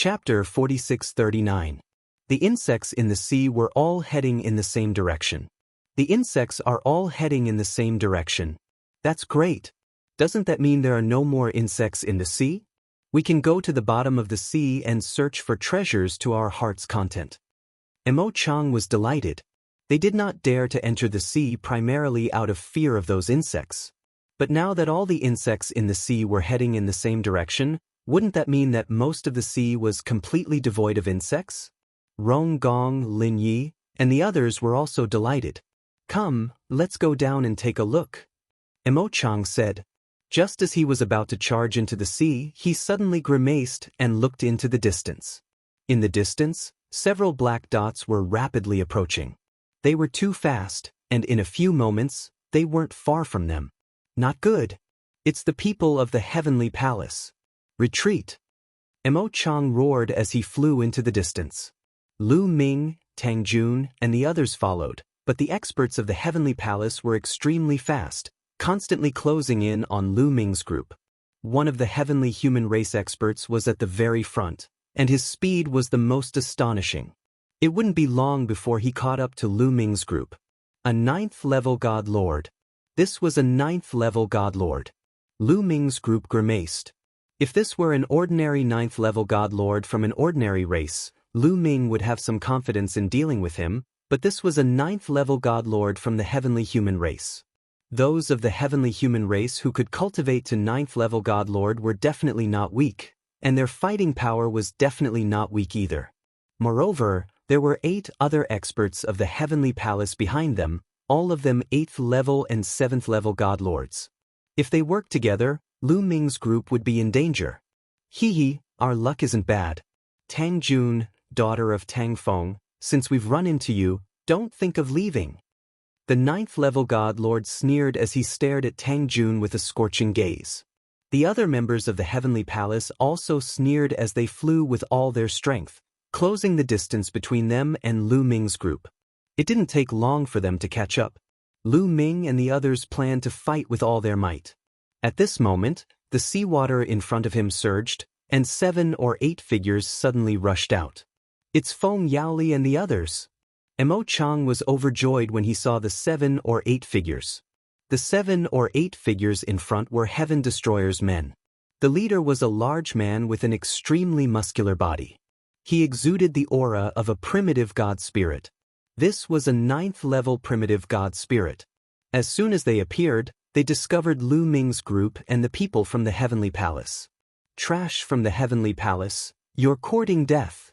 Chapter 4639. The insects in the sea were all heading in the same direction. The insects are all heading in the same direction. That's great. Doesn't that mean there are no more insects in the sea? We can go to the bottom of the sea and search for treasures to our heart's content. Emo-chan was delighted. They did not dare to enter the sea primarily out of fear of those insects. But now that all the insects in the sea were heading in the same direction, wouldn't that mean that most of the sea was completely devoid of insects? Rong Gong, Lin Yi, and the others were also delighted. Come, let's go down and take a look. Emo-chan said. Just as he was about to charge into the sea, he suddenly grimaced and looked into the distance. In the distance, several black dots were rapidly approaching. They were too fast, and in a few moments, they weren't far from them. Not good. It's the people of the heavenly palace. Retreat! Emo-chan roared as he flew into the distance. Lu Ming, Tang Jun, and the others followed, but the experts of the heavenly palace were extremely fast, constantly closing in on Lu Ming's group. One of the heavenly human race experts was at the very front, and his speed was the most astonishing. It wouldn't be long before he caught up to Lu Ming's group. A 9th-level God Lord. This was a 9th-level God Lord. Lu Ming's group grimaced. If this were an ordinary 9th-level God Lord from an ordinary race, Lu Ming would have some confidence in dealing with him, but this was a 9th-level God Lord from the heavenly human race. Those of the heavenly human race who could cultivate to 9th-level God Lord were definitely not weak, and their fighting power was definitely not weak either. Moreover, there were 8 other experts of the heavenly palace behind them, all of them 8th-level and 7th-level God Lords. If they worked together, Lu Ming's group would be in danger. Hee, our luck isn't bad. Tang Jun, daughter of Tang Feng, since we've run into you, don't think of leaving. The 9th-level God Lord sneered as he stared at Tang Jun with a scorching gaze. The other members of the heavenly palace also sneered as they flew with all their strength, closing the distance between them and Lu Ming's group. It didn't take long for them to catch up. Lu Ming and the others planned to fight with all their might. At this moment, the seawater in front of him surged, and 7 or 8 figures suddenly rushed out. It's Feng Yaoli and the others. Emo-chan was overjoyed when he saw the 7 or 8 figures. The 7 or 8 figures in front were Heaven Destroyer's men. The leader was a large man with an extremely muscular body. He exuded the aura of a primitive god spirit. This was a 9th-level primitive god spirit. As soon as they appeared, they discovered Lu Ming's group and the people from the heavenly palace. Trash from the heavenly palace, you're courting death.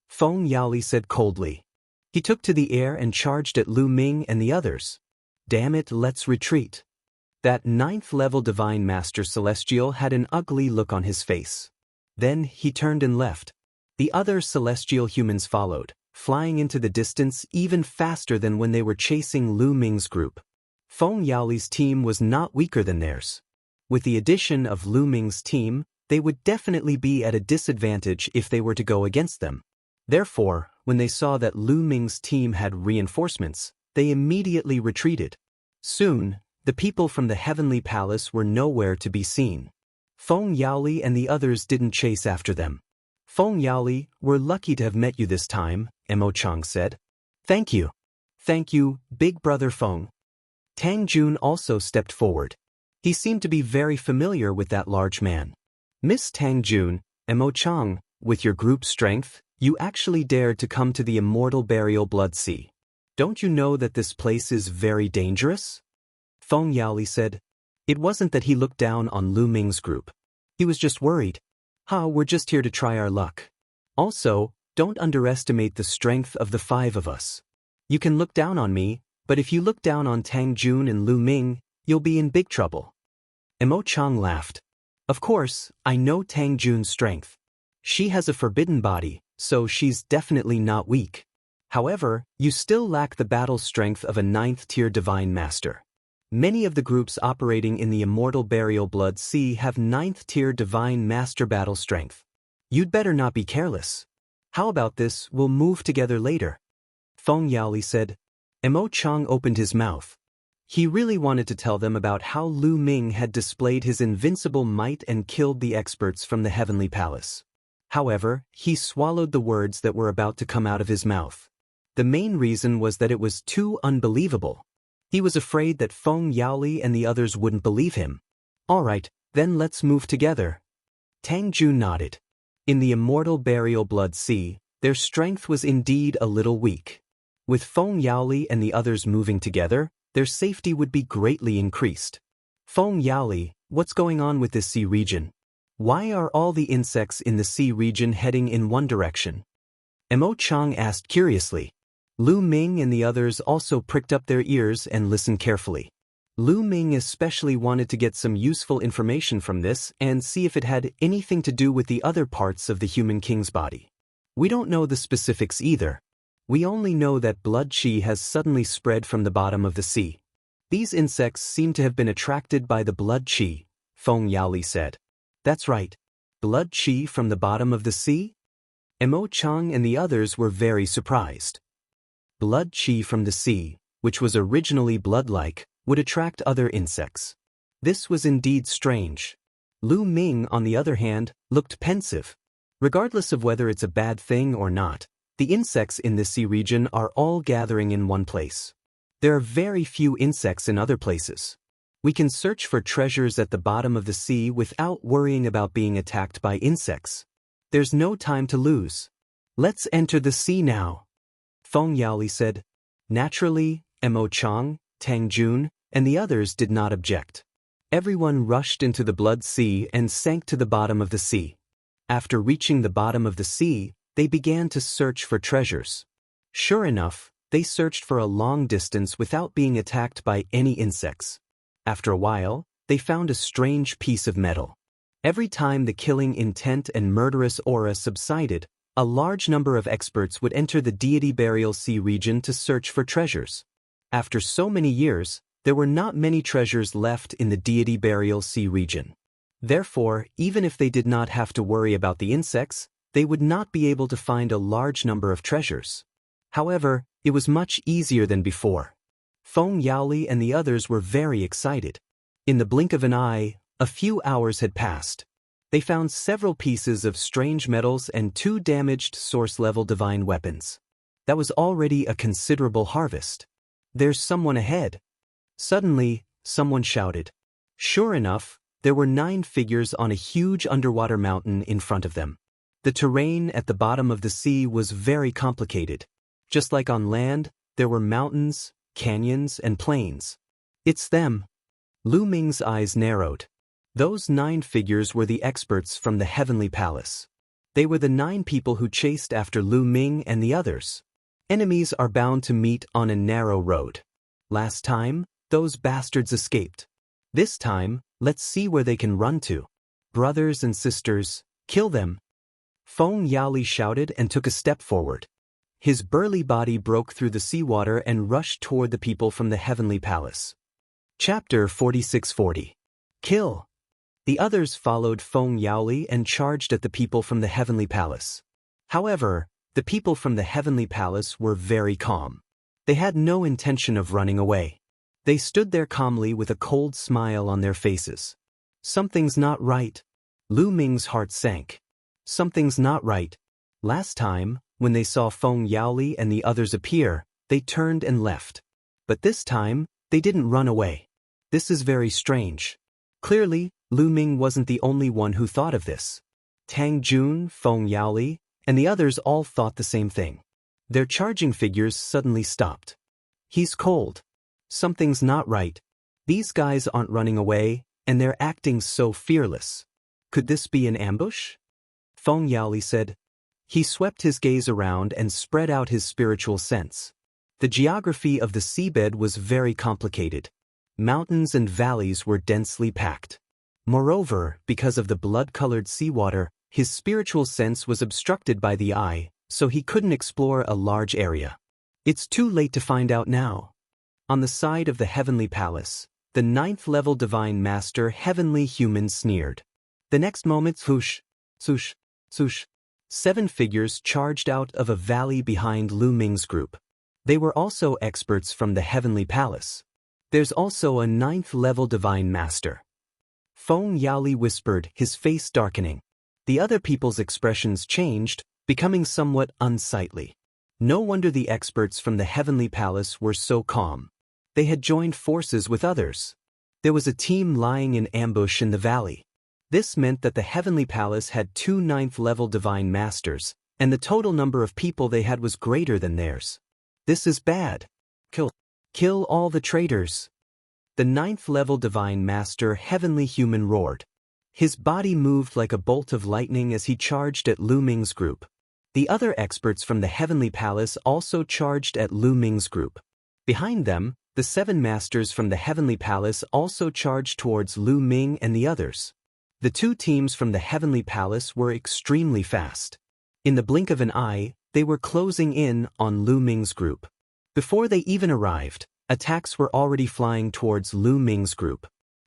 Feng Yaoli said coldly. He took to the air and charged at Lu Ming and the others. Damn it, let's retreat. That 9th-level Divine Master Celestial had an ugly look on his face. Then he turned and left. The other celestial humans followed, flying into the distance even faster than when they were chasing Lu Ming's group. Feng Yaoli's team was not weaker than theirs. With the addition of Lu Ming's team, they would definitely be at a disadvantage if they were to go against them. Therefore, when they saw that Lu Ming's team had reinforcements, they immediately retreated. Soon, the people from the heavenly palace were nowhere to be seen. Feng Yaoli and the others didn't chase after them. Feng Yaoli, we're lucky to have met you this time, Emo-chan said. Thank you. Thank you, big brother Feng. Tang Jun also stepped forward. He seemed to be very familiar with that large man. Miss Tang Jun, Emo-chan, with your group strength, you actually dared to come to the Immortal Burial Blood Sea. Don't you know that this place is very dangerous? Feng Yaoli said. It wasn't that he looked down on Lu Ming's group. He was just worried. We're just here to try our luck. Also, don't underestimate the strength of the 5 of us. You can look down on me, but if you look down on Tang Jun and Lu Ming, you'll be in big trouble. Emo-chan laughed. Of course, I know Tang Jun's strength. She has a forbidden body, so she's definitely not weak. However, you still lack the battle strength of a 9th-tier Divine Master. Many of the groups operating in the Immortal Burial Blood Sea have 9th-tier Divine Master battle strength. You'd better not be careless. How about this, we'll move together later? Feng Yaoli said. Emo-chan opened his mouth. He really wanted to tell them about how Lu Ming had displayed his invincible might and killed the experts from the heavenly palace. However, he swallowed the words that were about to come out of his mouth. The main reason was that it was too unbelievable. He was afraid that Feng Yaoli and the others wouldn't believe him. All right, then let's move together. Tang Jun nodded. In the Immortal Burial Blood Sea, their strength was indeed a little weak. With Feng Yaoli and the others moving together, their safety would be greatly increased. Feng Yaoli, what's going on with this sea region? Why are all the insects in the sea region heading in one direction? Mo Chang asked curiously. Lu Ming and the others also pricked up their ears and listened carefully. Lu Ming especially wanted to get some useful information from this and see if it had anything to do with the other parts of the human king's body. We don't know the specifics either. We only know that blood qi has suddenly spread from the bottom of the sea. These insects seem to have been attracted by the blood qi, Feng Yaoli said. That's right. Blood qi from the bottom of the sea? Mo Chang and the others were very surprised. Blood qi from the sea, which was originally blood-like, would attract other insects. This was indeed strange. Lu Ming, on the other hand, looked pensive. Regardless of whether it's a bad thing or not, the insects in this sea region are all gathering in one place. There are very few insects in other places. We can search for treasures at the bottom of the sea without worrying about being attacked by insects. There's no time to lose. Let's enter the sea now. Feng Yaoli said. Naturally, Mo Chang, Tang Jun, and the others did not object. Everyone rushed into the blood sea and sank to the bottom of the sea. After reaching the bottom of the sea, they began to search for treasures. Sure enough, they searched for a long distance without being attacked by any insects. After a while, they found a strange piece of metal. Every time the killing intent and murderous aura subsided, a large number of experts would enter the deity burial sea region to search for treasures. After so many years, there were not many treasures left in the deity burial sea region. Therefore, even if they did not have to worry about the insects, they would not be able to find a large number of treasures. However, it was much easier than before. Feng Yaoli and the others were very excited. In the blink of an eye, a few hours had passed. They found several pieces of strange metals and 2 damaged source-level divine weapons. That was already a considerable harvest. There's someone ahead. Suddenly, someone shouted. Sure enough, there were 9 figures on a huge underwater mountain in front of them. The terrain at the bottom of the sea was very complicated. Just like on land, there were mountains, canyons, and plains. It's them. Lu Ming's eyes narrowed. Those 9 figures were the experts from the Heavenly Palace. They were the 9 people who chased after Lu Ming and the others. Enemies are bound to meet on a narrow road. Last time, those bastards escaped. This time, let's see where they can run to. Brothers and sisters, kill them. Feng Yaoli shouted and took a step forward. His burly body broke through the seawater and rushed toward the people from the Heavenly Palace. Chapter 4640. Kill. The others followed Feng Yaoli and charged at the people from the Heavenly Palace. However, the people from the Heavenly Palace were very calm. They had no intention of running away. They stood there calmly with a cold smile on their faces. Something's not right. Lu Ming's heart sank. Something's not right. Last time, when they saw Feng Yaoli and the others appear, they turned and left. But this time, they didn't run away. This is very strange. Clearly, Lu Ming wasn't the only one who thought of this. Tang Jun, Feng Yaoli, and the others all thought the same thing. Their charging figures suddenly stopped. He's cold. Something's not right. These guys aren't running away, and they're acting so fearless. Could this be an ambush? Feng Yaoli said. He swept his gaze around and spread out his spiritual sense. The geography of the seabed was very complicated. Mountains and valleys were densely packed. Moreover, because of the blood-colored seawater, his spiritual sense was obstructed by the eye, so he couldn't explore a large area. It's too late to find out now. On the side of the Heavenly Palace, the 9th-level Divine Master Heavenly Human sneered. The next moment, swoosh, swoosh, swoosh, 7 figures charged out of a valley behind Lu Ming's group. They were also experts from the Heavenly Palace. There's also a 9th-level Divine Master. Feng Yaoli whispered, his face darkening. The other people's expressions changed, becoming somewhat unsightly. No wonder the experts from the Heavenly Palace were so calm. They had joined forces with others. There was a team lying in ambush in the valley. This meant that the Heavenly Palace had 2 ninth-level Divine Masters, and the total number of people they had was greater than theirs. This is bad. Kill all the traitors. The 9th-level Divine Master Heavenly Human roared. His body moved like a bolt of lightning as he charged at Lu Ming's group. The other experts from the Heavenly Palace also charged at Lu Ming's group. Behind them, the 7 masters from the Heavenly Palace also charged towards Lu Ming and the others. The 2 teams from the Heavenly Palace were extremely fast. In the blink of an eye, they were closing in on Lu Ming's group. Before they even arrived, attacks were already flying towards Lu Ming's group.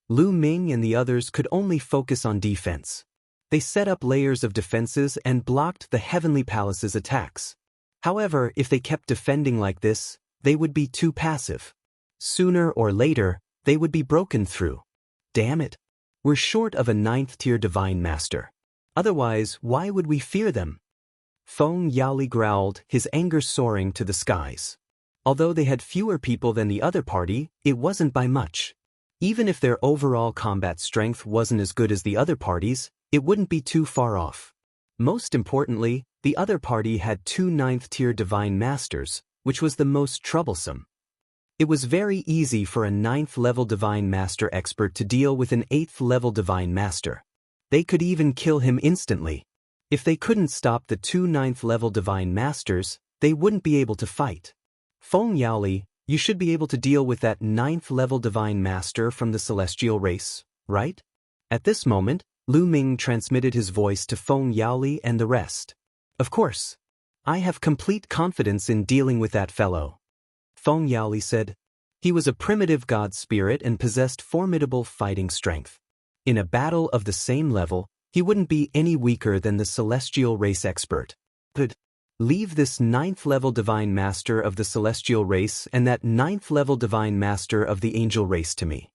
Lu Ming and the others could only focus on defense. They set up layers of defenses and blocked the Heavenly Palace's attacks. However, if they kept defending like this, they would be too passive. Sooner or later, they would be broken through. Damn it. We're short of a 9th-tier Divine Master. Otherwise, why would we fear them? Feng Yaoli growled, his anger soaring to the skies. Although they had fewer people than the other party, it wasn't by much. Even if their overall combat strength wasn't as good as the other parties, it wouldn't be too far off. Most importantly, the other party had 2 9th-tier Divine Masters, which was the most troublesome. It was very easy for a 9th-level Divine Master expert to deal with an 8th-level Divine Master. They could even kill him instantly. If they couldn't stop the 2 9th-level Divine Masters, they wouldn't be able to fight. Feng Yaoli, you should be able to deal with that 9th-level Divine Master from the Celestial race, right? At this moment, Lu Ming transmitted his voice to Feng Yaoli and the rest. Of course. I have complete confidence in dealing with that fellow. Feng Yaoli said. He was a primitive god spirit and possessed formidable fighting strength. In a battle of the same level, he wouldn't be any weaker than the Celestial race expert. But leave this 9th-level Divine Master of the Celestial race and that 9th-level Divine Master of the Angel race to me.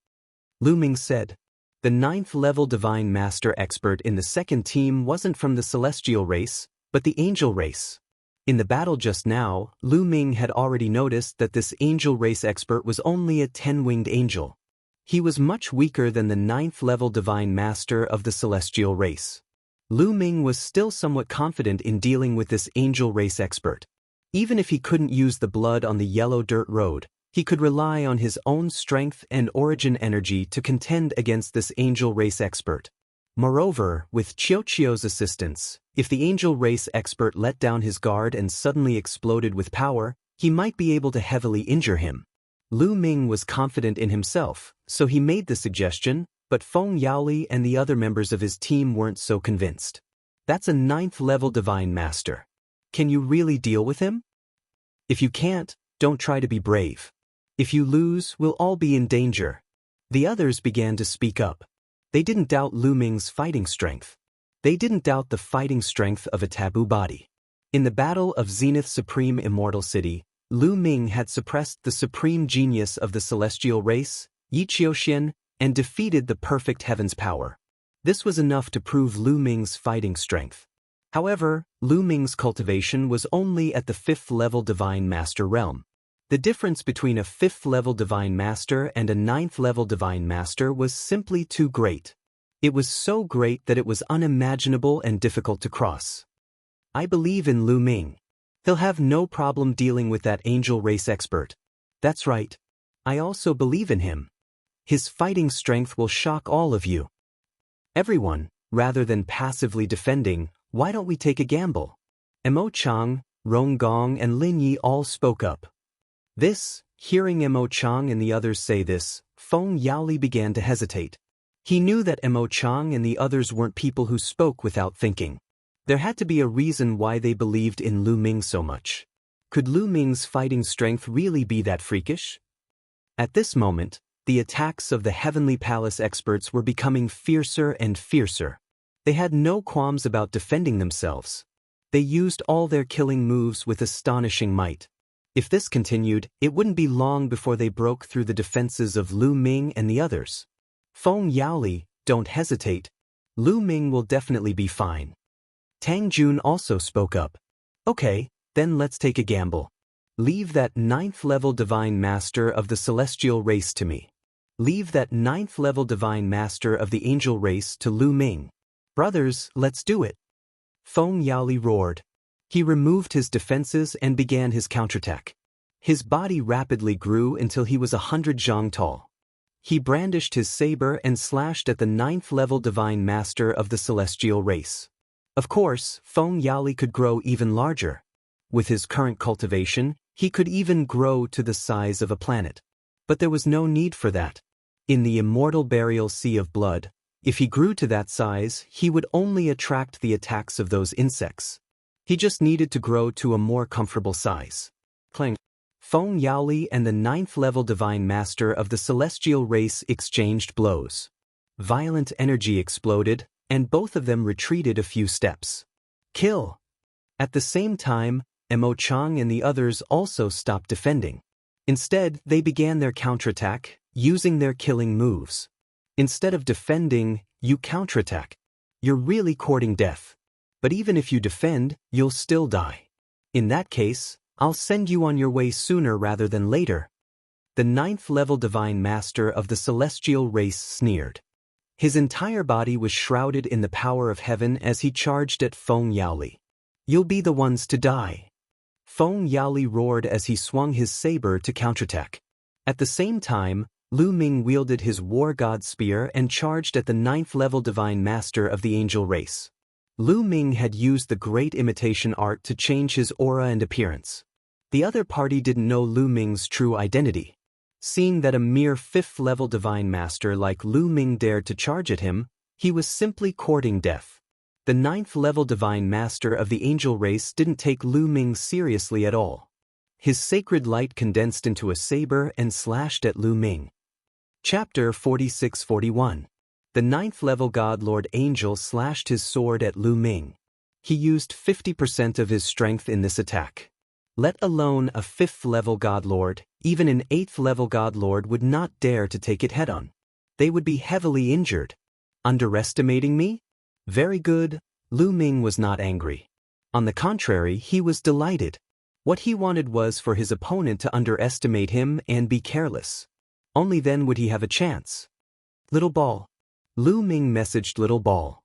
Lu Ming said. The 9th-level Divine Master expert in the second team wasn't from the Celestial race, but the Angel race. In the battle just now, Lu Ming had already noticed that this Angel race expert was only a 10-winged angel. He was much weaker than the 9th-level Divine Master of the Celestial race. Lu Ming was still somewhat confident in dealing with this Angel race expert. Even if he couldn't use the blood on the yellow dirt road, he could rely on his own strength and origin energy to contend against this Angel race expert. Moreover, with Qiuqiu's assistance, if the Angel race expert let down his guard and suddenly exploded with power, he might be able to heavily injure him. Lu Ming was confident in himself, so he made the suggestion, but Feng Yaoli and the other members of his team weren't so convinced. That's a 9th-level Divine Master. Can you really deal with him? If you can't, don't try to be brave. If you lose, we'll all be in danger. The others began to speak up. They didn't doubt Lu Ming's fighting strength. They didn't doubt the fighting strength of a taboo body. In the battle of Zenith's Supreme Immortal City, Lu Ming had suppressed the supreme genius of the Celestial race, Yi Qiuxian, and defeated the perfect heaven's power. This was enough to prove Lu Ming's fighting strength. However, Lu Ming's cultivation was only at the 5th-level Divine Master realm. The difference between a 5th-level Divine Master and a 9th-level Divine Master was simply too great. It was so great that it was unimaginable and difficult to cross. I believe in Lu Ming. He'll have no problem dealing with that Angel race expert. That's right. I also believe in him. His fighting strength will shock all of you. Everyone, rather than passively defending, why don't we take a gamble? Mo Chang, Rong Gong and Lin Yi all spoke up. Hearing Mo Chang and the others say this, Feng Yaoli began to hesitate. He knew that Mo Chang and the others weren't people who spoke without thinking. There had to be a reason why they believed in Lu Ming so much. Could Lu Ming's fighting strength really be that freakish? At this moment, the attacks of the Heavenly Palace experts were becoming fiercer and fiercer. They had no qualms about defending themselves. They used all their killing moves with astonishing might. If this continued, it wouldn't be long before they broke through the defenses of Lu Ming and the others. Feng Yaoli, don't hesitate. Lu Ming will definitely be fine. Tang Jun also spoke up. Okay, then let's take a gamble. Leave that 9th-level Divine Master of the Celestial Race to me. Leave that 9th-level Divine Master of the Angel Race to Lu Ming. Brothers, let's do it. Feng Yaoli roared. He removed his defenses and began his counterattack. His body rapidly grew until he was 100 zhang tall. He brandished his saber and slashed at the 9th-level Divine Master of the Celestial Race. Of course, Feng Yaoli could grow even larger. With his current cultivation, he could even grow to the size of a planet. But there was no need for that. In the immortal burial sea of blood, if he grew to that size, he would only attract the attacks of those insects. He just needed to grow to a more comfortable size. Clang. Feng Yaoli and the 9th-level Divine Master of the Celestial Race exchanged blows. Violent energy exploded, and both of them retreated a few steps. Kill! At the same time, Mo Chang and the others also stopped defending. Instead, they began their counterattack, using their killing moves. Instead of defending, you counterattack. You're really courting death. But even if you defend, you'll still die. In that case, I'll send you on your way sooner rather than later. The 9th-level Divine Master of the Celestial Race sneered. His entire body was shrouded in the power of heaven as he charged at Feng Yaoli. You'll be the ones to die. Feng Yaoli roared as he swung his saber to counterattack. At the same time, Lu Ming wielded his War God Spear and charged at the 9th-level Divine Master of the Angel Race. Lu Ming had used the great imitation art to change his aura and appearance. The other party didn't know Lu Ming's true identity. Seeing that a mere 5th-level Divine Master like Lu Ming dared to charge at him, he was simply courting death. The 9th-level Divine Master of the Angel Race didn't take Lu Ming seriously at all. His sacred light condensed into a saber and slashed at Lu Ming. Chapter 46-41. The 9th-level God Lord Angel slashed his sword at Lu Ming. He used 50% of his strength in this attack. Let alone a 5th-level God Lord, even an 8th-level God Lord would not dare to take it head-on. They would be heavily injured. Underestimating me? Very good. Lu Ming was not angry. On the contrary, he was delighted. What he wanted was for his opponent to underestimate him and be careless. Only then would he have a chance. Little Ball. Lu Ming messaged Little Ball.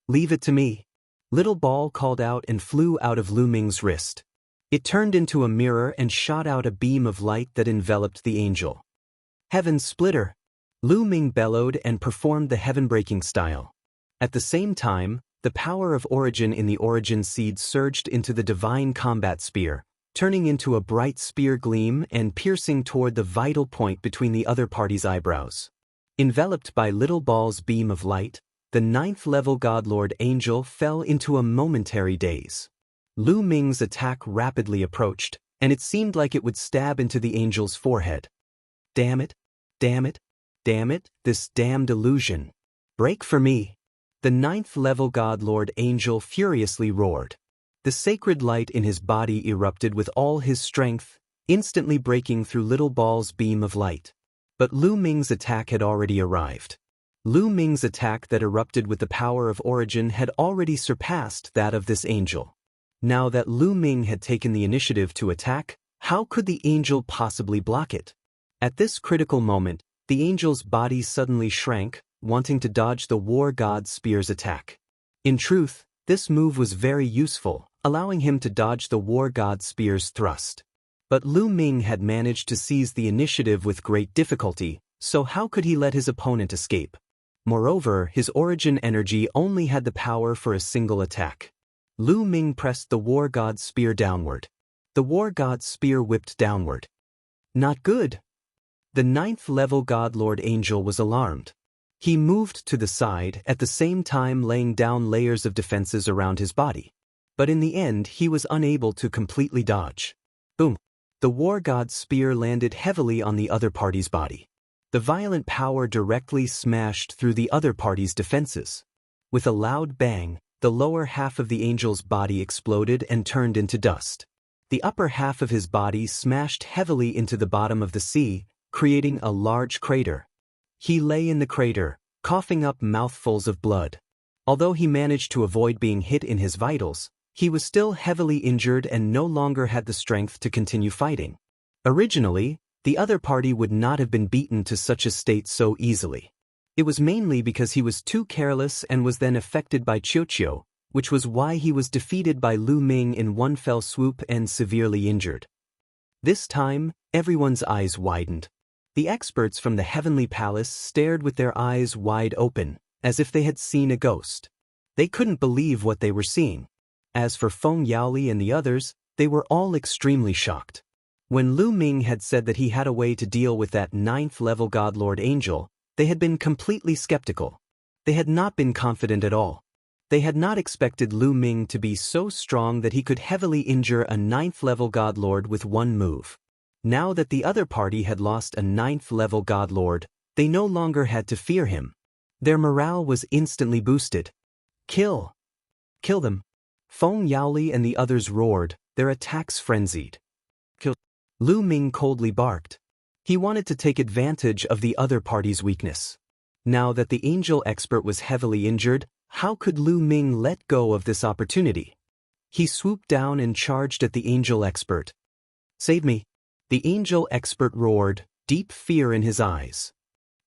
Leave it to me. Little Ball called out and flew out of Lu Ming's wrist. It turned into a mirror and shot out a beam of light that enveloped the angel. Heaven Splitter! Lu Ming bellowed and performed the heaven-breaking style. At the same time, the power of origin in the origin seed surged into the divine combat spear, turning into a bright spear gleam and piercing toward the vital point between the other party's eyebrows. Enveloped by Little Ball's beam of light, the 9th-level God Lord Angel fell into a momentary daze. Lu Ming's attack rapidly approached, and it seemed like it would stab into the angel's forehead. Damn it! Damn it! Damn it! This damned illusion! Break for me! The 9th-level God Lord Angel furiously roared. The sacred light in his body erupted with all his strength, instantly breaking through Little Ball's beam of light. But Lu Ming's attack had already arrived. Lu Ming's attack that erupted with the power of origin had already surpassed that of this angel. Now that Lu Ming had taken the initiative to attack, how could the angel possibly block it? At this critical moment, the angel's body suddenly shrank, wanting to dodge the War God Spear's attack. In truth, this move was very useful, allowing him to dodge the War God Spear's thrust. But Lu Ming had managed to seize the initiative with great difficulty, so how could he let his opponent escape? Moreover, his origin energy only had the power for a single attack. Lu Ming pressed the War God Spear downward. The War God Spear whipped downward. Not good. The 9th-level God Lord Angel was alarmed. He moved to the side, at the same time laying down layers of defenses around his body. But in the end, he was unable to completely dodge. Boom! The War God Spear landed heavily on the other party's body. The violent power directly smashed through the other party's defenses. With a loud bang, the lower half of the angel's body exploded and turned into dust. The upper half of his body smashed heavily into the bottom of the sea, creating a large crater. He lay in the crater, coughing up mouthfuls of blood. Although he managed to avoid being hit in his vitals, he was still heavily injured and no longer had the strength to continue fighting. Originally, the other party would not have been beaten to such a state so easily. It was mainly because he was too careless and was then affected by Qiuqiu, which was why he was defeated by Lu Ming in one fell swoop and severely injured. This time, everyone's eyes widened. The experts from the Heavenly Palace stared with their eyes wide open, as if they had seen a ghost. They couldn't believe what they were seeing. As for Feng Yaoli and the others, they were all extremely shocked. When Lu Ming had said that he had a way to deal with that 9th-level Godlord Angel, they had been completely skeptical. They had not been confident at all. They had not expected Lu Ming to be so strong that he could heavily injure a 9th-level Godlord with one move. Now that the other party had lost a 9th-level Godlord, they no longer had to fear him. Their morale was instantly boosted. Kill! Kill them! Feng Yaoli and the others roared, their attacks frenzied. Kill! Lu Ming coldly barked. He wanted to take advantage of the other party's weakness. Now that the angel expert was heavily injured, how could Lu Ming let go of this opportunity? He swooped down and charged at the angel expert. Save me! The angel expert roared, deep fear in his eyes.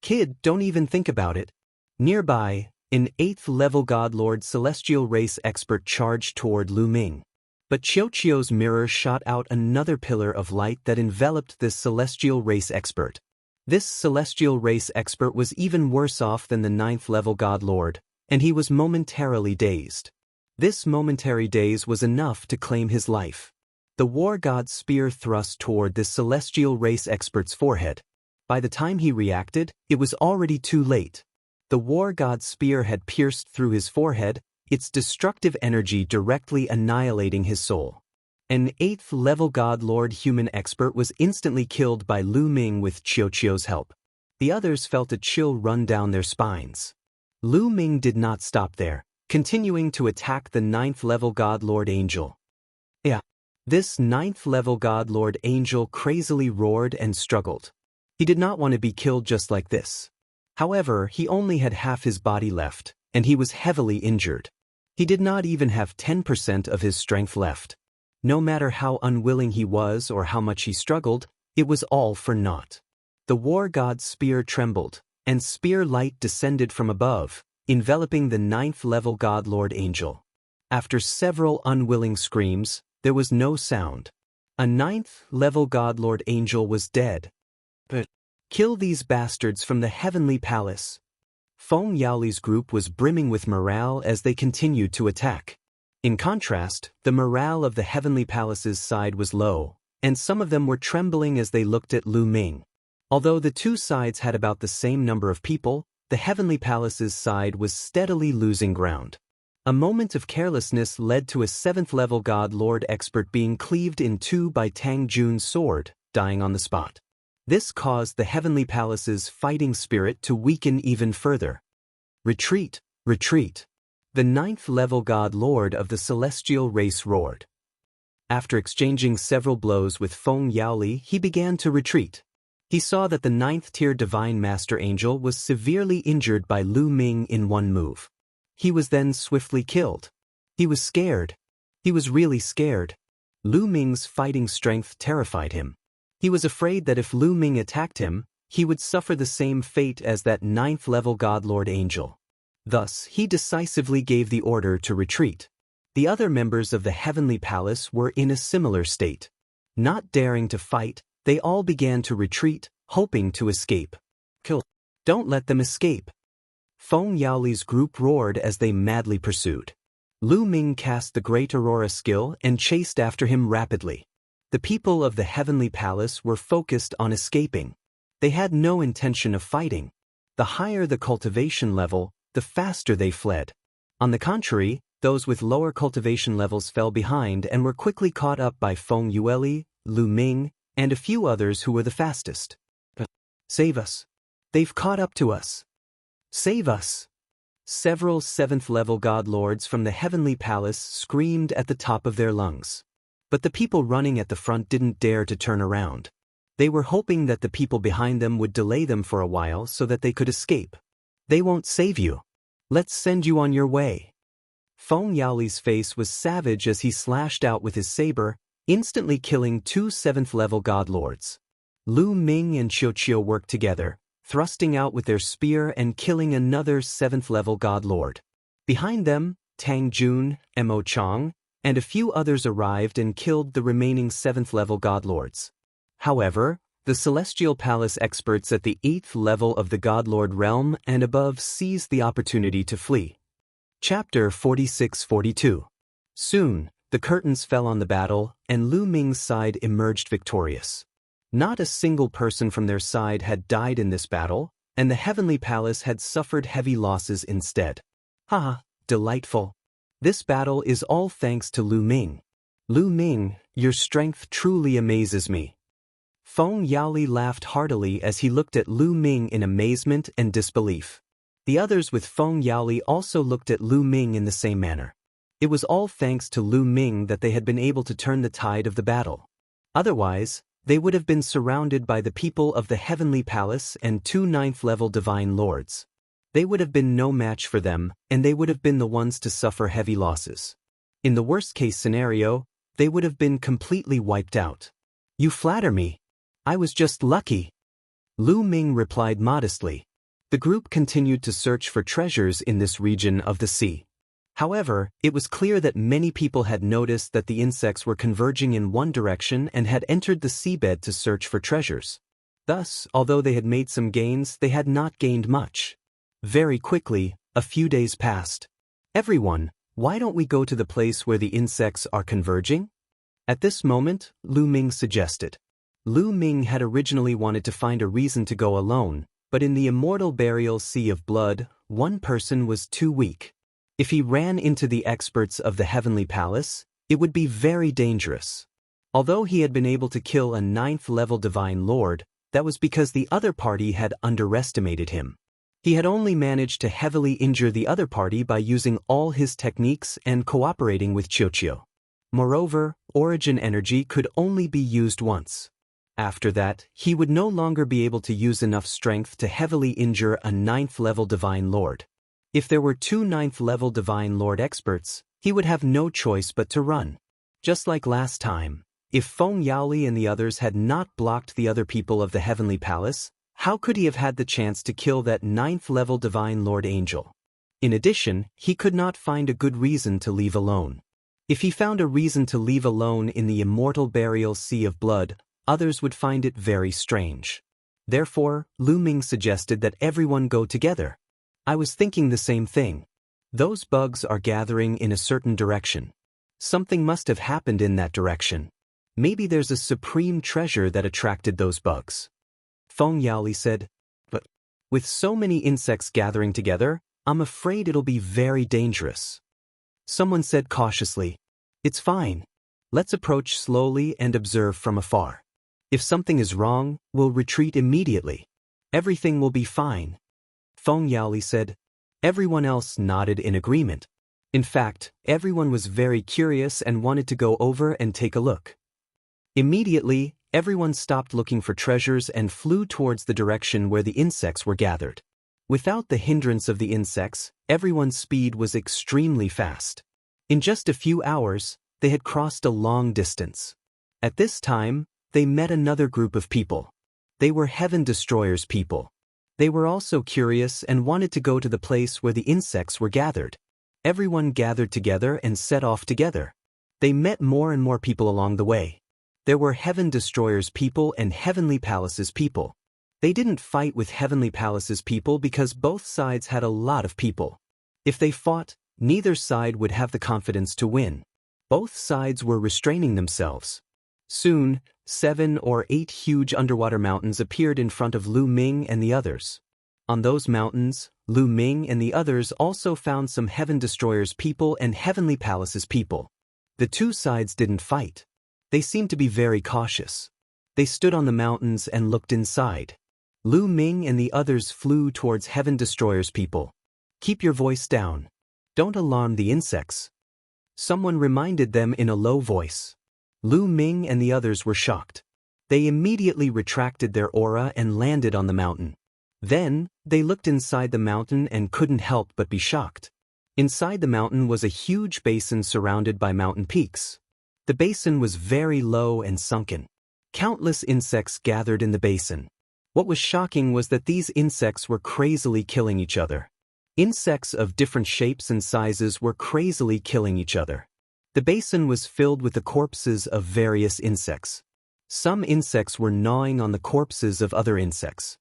Kid, don't even think about it. Nearby, an 8th-level Godlord Celestial Race expert charged toward Lu Ming. But Qiuqiu's mirror shot out another pillar of light that enveloped this Celestial Race expert. This Celestial Race expert was even worse off than the 9th-level Godlord, and he was momentarily dazed. This momentary daze was enough to claim his life. The War God's spear thrust toward this Celestial Race expert's forehead. By the time he reacted, it was already too late. The War God's spear had pierced through his forehead, its destructive energy directly annihilating his soul. An 8th-level Godlord human expert was instantly killed by Lu Ming with Qiuqiu's help. The others felt a chill run down their spines. Lu Ming did not stop there, continuing to attack the 9th-level Godlord Angel. This 9th-level Godlord Angel crazily roared and struggled. He did not want to be killed just like this. However, he only had half his body left, and he was heavily injured. He did not even have 10% of his strength left. No matter how unwilling he was or how much he struggled, it was all for naught. The War God's spear trembled, and spear light descended from above, enveloping the 9th-level Godlord Angel. After several unwilling screams, there was no sound. A 9th-level Godlord Angel was dead. But kill these bastards from the Heavenly Palace. Feng Yaoli's group was brimming with morale as they continued to attack. In contrast, the morale of the Heavenly Palace's side was low, and some of them were trembling as they looked at Lu Ming. Although the two sides had about the same number of people, the Heavenly Palace's side was steadily losing ground. A moment of carelessness led to a 7th-level Godlord expert being cleaved in two by Tang Jun's sword, dying on the spot. This caused the Heavenly Palace's fighting spirit to weaken even further. Retreat, retreat! The 9th-level Godlord of the Celestial Race roared. After exchanging several blows with Feng Yaoli, he began to retreat. He saw that the 9th-tier Divine Master Angel was severely injured by Lu Ming in one move. He was then swiftly killed. He was scared. He was really scared. Lu Ming's fighting strength terrified him. He was afraid that if Lu Ming attacked him, he would suffer the same fate as that 9th-level Godlord Angel. Thus, he decisively gave the order to retreat. The other members of the Heavenly Palace were in a similar state. Not daring to fight, they all began to retreat, hoping to escape. Kill! Don't let them escape! Feng Yaoli's group roared as they madly pursued. Lu Ming cast the Great Aurora skill and chased after him rapidly. The people of the Heavenly Palace were focused on escaping. They had no intention of fighting. The higher the cultivation level, the faster they fled. On the contrary, those with lower cultivation levels fell behind and were quickly caught up by Feng Yaoli, Lu Ming, and a few others who were the fastest. Save us! They've caught up to us! Save us! Several 7th-level Godlords from the Heavenly Palace screamed at the top of their lungs. But the people running at the front didn't dare to turn around. They were hoping that the people behind them would delay them for a while so that they could escape. They won't save you. Let's send you on your way. Feng Yaoli's face was savage as he slashed out with his saber, instantly killing 2 7th-level god lords. Lu Ming and Qiuqiu worked together, thrusting out with their spear and killing another 7th-level god lord. Behind them, Tang Jun, Mo Chang, and a few others arrived and killed the remaining 7th-level god lords. However, the Celestial Palace experts at the 8th level of the Godlord realm and above seized the opportunity to flee. Chapter 46-42. Soon, the curtains fell on the battle, and Lu Ming's side emerged victorious. Not a single person from their side had died in this battle, and the Heavenly Palace had suffered heavy losses instead. Haha, delightful. This battle is all thanks to Lu Ming. Lu Ming, your strength truly amazes me. Feng Yaoli laughed heartily as he looked at Lu Ming in amazement and disbelief. The others with Feng Yaoli also looked at Lu Ming in the same manner. It was all thanks to Lu Ming that they had been able to turn the tide of the battle. Otherwise, they would have been surrounded by the people of the Heavenly Palace and 2 9th-level divine lords. They would have been no match for them, and they would have been the ones to suffer heavy losses. In the worst-case scenario, they would have been completely wiped out. You flatter me. I was just lucky. Lu Ming replied modestly. The group continued to search for treasures in this region of the sea. However, it was clear that many people had noticed that the insects were converging in one direction and had entered the seabed to search for treasures. Thus, although they had made some gains, they had not gained much. Very quickly, a few days passed. Everyone, why don't we go to the place where the insects are converging? At this moment, Lu Ming suggested. Lu Ming had originally wanted to find a reason to go alone, but in the immortal burial sea of blood, one person was too weak. If he ran into the experts of the Heavenly Palace, it would be very dangerous. Although he had been able to kill a 9th-level divine lord, that was because the other party had underestimated him. He had only managed to heavily injure the other party by using all his techniques and cooperating with Qiuqiu. Moreover, origin energy could only be used once. After that, he would no longer be able to use enough strength to heavily injure a 9th-level divine lord. If there were 2 9th-level divine lord experts, he would have no choice but to run. Just like last time, if Feng Yaoli and the others had not blocked the other people of the Heavenly Palace, how could he have had the chance to kill that 9th-level divine lord angel? In addition, he could not find a good reason to leave alone. If he found a reason to leave alone in the immortal burial sea of blood, others would find it very strange. Therefore, Lu Ming suggested that everyone go together. I was thinking the same thing. Those bugs are gathering in a certain direction. Something must have happened in that direction. Maybe there's a supreme treasure that attracted those bugs. Feng Yaoli said, but with so many insects gathering together, I'm afraid it'll be very dangerous. Someone said cautiously, it's fine. Let's approach slowly and observe from afar. If something is wrong, we'll retreat immediately. Everything will be fine. Feng Yaoli said. Everyone else nodded in agreement. In fact, everyone was very curious and wanted to go over and take a look. Immediately, everyone stopped looking for treasures and flew towards the direction where the insects were gathered. Without the hindrance of the insects, everyone's speed was extremely fast. In just a few hours, they had crossed a long distance. At this time, they met another group of people. They were Heaven Destroyer's people. They were also curious and wanted to go to the place where the insects were gathered. Everyone gathered together and set off together. They met more and more people along the way. There were Heaven Destroyer's people and Heavenly Palace's people. They didn't fight with Heavenly Palace's people because both sides had a lot of people. If they fought, neither side would have the confidence to win. Both sides were restraining themselves. Soon, 7 or 8 huge underwater mountains appeared in front of Lu Ming and the others. On those mountains, Lu Ming and the others also found some Heaven Destroyer's people and Heavenly Palace's people. The two sides didn't fight. They seemed to be very cautious. They stood on the mountains and looked inside. Lu Ming and the others flew towards Heaven Destroyer's people. Keep your voice down. Don't alarm the insects. Someone reminded them in a low voice. Lu Ming and the others were shocked. They immediately retracted their aura and landed on the mountain. Then, they looked inside the mountain and couldn't help but be shocked. Inside the mountain was a huge basin surrounded by mountain peaks. The basin was very low and sunken. Countless insects gathered in the basin. What was shocking was that these insects were crazily killing each other. Insects of different shapes and sizes were crazily killing each other. The basin was filled with the corpses of various insects. Some insects were gnawing on the corpses of other insects.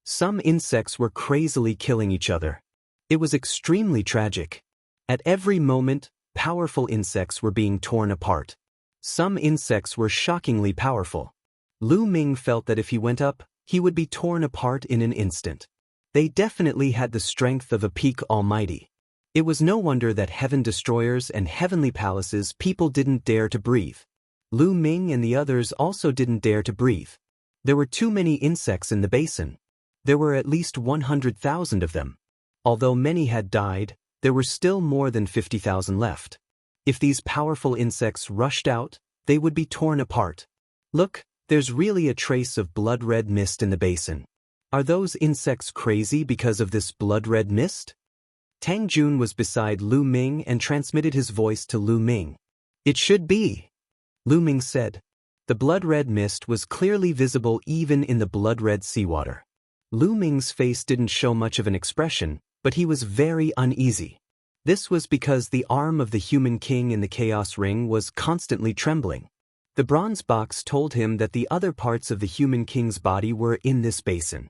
Some insects were crazily killing each other. It was extremely tragic. At every moment, powerful insects were being torn apart. Some insects were shockingly powerful. Lu Ming felt that if he went up, he would be torn apart in an instant. They definitely had the strength of a peak almighty. It was no wonder that heaven destroyers and heavenly palaces people didn't dare to breathe. Lu Ming and the others also didn't dare to breathe. There were too many insects in the basin. There were at least 100,000 of them. Although many had died, there were still more than 50,000 left. If these powerful insects rushed out, they would be torn apart. Look, there's really a trace of blood-red mist in the basin. Are those insects crazy because of this blood-red mist? Tang Jun was beside Lu Ming and transmitted his voice to Lu Ming. It should be, Lu Ming said. The blood-red mist was clearly visible even in the blood-red seawater. Lu Ming's face didn't show much of an expression, but he was very uneasy. This was because the arm of the human king in the chaos ring was constantly trembling. The bronze box told him that the other parts of the human king's body were in this basin.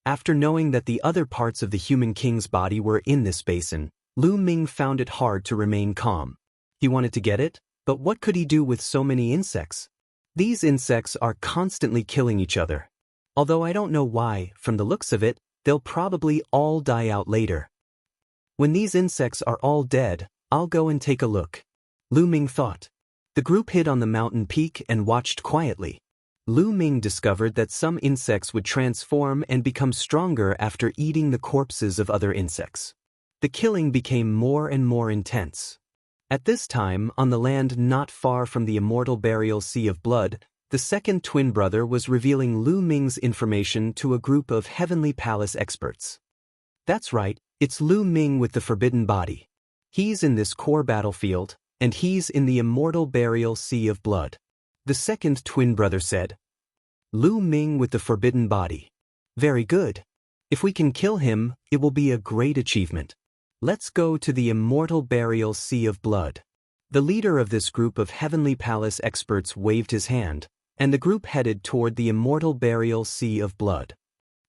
After knowing that the other parts of the human king's body were in this basin, Lu Ming found it hard to remain calm. He wanted to get it, but what could he do with so many insects? These insects are constantly killing each other. Although I don't know why, from the looks of it, they'll probably all die out later. When these insects are all dead, I'll go and take a look, Lu Ming thought. The group hid on the mountain peak and watched quietly. Lu Ming discovered that some insects would transform and become stronger after eating the corpses of other insects. The killing became more and more intense. At this time, on the land not far from the Immortal Burial Sea of Blood, the second twin brother was revealing Lu Ming's information to a group of Heavenly Palace experts. That's right, it's Lu Ming with the Forbidden Body. He's in this core battlefield, and he's in the Immortal Burial Sea of Blood. The second twin brother said. Lu Ming with the Forbidden Body. Very good. If we can kill him, it will be a great achievement. Let's go to the Immortal Burial Sea of Blood. The leader of this group of Heavenly Palace experts waved his hand, and the group headed toward the Immortal Burial Sea of Blood.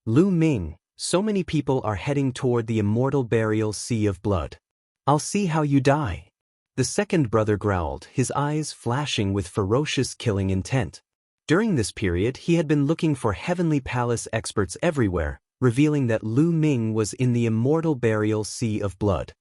Lu Ming, so many people are heading toward the Immortal Burial Sea of Blood. I'll see how you die. The second brother growled, his eyes flashing with ferocious killing intent. During this period, he had been looking for Heavenly Palace experts everywhere, revealing that Lu Ming was in the Immortal Burial Sea of Blood.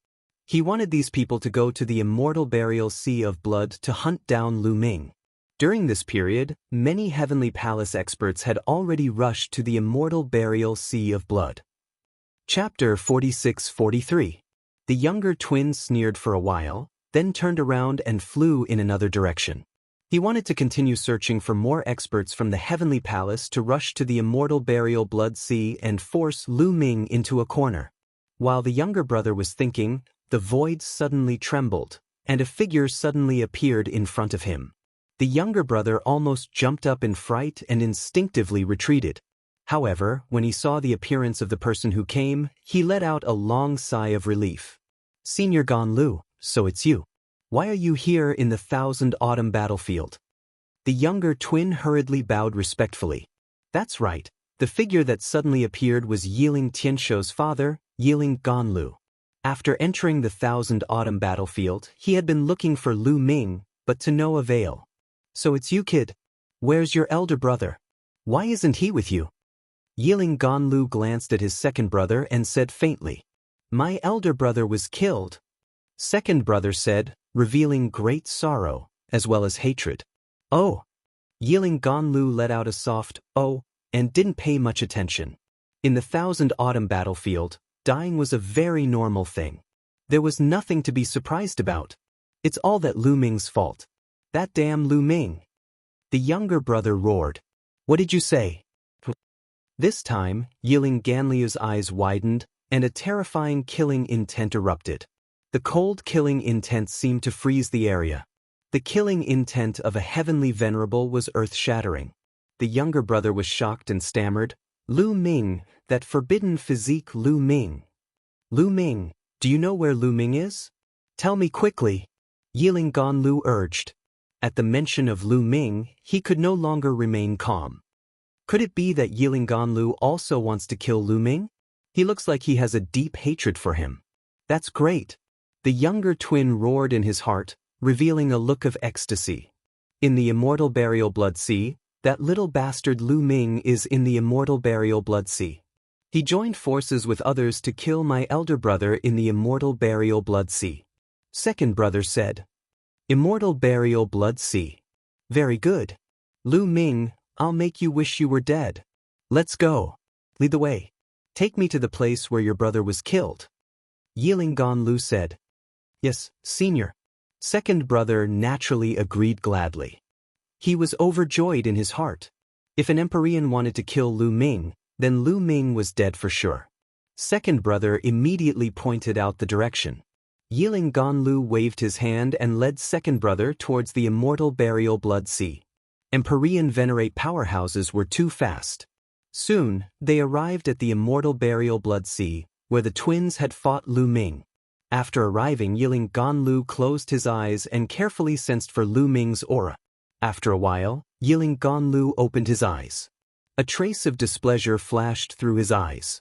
He wanted these people to go to the Immortal Burial Sea of Blood to hunt down Lu Ming. During this period, many Heavenly Palace experts had already rushed to the Immortal Burial Sea of Blood. Chapter 46-43. The younger twin sneered for a while, then turned around and flew in another direction. He wanted to continue searching for more experts from the Heavenly Palace to rush to the Immortal Burial Blood Sea and force Lu Ming into a corner. While the younger brother was thinking, the void suddenly trembled, and a figure suddenly appeared in front of him. The younger brother almost jumped up in fright and instinctively retreated. However, when he saw the appearance of the person who came, he let out a long sigh of relief. Senior Gan Lu, so it's you. Why are you here in the Thousand Autumn battlefield? The younger twin hurriedly bowed respectfully. That's right, the figure that suddenly appeared was Yiling Tianshou's father, Yiling Gan Lu. After entering the Thousand Autumn battlefield, he had been looking for Lu Ming, but to no avail. So it's you, kid. Where's your elder brother? Why isn't he with you? Yiling Gan Lu glanced at his second brother and said faintly, My elder brother was killed. Second brother said, revealing great sorrow, as well as hatred. Oh. Yiling Gan Lu let out a soft, oh, and didn't pay much attention. In the Thousand Autumn battlefield, dying was a very normal thing. There was nothing to be surprised about. It's all that Lu Ming's fault. That damn Lu Ming. The younger brother roared. What did you say? This time, Yiling Ganliu's eyes widened, and a terrifying killing intent erupted. The cold killing intent seemed to freeze the area. The killing intent of a heavenly venerable was earth-shattering. The younger brother was shocked and stammered, "Lu Ming, that forbidden physique Lu Ming. Lu Ming, do you know where Lu Ming is? Tell me quickly," Yiling Ganlu urged. At the mention of Lu Ming, he could no longer remain calm. Could it be that Yiling Ganlu also wants to kill Lu Ming? He looks like he has a deep hatred for him. That's great. The younger twin roared in his heart, revealing a look of ecstasy. In the Immortal Burial Blood Sea, that little bastard Lu Ming is in the Immortal Burial Blood Sea. He joined forces with others to kill my elder brother in the Immortal Burial Blood Sea. Second brother said. Immortal Burial Blood Sea. Very good. Lu Ming, I'll make you wish you were dead. Let's go. Lead the way. Take me to the place where your brother was killed. Yiling Ganlu said. Yes, senior. Second brother naturally agreed gladly. He was overjoyed in his heart. If an Empyrean wanted to kill Lu Ming, then Lu Ming was dead for sure. Second brother immediately pointed out the direction. Yiling Ganlu waved his hand and led second brother towards the Immortal Burial Blood Sea. Empyrean venerate powerhouses were too fast. Soon, they arrived at the Immortal Burial Blood Sea, where the twins had fought Lu Ming. After arriving, Yiling Ganlu closed his eyes and carefully sensed for Lu Ming's aura. After a while, Yiling Ganlu opened his eyes. A trace of displeasure flashed through his eyes.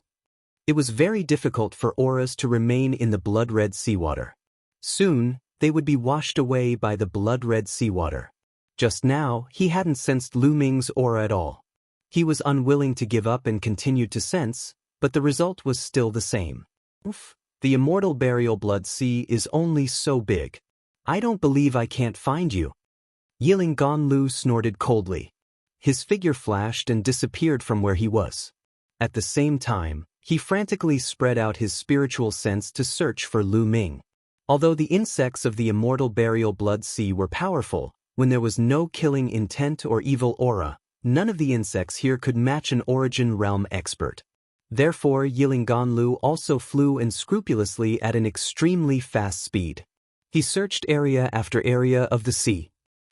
It was very difficult for auras to remain in the blood-red seawater. Soon, they would be washed away by the blood-red seawater. Just now, he hadn't sensed Lu Ming's aura at all. He was unwilling to give up and continued to sense, but the result was still the same. Oof. The Immortal Burial Blood Sea is only so big. I don't believe I can't find you. Yiling Ganlu snorted coldly. His figure flashed and disappeared from where he was. At the same time, he frantically spread out his spiritual sense to search for Lu Ming. Although the insects of the Immortal Burial Blood Sea were powerful, when there was no killing intent or evil aura, none of the insects here could match an Origin Realm expert. Therefore, Yiling Ganlu also flew unscrupulously at an extremely fast speed. He searched area after area of the sea.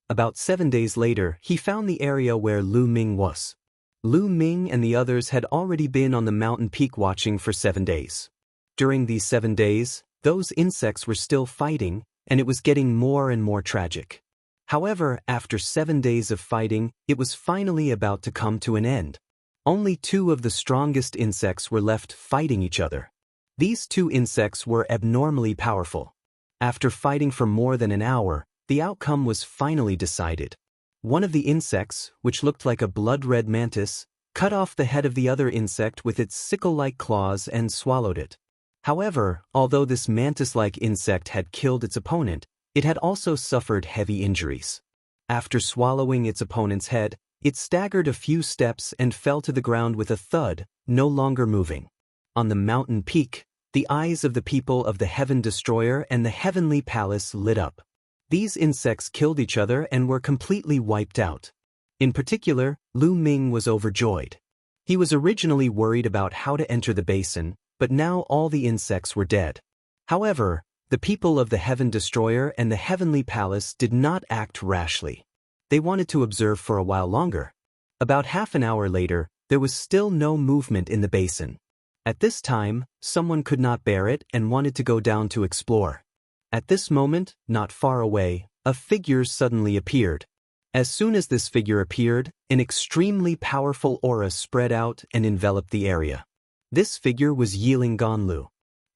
About 7 days later, he found the area where Lu Ming was. Lu Ming and the others had already been on the mountain peak watching for 7 days. During these 7 days, those insects were still fighting, and it was getting more and more tragic. However, after 7 days of fighting, it was finally about to come to an end. Only 2 of the strongest insects were left fighting each other. These 2 insects were abnormally powerful. After fighting for more than an hour, the outcome was finally decided. One of the insects, which looked like a blood-red mantis, cut off the head of the other insect with its sickle-like claws and swallowed it. However, although this mantis-like insect had killed its opponent, it had also suffered heavy injuries. After swallowing its opponent's head, it staggered a few steps and fell to the ground with a thud, no longer moving. On the mountain peak, the eyes of the people of the Heaven Destroyer and the Heavenly Palace lit up. These insects killed each other and were completely wiped out. In particular, Lu Ming was overjoyed. He was originally worried about how to enter the basin, but now all the insects were dead. However, the people of the Heaven Destroyer and the Heavenly Palace did not act rashly. They wanted to observe for a while longer. About half an hour later, there was still no movement in the basin. At this time, someone could not bear it and wanted to go down to explore. At this moment, not far away, a figure suddenly appeared. As soon as this figure appeared, an extremely powerful aura spread out and enveloped the area. This figure was Yiling Ganlu.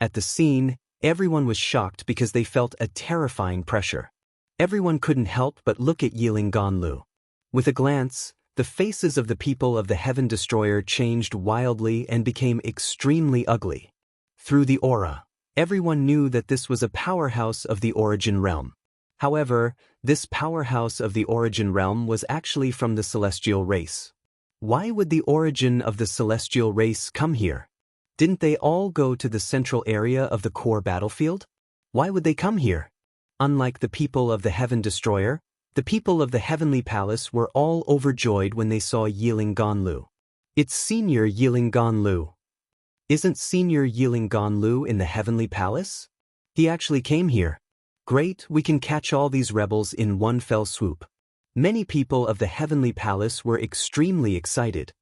At the scene, everyone was shocked because they felt a terrifying pressure. Everyone couldn't help but look at Yiling Ganlu. With a glance, the faces of the people of the Heaven Destroyer changed wildly and became extremely ugly. Through the aura, everyone knew that this was a powerhouse of the Origin Realm. However, this powerhouse of the Origin Realm was actually from the Celestial race. Why would the origin of the Celestial race come here? Didn't they all go to the central area of the core battlefield? Why would they come here? Unlike the people of the Heaven Destroyer, the people of the Heavenly Palace were all overjoyed when they saw Yiling Ganlu. It's Senior Yiling-Gan-Lu. Isn't Senior Yiling-Gan-Lu in the Heavenly Palace? He actually came here. Great, we can catch all these rebels in one fell swoop. Many people of the Heavenly Palace were extremely excited.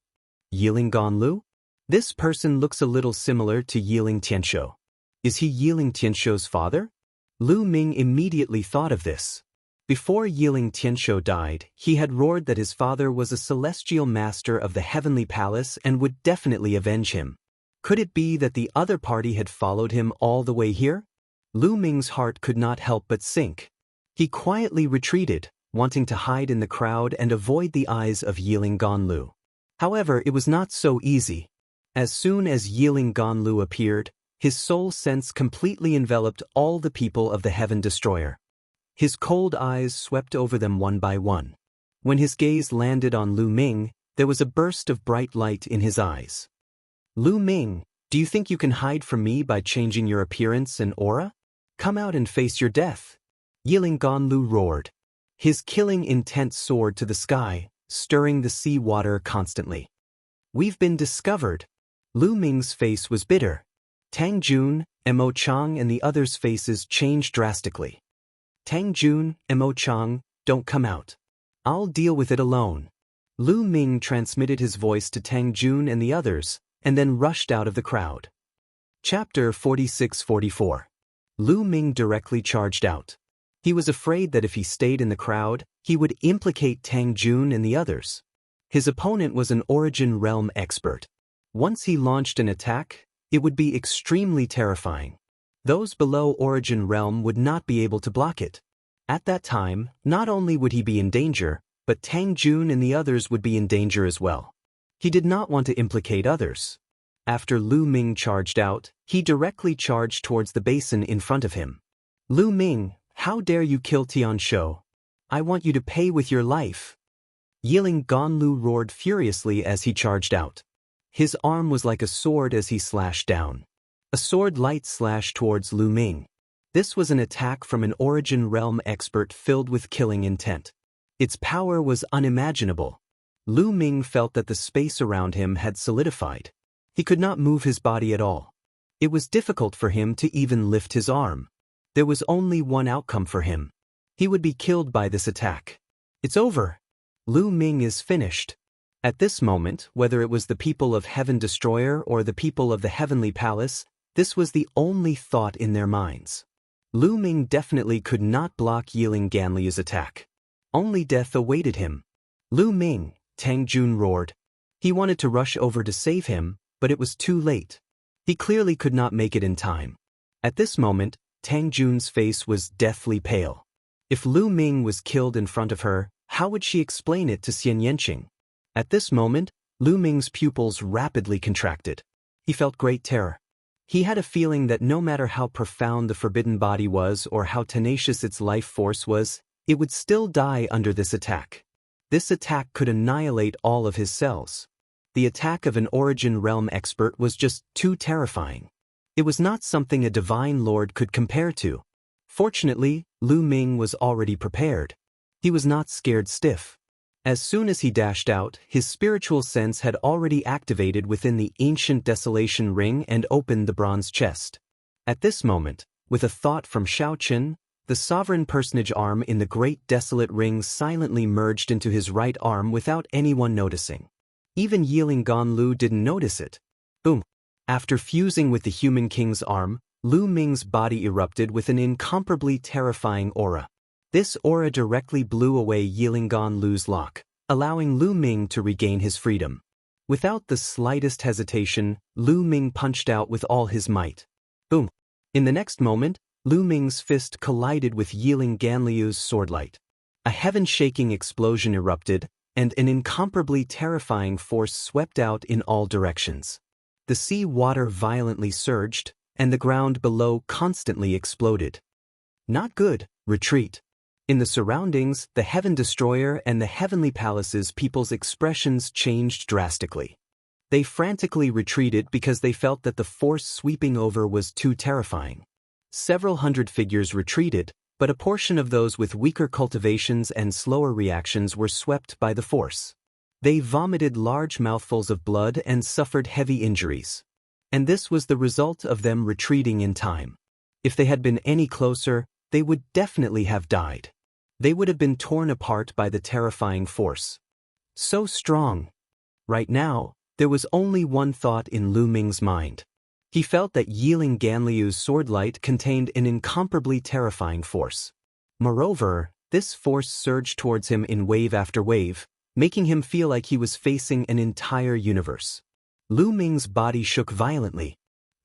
Yiling-Gan-Lu? This person looks a little similar to Yiling Tianshou. Is he Yiling Tianshou's father? Lu Ming immediately thought of this. Before Yiling Tianshou died, he had roared that his father was a celestial master of the Heavenly Palace and would definitely avenge him. Could it be that the other party had followed him all the way here? Lu Ming's heart could not help but sink. He quietly retreated, wanting to hide in the crowd and avoid the eyes of Yiling-Gan-Lu. However, it was not so easy. As soon as Yiling-Gan-Lu appeared, his soul sense completely enveloped all the people of the Heaven Destroyer. His cold eyes swept over them one by one. When his gaze landed on Lu Ming, there was a burst of bright light in his eyes. Lu Ming, do you think you can hide from me by changing your appearance and aura? Come out and face your death. Yiling-Gan-Lu roared. His killing intent soared to the sky, stirring the sea water constantly. We've been discovered. Lu Ming's face was bitter. Tang Jun, Mo Chang and the others' faces changed drastically. Tang Jun, Mo Chang, don't come out. I'll deal with it alone. Lu Ming transmitted his voice to Tang Jun and the others, and then rushed out of the crowd. Chapter 46-44. Lu Ming directly charged out. He was afraid that if he stayed in the crowd, he would implicate Tang Jun and the others. His opponent was an Origin Realm expert. Once he launched an attack, it would be extremely terrifying. Those below Origin Realm would not be able to block it. At that time, not only would he be in danger, but Tang Jun and the others would be in danger as well. He did not want to implicate others. After Lu Ming charged out, he directly charged towards the basin in front of him. Lu Ming, how dare you kill Tianshou? I want you to pay with your life. Yiling-Gan-Lu roared furiously as he charged out. His arm was like a sword as he slashed down. A sword light slashed towards Lu Ming. This was an attack from an Origin Realm expert filled with killing intent. Its power was unimaginable. Lu Ming felt that the space around him had solidified. He could not move his body at all. It was difficult for him to even lift his arm. There was only one outcome for him. He would be killed by this attack. It's over. Lu Ming is finished. At this moment, whether it was the people of Heaven Destroyer or the people of the Heavenly Palace, this was the only thought in their minds. Lu Ming definitely could not block Yiling-Gan-Lu's attack. Only death awaited him. Lu Ming, Tang Jun roared. He wanted to rush over to save him, but it was too late. He clearly could not make it in time. At this moment, Tang Jun's face was deathly pale. If Lu Ming was killed in front of her, how would she explain it to Xian Yanqing? At this moment, Lu Ming's pupils rapidly contracted. He felt great terror. He had a feeling that no matter how profound the forbidden body was or how tenacious its life force was, it would still die under this attack. This attack could annihilate all of his cells. The attack of an Origin Realm expert was just too terrifying. It was not something a divine lord could compare to. Fortunately, Lu Ming was already prepared. He was not scared stiff. As soon as he dashed out, his spiritual sense had already activated within the ancient desolation ring and opened the bronze chest. At this moment, with a thought from Shao Qin, the sovereign personage arm in the great desolate ring silently merged into his right arm without anyone noticing. Even Yiling-Gan-Lu didn't notice it. Boom! After fusing with the human king's arm, Lu Ming's body erupted with an incomparably terrifying aura. This aura directly blew away Yiling-Gan-Lu's lock, allowing Lu Ming to regain his freedom. Without the slightest hesitation, Lu Ming punched out with all his might. Boom! In the next moment, Lu Ming's fist collided with Yiling-Gan-Lu's swordlight. A heaven-shaking explosion erupted, and an incomparably terrifying force swept out in all directions. The sea water violently surged, and the ground below constantly exploded. Not good, retreat. In the surroundings, the Heaven Destroyer and the Heavenly Palace's people's expressions changed drastically. They frantically retreated because they felt that the force sweeping over was too terrifying. Several hundred figures retreated, but a portion of those with weaker cultivations and slower reactions were swept by the force. They vomited large mouthfuls of blood and suffered heavy injuries. And this was the result of them retreating in time. If they had been any closer, they would definitely have died. They would have been torn apart by the terrifying force. So strong. Right now, there was only one thought in Lu Ming's mind. He felt that Yiling Ganliu's sword light contained an incomparably terrifying force. Moreover, this force surged towards him in wave after wave, making him feel like he was facing an entire universe. Lu Ming's body shook violently.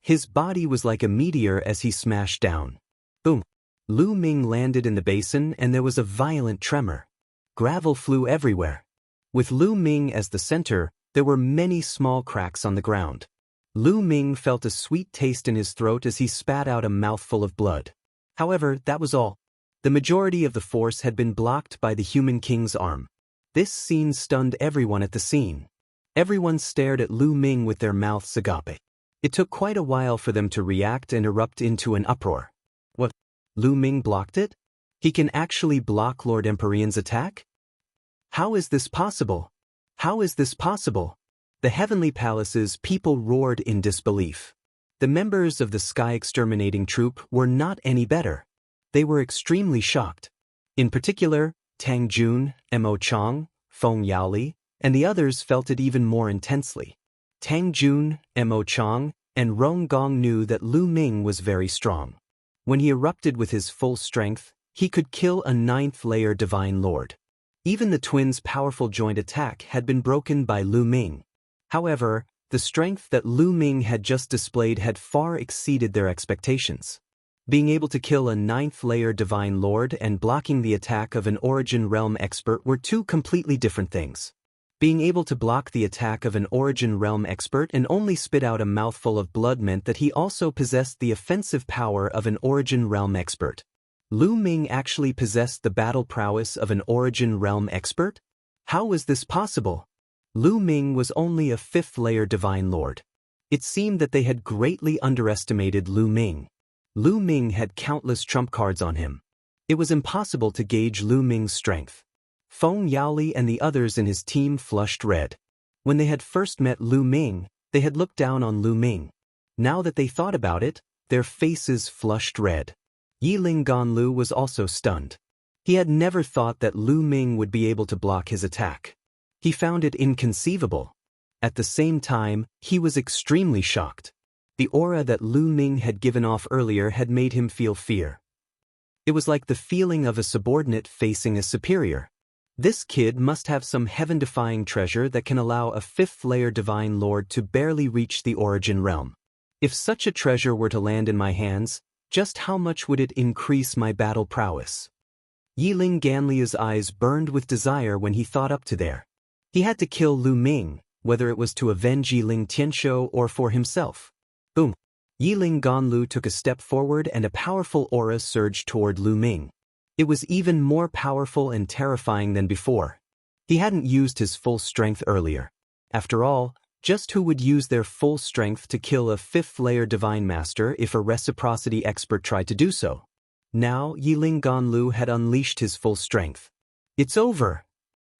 His body was like a meteor as he smashed down. Boom! Lu Ming landed in the basin and there was a violent tremor. Gravel flew everywhere. With Lu Ming as the center, there were many small cracks on the ground. Lu Ming felt a sweet taste in his throat as he spat out a mouthful of blood. However, that was all. The majority of the force had been blocked by the human king's arm. This scene stunned everyone at the scene. Everyone stared at Lu Ming with their mouths agape. It took quite a while for them to react and erupt into an uproar. What? Lu Ming blocked it? He can actually block Lord Empyrean's attack? How is this possible? How is this possible? The heavenly palace's people roared in disbelief. The members of the Sky Exterminating Troop were not any better. They were extremely shocked. In particular, Tang Jun, Mo Chang, Feng Yaoli, and the others felt it even more intensely. Tang Jun, Mo Chang, and Rong Gong knew that Lu Ming was very strong. When he erupted with his full strength, he could kill a 9th-layer Divine Lord. Even the twins' powerful joint attack had been broken by Lu Ming. However, the strength that Lu Ming had just displayed had far exceeded their expectations. Being able to kill a 9th-layer Divine Lord and blocking the attack of an Origin Realm expert were two completely different things. Being able to block the attack of an Origin Realm expert and only spit out a mouthful of blood meant that he also possessed the offensive power of an Origin Realm expert. Lu Ming actually possessed the battle prowess of an Origin Realm expert? How was this possible? Lu Ming was only a 5th-layer Divine Lord. It seemed that they had greatly underestimated Lu Ming. Lu Ming had countless trump cards on him. It was impossible to gauge Lu Ming's strength. Feng Yaoli and the others in his team flushed red. When they had first met Lu Ming, they had looked down on Lu Ming. Now that they thought about it, their faces flushed red. Yiling Ganlu was also stunned. He had never thought that Lu Ming would be able to block his attack. He found it inconceivable. At the same time, he was extremely shocked. The aura that Lu Ming had given off earlier had made him feel fear. It was like the feeling of a subordinate facing a superior. This kid must have some heaven-defying treasure that can allow a 5th-layer Divine Lord to barely reach the Origin Realm. If such a treasure were to land in my hands, just how much would it increase my battle prowess? Yiling Ganliu's eyes burned with desire when he thought up to there. He had to kill Lu Ming, whether it was to avenge Yiling Tianshou or for himself. Boom! Yiling Ganlu took a step forward and a powerful aura surged toward Lu Ming. It was even more powerful and terrifying than before. He hadn't used his full strength earlier. After all, just who would use their full strength to kill a 5th-layer Divine Master if a reciprocity expert tried to do so? Now, Yiling Ganlu had unleashed his full strength. It's over!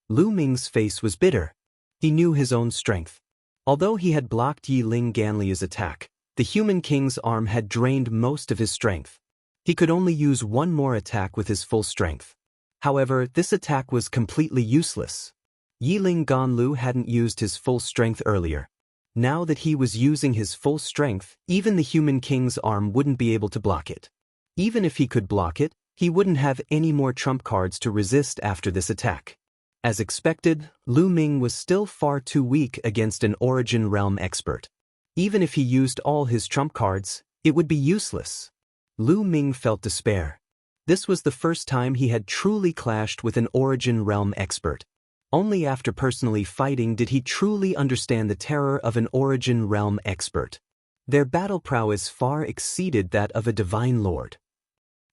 Lu Ming's face was bitter. He knew his own strength. Although he had blocked Yiling Ganliu's attack, the Human King's arm had drained most of his strength. He could only use one more attack with his full strength. However, this attack was completely useless. Yiling Ganlu hadn't used his full strength earlier. Now that he was using his full strength, even the Human King's arm wouldn't be able to block it. Even if he could block it, he wouldn't have any more trump cards to resist after this attack. As expected, Lu Ming was still far too weak against an Origin Realm expert. Even if he used all his trump cards, it would be useless. Lu Ming felt despair. This was the first time he had truly clashed with an Origin Realm expert. Only after personally fighting did he truly understand the terror of an Origin Realm expert. Their battle prowess far exceeded that of a Divine Lord.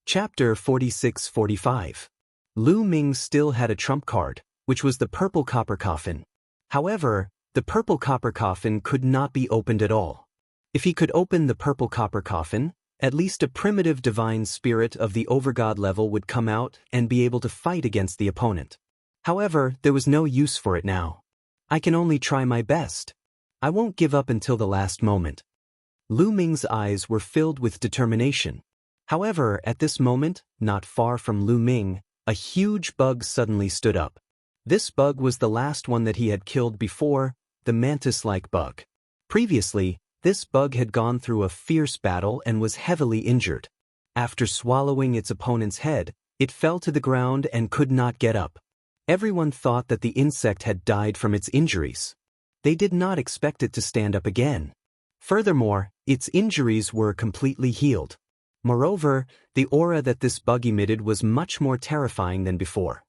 Chapter 46-45. Lu Ming still had a trump card, which was the purple copper coffin. However, the purple copper coffin could not be opened at all. If he could open the purple copper coffin, at least a primitive divine spirit of the overgod level would come out and be able to fight against the opponent. However, there was no use for it now. I can only try my best. I won't give up until the last moment. Lu Ming's eyes were filled with determination. However, at this moment, not far from Lu Ming, a huge bug suddenly stood up. This bug was the last one that he had killed before, the mantis-like bug. Previously, this bug had gone through a fierce battle and was heavily injured. After swallowing its opponent's head, it fell to the ground and could not get up. Everyone thought that the insect had died from its injuries. They did not expect it to stand up again. Furthermore, its injuries were completely healed. Moreover, the aura that this bug emitted was much more terrifying than before.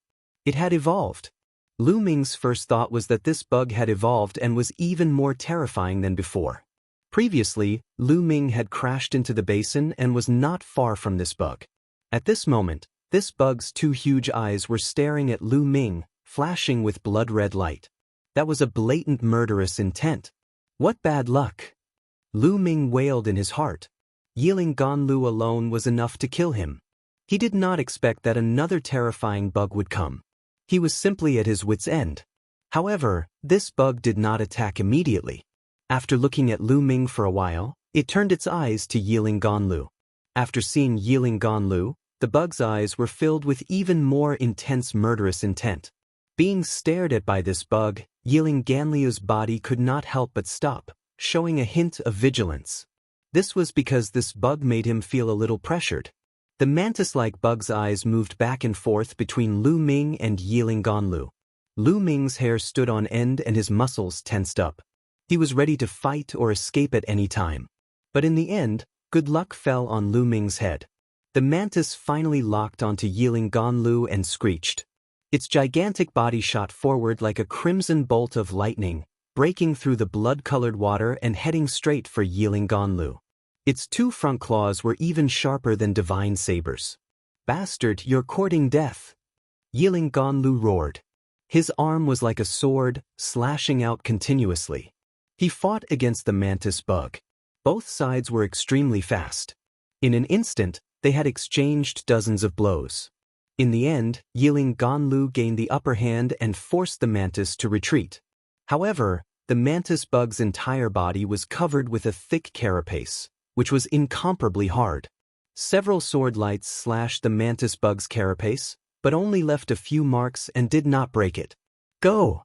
It had evolved. Lu Ming's first thought was that this bug had evolved and was even more terrifying than before. Previously, Lu Ming had crashed into the basin and was not far from this bug. At this moment, this bug's two huge eyes were staring at Lu Ming, flashing with blood-red light. That was a blatant murderous intent. What bad luck! Lu Ming wailed in his heart. Yiling Ganlu alone was enough to kill him. He did not expect that another terrifying bug would come. He was simply at his wit's end. However, this bug did not attack immediately. After looking at Lu Ming for a while, it turned its eyes to Yiling Ganlu. After seeing Yiling Ganlu, the bug's eyes were filled with even more intense murderous intent. Being stared at by this bug, Yiling Ganliu's body could not help but stop, showing a hint of vigilance. This was because this bug made him feel a little pressured. The mantis-like bug's eyes moved back and forth between Lu Ming and Yiling Ganlu. Lu Ming's hair stood on end and his muscles tensed up. He was ready to fight or escape at any time. But in the end, good luck fell on Lu Ming's head. The mantis finally locked onto Yiling Ganlu and screeched. Its gigantic body shot forward like a crimson bolt of lightning, breaking through the blood-colored water and heading straight for Yiling Ganlu. Its two front claws were even sharper than divine sabers. "Bastard, you're courting death!" Yiling Ganlu roared. His arm was like a sword, slashing out continuously. He fought against the mantis bug. Both sides were extremely fast. In an instant, they had exchanged dozens of blows. In the end, Yiling Ganlu gained the upper hand and forced the mantis to retreat. However, the mantis bug's entire body was covered with a thick carapace, which was incomparably hard. Several sword lights slashed the mantis bug's carapace, but only left a few marks and did not break it. "Go!"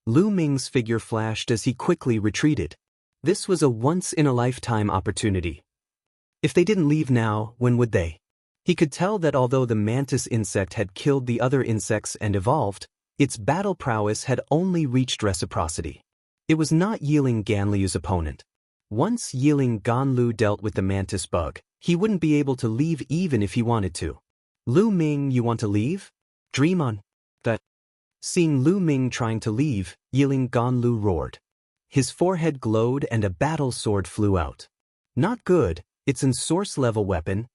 Lu Ming's figure flashed as he quickly retreated. This was a once-in-a-lifetime opportunity. If they didn't leave now, when would they? He could tell that although the mantis insect had killed the other insects and evolved, its battle prowess had only reached reciprocity. It was not Yiling Ganliu's opponent. Once Yiling Ganlu dealt with the mantis bug, he wouldn't be able to leave even if he wanted to. "Lu Ming, you want to leave? Dream on." That. Seeing Lu Ming trying to leave, Yiling Ganlu roared. His forehead glowed and a battle sword flew out. "Not good, it's an source-level weapon."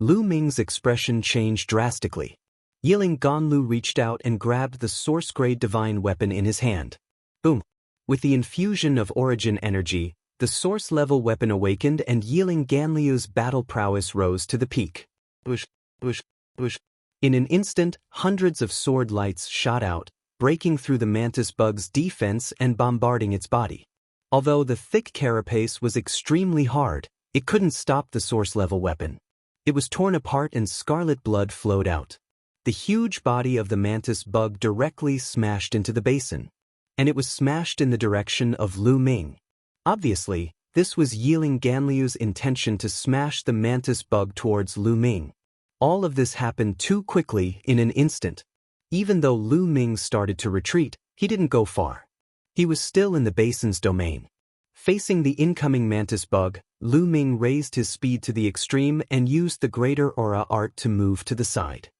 Lu Ming's expression changed drastically. Yiling Ganlu reached out and grabbed the source-grade divine weapon in his hand. Boom! With the infusion of origin energy, the source-level weapon awakened and Yiling Ganliu's battle prowess rose to the peak. Bush, bush, bush. In an instant, hundreds of sword lights shot out, breaking through the mantis bug's defense and bombarding its body. Although the thick carapace was extremely hard, it couldn't stop the source-level weapon. It was torn apart and scarlet blood flowed out. The huge body of the mantis bug directly smashed into the basin. And it was smashed in the direction of Lu Ming. Obviously, this was Yiling Ganliu's intention to smash the mantis bug towards Lu Ming. All of this happened too quickly in an instant. Even though Lu Ming started to retreat, he didn't go far. He was still in the basin's domain. Facing the incoming mantis bug, Lu Ming raised his speed to the extreme and used the greater aura art to move to the side.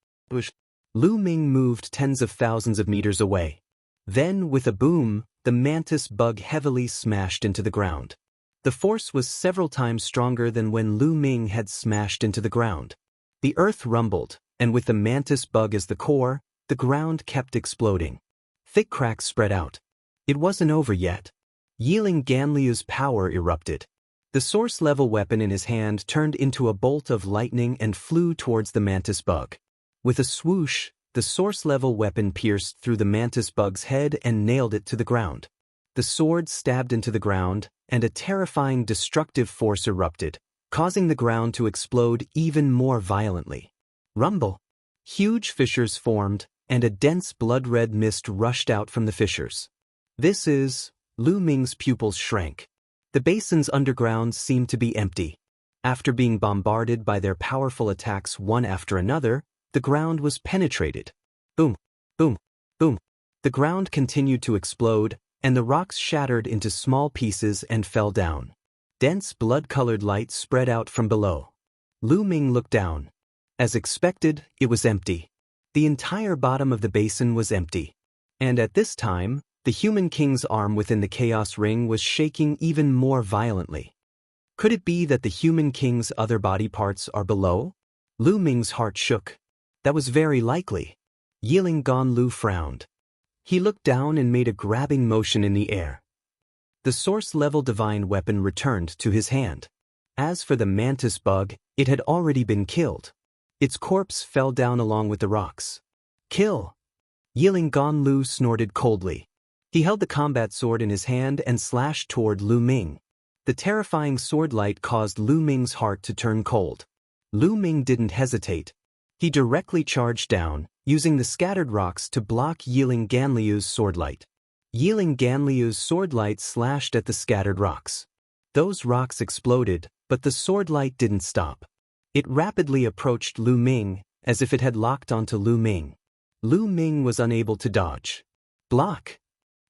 Lu Ming moved tens of thousands of meters away. Then, with a boom, the mantis bug heavily smashed into the ground. The force was several times stronger than when Lu Ming had smashed into the ground. The earth rumbled, and with the mantis bug as the core, the ground kept exploding. Thick cracks spread out. It wasn't over yet. Yiling Ganliu's power erupted. The source-level weapon in his hand turned into a bolt of lightning and flew towards the mantis bug. With a swoosh, the source-level weapon pierced through the mantis bug's head and nailed it to the ground. The sword stabbed into the ground, and a terrifying destructive force erupted, causing the ground to explode even more violently. Rumble! Huge fissures formed, and a dense blood-red mist rushed out from the fissures. This is... Lu Ming's pupils shrank. The basins underground seemed to be empty. After being bombarded by their powerful attacks one after another, the ground was penetrated. Boom, boom, boom. The ground continued to explode, and the rocks shattered into small pieces and fell down. Dense blood-colored light spread out from below. Lu Ming looked down. As expected, it was empty. The entire bottom of the basin was empty. And at this time, the Human King's arm within the Chaos Ring was shaking even more violently. Could it be that the Human King's other body parts are below? Lu Ming's heart shook. That was very likely. Yiling Ganlu frowned. He looked down and made a grabbing motion in the air. The source-level divine weapon returned to his hand. As for the mantis bug, it had already been killed. Its corpse fell down along with the rocks. Kill! Yiling Ganlu snorted coldly. He held the combat sword in his hand and slashed toward Lu Ming. The terrifying sword light caused Lu Ming's heart to turn cold. Lu Ming didn't hesitate. He directly charged down, using the scattered rocks to block Yiling Ganliu's sword light. Yiling Ganliu's sword light slashed at the scattered rocks. Those rocks exploded, but the sword light didn't stop. It rapidly approached Lu Ming, as if it had locked onto Lu Ming. Lu Ming was unable to dodge. Block!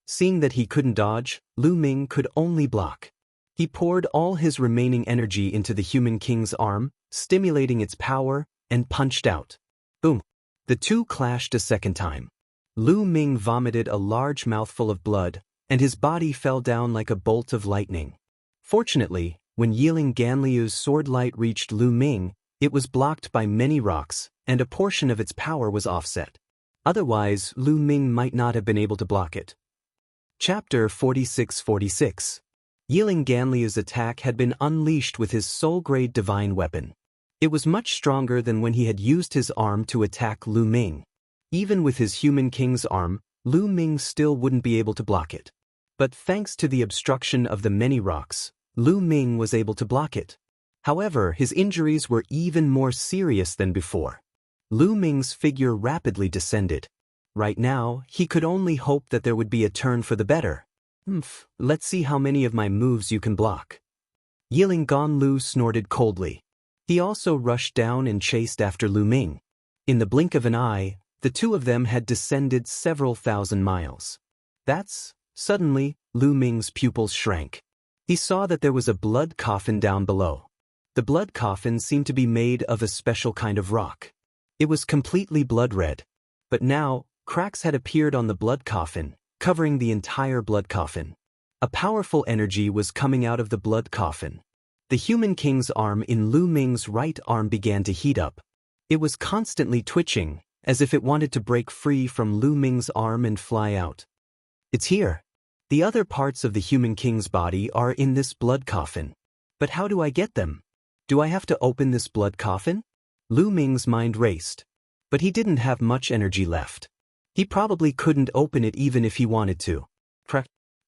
Seeing that he couldn't dodge, Lu Ming could only block. He poured all his remaining energy into the Human King's arm, stimulating its power, and punched out. Boom! The two clashed a second time. Lu Ming vomited a large mouthful of blood, and his body fell down like a bolt of lightning. Fortunately, when Yiling Ganliu's sword light reached Lu Ming, it was blocked by many rocks, and a portion of its power was offset. Otherwise, Lu Ming might not have been able to block it. Chapter 46-46. Yiling Ganliu's attack had been unleashed with his soul-grade divine weapon. It was much stronger than when he had used his arm to attack Lu Ming. Even with his Human King's arm, Lu Ming still wouldn't be able to block it. But thanks to the obstruction of the many rocks, Lu Ming was able to block it. However, his injuries were even more serious than before. Lu Ming's figure rapidly descended. Right now, he could only hope that there would be a turn for the better. Let's see how many of my moves you can block. Yiling Ganlu snorted coldly. He also rushed down and chased after Lu Ming. In the blink of an eye, the two of them had descended several thousand miles. Suddenly, Lu Ming's pupils shrank. He saw that there was a blood coffin down below. The blood coffin seemed to be made of a special kind of rock. It was completely blood-red. But now, cracks had appeared on the blood coffin, covering the entire blood coffin. A powerful energy was coming out of the blood coffin. The Human King's arm in Lu Ming's right arm began to heat up. It was constantly twitching, as if it wanted to break free from Lu Ming's arm and fly out. It's here. The other parts of the Human King's body are in this blood coffin. But how do I get them? Do I have to open this blood coffin? Lu Ming's mind raced. But he didn't have much energy left. He probably couldn't open it even if he wanted to.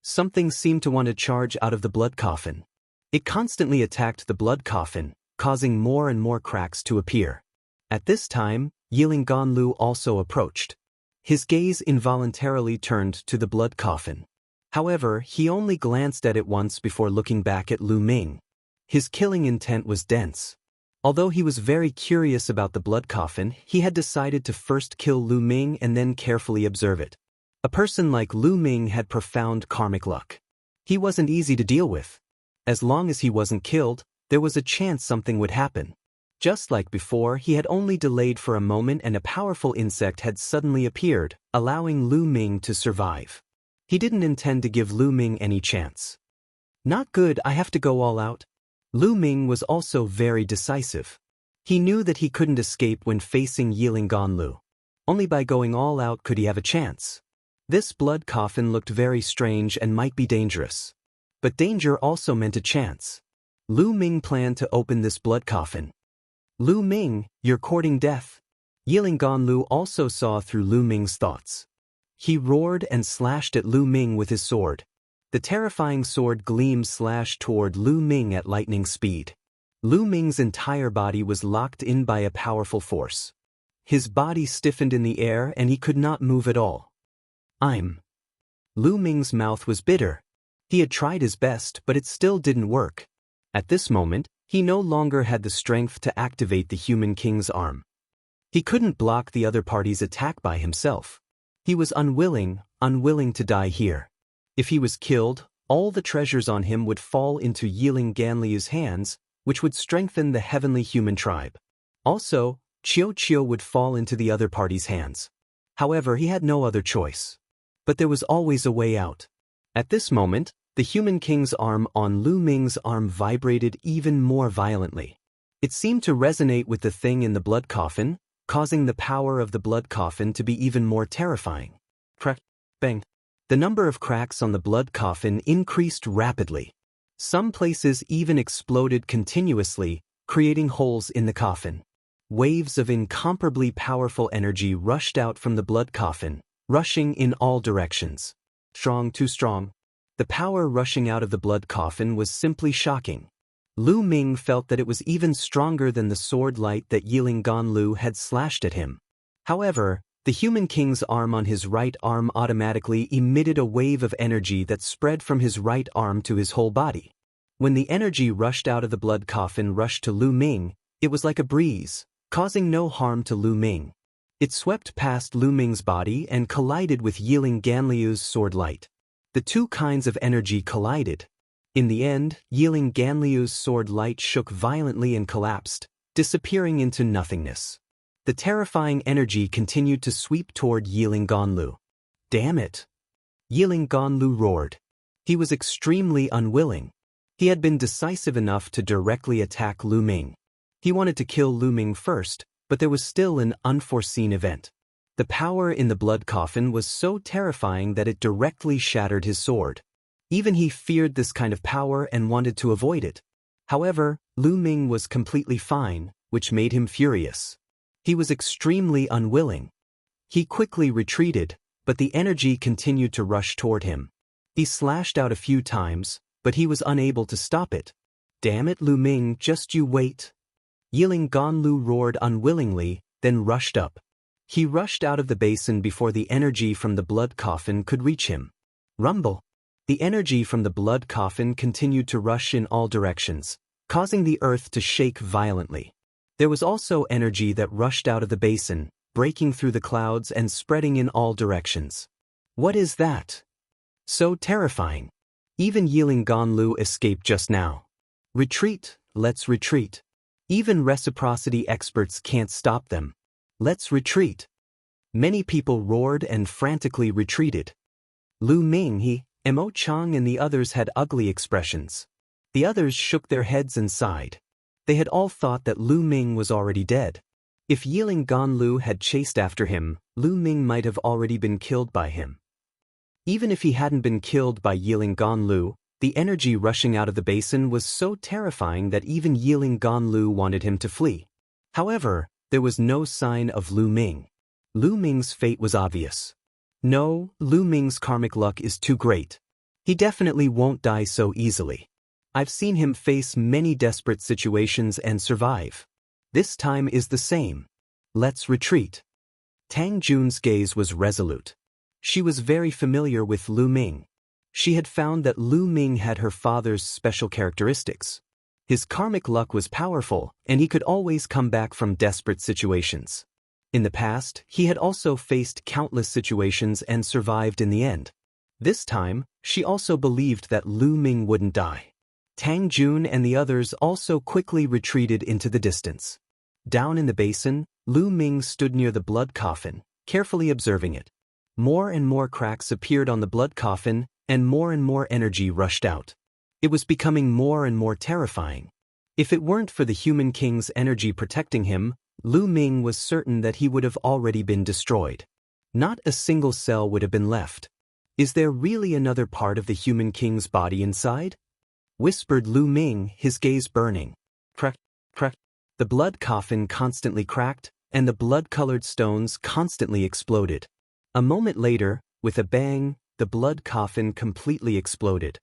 Something seemed to want to charge out of the blood coffin. It constantly attacked the blood coffin, causing more and more cracks to appear. At this time, Yiling Ganlu also approached. His gaze involuntarily turned to the blood coffin. However, he only glanced at it once before looking back at Lu Ming. His killing intent was dense. Although he was very curious about the blood coffin, he had decided to first kill Lu Ming and then carefully observe it. A person like Lu Ming had profound karmic luck. He wasn't easy to deal with. As long as he wasn't killed, there was a chance something would happen. Just like before, he had only delayed for a moment and a powerful insect had suddenly appeared, allowing Lu Ming to survive. He didn't intend to give Lu Ming any chance. Not good, I have to go all out. Lu Ming was also very decisive. He knew that he couldn't escape when facing Yiling Ganlu. Only by going all out could he have a chance. This blood coffin looked very strange and might be dangerous. But danger also meant a chance. Lu Ming planned to open this blood coffin. Lu Ming, you're courting death. Yiling Ganlu also saw through Lu Ming's thoughts. He roared and slashed at Lu Ming with his sword. The terrifying sword gleam slashed toward Lu Ming at lightning speed. Lu Ming's entire body was locked in by a powerful force. His body stiffened in the air and he could not move at all. Lu Ming's mouth was bitter. He had tried his best, but it still didn't work. At this moment, he no longer had the strength to activate the human king's arm. He couldn't block the other party's attack by himself. He was unwilling to die here. If he was killed, all the treasures on him would fall into Yiling Ganliu's hands, which would strengthen the heavenly human tribe. Also, Chiu would fall into the other party's hands. However, he had no other choice. But there was always a way out. At this moment, the human king's arm on Lu Ming's arm vibrated even more violently. It seemed to resonate with the thing in the blood coffin, causing the power of the blood coffin to be even more terrifying. Crack, bang. The number of cracks on the blood coffin increased rapidly. Some places even exploded continuously, creating holes in the coffin. Waves of incomparably powerful energy rushed out from the blood coffin, rushing in all directions. Strong, too strong. The power rushing out of the blood coffin was simply shocking. Lu Ming felt that it was even stronger than the sword light that Yiling Ganlu had slashed at him. However, the human king's arm on his right arm automatically emitted a wave of energy that spread from his right arm to his whole body. When the energy rushed out of the blood coffin rushed to Lu Ming, it was like a breeze, causing no harm to Lu Ming. It swept past Lu Ming's body and collided with Yiling Ganliu's sword light. The two kinds of energy collided. In the end, Yiling Ganliu's sword light shook violently and collapsed, disappearing into nothingness. The terrifying energy continued to sweep toward Yiling Ganlu. Damn it! Yiling Ganlu roared. He was extremely unwilling. He had been decisive enough to directly attack Lu Ming. He wanted to kill Lu Ming first, but there was still an unforeseen event. The power in the blood coffin was so terrifying that it directly shattered his sword. Even he feared this kind of power and wanted to avoid it. However, Lu Ming was completely fine, which made him furious. He was extremely unwilling. He quickly retreated, but the energy continued to rush toward him. He slashed out a few times, but he was unable to stop it. Damn it, Lu Ming, just you wait. Yiling Ganlu roared unwillingly, then rushed up. He rushed out of the basin before the energy from the blood coffin could reach him. Rumble. The energy from the blood coffin continued to rush in all directions, causing the earth to shake violently. There was also energy that rushed out of the basin, breaking through the clouds and spreading in all directions. What is that? So terrifying. Even Yiling Ganlu escaped just now. Retreat, let's retreat. Even reciprocity experts can't stop them. Let's retreat. Many people roared and frantically retreated. Lu Ming, Mo Chang and the others had ugly expressions. The others shook their heads and sighed. They had all thought that Lu Ming was already dead. If Yiling Ganlu had chased after him, Lu Ming might have already been killed by him. Even if he hadn't been killed by Yiling Ganlu, the energy rushing out of the basin was so terrifying that even Yiling Ganlu wanted him to flee. However, there was no sign of Lu Ming. Lu Ming's fate was obvious. No, Lu Ming's karmic luck is too great. He definitely won't die so easily. I've seen him face many desperate situations and survive. This time is the same. Let's retreat. Tang Jun's gaze was resolute. She was very familiar with Lu Ming. She had found that Lu Ming had her father's special characteristics. His karmic luck was powerful, and he could always come back from desperate situations. In the past, he had also faced countless situations and survived in the end. This time, she also believed that Lu Ming wouldn't die. Tang Jun and the others also quickly retreated into the distance. Down in the basin, Lu Ming stood near the blood coffin, carefully observing it. More and more cracks appeared on the blood coffin, and more energy rushed out. It was becoming more and more terrifying. If it weren't for the human king's energy protecting him, Lu Ming was certain that he would have already been destroyed. Not a single cell would have been left. Is there really another part of the human king's body inside? Whispered Lu Ming, his gaze burning. Crack, crack. The blood coffin constantly cracked, and the blood-colored stones constantly exploded. A moment later, with a bang, the blood coffin completely exploded.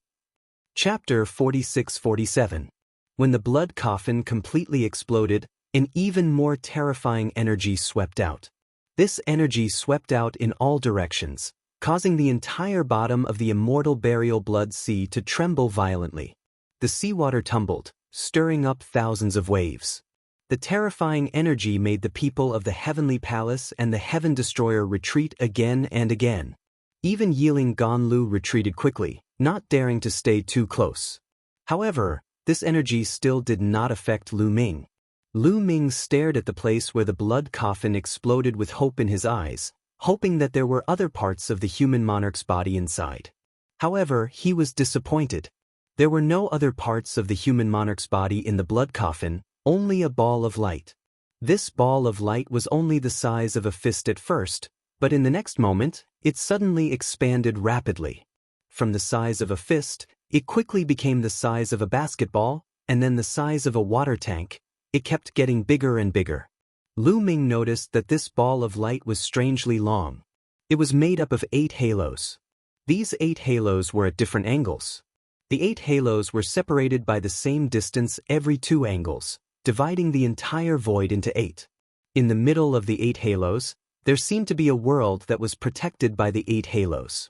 Chapter 46-47. When the blood coffin completely exploded, an even more terrifying energy swept out. This energy swept out in all directions, causing the entire bottom of the immortal burial blood sea to tremble violently. The seawater tumbled, stirring up thousands of waves. The terrifying energy made the people of the heavenly palace and the heaven destroyer retreat again and again. Even Yiling Ganlu retreated quickly, not daring to stay too close. However, this energy still did not affect Lu Ming. Lu Ming stared at the place where the blood coffin exploded with hope in his eyes, hoping that there were other parts of the human monarch's body inside. However, he was disappointed. There were no other parts of the human monarch's body in the blood coffin, only a ball of light. This ball of light was only the size of a fist at first, but in the next moment, it suddenly expanded rapidly. From the size of a fist, it quickly became the size of a basketball, and then the size of a water tank. It kept getting bigger and bigger. Lu Ming noticed that this ball of light was strangely long. It was made up of 8 halos. These 8 halos were at different angles. The 8 halos were separated by the same distance every 2 angles, dividing the entire void into 8. In the middle of the 8 halos, there seemed to be a world that was protected by the 8 halos.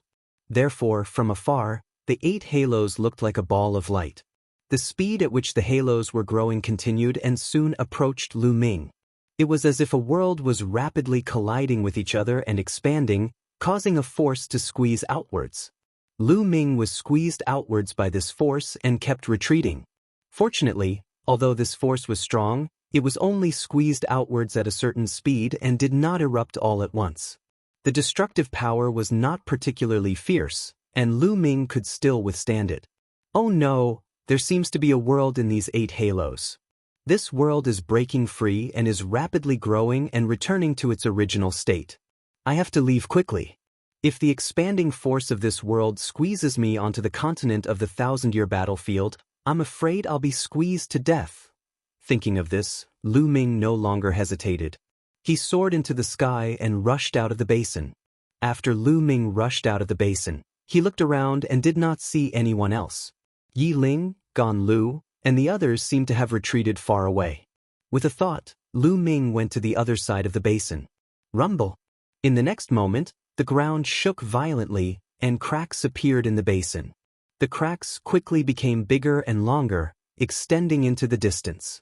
Therefore, from afar, the 8 halos looked like a ball of light. The speed at which the halos were growing continued and soon approached Lu Ming. It was as if a world was rapidly colliding with each other and expanding, causing a force to squeeze outwards. Lu Ming was squeezed outwards by this force and kept retreating. Fortunately, although this force was strong, it was only squeezed outwards at a certain speed and did not erupt all at once. The destructive power was not particularly fierce, and Lu Ming could still withstand it. Oh no, there seems to be a world in these 8 halos. This world is breaking free and is rapidly growing and returning to its original state. I have to leave quickly. If the expanding force of this world squeezes me onto the continent of the 1,000-year battlefield, I'm afraid I'll be squeezed to death. Thinking of this, Lu Ming no longer hesitated. He soared into the sky and rushed out of the basin. After Lu Ming rushed out of the basin, he looked around and did not see anyone else. Yiling, Ganlu, and the others seemed to have retreated far away. With a thought, Lu Ming went to the other side of the basin. Rumble! In the next moment, the ground shook violently, and cracks appeared in the basin. The cracks quickly became bigger and longer, extending into the distance.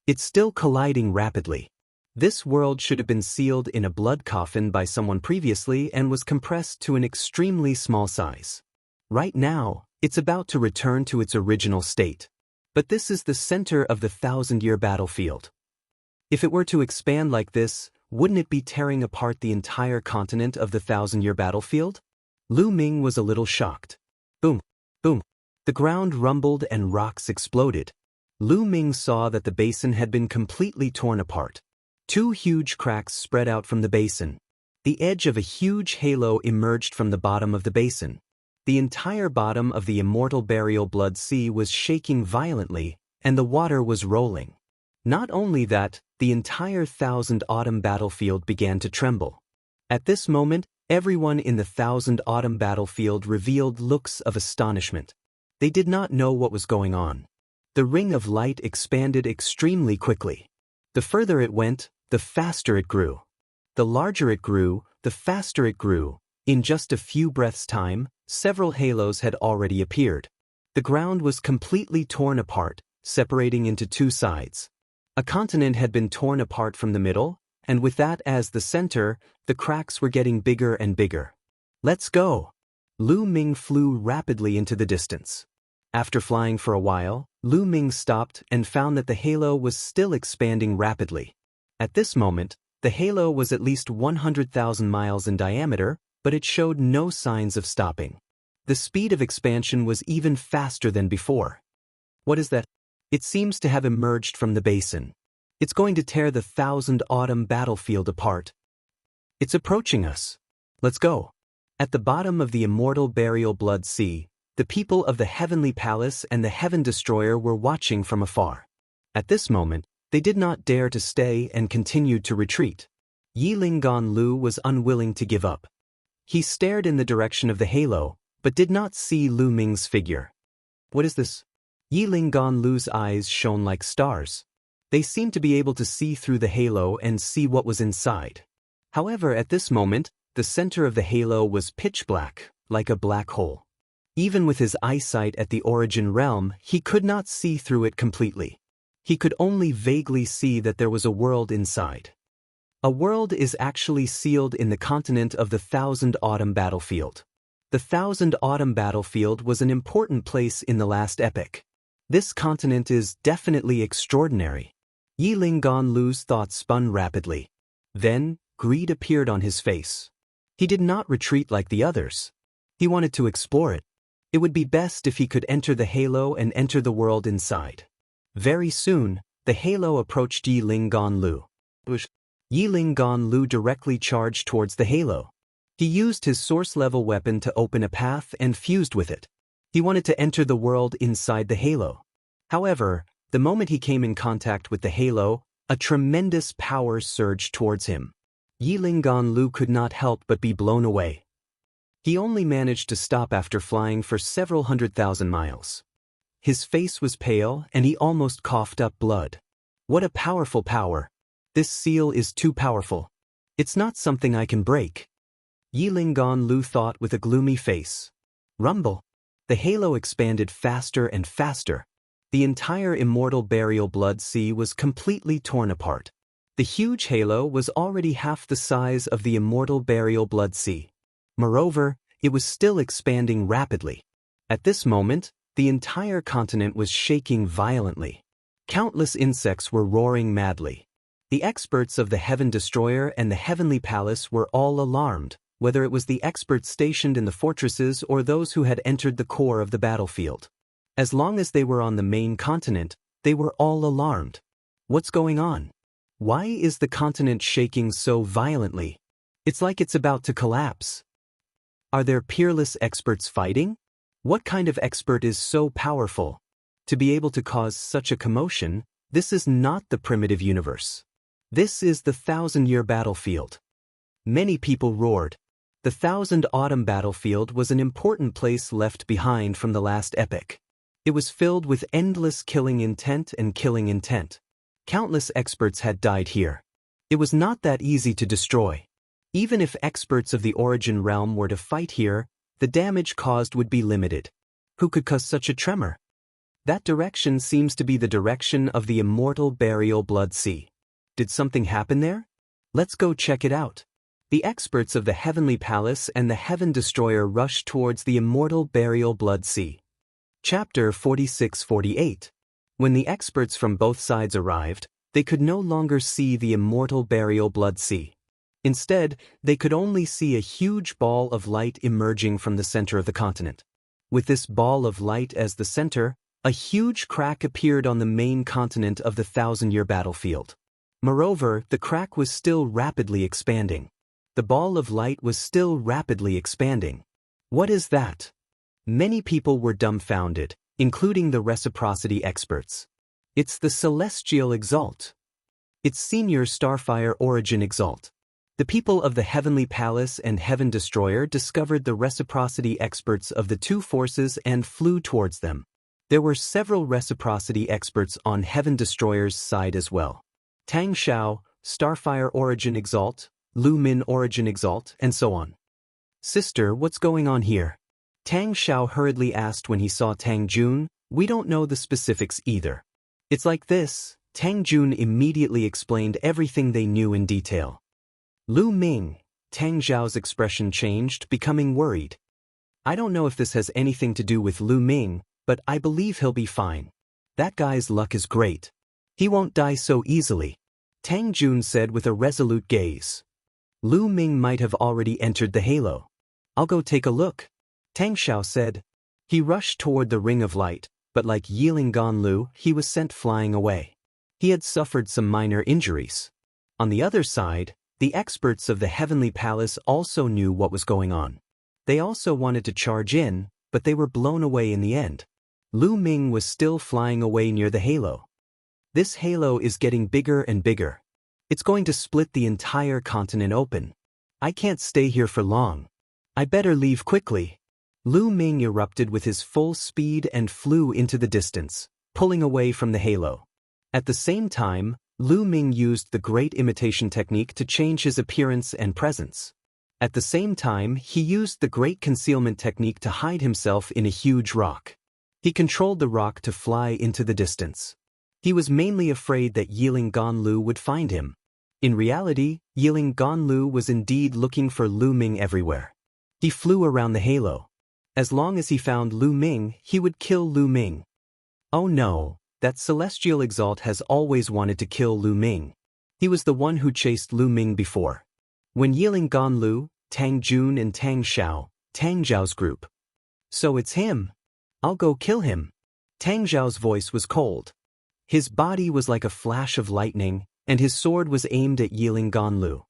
It's still colliding rapidly. This world should have been sealed in a blood coffin by someone previously and was compressed to an extremely small size. Right now, it's about to return to its original state. But this is the center of the 1,000-year battlefield. If it were to expand like this, wouldn't it be tearing apart the entire continent of the 1,000-year battlefield? Lu Ming was a little shocked. Boom, boom. The ground rumbled and rocks exploded. Lu Ming saw that the basin had been completely torn apart. 2 huge cracks spread out from the basin. The edge of a huge halo emerged from the bottom of the basin. The entire bottom of the immortal burial blood sea was shaking violently, and the water was rolling. Not only that, the entire 1,000 Autumn battlefield began to tremble. At this moment, everyone in the 1,000 Autumn battlefield revealed looks of astonishment. They did not know what was going on. The ring of light expanded extremely quickly. The further it went, the faster it grew. The larger it grew, the faster it grew. In just a few breaths' time, several halos had already appeared. The ground was completely torn apart, separating into 2 sides. A continent had been torn apart from the middle, and with that as the center, the cracks were getting bigger and bigger. Let's go! Lu Ming flew rapidly into the distance. After flying for a while, Lu Ming stopped and found that the halo was still expanding rapidly. At this moment, the halo was at least 100,000 miles in diameter, but it showed no signs of stopping. The speed of expansion was even faster than before. What is that? It seems to have emerged from the basin. It's going to tear the 1,000 Autumn battlefield apart. It's approaching us. Let's go. At the bottom of the immortal burial blood sea, the people of the heavenly palace and the heaven destroyer were watching from afar. At this moment, They did not dare to stay and continued to retreat. Yilingan Lu was unwilling to give up. He stared in the direction of the halo, but did not see Lu Ming's figure. What is this? Yilingan Lu's eyes shone like stars. They seemed to be able to see through the halo and see what was inside. However, at this moment, the center of the halo was pitch black, like a black hole. Even with his eyesight at the origin realm, he could not see through it completely. He could only vaguely see that there was a world inside. A world is actually sealed in the continent of the Thousand Autumn battlefield. The Thousand Autumn battlefield was an important place in the last epic. This continent is definitely extraordinary. Yilingan Lu's thoughts spun rapidly. Then, greed appeared on his face. He did not retreat like the others. He wanted to explore it. It would be best if he could enter the halo and enter the world inside. Very soon, the halo approached Yilingan Lu. Yilingan Lu directly charged towards the halo. He used his source-level weapon to open a path and fused with it. He wanted to enter the world inside the halo. However, the moment he came in contact with the halo, a tremendous power surged towards him. Yilingan Lu could not help but be blown away. He only managed to stop after flying for several 100,000 miles. His face was pale and he almost coughed up blood. What a powerful power! This seal is too powerful. It's not something I can break. Yilingan Lu thought with a gloomy face. Rumble! The halo expanded faster and faster. The entire Immortal Burial Blood Sea was completely torn apart. The huge halo was already half the size of the Immortal Burial Blood Sea. Moreover, it was still expanding rapidly. At this moment, the entire continent was shaking violently. Countless insects were roaring madly. The experts of the Heaven Destroyer and the Heavenly Palace were all alarmed, whether it was the experts stationed in the fortresses or those who had entered the core of the battlefield. As long as they were on the main continent, they were all alarmed. What's going on? Why is the continent shaking so violently? It's like it's about to collapse. Are there peerless experts fighting? What kind of expert is so powerful? To be able to cause such a commotion, this is not the primitive universe. This is the 1,000-year battlefield. Many people roared. The Thousand Autumn battlefield was an important place left behind from the last epic. It was filled with endless killing intent and killing intent. Countless experts had died here. It was not that easy to destroy. Even if experts of the origin realm were to fight here, the damage caused would be limited. Who could cause such a tremor? That direction seems to be the direction of the Immortal Burial Blood Sea. Did something happen there? Let's go check it out. The experts of the Heavenly Palace and the Heaven Destroyer rushed towards the Immortal Burial Blood Sea. Chapter 46-48. When the experts from both sides arrived, they could no longer see the Immortal Burial Blood Sea. Instead, they could only see a huge ball of light emerging from the center of the continent. With this ball of light as the center, a huge crack appeared on the main continent of the 1,000-year battlefield. Moreover, the crack was still rapidly expanding. The ball of light was still rapidly expanding. What is that? Many people were dumbfounded, including the reciprocity experts. It's the Celestial Exalt. It's Senior Starfire Origin Exalt. The people of the Heavenly Palace and Heaven Destroyer discovered the reciprocity experts of the two forces and flew towards them. There were several reciprocity experts on Heaven Destroyer's side as well. Tang Xiao, Starfire Origin Exalt, Lu Min Origin Exalt, and so on. Sister, what's going on here? Tang Xiao hurriedly asked when he saw Tang Jun. We don't know the specifics either. It's like this. Tang Jun immediately explained everything they knew in detail. Lu Ming, Tang Xiao's expression changed, becoming worried. I don't know if this has anything to do with Lu Ming, but I believe he'll be fine. That guy's luck is great. He won't die so easily, Tang Jun said with a resolute gaze. Lu Ming might have already entered the halo. I'll go take a look, Tang Xiao said. He rushed toward the ring of light, but like Yilingan Lu, he was sent flying away. He had suffered some minor injuries. On the other side, the experts of the Heavenly Palace also knew what was going on. They also wanted to charge in, but they were blown away in the end. Lu Ming was still flying away near the halo. This halo is getting bigger and bigger. It's going to split the entire continent open. I can't stay here for long. I better leave quickly. Lu Ming erupted with his full speed and flew into the distance, pulling away from the halo. At the same time, Lu Ming used the great imitation technique to change his appearance and presence. At the same time, he used the great concealment technique to hide himself in a huge rock. He controlled the rock to fly into the distance. He was mainly afraid that Yiling Ganlu would find him. In reality, Yiling Ganlu was indeed looking for Lu Ming everywhere. He flew around the halo. As long as he found Lu Ming, he would kill Lu Ming. Oh no, that celestial exalt has always wanted to kill Lu Ming. He was the one who chased Lu Ming before. When Yiling Ganlu, Tang Jun and Tang Xiao, Tang Zhao's group. So it's him. I'll go kill him. Tang Zhao's voice was cold. His body was like a flash of lightning, and his sword was aimed at Yiling Ganlu.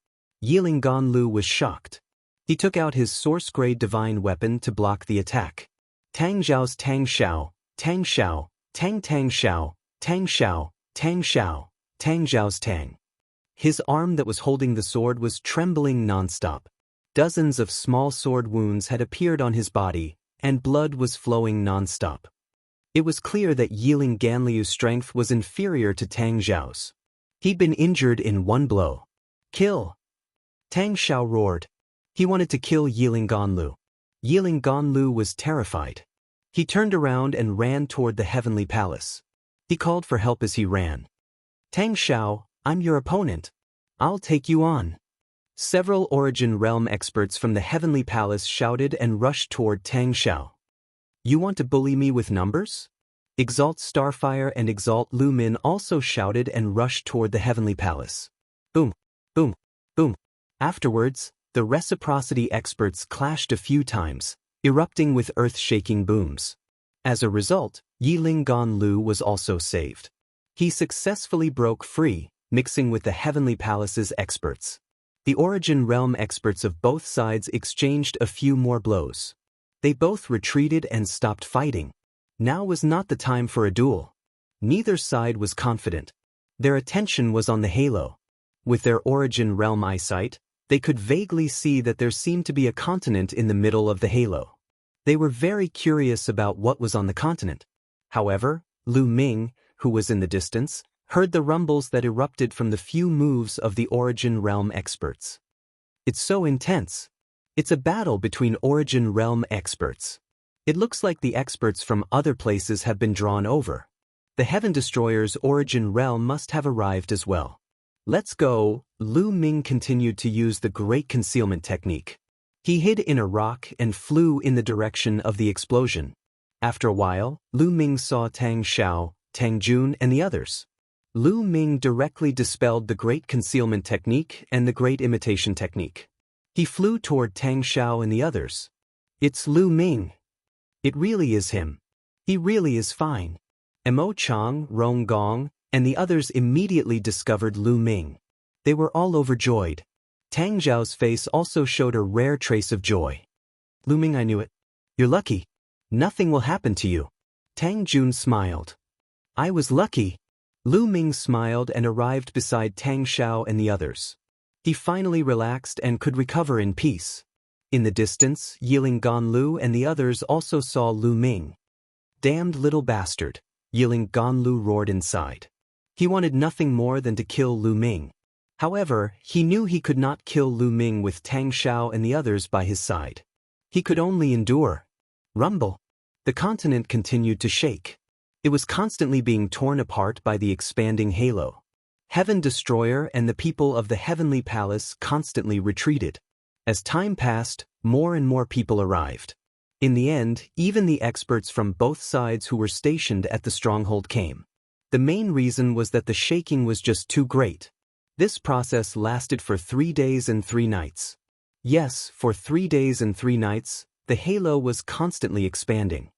Yiling Ganlu was shocked. He took out his source-grade divine weapon to block the attack. Tang Zhao's Tang Xiao, Tang Xiao, Tang Tang Xiao, Tang Xiao, Tang Xiao, Tang Zhao's Tang. His arm that was holding the sword was trembling non-stop. Dozens of small sword wounds had appeared on his body, and blood was flowing non-stop. It was clear that Yiling Ganliu's strength was inferior to Tang Zhao's. He'd been injured in one blow. Kill! Tang Xiao roared. He wanted to kill Yiling Ganlu. Yiling Ganlu was terrified. He turned around and ran toward the heavenly palace. He called for help as he ran. Tang Xiao, I'm your opponent. I'll take you on. Several Origin Realm experts from the heavenly palace shouted and rushed toward Tang Xiao. You want to bully me with numbers? Exalt Starfire and Exalt Lumin also shouted and rushed toward the heavenly palace. Boom, boom, boom. Afterwards, the reciprocity experts clashed a few times, erupting with earth-shaking booms. As a result, Yiling Ganlu was also saved. He successfully broke free, mixing with the heavenly palace's experts. The Origin Realm experts of both sides exchanged a few more blows. They both retreated and stopped fighting. Now was not the time for a duel. Neither side was confident. Their attention was on the halo. With their Origin Realm eyesight, they could vaguely see that there seemed to be a continent in the middle of the halo. They were very curious about what was on the continent. However, Lu Ming, who was in the distance, heard the rumbles that erupted from the few moves of the Origin Realm experts. It's so intense. It's a battle between Origin Realm experts. It looks like the experts from other places have been drawn over. The Heaven Destroyer's Origin Realm must have arrived as well. Let's go. Lu Ming continued to use the great concealment technique. He hid in a rock and flew in the direction of the explosion. After a while, Lu Ming saw Tang Xiao, Tang Jun and the others. Lu Ming directly dispelled the great concealment technique and the great imitation technique. He flew toward Tang Xiao and the others. It's Lu Ming. It really is him. He really is fine. Mo Chang, Rong Gong, and the others immediately discovered Lu Ming. They were all overjoyed. Tang Zhao's face also showed a rare trace of joy. Lu Ming, I knew it. You're lucky. Nothing will happen to you. Tang Jun smiled. I was lucky. Lu Ming smiled and arrived beside Tang Xiao and the others. He finally relaxed and could recover in peace. In the distance, Yiling Ganlu and the others also saw Lu Ming. Damned little bastard, Yiling Ganlu roared inside. He wanted nothing more than to kill Lu Ming. However, he knew he could not kill Lu Ming with Tang Xiao and the others by his side. He could only endure. Rumble. The continent continued to shake. It was constantly being torn apart by the expanding halo. Heaven Destroyer and the people of the Heavenly Palace constantly retreated. As time passed, more and more people arrived. In the end, even the experts from both sides who were stationed at the stronghold came. The main reason was that the shaking was just too great. This process lasted for 3 days and 3 nights. Yes, for 3 days and 3 nights, the halo was constantly expanding.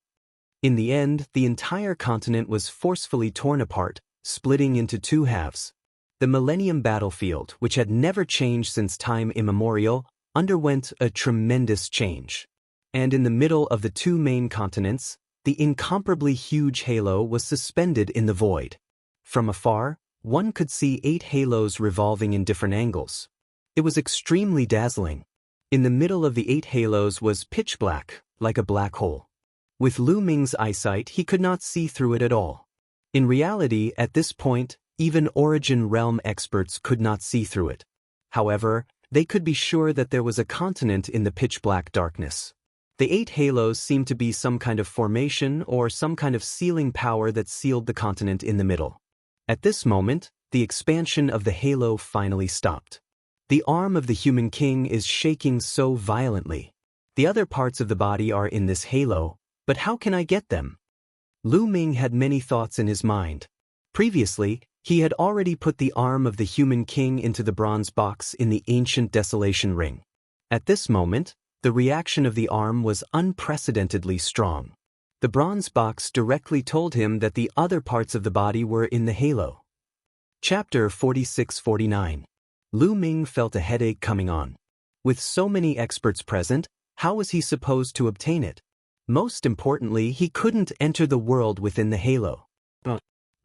In the end, the entire continent was forcefully torn apart, splitting into 2 halves. The Millennium Battlefield, which had never changed since time immemorial, underwent a tremendous change. And in the middle of the 2 main continents, the incomparably huge halo was suspended in the void. From afar, one could see 8 halos revolving in different angles. It was extremely dazzling. In the middle of the 8 halos was pitch black, like a black hole. With Lu Ming's eyesight, he could not see through it at all. In reality, at this point, even Origin Realm experts could not see through it. However, they could be sure that there was a continent in the pitch-black darkness. The 8 halos seemed to be some kind of formation or some kind of sealing power that sealed the continent in the middle. At this moment, the expansion of the halo finally stopped. The arm of the human king is shaking so violently. The other parts of the body are in this halo, but how can I get them? Lu Ming had many thoughts in his mind. Previously, he had already put the arm of the human king into the bronze box in the ancient desolation ring. At this moment, the reaction of the arm was unprecedentedly strong. The bronze box directly told him that the other parts of the body were in the halo. Chapter 46-49. Lu Ming felt a headache coming on. With so many experts present, how was he supposed to obtain it? Most importantly, he couldn't enter the world within the halo.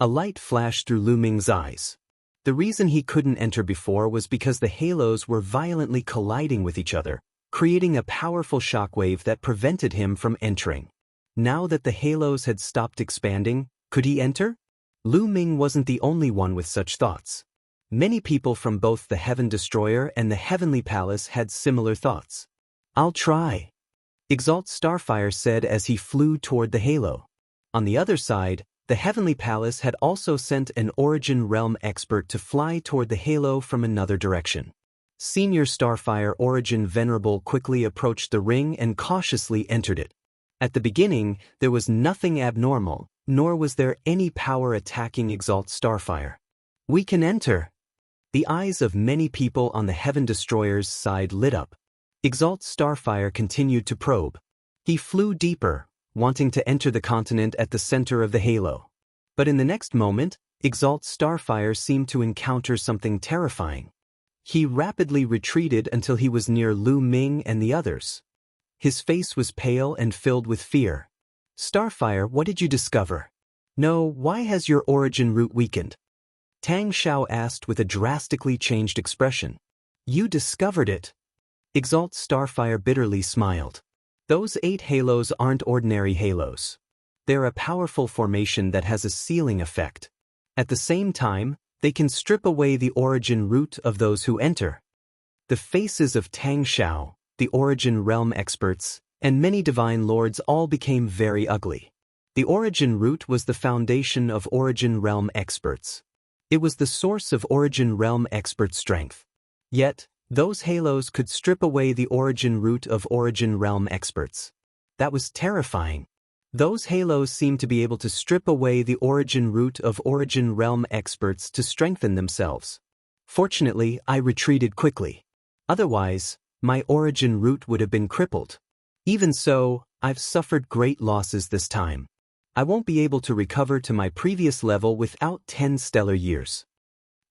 A light flashed through Lu Ming's eyes. The reason he couldn't enter before was because the halos were violently colliding with each other, creating a powerful shockwave that prevented him from entering. Now that the halos had stopped expanding, could he enter? Lu Ming wasn't the only one with such thoughts. Many people from both the Heaven Destroyer and the Heavenly Palace had similar thoughts. "I'll try," Exalt Starfire said as he flew toward the halo. On the other side, the Heavenly Palace had also sent an Origin Realm expert to fly toward the halo from another direction. Senior Starfire Origin Venerable quickly approached the ring and cautiously entered it. At the beginning, there was nothing abnormal, nor was there any power attacking Exalt Starfire. "We can enter." The eyes of many people on the Heaven Destroyer's side lit up. Exalt Starfire continued to probe. He flew deeper, wanting to enter the continent at the center of the halo. But in the next moment, Exalt Starfire seemed to encounter something terrifying. He rapidly retreated until he was near Lu Ming and the others. His face was pale and filled with fear. "Starfire, what did you discover?" "No, why has your origin root weakened?" Tang Xiao asked with a drastically changed expression. "You discovered it." Exalt Starfire bitterly smiled. "Those 8 halos aren't ordinary halos. They're a powerful formation that has a sealing effect. At the same time, they can strip away the origin root of those who enter." The faces of Tang Xiao, the Origin Realm experts, and many divine lords all became very ugly. The origin root was the foundation of Origin Realm experts. It was the source of Origin Realm expert strength. Yet, those halos could strip away the origin root of Origin Realm experts. That was terrifying. Those halos seemed to be able to strip away the origin root of Origin Realm experts to strengthen themselves. Fortunately, I retreated quickly. Otherwise, my origin root would have been crippled. Even so, I've suffered great losses this time. I won't be able to recover to my previous level without 10 stellar years.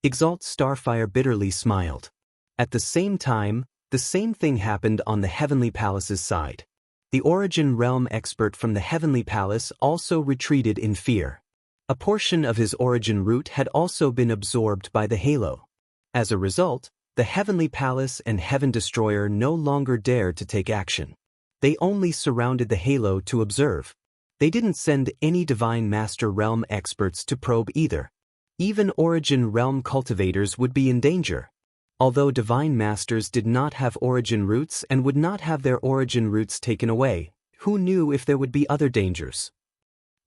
Exalt Starfire bitterly smiled. At the same time, the same thing happened on the Heavenly Palace's side. The Origin Realm expert from the Heavenly Palace also retreated in fear. A portion of his origin root had also been absorbed by the halo. As a result, the Heavenly Palace and Heaven Destroyer no longer dared to take action. They only surrounded the halo to observe. They didn't send any Divine Master Realm experts to probe either. Even Origin Realm cultivators would be in danger. Although Divine Masters did not have origin roots and would not have their origin roots taken away, who knew if there would be other dangers?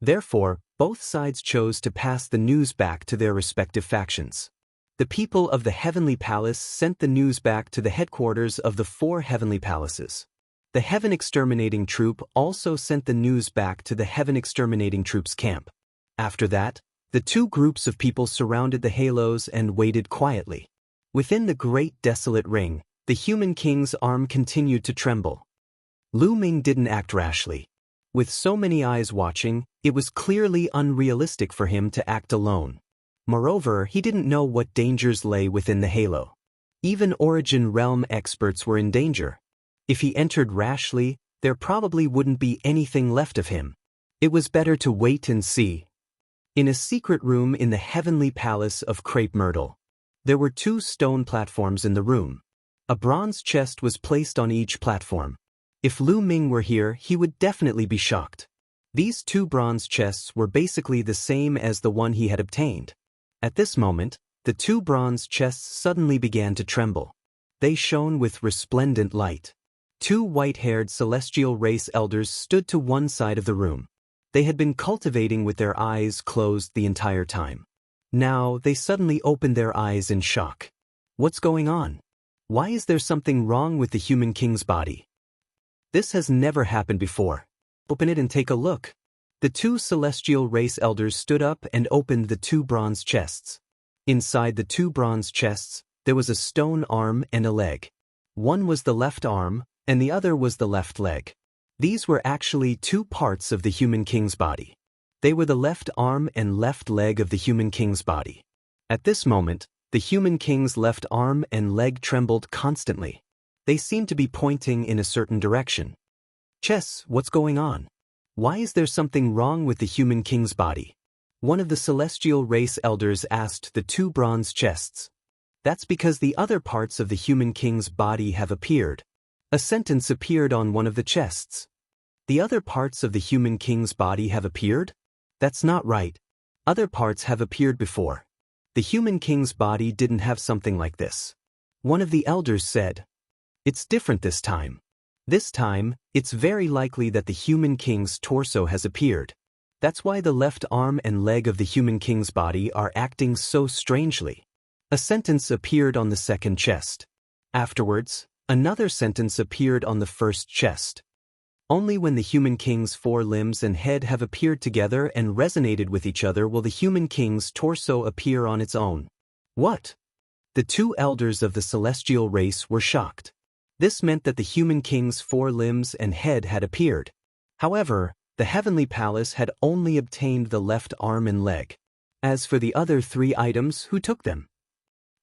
Therefore, both sides chose to pass the news back to their respective factions. The people of the Heavenly Palace sent the news back to the headquarters of the 4 Heavenly Palaces. The Heaven Exterminating Troop also sent the news back to the Heaven Exterminating Troop's camp. After that, the 2 groups of people surrounded the halos and waited quietly. Within the great desolate ring, the human king's arm continued to tremble. Lu Ming didn't act rashly. With so many eyes watching, it was clearly unrealistic for him to act alone. Moreover, he didn't know what dangers lay within the halo. Even Origin Realm experts were in danger. If he entered rashly, there probably wouldn't be anything left of him. It was better to wait and see. In a secret room in the heavenly palace of Crepe Myrtle, there were 2 stone platforms in the room. A bronze chest was placed on each platform. If Lu Ming were here, he would definitely be shocked. These 2 bronze chests were basically the same as the one he had obtained. At this moment, the 2 bronze chests suddenly began to tremble. They shone with resplendent light. 2 white-haired celestial race elders stood to one side of the room. They had been cultivating with their eyes closed the entire time. Now, they suddenly opened their eyes in shock. What's going on? Why is there something wrong with the human king's body? This has never happened before. Open it and take a look. The 2 celestial race elders stood up and opened the 2 bronze chests. Inside the 2 bronze chests, there was a stone arm and a leg. One was the left arm, and the other was the left leg. These were actually 2 parts of the human king's body. They were the left arm and left leg of the human king's body. At this moment, the human king's left arm and leg trembled constantly. They seemed to be pointing in a certain direction. Chess, what's going on? Why is there something wrong with the human king's body? One of the celestial race elders asked the 2 bronze chests. That's because the other parts of the human king's body have appeared. A sentence appeared on one of the chests. The other parts of the human king's body have appeared? That's not right. Other parts have appeared before. The human king's body didn't have something like this. One of the elders said, "It's different this time. This time, it's very likely that the human king's torso has appeared. That's why the left arm and leg of the human king's body are acting so strangely." A sentence appeared on the second chest. Afterwards, another sentence appeared on the first chest. Only when the human king's 4 limbs and head have appeared together and resonated with each other will the human king's torso appear on its own. What? The 2 elders of the celestial race were shocked. This meant that the human king's 4 limbs and head had appeared. However, the heavenly palace had only obtained the left arm and leg. As for the other 3 items, who took them?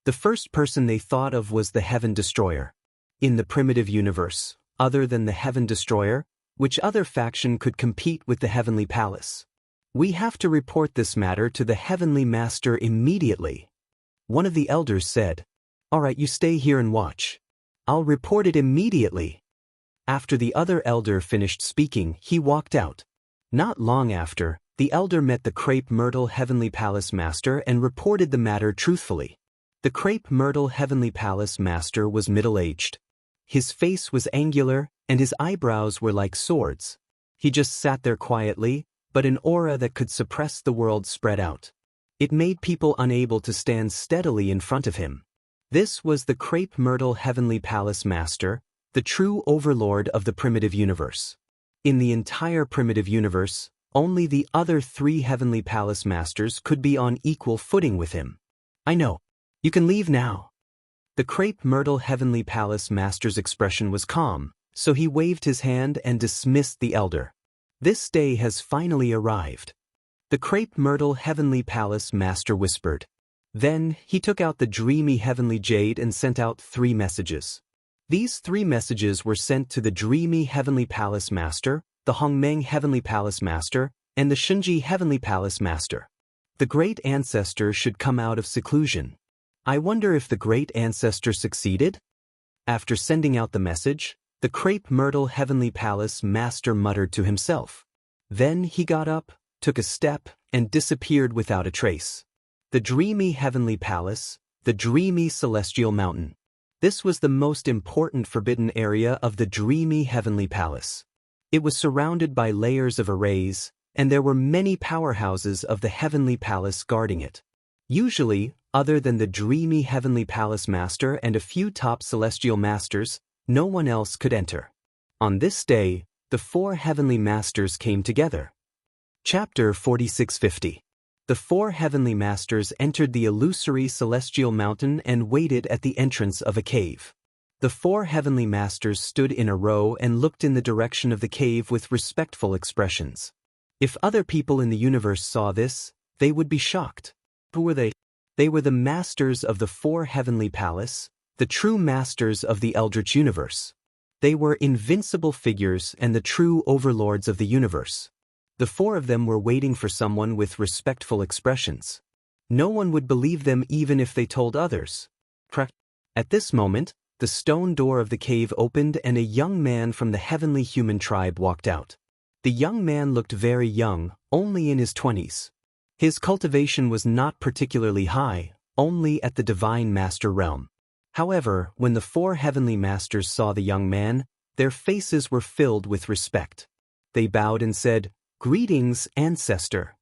The first person they thought of was the Heaven Destroyer. In the primitive universe, other than the Heaven Destroyer, which other faction could compete with the Heavenly Palace? We have to report this matter to the Heavenly Master immediately. One of the elders said, "All right, you stay here and watch. I'll report it immediately." After the other elder finished speaking, he walked out. Not long after, the elder met the Crepe Myrtle Heavenly Palace Master and reported the matter truthfully. The Crepe Myrtle Heavenly Palace Master was middle-aged. His face was angular, and his eyebrows were like swords. He just sat there quietly, but an aura that could suppress the world spread out. It made people unable to stand steadily in front of him. This was the Crepe Myrtle Heavenly Palace Master, the true overlord of the primitive universe. In the entire primitive universe, only the other 3 Heavenly Palace Masters could be on equal footing with him. "I know. You can leave now." The Crepe Myrtle Heavenly Palace Master's expression was calm, so he waved his hand and dismissed the elder. This day has finally arrived. The Crepe Myrtle Heavenly Palace Master whispered. Then, he took out the dreamy heavenly jade and sent out 3 messages. These 3 messages were sent to the dreamy Heavenly Palace Master, the Hongmeng Heavenly Palace Master, and the Shunji Heavenly Palace Master. The Great Ancestor should come out of seclusion. I wonder if the Great Ancestor succeeded? After sending out the message, the Crepe Myrtle Heavenly Palace Master muttered to himself. Then he got up, took a step, and disappeared without a trace. The dreamy Heavenly Palace, the dreamy Celestial Mountain. This was the most important forbidden area of the dreamy Heavenly Palace. It was surrounded by layers of arrays, and there were many powerhouses of the Heavenly Palace guarding it. Usually, other than the dreamy Heavenly Palace Master and a few top Celestial Masters, no one else could enter. On this day, the 4 Heavenly Masters came together. Chapter 4650. The 4 Heavenly Masters entered the illusory Celestial Mountain and waited at the entrance of a cave. The 4 Heavenly Masters stood in a row and looked in the direction of the cave with respectful expressions. If other people in the universe saw this, they would be shocked. Who were they? They were the masters of the 4 Heavenly Palace, the true masters of the Eldritch universe. They were invincible figures and the true overlords of the universe. The four of them were waiting for someone with respectful expressions. No one would believe them even if they told others. At this moment, the stone door of the cave opened and a young man from the heavenly human tribe walked out. The young man looked very young, only in his 20s. His cultivation was not particularly high, only at the divine master realm. However, when the four heavenly masters saw the young man, their faces were filled with respect. They bowed and said, "Greetings, ancestor.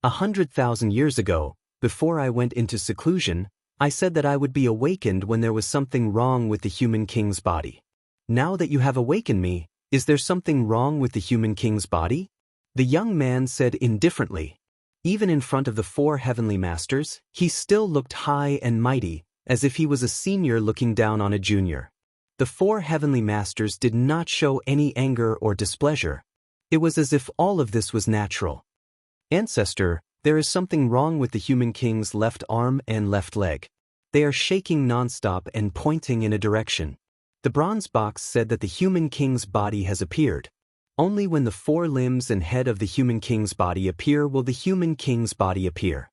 100,000 years ago, before I went into seclusion, I said that I would be awakened when there was something wrong with the human king's body. Now that you have awakened me, is there something wrong with the human king's body?" The young man said indifferently. Even in front of the four heavenly masters, he still looked high and mighty, as if he was a senior looking down on a junior. The four heavenly masters did not show any anger or displeasure. It was as if all of this was natural. "Ancestor, there is something wrong with the human king's left arm and left leg. They are shaking nonstop and pointing in a direction." The bronze box said that the human king's body has appeared. Only when the four limbs and head of the human king's body appear will the human king's body appear.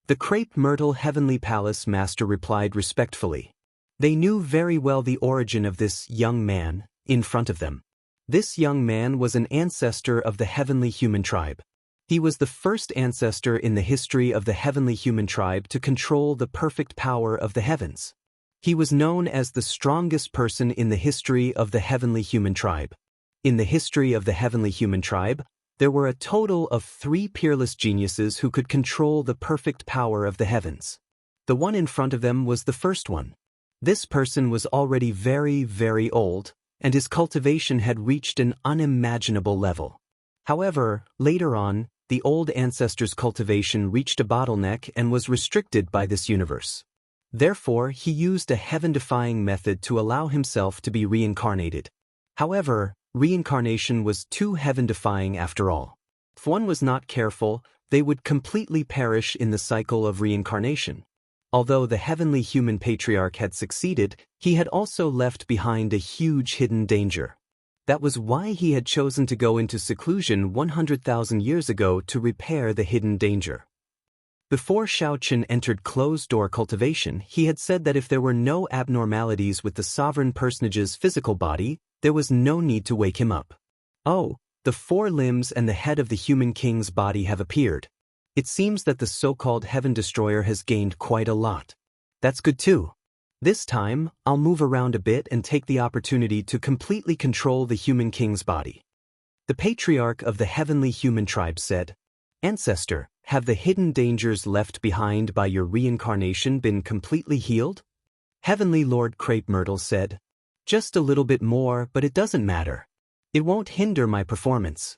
The crepe myrtle heavenly palace master replied respectfully. They knew very well the origin of this young man in front of them. This young man was an ancestor of the heavenly human tribe. He was the first ancestor in the history of the heavenly human tribe to control the perfect power of the heavens. He was known as the strongest person in the history of the heavenly human tribe. In the history of the heavenly human tribe, there were a total of 3 peerless geniuses who could control the perfect power of the heavens. The one in front of them was the first one. This person was already very, very old, and his cultivation had reached an unimaginable level. However, later on, the old ancestor's cultivation reached a bottleneck and was restricted by this universe. Therefore, he used a heaven-defying method to allow himself to be reincarnated. However, reincarnation was too heaven-defying after all. If one was not careful, they would completely perish in the cycle of reincarnation. Although the heavenly human patriarch had succeeded, he had also left behind a huge hidden danger. That was why he had chosen to go into seclusion 100,000 years ago to repair the hidden danger. Before Shaochen entered closed-door cultivation, he had said that if there were no abnormalities with the sovereign personage's physical body, there was no need to wake him up. Oh, the 4 limbs and the head of the human king's body have appeared. It seems that the so-called Heaven Destroyer has gained quite a lot. That's good too. This time, I'll move around a bit and take the opportunity to completely control the human king's body. The patriarch of the heavenly human tribe said, "Ancestor, have the hidden dangers left behind by your reincarnation been completely healed?" Heavenly Lord Crepe Myrtle said, "Just a little bit more, but it doesn't matter. It won't hinder my performance."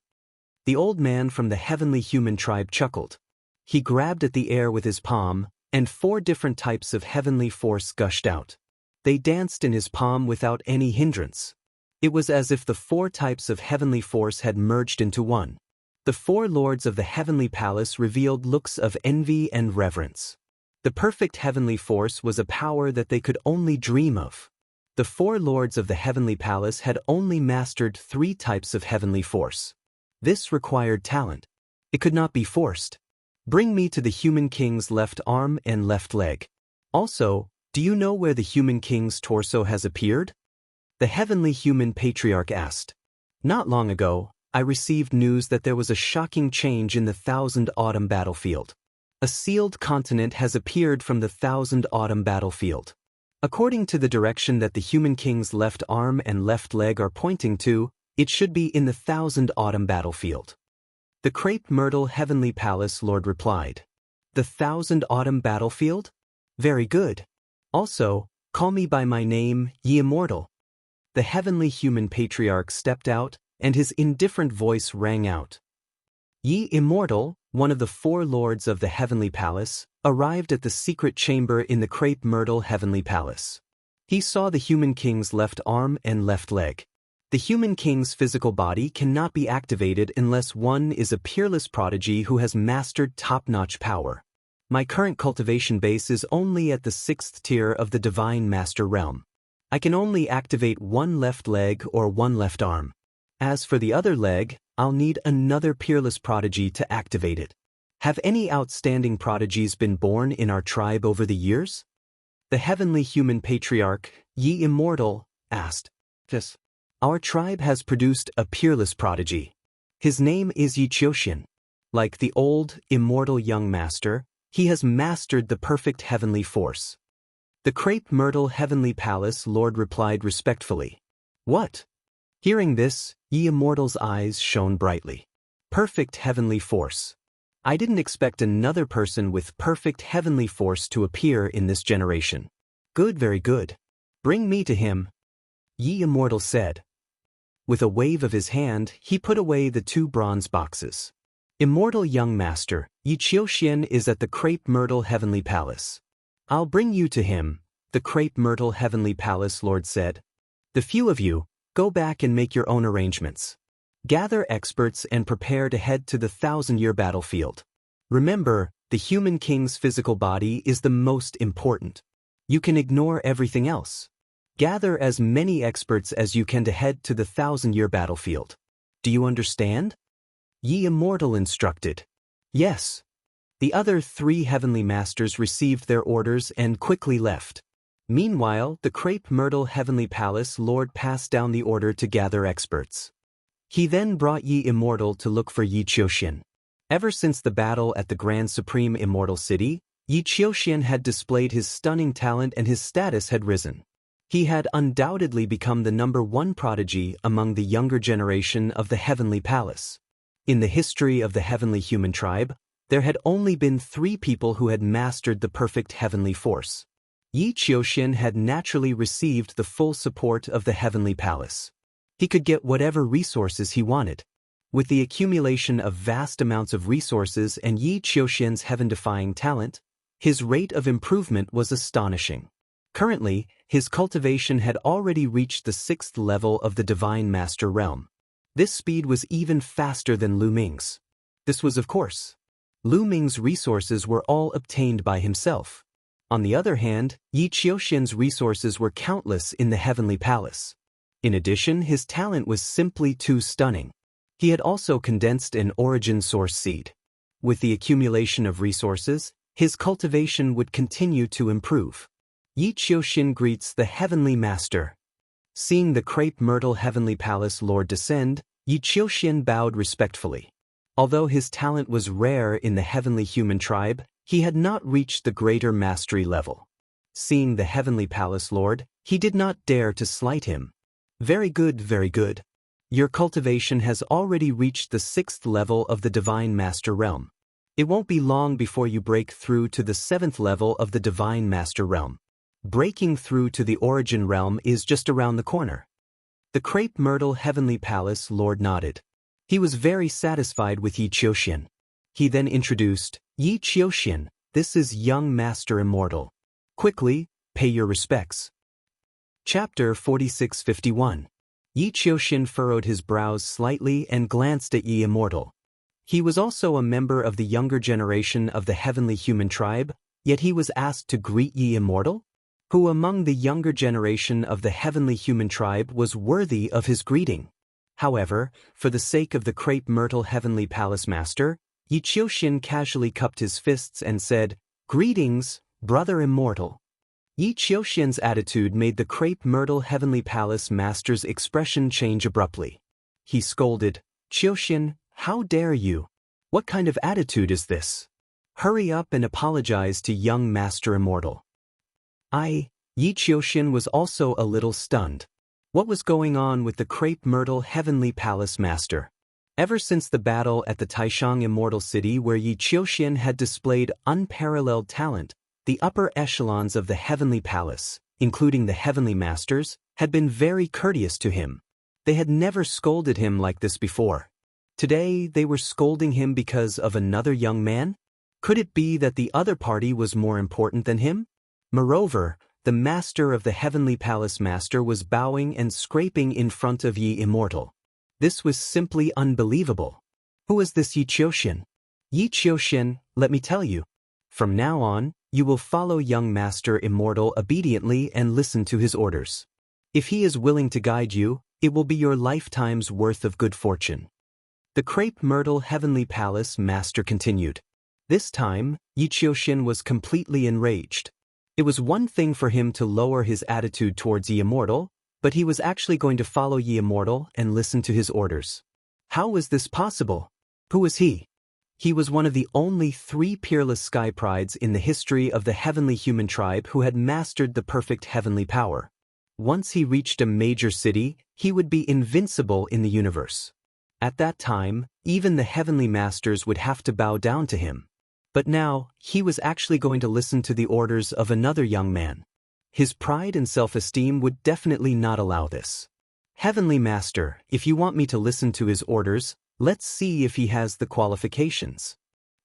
The old man from the heavenly human tribe chuckled. He grabbed at the air with his palm, and 4 different types of heavenly force gushed out. They danced in his palm without any hindrance. It was as if the 4 types of heavenly force had merged into one. The 4 lords of the heavenly palace revealed looks of envy and reverence. The perfect heavenly force was a power that they could only dream of. The 4 lords of the heavenly palace had only mastered 3 types of heavenly force. This required talent. It could not be forced. Bring me to the human king's left arm and left leg. Also, do you know where the human king's torso has appeared? The heavenly human patriarch asked. Not long ago, I received news that there was a shocking change in the Thousand Autumn battlefield. A sealed continent has appeared from the Thousand Autumn battlefield. According to the direction that the human king's left arm and left leg are pointing to, it should be in the Thousand Autumn battlefield. The Crepe Myrtle Heavenly Palace Lord replied. The Thousand Autumn battlefield? Very good. Also, call me by my name, ye Immortal. The heavenly human patriarch stepped out, and his indifferent voice rang out. Ye Immortal, one of the 4 lords of the heavenly palace, arrived at the secret chamber in the Crepe Myrtle Heavenly Palace. He saw the human king's left arm and left leg. The human king's physical body cannot be activated unless one is a peerless prodigy who has mastered top-notch power. My current cultivation base is only at the 6th tier of the Divine Master realm. I can only activate 1 left leg or 1 left arm. As for the other leg, I'll need another peerless prodigy to activate it. Have any outstanding prodigies been born in our tribe over the years? The heavenly human patriarch, Ye Immortal, asked. Yes. Our tribe has produced a peerless prodigy. His name is Yi Qiuxian. Like the old, immortal young master, he has mastered the perfect heavenly force. The crepe myrtle heavenly palace lord replied respectfully. What? Hearing this, Ye Immortal's eyes shone brightly. Perfect heavenly force. I didn't expect another person with perfect heavenly force to appear in this generation. Good, very good. Bring me to him, Ye Immortal said. With a wave of his hand, he put away the 2 bronze boxes. Immortal young master, Yi Qiuxian is at the crepe myrtle heavenly palace. I'll bring you to him, the crepe myrtle heavenly palace lord said. The few of you, go back and make your own arrangements. Gather experts and prepare to head to the 1,000-year battlefield. Remember, the human king's physical body is the most important. You can ignore everything else. Gather as many experts as you can to head to the 1,000-year battlefield. Do you understand? Ye Immortal instructed. Yes. The other 3 heavenly masters received their orders and quickly left. Meanwhile, the crepe myrtle heavenly palace lord passed down the order to gather experts. He then brought Ye Immortal to look for Yi Qiuxian. Ever since the battle at the Grand Supreme Immortal City, Yi Qiuxian had displayed his stunning talent and his status had risen. He had undoubtedly become the #1 prodigy among the younger generation of the Heavenly Palace. In the history of the Heavenly Human Tribe, there had only been 3 people who had mastered the perfect heavenly force. Yi Qiuxian had naturally received the full support of the Heavenly Palace. He could get whatever resources he wanted. With the accumulation of vast amounts of resources and Yi Qiuxian's heaven-defying talent, his rate of improvement was astonishing. Currently, his cultivation had already reached the 6th level of the Divine Master Realm. This speed was even faster than Lu Ming's. This was, of course. Lu Ming's resources were all obtained by himself. On the other hand, Yi Qiuxian's resources were countless in the Heavenly Palace. In addition, his talent was simply too stunning. He had also condensed an origin source seed. With the accumulation of resources, his cultivation would continue to improve. Yi Qiuxian greets the Heavenly Master. Seeing the crepe myrtle Heavenly Palace Lord descend, Yi Qiuxian bowed respectfully. Although his talent was rare in the Heavenly Human Tribe, he had not reached the greater mastery level. Seeing the Heavenly Palace Lord, he did not dare to slight him. Very good, very good. Your cultivation has already reached the 6th level of the Divine Master Realm. It won't be long before you break through to the 7th level of the Divine Master Realm. Breaking through to the Origin Realm is just around the corner. The crepe myrtle Heavenly Palace Lord nodded. He was very satisfied with Yi Qiuxian. He then introduced, Yi Qiuxian, this is young Master Immortal. Quickly, pay your respects. Chapter 4651. Yi Qiuxian furrowed his brows slightly and glanced at Yi Immortal. He was also a member of the younger generation of the Heavenly Human Tribe, yet he was asked to greet Yi Immortal? Who among the younger generation of the Heavenly Human Tribe was worthy of his greeting? However, for the sake of the crepe myrtle Heavenly Palace Master, Yi Qiuxian casually cupped his fists and said, Greetings, Brother Immortal. Yi Qiuxian's attitude made the crepe myrtle Heavenly Palace Master's expression change abruptly. He scolded, Qiuxian, how dare you? What kind of attitude is this? Hurry up and apologize to young Master Immortal. Yi Qiuxian was also a little stunned. What was going on with the crepe myrtle Heavenly Palace Master? Ever since the battle at the Taishang Immortal City where Yi Qiuxian had displayed unparalleled talent, the upper echelons of the Heavenly Palace, including the Heavenly Masters, had been very courteous to him. They had never scolded him like this before. Today, they were scolding him because of another young man? Could it be that the other party was more important than him? Moreover, the Master of the Heavenly Palace Master was bowing and scraping in front of Yi Immortal. This was simply unbelievable. Who is this Yi Qiuxian? Yi Qiuxian, let me tell you. From now on, you will follow young Master Immortal obediently and listen to his orders. If he is willing to guide you, it will be your lifetime's worth of good fortune. The crepe myrtle heavenly palace master continued. This time, Yi Qiuxian was completely enraged. It was one thing for him to lower his attitude towards Yi Immortal, but he was actually going to follow Yi Immortal and listen to his orders. How was this possible? Who was he? He was one of the only 3 peerless sky prides in the history of the heavenly human tribe who had mastered the perfect heavenly power. Once he reached a major city, he would be invincible in the universe. At that time, even the heavenly masters would have to bow down to him. But now, he was actually going to listen to the orders of another young man. His pride and self-esteem would definitely not allow this. Heavenly Master, if you want me to listen to his orders, let's see if he has the qualifications.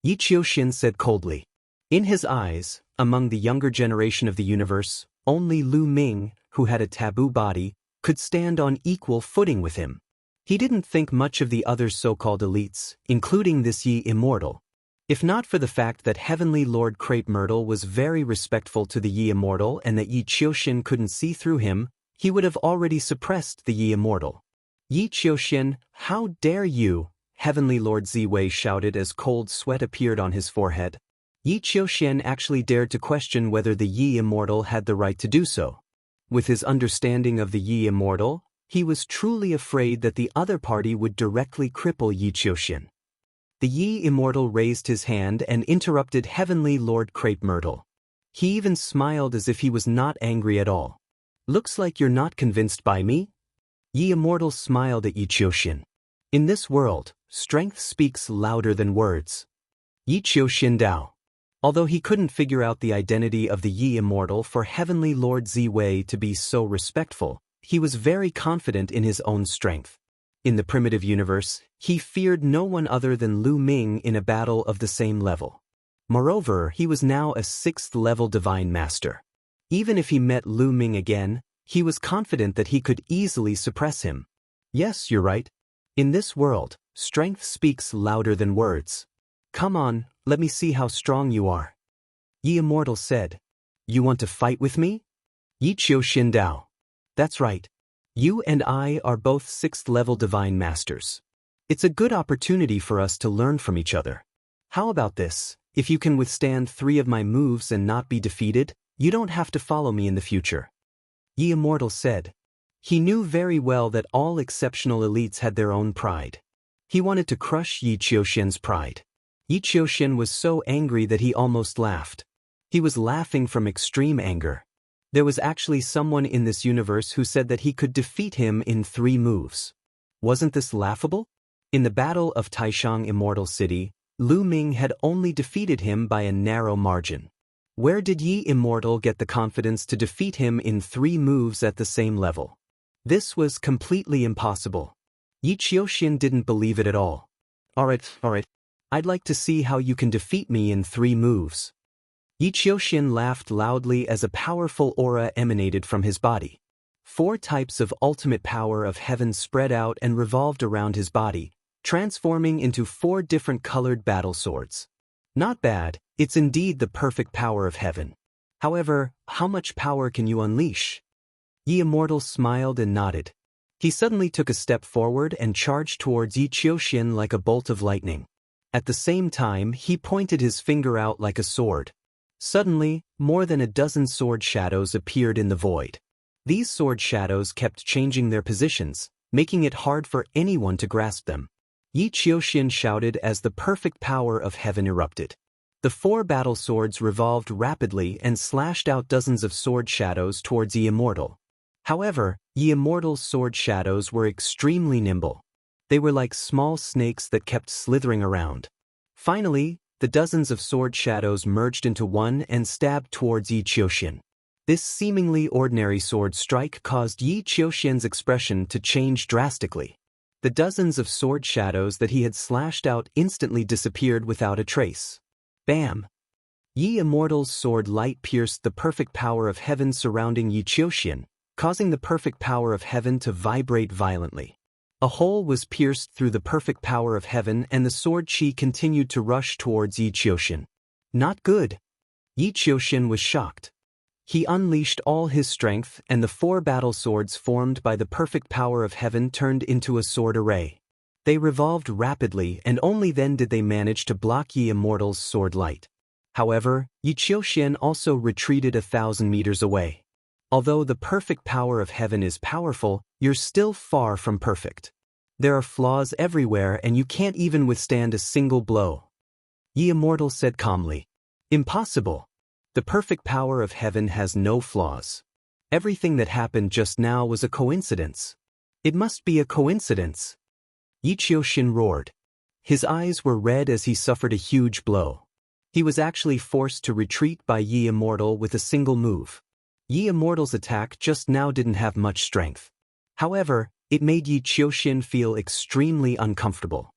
Yi Qiuxian said coldly. In his eyes, among the younger generation of the universe, only Lu Ming, who had a taboo body, could stand on equal footing with him. He didn't think much of the other so-called elites, including this Yi Immortal. If not for the fact that Heavenly Lord Crepe Myrtle was very respectful to the Yi Immortal and that Yi Qiuxian couldn't see through him, he would have already suppressed the Yi Immortal. Yi Qiuxian, how dare you? Heavenly Lord Ziwei shouted as cold sweat appeared on his forehead. Yi Qiuxian actually dared to question whether the Yi Immortal had the right to do so. With his understanding of the Yi Immortal, he was truly afraid that the other party would directly cripple Yi Qiuxian. The Yi Immortal raised his hand and interrupted Heavenly Lord Crepe Myrtle. He even smiled as if he was not angry at all. Looks like you're not convinced by me? Yi Immortal smiled at Yi Qiuxian. In this world, strength speaks louder than words. Yi Qiuxian Dao. Although he couldn't figure out the identity of the Yi Immortal for Heavenly Lord Ziwei to be so respectful, he was very confident in his own strength. In the primitive universe, he feared no one other than Lu Ming in a battle of the same level. Moreover, he was now a 6th-level divine master. Even if he met Lu Ming again, he was confident that he could easily suppress him. Yes, you're right. In this world, strength speaks louder than words. Come on, let me see how strong you are. Yi Immortal said. You want to fight with me? Yi Qiuxian Dao. That's right. You and I are both 6th-level divine masters. It's a good opportunity for us to learn from each other. How about this? If you can withstand 3 of my moves and not be defeated, you don't have to follow me in the future. Yi Immortal said. He knew very well that all exceptional elites had their own pride. He wanted to crush Yi Qiuxian's pride. Yi Qiuxian was so angry that he almost laughed. He was laughing from extreme anger. There was actually someone in this universe who said that he could defeat him in 3 moves. Wasn't this laughable? In the Battle of Taishang Immortal City, Lu Ming had only defeated him by a narrow margin. Where did Yi Immortal get the confidence to defeat him in 3 moves at the same level? This was completely impossible. Yi Qiuxian didn't believe it at all. Alright. I'd like to see how you can defeat me in 3 moves. Yi Qiuxian laughed loudly as a powerful aura emanated from his body. 4 types of ultimate power of heaven spread out and revolved around his body, transforming into 4 different colored battle swords. Not bad, it's indeed the perfect power of heaven. However, how much power can you unleash? Yi Immortal smiled and nodded. He suddenly took a step forward and charged towards Yi Qiuxian like a bolt of lightning. At the same time, he pointed his finger out like a sword. Suddenly, more than a dozen sword shadows appeared in the void. These sword shadows kept changing their positions, making it hard for anyone to grasp them. Yi Qiuxian shouted as the perfect power of heaven erupted. The 4 battle swords revolved rapidly and slashed out dozens of sword shadows towards Yi Immortal. However, Yi Immortal's sword shadows were extremely nimble. They were like small snakes that kept slithering around. Finally, the dozens of sword shadows merged into one and stabbed towards Yi Qiuxian. This seemingly ordinary sword strike caused Yi Qiuxian's expression to change drastically. The dozens of sword shadows that he had slashed out instantly disappeared without a trace. Bam! Yi Immortal's sword light pierced the perfect power of heaven surrounding Yi Qiuxian, causing the perfect power of heaven to vibrate violently. A hole was pierced through the perfect power of heaven and the sword chi continued to rush towards Yi Qiuxian. Not good. Yi Qiuxian was shocked. He unleashed all his strength and the 4 battle swords formed by the perfect power of heaven turned into a sword array. They revolved rapidly, and only then did they manage to block Yi Immortal's sword light. However, Yi Qiuxian also retreated 1,000 meters away. Although the perfect power of heaven is powerful, you're still far from perfect. There are flaws everywhere and you can't even withstand a single blow. Yi Immortal said calmly. Impossible. The perfect power of heaven has no flaws. Everything that happened just now was a coincidence. It must be a coincidence. Yi Qiuxian roared. His eyes were red as he suffered a huge blow. He was actually forced to retreat by Yi Immortal with a single move. Yi Immortal's attack just now didn't have much strength. However, it made Yi Qiuxian feel extremely uncomfortable.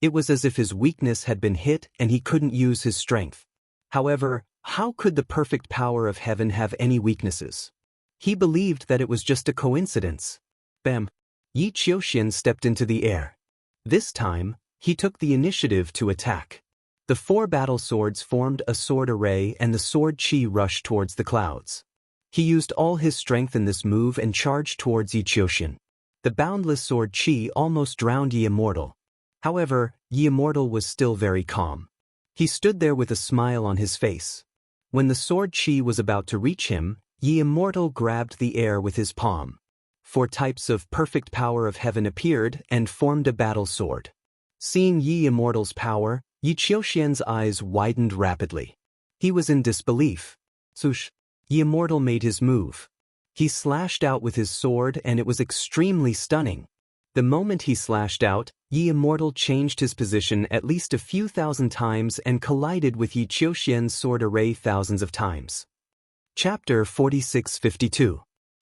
It was as if his weakness had been hit and he couldn't use his strength. However, how could the perfect power of heaven have any weaknesses? He believed that it was just a coincidence. Bam! Yi Qiuxian stepped into the air. This time, he took the initiative to attack. The 4 battle swords formed a sword array and the sword chi rushed towards the clouds. He used all his strength in this move and charged towards Yi Qiuxian. The boundless sword chi almost drowned Yi Immortal. However, Yi Immortal was still very calm. He stood there with a smile on his face. When the sword chi was about to reach him, Yi Immortal grabbed the air with his palm. 4 types of perfect power of heaven appeared and formed a battle sword. Seeing Yi Immortal's power, Yi Qiuxian's eyes widened rapidly. He was in disbelief. Swoosh! Yi Immortal made his move. He slashed out with his sword and it was extremely stunning. The moment he slashed out, Yi Immortal changed his position at least a few thousand times and collided with Yi Qiuxian's sword array thousands of times. Chapter 46-52.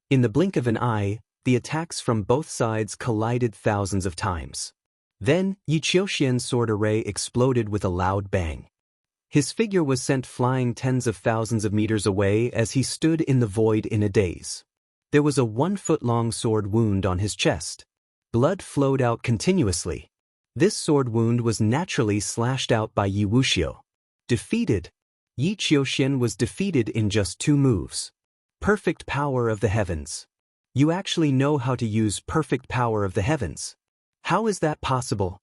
In the blink of an eye, the attacks from both sides collided thousands of times. Then, Yi Qiuxian's sword array exploded with a loud bang. His figure was sent flying tens of thousands of meters away as he stood in the void in a daze. There was a 1-foot-long sword wound on his chest. Blood flowed out continuously. This sword wound was naturally slashed out by Yi Wuxiu. Defeated. Yi Qiuxian was defeated in just 2 moves. Perfect power of the heavens. You actually know how to use perfect power of the heavens. How is that possible?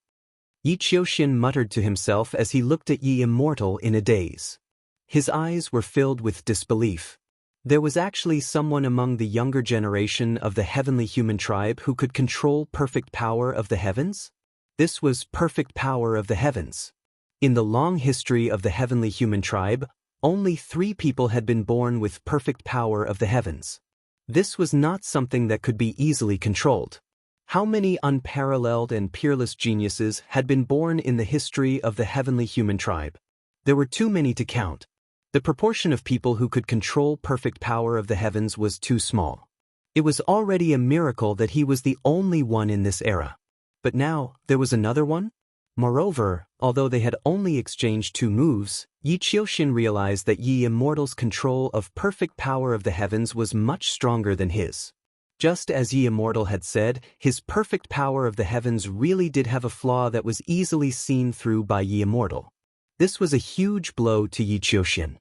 Yi Qiuxian muttered to himself as he looked at Yi Immortal in a daze. His eyes were filled with disbelief. There was actually someone among the younger generation of the heavenly human tribe who could control perfect power of the heavens? This was perfect power of the heavens. In the long history of the heavenly human tribe, only 3 people had been born with perfect power of the heavens. This was not something that could be easily controlled. How many unparalleled and peerless geniuses had been born in the history of the heavenly human tribe? There were too many to count. The proportion of people who could control perfect power of the heavens was too small. It was already a miracle that he was the only one in this era. But now, there was another one? Moreover, although they had only exchanged 2 moves, Yi Qiuxian realized that Yi Immortal's control of perfect power of the heavens was much stronger than his. Just as Yi Immortal had said, his perfect power of the heavens really did have a flaw that was easily seen through by Yi Immortal. This was a huge blow to Yi Qiuxian.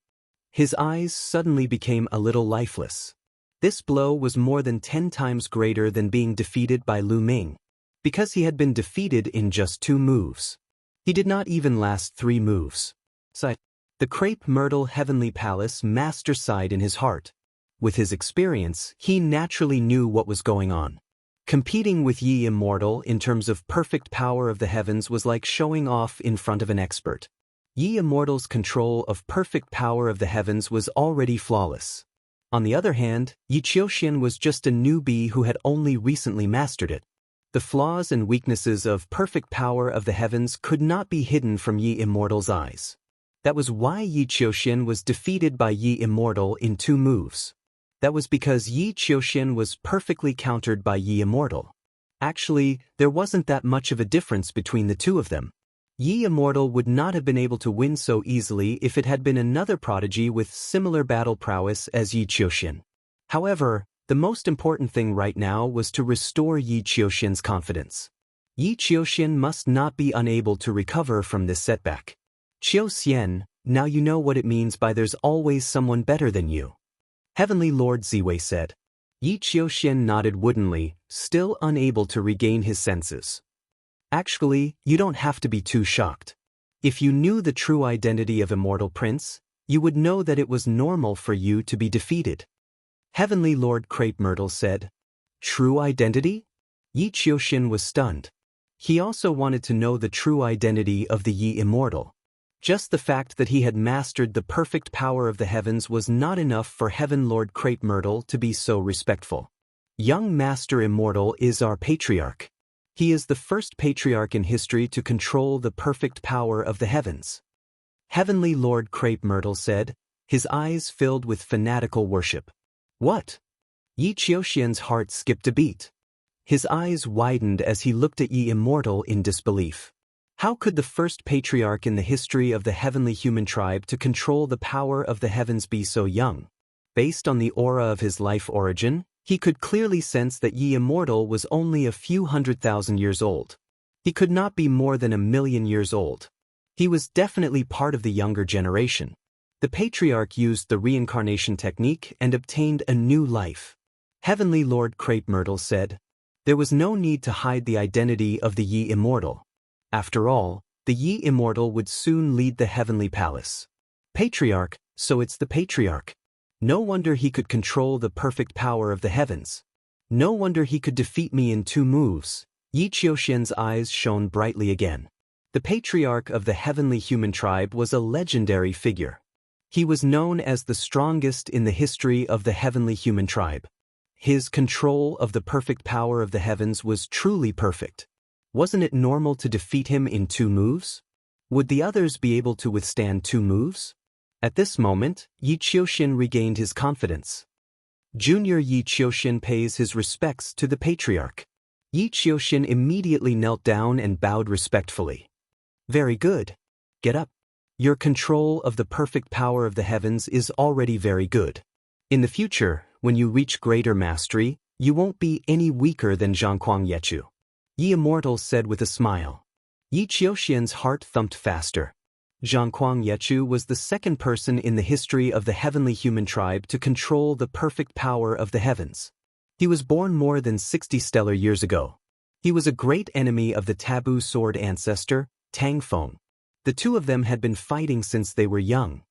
His eyes suddenly became a little lifeless. This blow was more than 10 times greater than being defeated by Lu Ming. Because he had been defeated in just 2 moves. He did not even last 3 moves. The Crepe Myrtle Heavenly Palace master sighed in his heart. With his experience, he naturally knew what was going on. Competing with Yi Immortal in terms of perfect power of the heavens was like showing off in front of an expert. Yi Immortal's control of perfect power of the heavens was already flawless. On the other hand, Yi Qiuxian was just a newbie who had only recently mastered it. The flaws and weaknesses of perfect power of the heavens could not be hidden from Yi Immortal's eyes. That was why Yi Qiuxian was defeated by Yi Immortal in 2 moves. That was because Yi Qiuxian was perfectly countered by Yi Immortal. Actually, there wasn't that much of a difference between the 2 of them. Yi Immortal would not have been able to win so easily if it had been another prodigy with similar battle prowess as Yi Qiuxian. However, the most important thing right now was to restore Yi Qiuxian's confidence. Yi Qiuxian must not be unable to recover from this setback. Qiu Xian, now you know what it means by there's always someone better than you. Heavenly Lord Ziwei said. Yi Qiuxian nodded woodenly, still unable to regain his senses. Actually, you don't have to be too shocked. If you knew the true identity of Immortal Prince, you would know that it was normal for you to be defeated. Heavenly Lord Crepe Myrtle said. True identity? Yi Qiuxian was stunned. He also wanted to know the true identity of the Yi Immortal. Just the fact that he had mastered the perfect power of the heavens was not enough for Heaven Lord Crepe Myrtle to be so respectful. Young Master Immortal is our patriarch. He is the first patriarch in history to control the perfect power of the heavens. Heavenly Lord Crepe Myrtle said, his eyes filled with fanatical worship. What? Yi Qiuxian's heart skipped a beat. His eyes widened as he looked at Yi Immortal in disbelief. How could the first patriarch in the history of the heavenly human tribe to control the power of the heavens be so young? Based on the aura of his life origin, he could clearly sense that Yi Immortal was only a few 100,000 years old. He could not be more than 1,000,000 years old. He was definitely part of the younger generation. The patriarch used the reincarnation technique and obtained a new life. Heavenly Lord Crepe Myrtle said. There was no need to hide the identity of the Yi Immortal. After all, the Yi Immortal would soon lead the heavenly palace. Patriarch, so it's the patriarch. No wonder he could control the perfect power of the heavens. No wonder he could defeat me in 2 moves. Yi Qiuxian's eyes shone brightly again. The patriarch of the heavenly human tribe was a legendary figure. He was known as the strongest in the history of the heavenly human tribe. His control of the perfect power of the heavens was truly perfect. Wasn't it normal to defeat him in 2 moves? Would the others be able to withstand 2 moves? At this moment, Yi Qiuxian regained his confidence. Junior Yi Qiuxian pays his respects to the patriarch. Yi Qiuxian immediately knelt down and bowed respectfully. Very good. Get up. Your control of the perfect power of the heavens is already very good. In the future, when you reach greater mastery, you won't be any weaker than Zhangquang Yechu. Yi Immortal said with a smile. Yi Qiuxian's heart thumped faster. Zhangquang Yechu was the second person in the history of the heavenly human tribe to control the perfect power of the heavens. He was born more than 60 stellar years ago. He was a great enemy of the taboo sword ancestor, Tang Feng. The 2 of them had been fighting since they were young.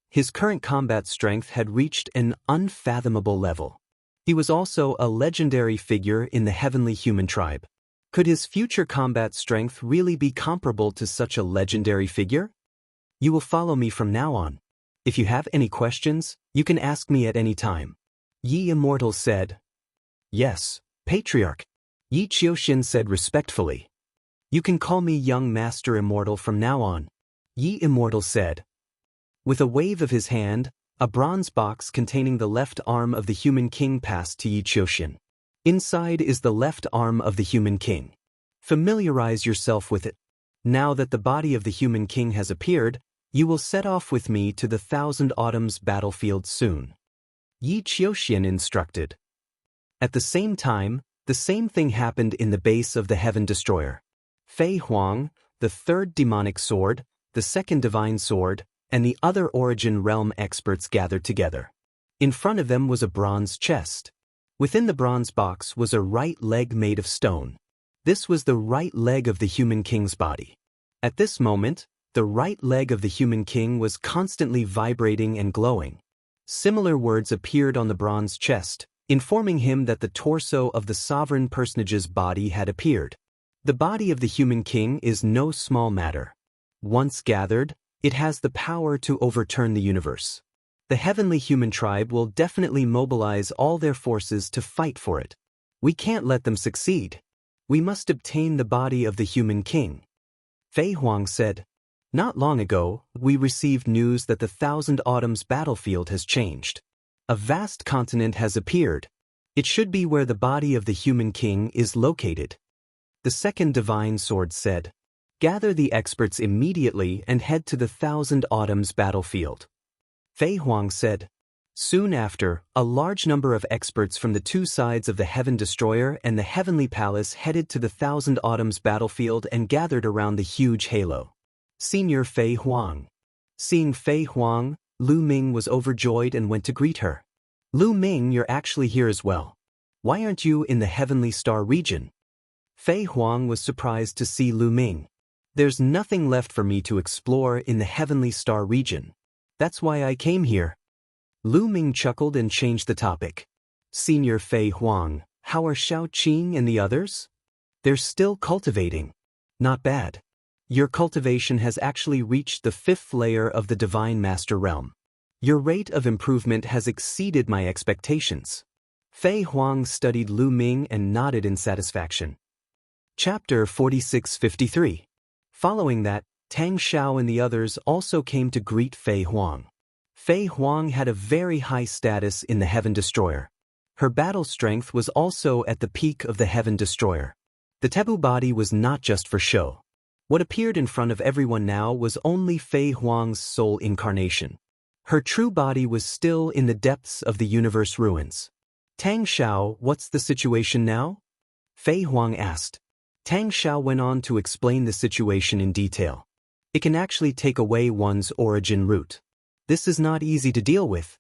His current combat strength had reached an unfathomable level. He was also a legendary figure in the heavenly human tribe. Could his future combat strength really be comparable to such a legendary figure? You will follow me from now on. If you have any questions, you can ask me at any time. Yi Immortal said. Yes, Patriarch. Yi Qiuxian said respectfully. You can call me Young Master Immortal from now on. Yi Immortal said. With a wave of his hand, a bronze box containing the left arm of the human king passed to Yi Qiuxian. Inside is the left arm of the human king. Familiarize yourself with it. Now that the body of the human king has appeared, you will set off with me to the 1,000 Autumns battlefield soon. Yi Qiuxian instructed. At the same time, the same thing happened in the base of the Heaven Destroyer. Fei Huang, the 3rd demonic sword, the 2nd divine sword, and the other origin realm experts gathered together. In front of them was a bronze chest. Within the bronze box was a right leg made of stone. This was the right leg of the human king's body. At this moment, the right leg of the human king was constantly vibrating and glowing. Similar words appeared on the bronze chest, informing him that the torso of the sovereign personage's body had appeared. The body of the human king is no small matter. Once gathered, it has the power to overturn the universe. The heavenly human tribe will definitely mobilize all their forces to fight for it. We can't let them succeed. We must obtain the body of the human king. Fei Huang said. Not long ago, we received news that the 1,000 Autumns battlefield has changed. A vast continent has appeared. It should be where the body of the human king is located. The 2nd divine sword said. Gather the experts immediately and head to the 1,000 Autumns battlefield. Fei Huang said. Soon after, a large number of experts from the 2 sides of the Heaven Destroyer and the Heavenly Palace headed to the 1,000 Autumns battlefield and gathered around the huge halo. Senior Fei Huang. Seeing Fei Huang, Lu Ming was overjoyed and went to greet her. Lu Ming, you're actually here as well. Why aren't you in the Heavenly Star region? Fei Huang was surprised to see Lu Ming. There's nothing left for me to explore in the Heavenly Star region. That's why I came here. Lu Ming chuckled and changed the topic. Senior Fei Huang, how are Xiao Qing and the others? They're still cultivating. Not bad. Your cultivation has actually reached the 5th layer of the Divine Master Realm. Your rate of improvement has exceeded my expectations. Fei Huang studied Lu Ming and nodded in satisfaction. Chapter 4653. Following that, Tang Xiao and the others also came to greet Fei Huang. Fei Huang had a very high status in the Heaven Destroyer. Her battle strength was also at the peak of the Heaven Destroyer. The taboo body was not just for show. What appeared in front of everyone now was only Fei Huang's soul incarnation. Her true body was still in the depths of the universe ruins. Tang Xiao, what's the situation now? Fei Huang asked. Tang Xiao went on to explain the situation in detail. It can actually take away one's origin root. This is not easy to deal with.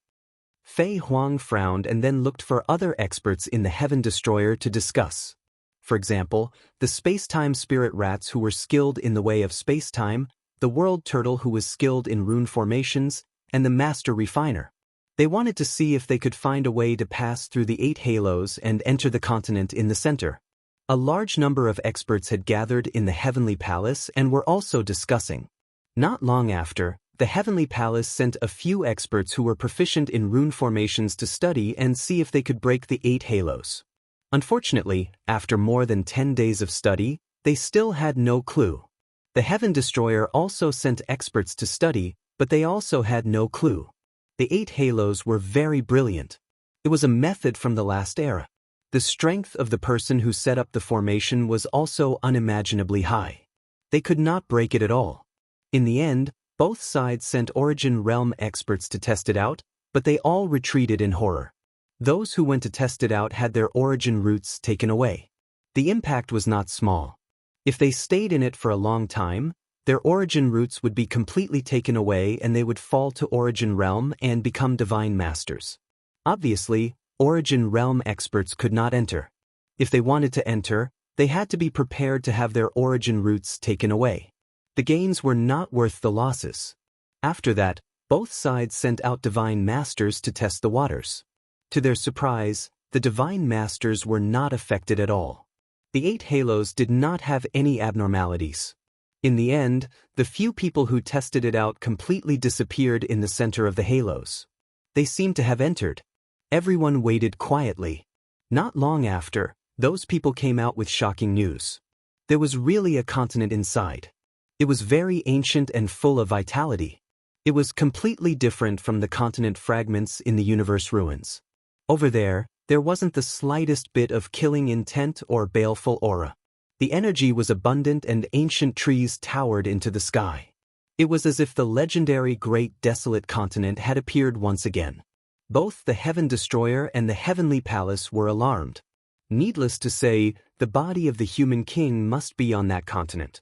Fei Huang frowned and then looked for other experts in the Heaven Destroyer to discuss. For example, the space-time spirit rats who were skilled in the way of space-time, the world turtle who was skilled in rune formations, and the master refiner. They wanted to see if they could find a way to pass through the 8 halos and enter the continent in the center. A large number of experts had gathered in the Heavenly Palace and were also discussing. Not long after, the Heavenly Palace sent a few experts who were proficient in rune formations to study and see if they could break the 8 halos. Unfortunately, after more than 10 days of study, they still had no clue. The Heaven Destroyer also sent experts to study, but they also had no clue. The 8 halos were very brilliant. It was a method from the last era. The strength of the person who set up the formation was also unimaginably high. They could not break it at all. In the end, both sides sent Origin Realm experts to test it out, but they all retreated in horror. Those who went to test it out had their origin roots taken away. The impact was not small. If they stayed in it for a long time, their origin roots would be completely taken away and they would fall to Origin Realm and become Divine Masters. Obviously, Origin Realm experts could not enter. If they wanted to enter, they had to be prepared to have their origin roots taken away. The gains were not worth the losses. After that, both sides sent out Divine Masters to test the waters. To their surprise, the Divine Masters were not affected at all. The 8 halos did not have any abnormalities. In the end, the few people who tested it out completely disappeared in the center of the halos. They seemed to have entered. Everyone waited quietly. Not long after, those people came out with shocking news. There was really a continent inside. It was very ancient and full of vitality. It was completely different from the continent fragments in the universe ruins. Over there wasn't the slightest bit of killing intent or baleful aura. The energy was abundant and ancient trees towered into the sky. It was as if the legendary Great Desolate Continent had appeared once again. Both the Heaven Destroyer and the Heavenly Palace were alarmed. Needless to say, the body of the human king must be on that continent.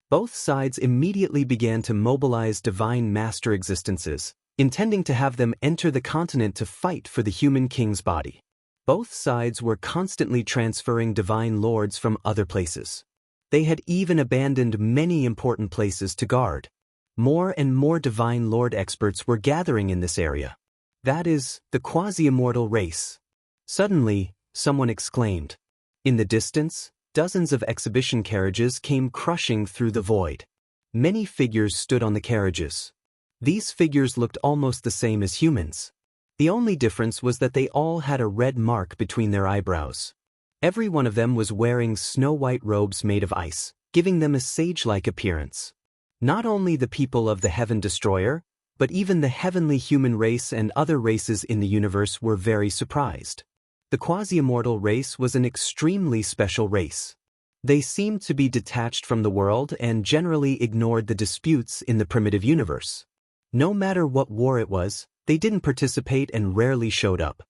Both sides immediately began to mobilize Divine Master existences, intending to have them enter the continent to fight for the human king's body. Both sides were constantly transferring Divine Lords from other places. They had even abandoned many important places to guard. More and more Divine Lord experts were gathering in this area. That is, the quasi-immortal race. Suddenly, someone exclaimed. In the distance, dozens of exhibition carriages came crushing through the void. Many figures stood on the carriages. These figures looked almost the same as humans. The only difference was that they all had a red mark between their eyebrows. Every one of them was wearing snow-white robes made of ice, giving them a sage-like appearance. Not only the people of the Heaven Destroyer, but even the heavenly human race and other races in the universe were very surprised. The quasi-immortal race was an extremely special race. They seemed to be detached from the world and generally ignored the disputes in the primitive universe. No matter what war it was, they didn't participate and rarely showed up.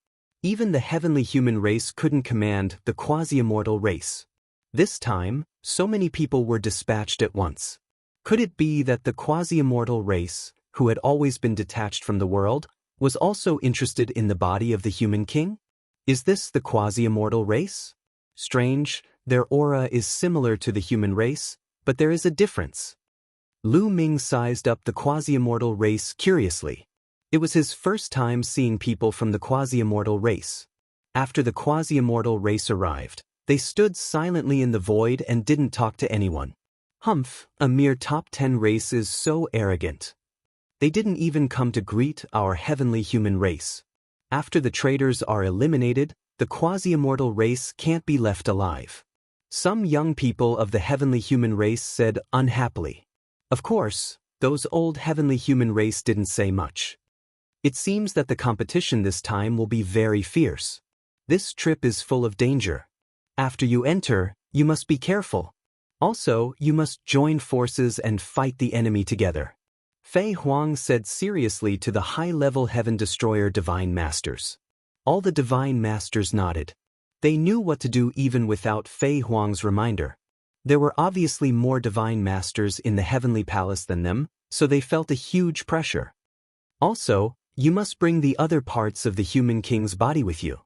Even the heavenly human race couldn't command the quasi-immortal race. This time, so many people were dispatched at once. Could it be that the quasi-immortal race, who had always been detached from the world, was also interested in the body of the human king? Is this the quasi-immortal race? Strange, their aura is similar to the human race, but there is a difference. Lu Ming sized up the quasi-immortal race curiously. It was his first time seeing people from the quasi-immortal race. After the quasi-immortal race arrived, they stood silently in the void and didn't talk to anyone. Humph, a mere top 10 race is so arrogant. They didn't even come to greet our heavenly human race. After the traitors are eliminated, the quasi-immortal race can't be left alive. Some young people of the heavenly human race said unhappily. Of course, those old heavenly human race didn't say much. It seems that the competition this time will be very fierce. This trip is full of danger. After you enter, you must be careful. Also, you must join forces and fight the enemy together. Fei Huang said seriously to the high-level Heaven Destroyer Divine Masters. All the Divine Masters nodded. They knew what to do even without Fei Huang's reminder. There were obviously more Divine Masters in the Heavenly Palace than them, so they felt a huge pressure. Also, you must bring the other parts of the Human King's body with you.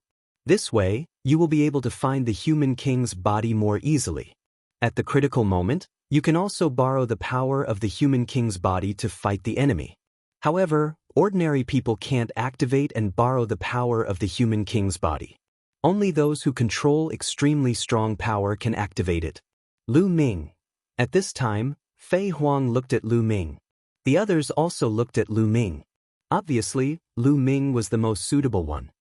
This way, you will be able to find the Human King's body more easily. At the critical moment, you can also borrow the power of the Human King's body to fight the enemy. However, ordinary people can't activate and borrow the power of the Human King's body. Only those who control extremely strong power can activate it. Lu Ming. At this time, Fei Huang looked at Lu Ming. The others also looked at Lu Ming. Obviously, Lu Ming was the most suitable one.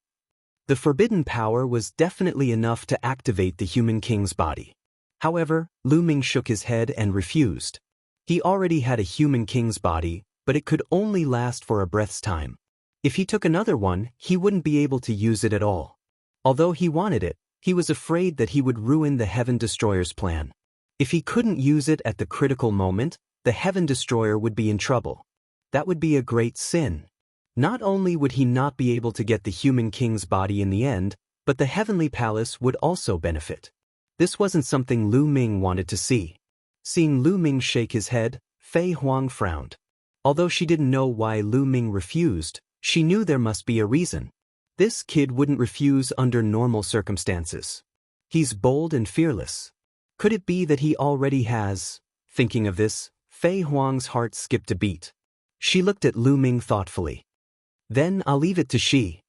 The forbidden power was definitely enough to activate the Human King's body. However, Lu Ming shook his head and refused. He already had a Human King's body, but it could only last for a breath's time. If he took another one, he wouldn't be able to use it at all. Although he wanted it, he was afraid that he would ruin the Heaven Destroyer's plan. If he couldn't use it at the critical moment, the Heaven Destroyer would be in trouble. That would be a great sin. Not only would he not be able to get the Human King's body in the end, but the Heavenly Palace would also benefit. This wasn't something Lu Ming wanted to see. Seeing Lu Ming shake his head, Fei Huang frowned. Although she didn't know why Lu Ming refused, she knew there must be a reason. This kid wouldn't refuse under normal circumstances. He's bold and fearless. Could it be that he already has? Thinking of this, Fei Huang's heart skipped a beat. She looked at Lu Ming thoughtfully. Then I'll leave it to she.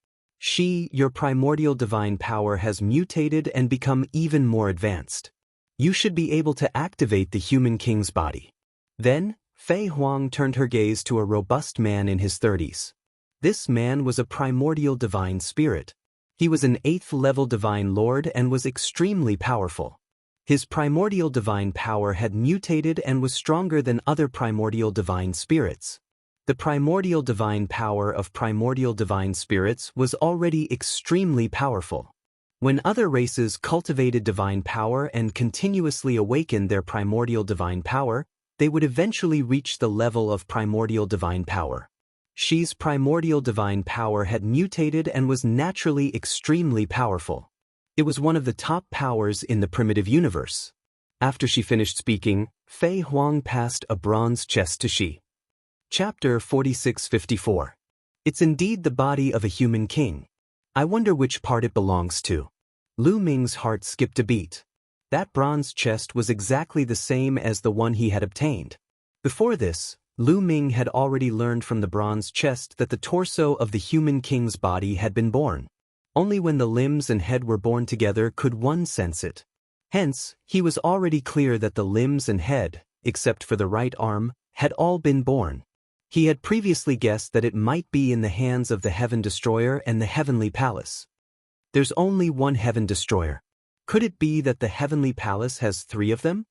Your primordial divine power has mutated and become even more advanced. You should be able to activate the Human King's body. Then, Fei Huang turned her gaze to a robust man in his 30s. This man was a primordial divine spirit. He was an 8th-level divine lord and was extremely powerful. His primordial divine power had mutated and was stronger than other primordial divine spirits. The primordial divine power of primordial divine spirits was already extremely powerful. When other races cultivated divine power and continuously awakened their primordial divine power, they would eventually reach the level of primordial divine power. She's primordial divine power had mutated and was naturally extremely powerful. It was one of the top powers in the primitive universe. After she finished speaking, Fei Huang passed a bronze chest to she. Chapter 46-54. It's indeed the body of a human king. I wonder which part it belongs to. Lu Ming's heart skipped a beat. That bronze chest was exactly the same as the one he had obtained. Before this, Lu Ming had already learned from the bronze chest that the torso of the human king's body had been born. Only when the limbs and head were born together could one sense it. Hence, he was already clear that the limbs and head, except for the right arm, had all been born. He had previously guessed that it might be in the hands of the Heaven Destroyer and the Heavenly Palace. There's only one Heaven Destroyer. Could it be that the Heavenly Palace has 3 of them?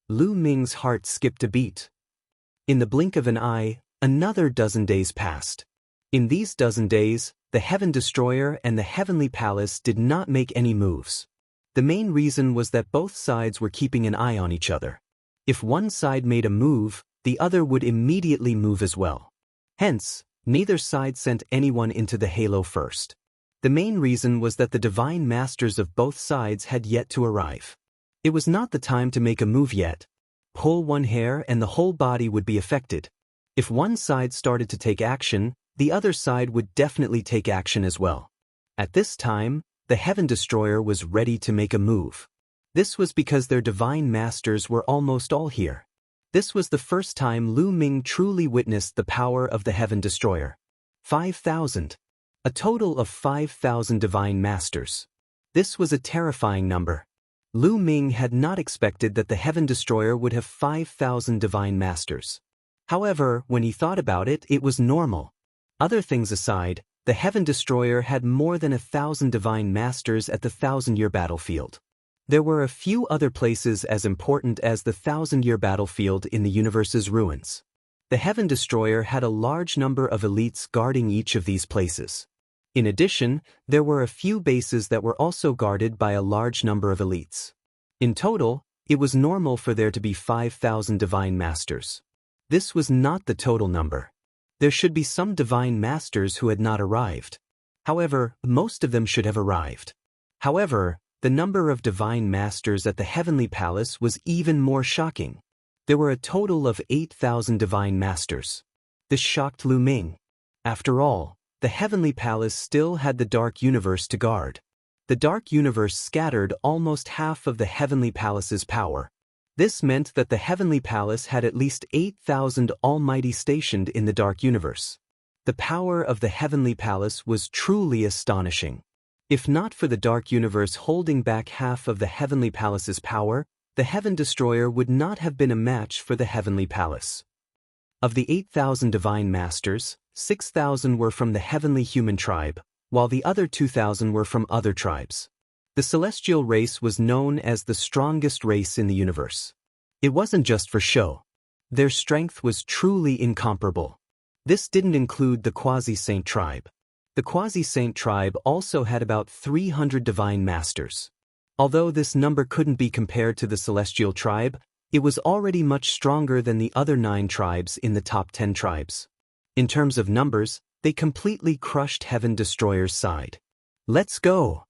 Lu Ming's heart skipped a beat. In the blink of an eye, another dozen days passed. In these dozen days, the Heaven Destroyer and the Heavenly Palace did not make any moves. The main reason was that both sides were keeping an eye on each other. If one side made a move, the other would immediately move as well. Hence, neither side sent anyone into the halo first. The main reason was that the divine masters of both sides had yet to arrive. It was not the time to make a move yet. Pull one hair and the whole body would be affected. If one side started to take action, the other side would definitely take action as well. At this time, the Heaven Destroyer was ready to make a move. This was because their divine masters were almost all here. This was the first time Lu Ming truly witnessed the power of the Heaven Destroyer. 5,000. A total of 5,000 divine masters. This was a terrifying number. Lu Ming had not expected that the Heaven Destroyer would have 5,000 divine masters. However, when he thought about it, it was normal. Other things aside, the Heaven Destroyer had more than 1,000 divine masters at the 1,000-year battlefield. There were a few other places as important as the 1,000-year battlefield in the universe's ruins. The Heaven Destroyer had a large number of elites guarding each of these places. In addition, there were a few bases that were also guarded by a large number of elites. In total, it was normal for there to be 5,000 divine masters. This was not the total number. There should be some divine masters who had not arrived. However, most of them should have arrived. However, the number of divine masters at the Heavenly Palace was even more shocking. There were a total of 8,000 divine masters. This shocked Lu Ming. After all, the Heavenly Palace still had the Dark Universe to guard. The Dark Universe scattered almost half of the Heavenly Palace's power. This meant that the Heavenly Palace had at least 8,000 Almighty stationed in the Dark Universe. The power of the Heavenly Palace was truly astonishing. If not for the Dark Universe holding back half of the Heavenly Palace's power, the Heaven Destroyer would not have been a match for the Heavenly Palace. Of the 8,000 divine masters, 6,000 were from the Heavenly Human tribe, while the other 2,000 were from other tribes. The celestial race was known as the strongest race in the universe. It wasn't just for show. Their strength was truly incomparable. This didn't include the Quasi-Saint tribe. The Quasi-Saint tribe also had about 300 divine masters. Although this number couldn't be compared to the celestial tribe, it was already much stronger than the other 9 tribes in the top 10 tribes. In terms of numbers, they completely crushed Heaven Destroyer's side. "Let's go!"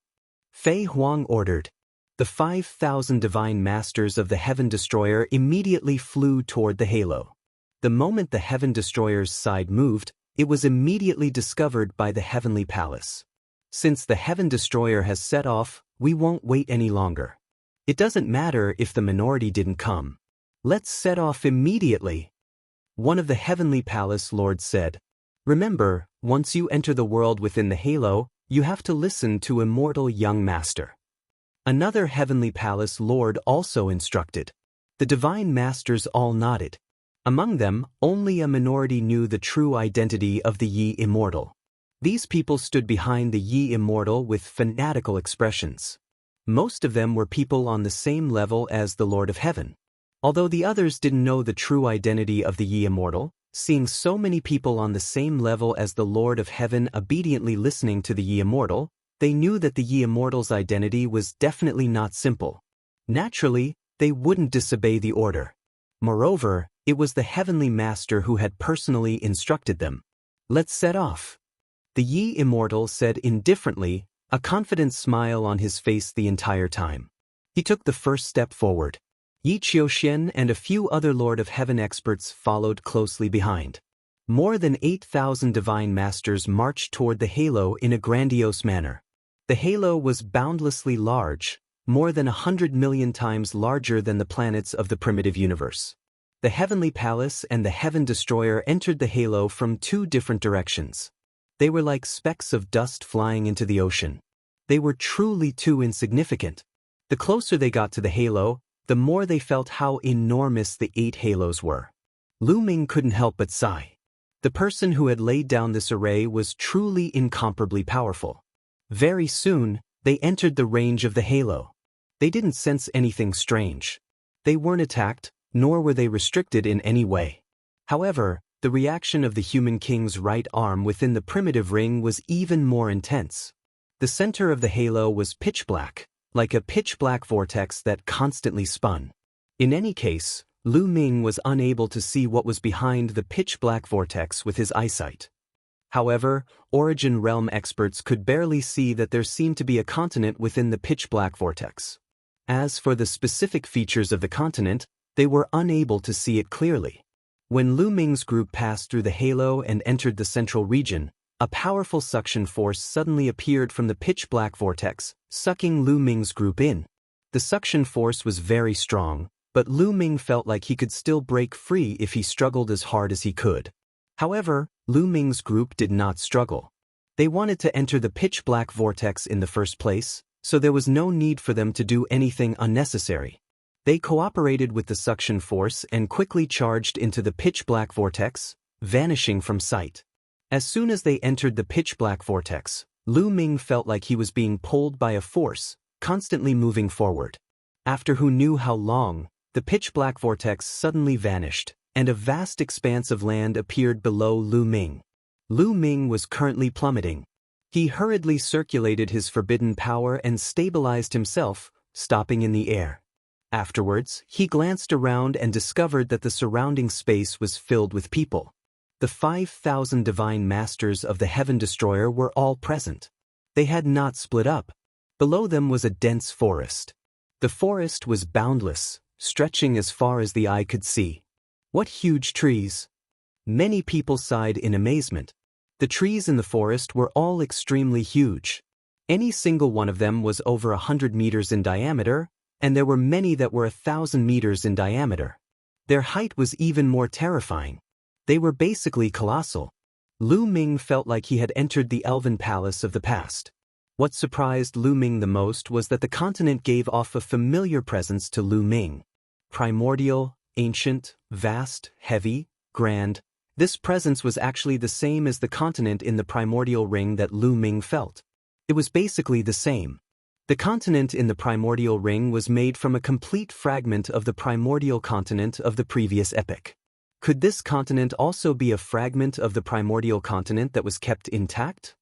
Fei Huang ordered. The 5,000 divine masters of the Heaven Destroyer immediately flew toward the halo. The moment the Heaven Destroyer's side moved, it was immediately discovered by the Heavenly Palace. Since the Heaven Destroyer has set off, we won't wait any longer. It doesn't matter if the minority didn't come. Let's set off immediately. One of the Heavenly Palace lords said. Remember, once you enter the world within the halo, you have to listen to Immortal Young Master. Another Heavenly Palace lord also instructed. The divine masters all nodded. Among them, only a minority knew the true identity of the Yi Immortal. These people stood behind the Yi Immortal with fanatical expressions. Most of them were people on the same level as the Lord of Heaven. Although the others didn't know the true identity of the Yi Immortal, seeing so many people on the same level as the Lord of Heaven obediently listening to the Yi Immortal, they knew that the Yi Immortal's identity was definitely not simple. Naturally, they wouldn't disobey the order. Moreover, it was the Heavenly Master who had personally instructed them. Let's set off. The Yi Immortal said indifferently, a confident smile on his face the entire time. He took the first step forward. Yi Qiuxian and a few other Lord of Heaven experts followed closely behind. More than 8,000 divine masters marched toward the halo in a grandiose manner. The halo was boundlessly large, more than 100 million times larger than the planets of the primitive universe. The Heavenly Palace and the Heaven Destroyer entered the halo from 2 different directions. They were like specks of dust flying into the ocean. They were truly too insignificant. The closer they got to the halo, the more they felt how enormous the 8 halos were. Lu Ming couldn't help but sigh. The person who had laid down this array was truly incomparably powerful. Very soon, they entered the range of the halo. They didn't sense anything strange. They weren't attacked, nor were they restricted in any way. However, the reaction of the Human King's right arm within the primitive ring was even more intense. The center of the halo was pitch black, like a pitch-black vortex that constantly spun. In any case, Lu Ming was unable to see what was behind the pitch-black vortex with his eyesight. However, Origin Realm experts could barely see that there seemed to be a continent within the pitch-black vortex. As for the specific features of the continent, they were unable to see it clearly. When Lu Ming's group passed through the halo and entered the central region, a powerful suction force suddenly appeared from the pitch-black vortex, sucking Lu Ming's group in. The suction force was very strong, but Lu Ming felt like he could still break free if he struggled as hard as he could. However, Lu Ming's group did not struggle. They wanted to enter the pitch-black vortex in the first place, so there was no need for them to do anything unnecessary. They cooperated with the suction force and quickly charged into the pitch-black vortex, vanishing from sight. As soon as they entered the pitch-black vortex, Lu Ming felt like he was being pulled by a force, constantly moving forward. After who knew how long, the pitch-black vortex suddenly vanished, and a vast expanse of land appeared below Lu Ming. Lu Ming was currently plummeting. He hurriedly circulated his forbidden power and stabilized himself, stopping in the air. Afterwards, he glanced around and discovered that the surrounding space was filled with people. The 5,000 divine masters of the Heaven Destroyer were all present. They had not split up. Below them was a dense forest. The forest was boundless, stretching as far as the eye could see. What huge trees! Many people sighed in amazement. The trees in the forest were all extremely huge. Any single one of them was over 100 meters in diameter, and there were many that were 1,000 meters in diameter. Their height was even more terrifying. They were basically colossal. Lu Ming felt like he had entered the elven palace of the past. What surprised Lu Ming the most was that the continent gave off a familiar presence to Lu Ming. Primordial, ancient, vast, heavy, grand. This presence was actually the same as the continent in the primordial ring that Lu Ming felt. It was basically the same. The continent in the primordial ring was made from a complete fragment of the primordial continent of the previous epoch. Could this continent also be a fragment of the primordial continent that was kept intact?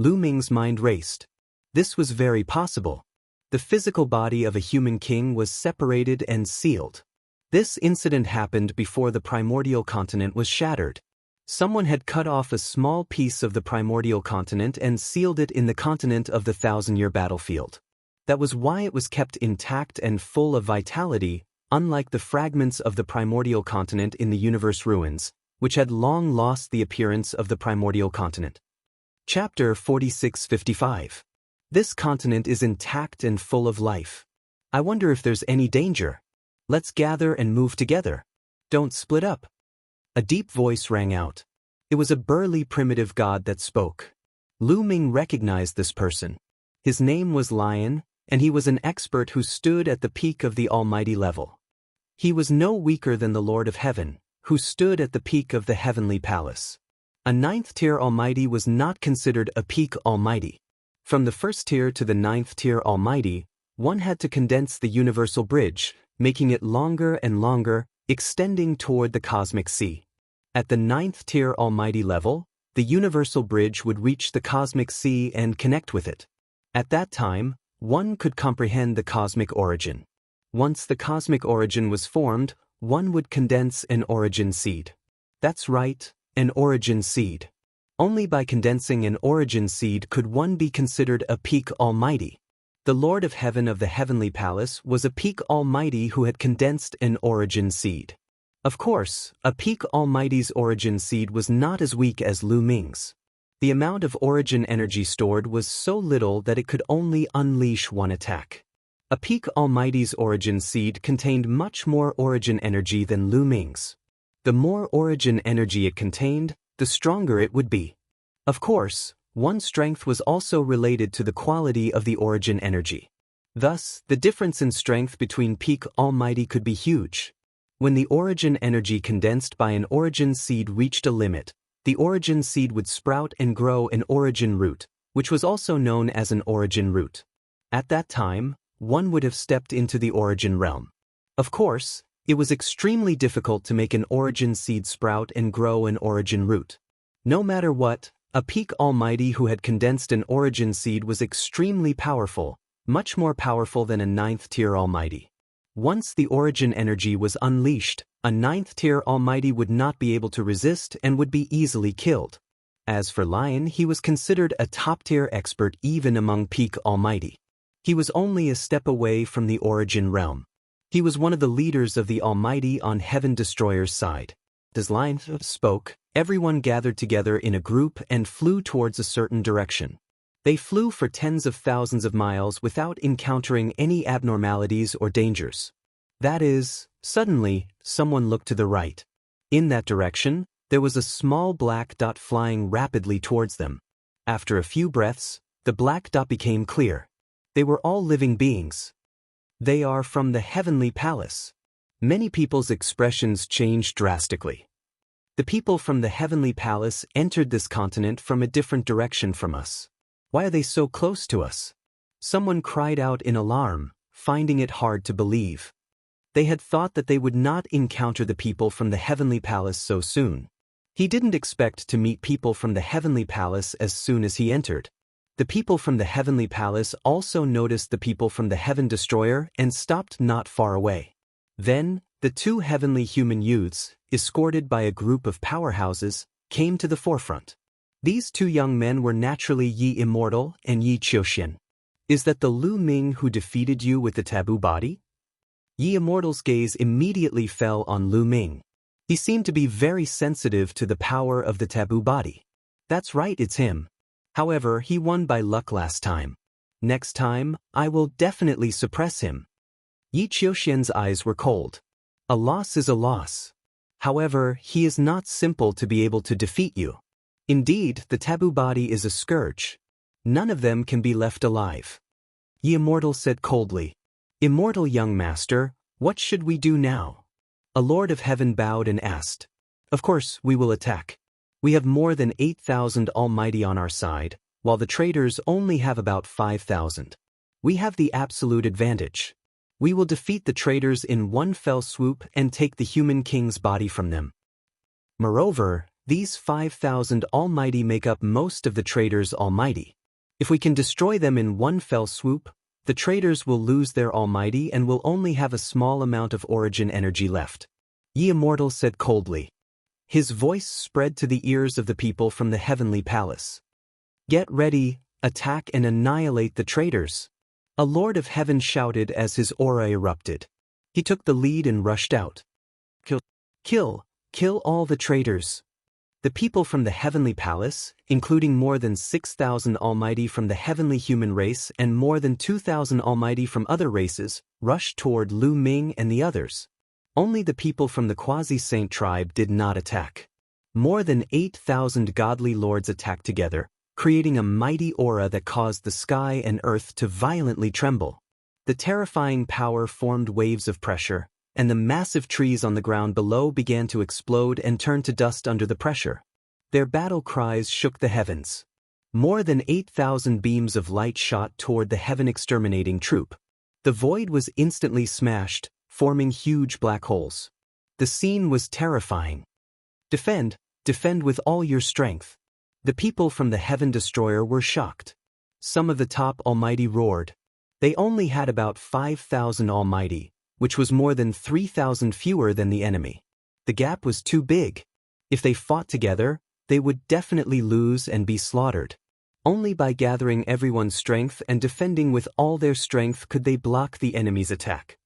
Lu Ming's mind raced. This was very possible. The physical body of a human king was separated and sealed. This incident happened before the primordial continent was shattered. Someone had cut off a small piece of the primordial continent and sealed it in the continent of the 1,000-year battlefield. That was why it was kept intact and full of vitality, unlike the fragments of the primordial continent in the universe ruins, which had long lost the appearance of the primordial continent. Chapter 4655. This continent is intact and full of life. I wonder if there's any danger. Let's gather and move together. Don't split up. A deep voice rang out. It was a burly primitive god that spoke. Lu Ming recognized this person. His name was Lion, and he was an expert who stood at the peak of the almighty level. He was no weaker than the Lord of Heaven, who stood at the peak of the heavenly palace. A 9th-tier almighty was not considered a peak almighty. From the 1st tier to the 9th-tier almighty, one had to condense the universal bridge, making it longer and longer, extending toward the cosmic sea. At the 9th-tier almighty level, the universal bridge would reach the cosmic sea and connect with it. At that time, one could comprehend the cosmic origin. Once the cosmic origin was formed, one would condense an origin seed. That's right, an origin seed. Only by condensing an origin seed could one be considered a peak almighty. The Lord of Heaven of the Heavenly Palace was a peak almighty who had condensed an origin seed. Of course, a peak almighty's origin seed was not as weak as Lu Ming's. The amount of origin energy stored was so little that it could only unleash one attack. A peak almighty's origin seed contained much more origin energy than Lu Ming's. The more origin energy it contained, the stronger it would be. Of course, one's strength was also related to the quality of the origin energy. Thus, the difference in strength between peak almighty could be huge. When the origin energy condensed by an origin seed reached a limit, the origin seed would sprout and grow an origin root, which was also known as an origin root. At that time, one would have stepped into the origin realm. Of course, it was extremely difficult to make an origin seed sprout and grow an origin root. No matter what, a peak almighty who had condensed an origin seed was extremely powerful, much more powerful than a 9th-tier almighty. Once the origin energy was unleashed, a 9th-tier almighty would not be able to resist and would be easily killed. As for Lion, he was considered a top-tier expert even among peak almighty. He was only a step away from the origin realm. He was one of the leaders of the Almighty on Heaven Destroyer's side. As Lion spoke, everyone gathered together in a group and flew towards a certain direction. They flew for tens of thousands of miles without encountering any abnormalities or dangers. That is, suddenly, someone looked to the right. In that direction, there was a small black dot flying rapidly towards them. After a few breaths, the black dot became clear. They were all living beings. They are from the heavenly palace. Many people's expressions changed drastically. The people from the heavenly palace entered this continent from a different direction from us. Why are they so close to us? Someone cried out in alarm, finding it hard to believe. They had thought that they would not encounter the people from the heavenly palace so soon. He didn't expect to meet people from the heavenly palace as soon as he entered. The people from the heavenly palace also noticed the people from the heaven destroyer and stopped not far away. Then, the two heavenly human youths, escorted by a group of powerhouses, came to the forefront. These two young men were naturally Yi Immortal and Yi Qiuxian. Is that the Lu Ming who defeated you with the taboo body? Yi Immortal's gaze immediately fell on Lu Ming. He seemed to be very sensitive to the power of the taboo body. That's right, it's him. However, he won by luck last time. Next time, I will definitely suppress him. Yi Qiuxian's eyes were cold. A loss is a loss. However, he is not simple to be able to defeat you. Indeed, the taboo body is a scourge. None of them can be left alive. Yi Immortal said coldly. Immortal young master, what should we do now? A lord of heaven bowed and asked. Of course, we will attack. We have more than 8,000 almighty on our side, while the traitors only have about 5,000. We have the absolute advantage. We will defeat the traitors in one fell swoop and take the human king's body from them. Moreover, these 5,000 almighty make up most of the traitors' almighty. If we can destroy them in one fell swoop, the traitors will lose their almighty and will only have a small amount of origin energy left. Yi Immortal said coldly. His voice spread to the ears of the people from the heavenly palace. Get ready, attack and annihilate the traitors. A lord of heaven shouted as his aura erupted. He took the lead and rushed out. Kill all the traitors. The people from the heavenly palace, including more than 6,000 almighty from the heavenly human race and more than 2,000 almighty from other races, rushed toward Lu Ming and the others. Only the people from the quasi-saint tribe did not attack. More than 8,000 godly lords attacked together, creating a mighty aura that caused the sky and earth to violently tremble. The terrifying power formed waves of pressure, and the massive trees on the ground below began to explode and turn to dust under the pressure. Their battle cries shook the heavens. More than 8,000 beams of light shot toward the heaven-exterminating troop. The void was instantly smashed, forming huge black holes. The scene was terrifying. Defend with all your strength. The people from the Heaven Destroyer were shocked. Some of the top almighty roared. They only had about 5,000 almighty, which was more than 3,000 fewer than the enemy. The gap was too big. If they fought together, they would definitely lose and be slaughtered. Only by gathering everyone's strength and defending with all their strength could they block the enemy's attack.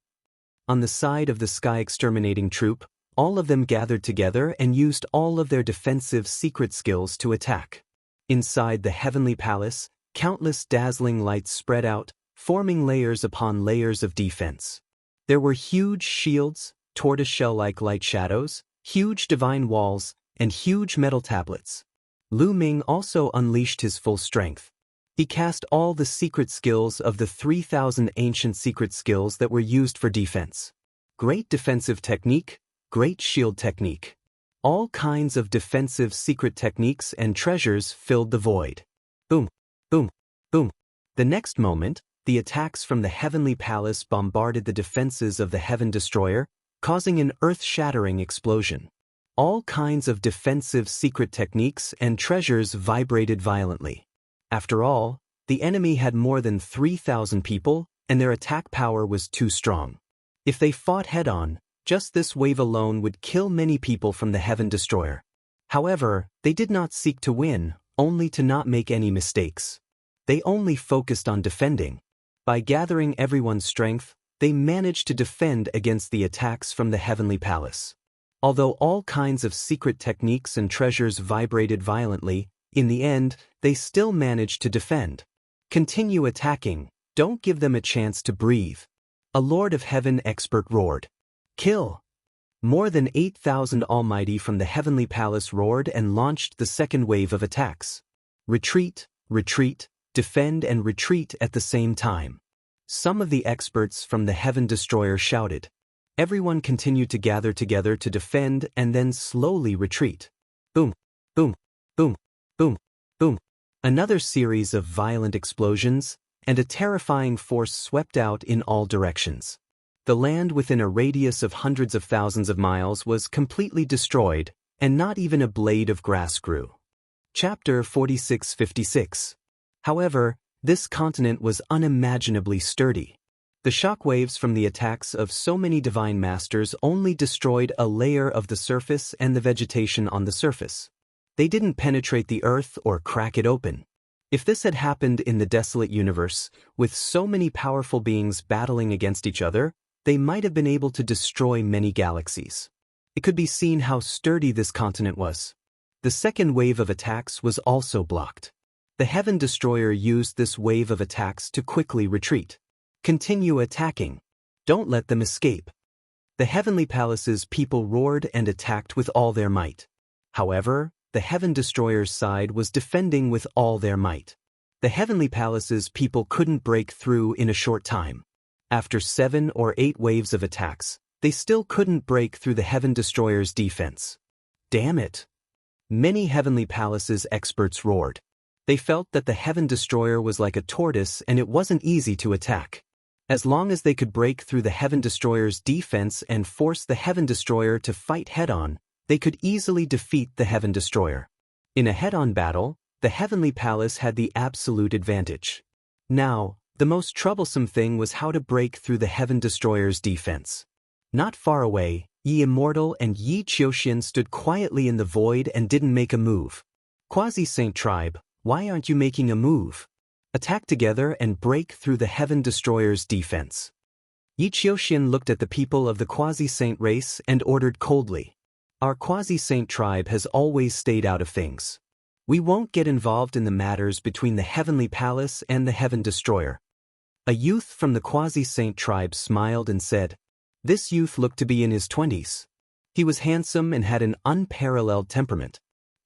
On the side of the sky-exterminating troop, all of them gathered together and used all of their defensive secret skills to attack. Inside the heavenly palace, countless dazzling lights spread out, forming layers upon layers of defense. There were huge shields, tortoiseshell-like light shadows, huge divine walls, and huge metal tablets. Lu Ming also unleashed his full strength. He cast all the secret skills of the 3,000 ancient secret skills that were used for defense. Great defensive technique, great shield technique. All kinds of defensive secret techniques and treasures filled the void. Boom, boom, boom. The next moment, the attacks from the heavenly palace bombarded the defenses of the Heaven Destroyer, causing an earth-shattering explosion. All kinds of defensive secret techniques and treasures vibrated violently. After all, the enemy had more than 3,000 people, and their attack power was too strong. If they fought head-on, just this wave alone would kill many people from the Heaven Destroyer. However, they did not seek to win, only to not make any mistakes. They only focused on defending. By gathering everyone's strength, they managed to defend against the attacks from the heavenly palace. Although all kinds of secret techniques and treasures vibrated violently, in the end, they still managed to defend. Continue attacking, don't give them a chance to breathe. A Lord of Heaven expert roared. Kill! More than 8,000 Almighty from the Heavenly Palace roared and launched the second wave of attacks. Retreat, retreat, defend and retreat at the same time. Some of the experts from the Heaven Destroyer shouted. Everyone continued to gather together to defend and then slowly retreat. Boom, boom, boom, boom, boom. Another series of violent explosions, and a terrifying force swept out in all directions. The land within a radius of hundreds of thousands of miles was completely destroyed, and not even a blade of grass grew. Chapter 46:56. However, this continent was unimaginably sturdy. The shockwaves from the attacks of so many divine masters only destroyed a layer of the surface and the vegetation on the surface. They didn't penetrate the earth or crack it open. If this had happened in the desolate universe, with so many powerful beings battling against each other, they might have been able to destroy many galaxies. It could be seen how sturdy this continent was. The second wave of attacks was also blocked. The Heaven Destroyer used this wave of attacks to quickly retreat. Continue attacking. Don't let them escape. The Heavenly Palace's people roared and attacked with all their might. However, the Heaven Destroyer's side was defending with all their might. The Heavenly Palace's people couldn't break through in a short time. After 7 or 8 waves of attacks, they still couldn't break through the Heaven Destroyer's defense. Damn it! Many Heavenly Palace's experts roared. They felt that the Heaven Destroyer was like a tortoise and it wasn't easy to attack. As long as they could break through the Heaven Destroyer's defense and force the Heaven Destroyer to fight head-on, they could easily defeat the Heaven Destroyer. In a head-on battle, the Heavenly Palace had the absolute advantage. Now, the most troublesome thing was how to break through the Heaven Destroyer's defense. Not far away, Yi Immortal and Yi Qiuxian stood quietly in the void and didn't make a move. Quasi-Saint Tribe, why aren't you making a move? Attack together and break through the Heaven Destroyer's defense. Yi Qiuxian looked at the people of the Quasi-Saint race and ordered coldly. Our Quasi-Saint Tribe has always stayed out of things. We won't get involved in the matters between the Heavenly Palace and the Heaven Destroyer. A youth from the Quasi-Saint Tribe smiled and said, This youth looked to be in his 20s. He was handsome and had an unparalleled temperament.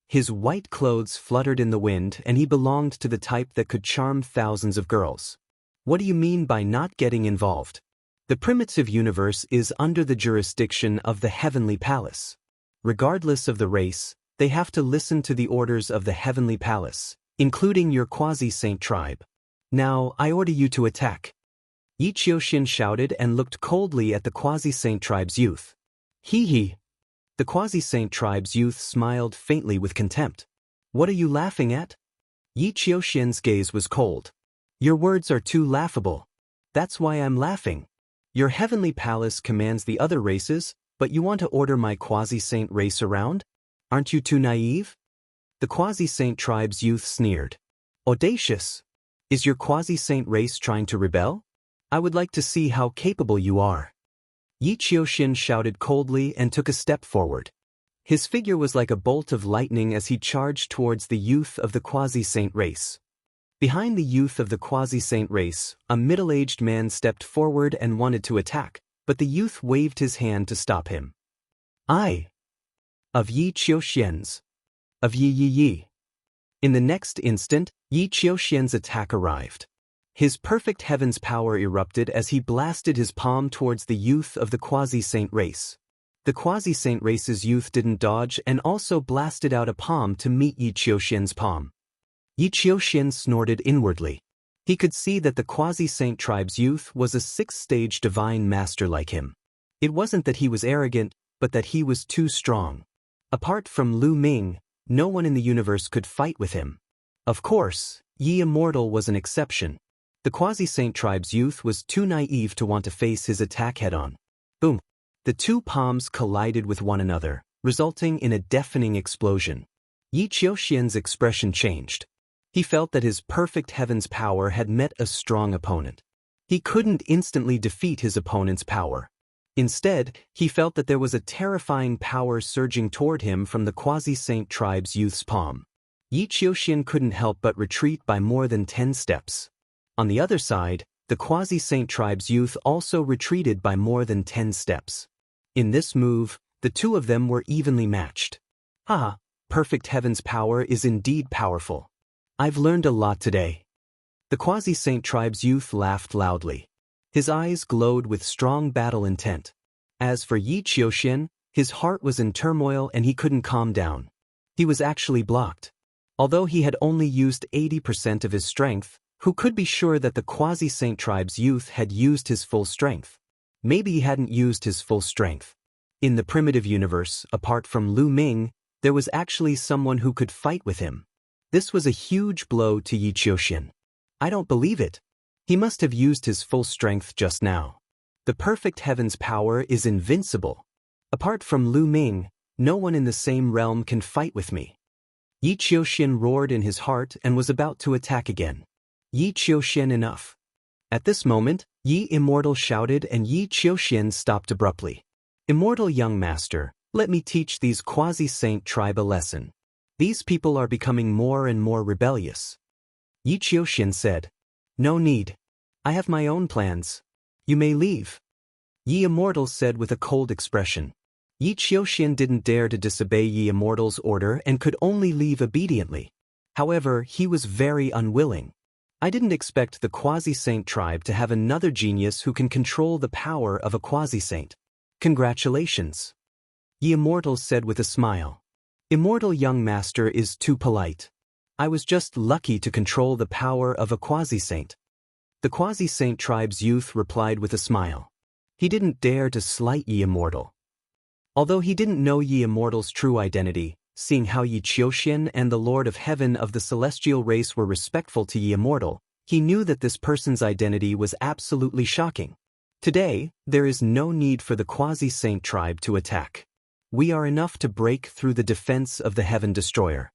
His white clothes fluttered in the wind and he belonged to the type that could charm thousands of girls. What do you mean by not getting involved? The primitive universe is under the jurisdiction of the Heavenly Palace. Regardless of the race, they have to listen to the orders of the Heavenly Palace, including your Quasi-Saint Tribe. Now, I order you to attack. Yi Qiuxian shouted and looked coldly at the Quasi-Saint Tribe's youth. Hee. The Quasi-Saint Tribe's youth smiled faintly with contempt. What are you laughing at? Yi Qiuxian's gaze was cold. Your words are too laughable. That's why I'm laughing. Your Heavenly Palace commands the other races, but you want to order my Quasi-Saint race around? Aren't you too naive? The Quasi-Saint Tribe's youth sneered. Audacious! Is your Quasi-Saint race trying to rebel? I would like to see how capable you are. Yi Qiuxian shouted coldly and took a step forward. His figure was like a bolt of lightning as he charged towards the youth of the Quasi-Saint race. Behind the youth of the Quasi-Saint race, a middle-aged man stepped forward and wanted to attack, but the youth waved his hand to stop him. I. Of Yi Qiuxian's. Of Yi. In the next instant, Yi Qiuxian's attack arrived. His perfect heaven's power erupted as he blasted his palm towards the youth of the Quasi-Saint race. The Quasi-Saint race's youth didn't dodge and also blasted out a palm to meet Yi Qiuxian's palm. Yi Qiuxian snorted inwardly. He could see that the Quasi-Saint Tribe's youth was a 6th-stage divine master like him. It wasn't that he was arrogant, but that he was too strong. Apart from Lu Ming, no one in the universe could fight with him. Of course, Yi Immortal was an exception. The Quasi-Saint Tribe's youth was too naive to want to face his attack head-on. Boom! The two palms collided with one another, resulting in a deafening explosion. Yi Qiuxian's expression changed. He felt that his perfect heaven's power had met a strong opponent. He couldn't instantly defeat his opponent's power. Instead, he felt that there was a terrifying power surging toward him from the Quasi-Saint Tribe's youth's palm. Yi Qiuxian couldn't help but retreat by more than 10 steps. On the other side, the Quasi-Saint tribe's youth also retreated by more than 10 steps. In this move, the two of them were evenly matched. Ah, perfect heaven's power is indeed powerful. I've learned a lot today. The Quasi-Saint tribe's youth laughed loudly. His eyes glowed with strong battle intent. As for Yi Qiuxian, his heart was in turmoil and he couldn't calm down. He was actually blocked. Although he had only used 80% of his strength, who could be sure that the Quasi-Saint tribe's youth had used his full strength? Maybe he hadn't used his full strength. In the primitive universe, apart from Lu Ming, there was actually someone who could fight with him. This was a huge blow to Yi Qiuxian. I don't believe it. He must have used his full strength just now. The perfect heaven's power is invincible. Apart from Lu Ming, no one in the same realm can fight with me. Yi Qiuxian roared in his heart and was about to attack again. Yi Qiuxian, enough. At this moment, Yi Immortal shouted and Yi Qiuxian stopped abruptly. Immortal young master, let me teach these Quasi-Saint tribe a lesson. These people are becoming more and more rebellious. Yi Qiuxian said. No need. I have my own plans. You may leave. Yi Immortal said with a cold expression. Yi Qiuxian didn't dare to disobey Yi Immortal's order and could only leave obediently. However, he was very unwilling. I didn't expect the Quasi-Saint tribe to have another genius who can control the power of a Quasi-Saint. Congratulations. Yi Immortal said with a smile. Immortal young master is too polite. I was just lucky to control the power of a Quasi-Saint. The Quasi-Saint tribe's youth replied with a smile. He didn't dare to slight Yi Immortal. Although he didn't know Yi Immortal's true identity, seeing how Yi Qiuxian and the Lord of Heaven of the celestial race were respectful to Yi Immortal, he knew that this person's identity was absolutely shocking. Today, there is no need for the Quasi-Saint tribe to attack. We are enough to break through the defense of the Heaven Destroyer.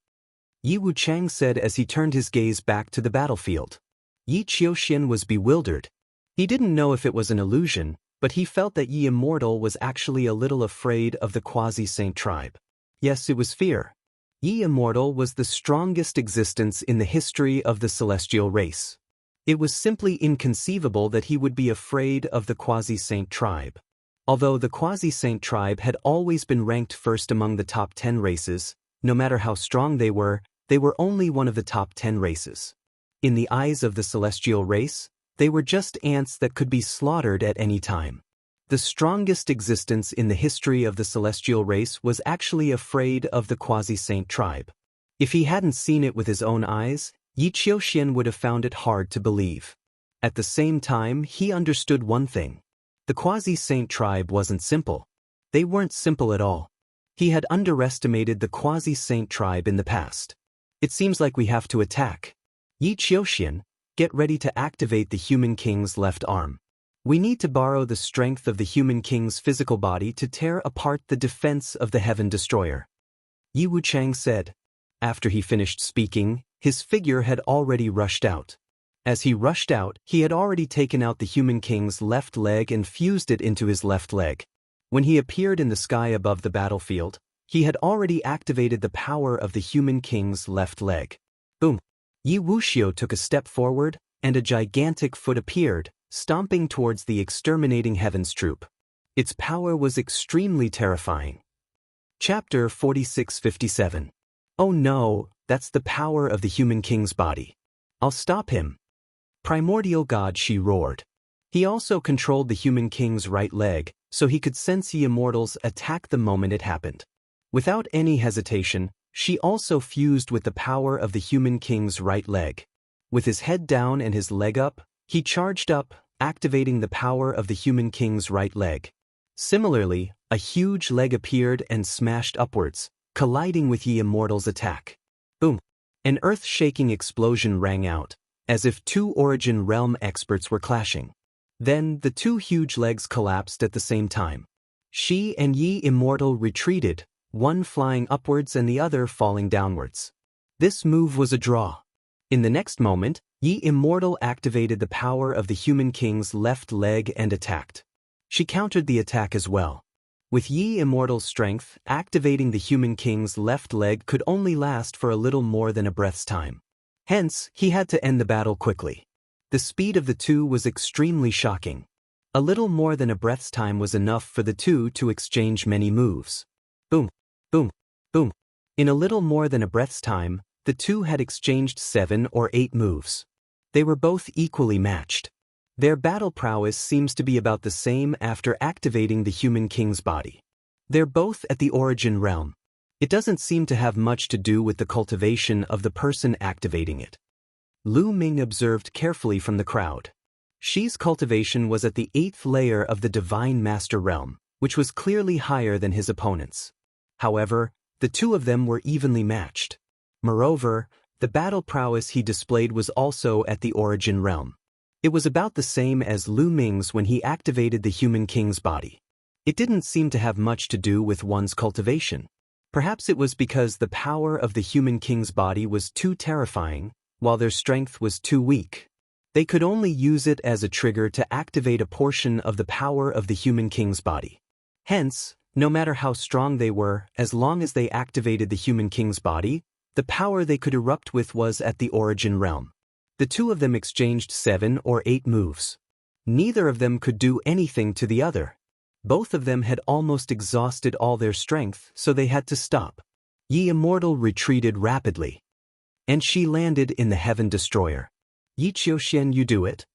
Yi Wuchang said as he turned his gaze back to the battlefield. Yi Qiuxian was bewildered. He didn't know if it was an illusion, but he felt that Yi Immortal was actually a little afraid of the Quasi-Saint tribe. Yes, it was fear. Yi Immortal was the strongest existence in the history of the celestial race. It was simply inconceivable that he would be afraid of the Quasi-Saint tribe. Although the Quasi-Saint tribe had always been ranked first among the top 10 races, no matter how strong they were only one of the top 10 races. In the eyes of the celestial race, they were just ants that could be slaughtered at any time. The strongest existence in the history of the celestial race was actually afraid of the Quasi-Saint tribe. If he hadn't seen it with his own eyes, Yi Qiuxian would have found it hard to believe. At the same time, he understood one thing. The Quasi-Saint tribe wasn't simple. They weren't simple at all. He had underestimated the Quasi-Saint tribe in the past. It seems like we have to attack. Yi Qiuxian, get ready to activate the Human King's left arm. We need to borrow the strength of the Human King's physical body to tear apart the defense of the Heaven Destroyer. Yi Wuchang said. After he finished speaking, his figure had already rushed out. As he rushed out, he had already taken out the Human King's left leg and fused it into his left leg. When he appeared in the sky above the battlefield, he had already activated the power of the Human King's left leg. Boom! Yi Wuxiu took a step forward, and a gigantic foot appeared, stomping towards the exterminating Heaven's troop. Its power was extremely terrifying. Chapter 4657. Oh no, that's the power of the Human King's body. I'll stop him. Primordial God, she roared. He also controlled the Human King's right leg, so he could sense Yi Immortal's attack the moment it happened. Without any hesitation, she also fused with the power of the Human King's right leg. With his head down and his leg up, he charged up, activating the power of the Human King's right leg. Similarly, a huge leg appeared and smashed upwards, colliding with Yi Immortal's attack. Boom! An earth-shaking explosion rang out, as if two Origin Realm experts were clashing. Then, the two huge legs collapsed at the same time. She and Yi Immortal retreated, one flying upwards and the other falling downwards. This move was a draw. In the next moment, Yi Immortal activated the power of the Human King's left leg and attacked. She countered the attack as well. With Yi Immortal's strength, activating the Human King's left leg could only last for a little more than a breath's time. Hence, he had to end the battle quickly. The speed of the two was extremely shocking. A little more than a breath's time was enough for the two to exchange many moves. Boom, boom, boom. In a little more than a breath's time, the two had exchanged 7 or 8 moves. They were both equally matched. Their battle prowess seems to be about the same after activating the human king's body. They're both at the origin realm. It doesn't seem to have much to do with the cultivation of the person activating it. Lu Ming observed carefully from the crowd. Xi's cultivation was at the 8th layer of the Divine Master realm, which was clearly higher than his opponent's. However, the two of them were evenly matched. Moreover, the battle prowess he displayed was also at the origin realm. It was about the same as Lu Ming's when he activated the human king's body. It didn't seem to have much to do with one's cultivation. Perhaps it was because the power of the human king's body was too terrifying, while their strength was too weak. They could only use it as a trigger to activate a portion of the power of the human king's body. Hence, no matter how strong they were, as long as they activated the human king's body, the power they could erupt with was at the origin realm. The two of them exchanged 7 or 8 moves. Neither of them could do anything to the other. Both of them had almost exhausted all their strength, so they had to stop. Yi Immortal retreated rapidly. And she landed in the Heaven Destroyer. Yi Qiuxian, you do it?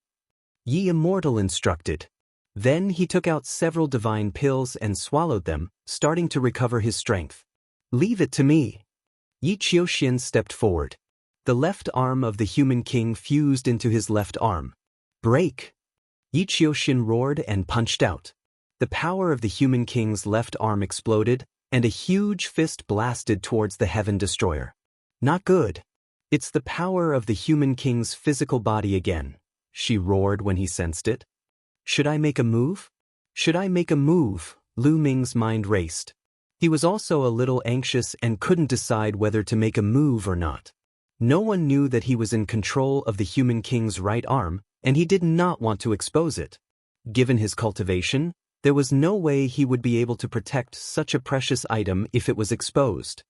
Yi Immortal instructed. Then he took out several divine pills and swallowed them, starting to recover his strength. Leave it to me. Yi Qiuxian stepped forward. The left arm of the human king fused into his left arm. Break! Yi Qiuxian roared and punched out. The power of the human king's left arm exploded, and a huge fist blasted towards the Heaven Destroyer. Not good. It's the power of the human king's physical body again, she roared when he sensed it. Should I make a move? Should I make a move? Lu Ming's mind raced. He was also a little anxious and couldn't decide whether to make a move or not. No one knew that he was in control of the human king's right arm, and he did not want to expose it. Given his cultivation, there was no way he would be able to protect such a precious item if it was exposed.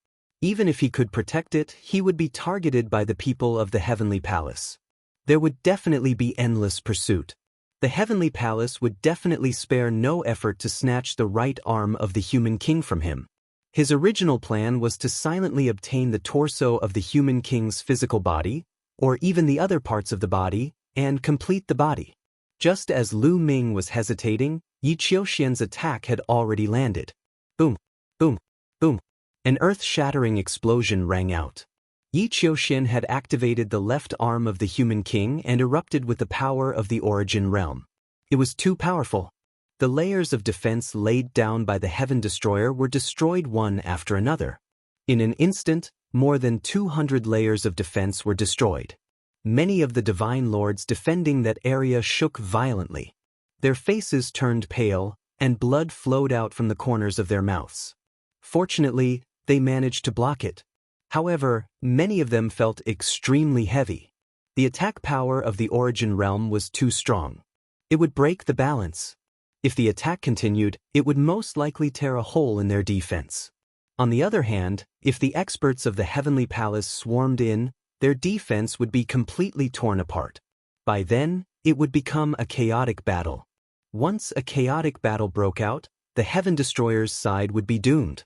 Even if he could protect it, he would be targeted by the people of the Heavenly Palace. There would definitely be endless pursuit. The Heavenly Palace would definitely spare no effort to snatch the right arm of the human king from him. His original plan was to silently obtain the torso of the human king's physical body, or even the other parts of the body, and complete the body. Just as Lu Ming was hesitating, Yi Qiuxian's attack had already landed. Boom, boom, boom. An earth-shattering explosion rang out. Yi Qiuxian had activated the left arm of the human king and erupted with the power of the origin realm. It was too powerful. The layers of defense laid down by the Heaven Destroyer were destroyed one after another. In an instant, more than 200 layers of defense were destroyed. Many of the Divine Lords defending that area shook violently. Their faces turned pale, and blood flowed out from the corners of their mouths. Fortunately, they managed to block it. However, many of them felt extremely heavy. The attack power of the origin realm was too strong. It would break the balance. If the attack continued, it would most likely tear a hole in their defense. On the other hand, if the experts of the Heavenly Palace swarmed in, their defense would be completely torn apart. By then, it would become a chaotic battle. Once a chaotic battle broke out, the Heaven Destroyer's side would be doomed.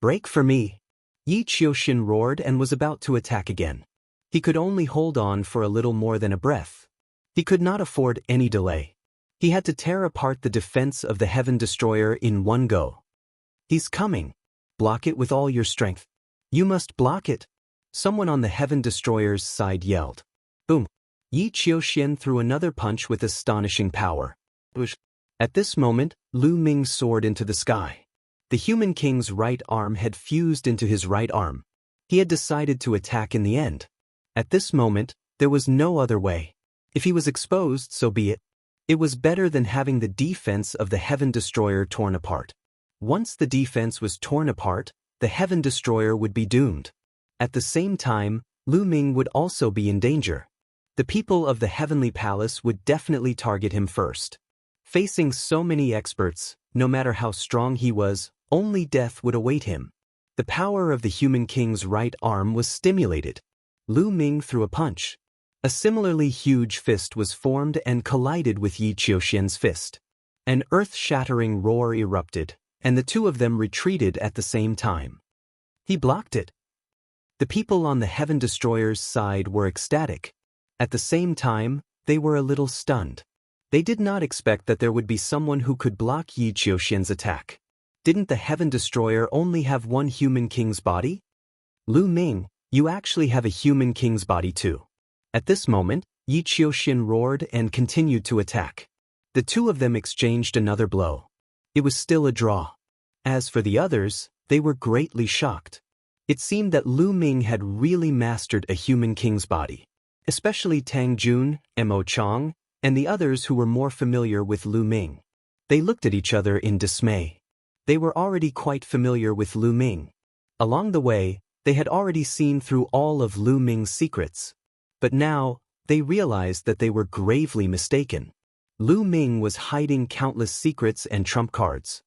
Break for me! Yi Qiuxian roared and was about to attack again. He could only hold on for a little more than a breath. He could not afford any delay. He had to tear apart the defense of the Heaven Destroyer in one go. He's coming. Block it with all your strength. You must block it. Someone on the Heaven Destroyer's side yelled. Boom! Yi Qiuxian threw another punch with astonishing power. At this moment, Lu Ming soared into the sky. The human king's right arm had fused into his right arm. He had decided to attack in the end. At this moment, there was no other way. If he was exposed, so be it. It was better than having the defense of the Heaven Destroyer torn apart. Once the defense was torn apart, the Heaven Destroyer would be doomed. At the same time, Lu Ming would also be in danger. The people of the Heavenly Palace would definitely target him first. Facing so many experts, no matter how strong he was, only death would await him. The power of the human king's right arm was stimulated. Lu Ming threw a punch. A similarly huge fist was formed and collided with Yi Qiuxian's fist. An earth-shattering roar erupted, and the two of them retreated at the same time. He blocked it. The people on the Heaven Destroyer's side were ecstatic. At the same time, they were a little stunned. They did not expect that there would be someone who could block Yi Qiuxian's attack. Didn't the Heaven Destroyer only have one human king's body? Lu Ming, you actually have a human king's body too. At this moment, Yi Qiuxian roared and continued to attack. The two of them exchanged another blow. It was still a draw. As for the others, they were greatly shocked. It seemed that Lu Ming had really mastered a human king's body, especially Tang Jun, Mo Chong, and the others who were more familiar with Lu Ming. They looked at each other in dismay. They were already quite familiar with Lu Ming. Along the way, they had already seen through all of Lu Ming's secrets. But now, they realized that they were gravely mistaken. Lu Ming was hiding countless secrets and trump cards.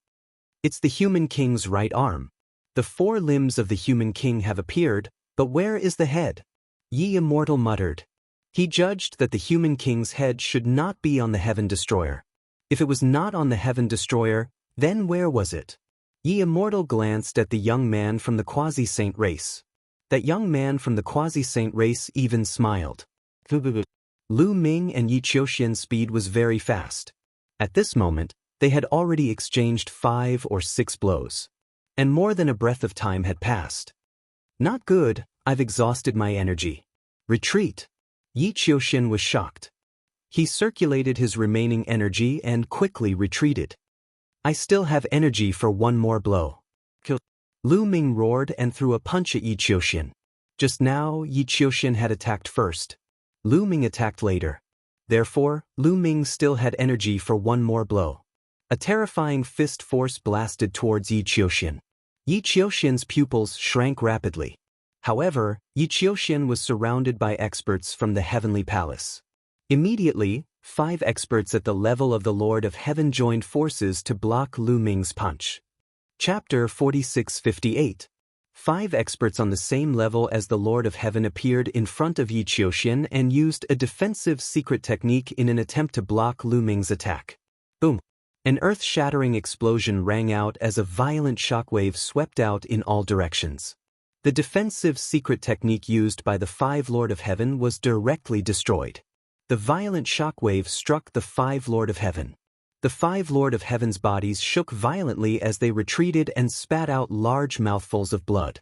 It's the human king's right arm. The four limbs of the human king have appeared, but where is the head? Yi Immortal muttered. He judged that the human king's head should not be on the Heaven Destroyer. If it was not on the Heaven Destroyer, then where was it? Yi Immortal glanced at the young man from the quasi-saint race. That young man from the quasi-saint race even smiled. Lu Ming and Yi Qiuxian's speed was very fast. At this moment, they had already exchanged 5 or 6 blows. And more than a breath of time had passed. Not good, I've exhausted my energy. Retreat. Yi Qiuxian was shocked. He circulated his remaining energy and quickly retreated. I still have energy for one more blow. Lu Ming roared and threw a punch at Yi Qiuxian. Just now, Yi Qiuxian had attacked first. Lu Ming attacked later. Therefore, Lu Ming still had energy for one more blow. A terrifying fist force blasted towards Yi Qiuxian. Yi Qiuxian's pupils shrank rapidly. However, Yi Qiuxian was surrounded by experts from the Heavenly Palace. Immediately, 5 experts at the level of the Lord of Heaven joined forces to block Lu Ming's punch. Chapter 4658. 5 experts on the same level as the Lord of Heaven appeared in front of Yi Qiuxian and used a defensive secret technique in an attempt to block Lu Ming's attack. Boom! An earth-shattering explosion rang out as a violent shockwave swept out in all directions. The defensive secret technique used by the 5 Lord of Heaven was directly destroyed. The violent shockwave struck the 5 Lord of Heaven. The 5 Lord of Heaven's bodies shook violently as they retreated and spat out large mouthfuls of blood.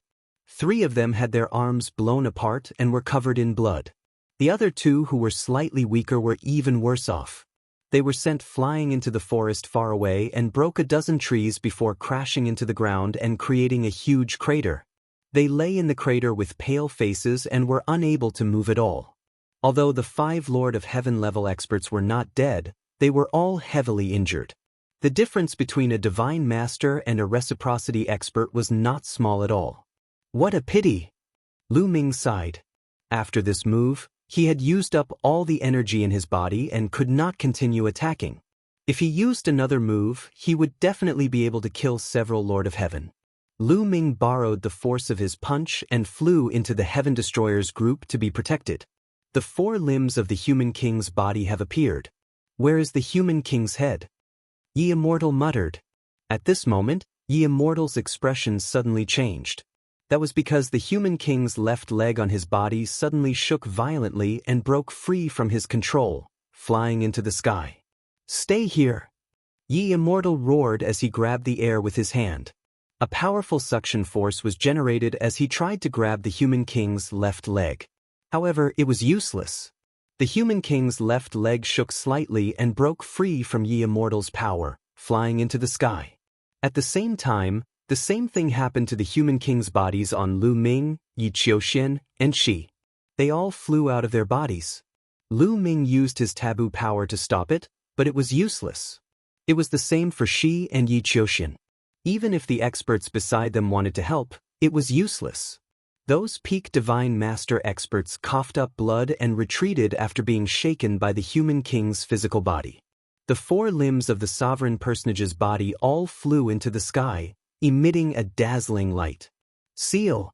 3 of them had their arms blown apart and were covered in blood. The other 2 who were slightly weaker were even worse off. They were sent flying into the forest far away and broke a dozen trees before crashing into the ground and creating a huge crater. They lay in the crater with pale faces and were unable to move at all. Although the 5 Lord of Heaven level experts were not dead, they were all heavily injured. The difference between a divine master and a reciprocity expert was not small at all. What a pity! Lu Ming sighed. After this move, he had used up all the energy in his body and could not continue attacking. If he used another move, he would definitely be able to kill several Lord of Heaven. Lu Ming borrowed the force of his punch and flew into the Heaven Destroyer's group to be protected. The 4 limbs of the human king's body have appeared. Where is the human king's head? Yi Immortal muttered. At this moment, Yi Immortal's expression suddenly changed. That was because the human king's left leg on his body suddenly shook violently and broke free from his control, flying into the sky. Stay here! Yi Immortal roared as he grabbed the air with his hand. A powerful suction force was generated as he tried to grab the human king's left leg. However, it was useless. The human king's left leg shook slightly and broke free from Yi Immortal's power, flying into the sky. At the same time, the same thing happened to the human king's bodies on Lu Ming, Yi Qiuxian, and Shi. They all flew out of their bodies. Lu Ming used his taboo power to stop it, but it was useless. It was the same for Shi and Yi Qiuxian. Even if the experts beside them wanted to help, it was useless. Those peak divine master experts coughed up blood and retreated after being shaken by the human king's physical body. The 4 limbs of the sovereign personage's body all flew into the sky, emitting a dazzling light. Seal!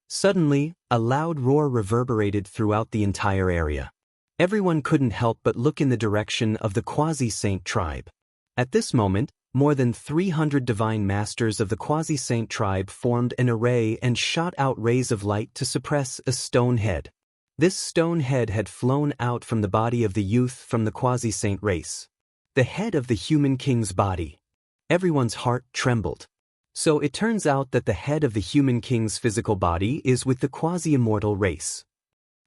Suddenly, a loud roar reverberated throughout the entire area. Everyone couldn't help but look in the direction of the quasi-saint tribe. At this moment, more than 300 divine masters of the quasi-saint tribe formed an array and shot out rays of light to suppress a stone head. This stone head had flown out from the body of the youth from the quasi-saint race. The head of the human king's body. Everyone's heart trembled. So it turns out that the head of the human king's physical body is with the quasi-immortal race.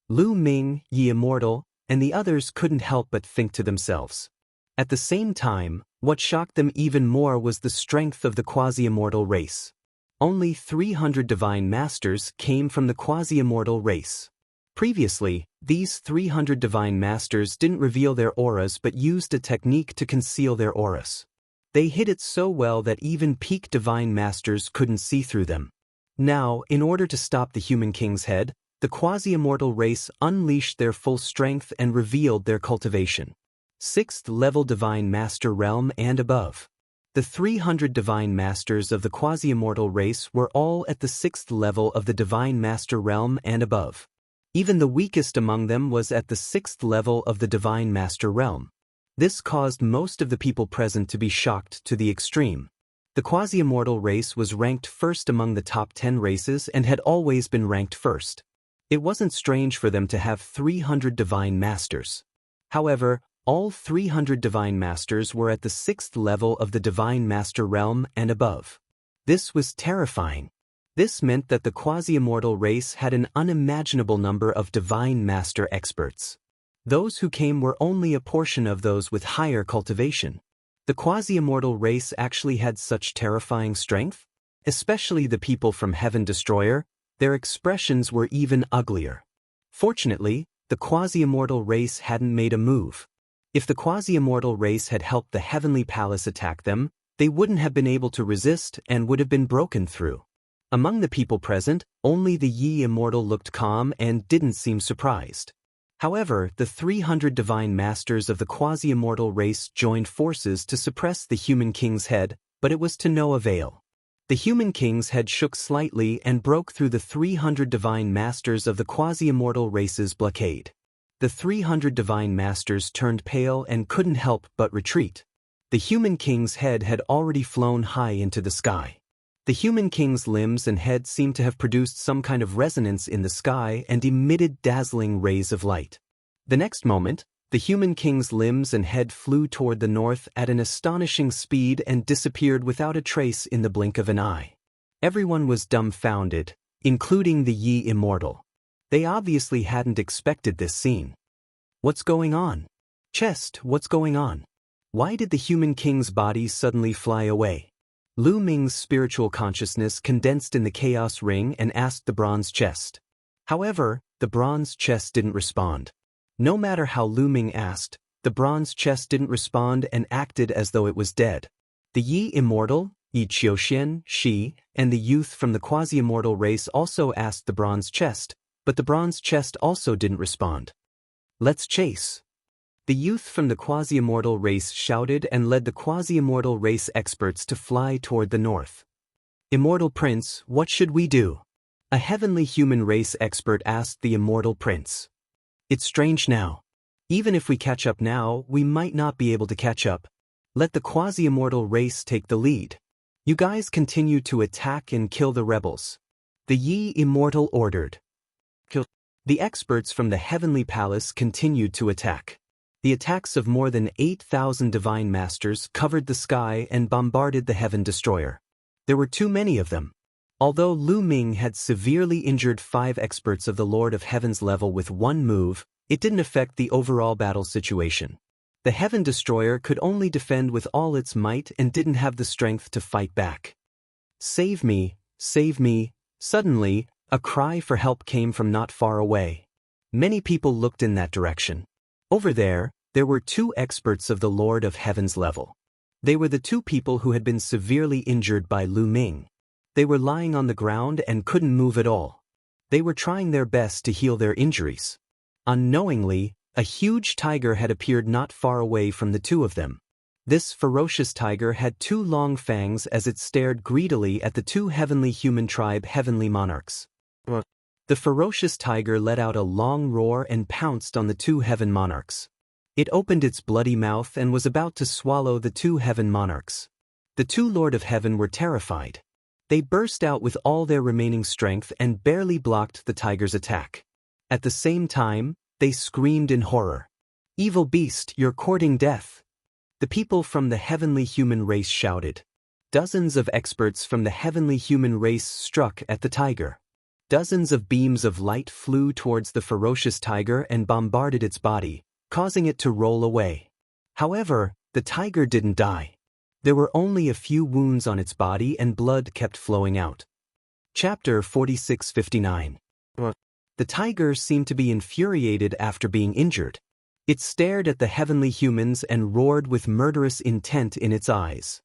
Lu Ming, Yi Immortal, and the others couldn't help but think to themselves. At the same time, what shocked them even more was the strength of the quasi-immortal race. Only 300 divine masters came from the quasi-immortal race. Previously, these 300 divine masters didn't reveal their auras but used a technique to conceal their auras. They hid it so well that even peak divine masters couldn't see through them. Now, in order to stop the human king's head, the quasi-immortal race unleashed their full strength and revealed their cultivation. 6th level divine master realm and above. The 300 divine masters of the quasi-immortal race were all at the 6th level of the divine master realm and above. Even the weakest among them was at the 6th level of the divine master realm. This caused most of the people present to be shocked to the extreme. The quasi-immortal race was ranked first among the top 10 races and had always been ranked first. It wasn't strange for them to have 300 divine masters. However, all 300 divine masters were at the 6th level of the divine master realm and above. This was terrifying. This meant that the quasi-immortal race had an unimaginable number of divine master experts. Those who came were only a portion of those with higher cultivation. The quasi-immortal race actually had such terrifying strength, especially the people from Heaven Destroyer. Their expressions were even uglier. Fortunately, the quasi-immortal race hadn't made a move. If the quasi-immortal race had helped the Heavenly Palace attack them, they wouldn't have been able to resist and would have been broken through. Among the people present, only the Yi Immortal looked calm and didn't seem surprised. However, the 300 divine masters of the quasi-immortal race joined forces to suppress the human king's head, but it was to no avail. The human king's head shook slightly and broke through the 300 divine masters of the quasi-immortal race's blockade. The 300 divine masters turned pale and couldn't help but retreat. The human king's head had already flown high into the sky. The human king's limbs and head seemed to have produced some kind of resonance in the sky and emitted dazzling rays of light. The next moment, the human king's limbs and head flew toward the north at an astonishing speed and disappeared without a trace in the blink of an eye. Everyone was dumbfounded, including the Yi Immortal. They obviously hadn't expected this scene. What's going on? Chest, what's going on? Why did the human king's body suddenly fly away? Lu Ming's spiritual consciousness condensed in the chaos ring and asked the bronze chest. However, the bronze chest didn't respond. No matter how Lu Ming asked, the bronze chest didn't respond and acted as though it was dead. The Yi Immortal, Yi Qiuxian, Shi, and the youth from the quasi-immortal race also asked the bronze chest, but the bronze chest also didn't respond. Let's chase. The youth from the quasi-immortal race shouted and led the quasi-immortal race experts to fly toward the north. Immortal Prince, what should we do? A heavenly human race expert asked the Immortal Prince. It's strange now. Even if we catch up now, we might not be able to catch up. Let the quasi-immortal race take the lead. You guys continue to attack and kill the rebels. The Yi Immortal ordered. The experts from the Heavenly Palace continued to attack. The attacks of more than 8,000 divine masters covered the sky and bombarded the Heaven Destroyer. There were too many of them. Although Lu Ming had severely injured 5 experts of the Lord of Heaven's level with one move, it didn't affect the overall battle situation. The Heaven Destroyer could only defend with all its might and didn't have the strength to fight back. Save me, save me. Suddenly, a cry for help came from not far away. Many people looked in that direction. Over there were 2 experts of the Lord of Heaven's level. They were the 2 people who had been severely injured by Lu Ming. They were lying on the ground and couldn't move at all. They were trying their best to heal their injuries. Unknowingly, a huge tiger had appeared not far away from the 2 of them. This ferocious tiger had 2 long fangs as it stared greedily at the 2 heavenly human tribe heavenly monarchs. The ferocious tiger let out a long roar and pounced on the two heaven monarchs. It opened its bloody mouth and was about to swallow the two heaven monarchs. The two Lord of Heaven were terrified. They burst out with all their remaining strength and barely blocked the tiger's attack. At the same time, they screamed in horror. "Evil beast, you're courting death!" The people from the heavenly human race shouted. Dozens of experts from the heavenly human race struck at the tiger. Dozens of beams of light flew towards the ferocious tiger and bombarded its body, causing it to roll away. However, the tiger didn't die. There were only a few wounds on its body and blood kept flowing out. Chapter 46:59. The tiger seemed to be infuriated after being injured. It stared at the heavenly humans and roared with murderous intent in its eyes.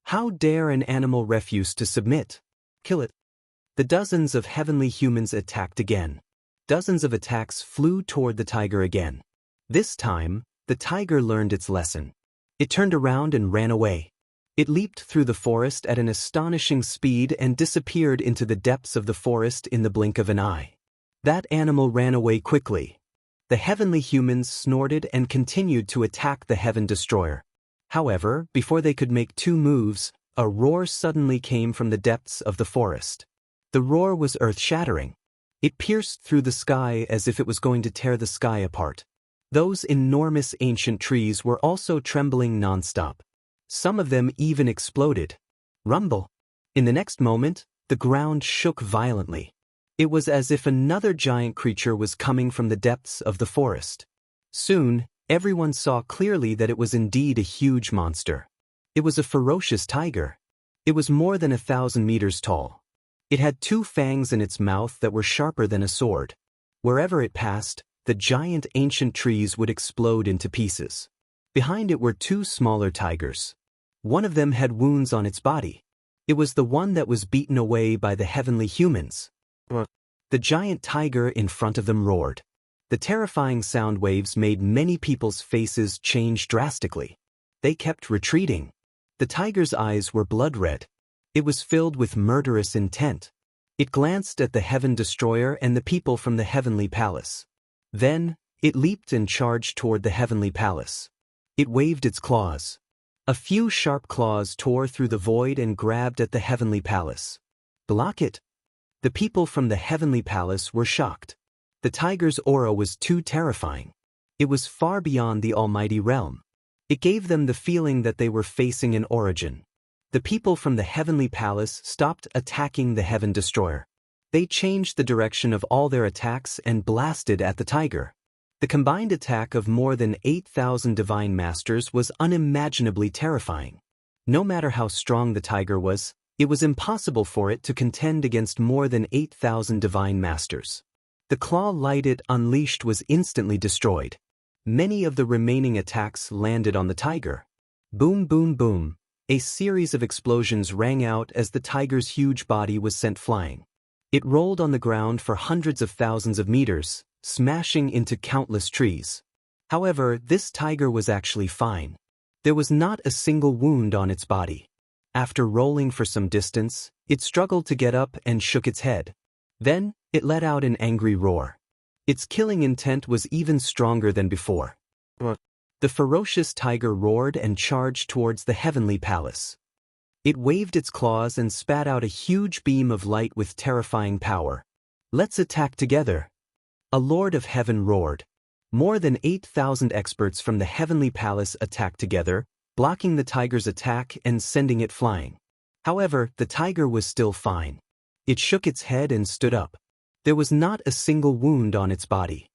How dare an animal refuse to submit? Kill it. The dozens of heavenly humans attacked again. Dozens of attacks flew toward the tiger again. This time, the tiger learned its lesson. It turned around and ran away. It leaped through the forest at an astonishing speed and disappeared into the depths of the forest in the blink of an eye. That animal ran away quickly. The heavenly humans snorted and continued to attack the heaven destroyer. However, before they could make two moves, a roar suddenly came from the depths of the forest. The roar was earth-shattering. It pierced through the sky as if it was going to tear the sky apart. Those enormous ancient trees were also trembling nonstop. Some of them even exploded. Rumble. In the next moment, the ground shook violently. It was as if another giant creature was coming from the depths of the forest. Soon, everyone saw clearly that it was indeed a huge monster. It was a ferocious tiger. It was more than 1,000 meters tall. It had two fangs in its mouth that were sharper than a sword. Wherever it passed, the giant ancient trees would explode into pieces. Behind it were two smaller tigers. One of them had wounds on its body. It was the one that was beaten away by the heavenly humans. The giant tiger in front of them roared. The terrifying sound waves made many people's faces change drastically. They kept retreating. The tiger's eyes were blood red. It was filled with murderous intent. It glanced at the heaven destroyer and the people from the heavenly palace. Then, it leaped and charged toward the heavenly palace. It waved its claws. A few sharp claws tore through the void and grabbed at the heavenly palace. Block it! The people from the heavenly palace were shocked. The tiger's aura was too terrifying. It was far beyond the almighty realm. It gave them the feeling that they were facing an origin. The people from the heavenly palace stopped attacking the heaven destroyer. They changed the direction of all their attacks and blasted at the tiger. The combined attack of more than 8,000 divine masters was unimaginably terrifying. No matter how strong the tiger was, it was impossible for it to contend against more than 8,000 divine masters. The claw light it unleashed was instantly destroyed. Many of the remaining attacks landed on the tiger. Boom, boom, boom. A series of explosions rang out as the tiger's huge body was sent flying. It rolled on the ground for hundreds of thousands of meters, smashing into countless trees. However, this tiger was actually fine. There was not a single wound on its body. After rolling for some distance, it struggled to get up and shook its head. Then, it let out an angry roar. Its killing intent was even stronger than before. The ferocious tiger roared and charged towards the heavenly palace. It waved its claws and spat out a huge beam of light with terrifying power. "Let's attack together!" A lord of heaven roared. More than 8,000 experts from the heavenly palace attacked together, blocking the tiger's attack and sending it flying. However, the tiger was still fine. It shook its head and stood up. There was not a single wound on its body.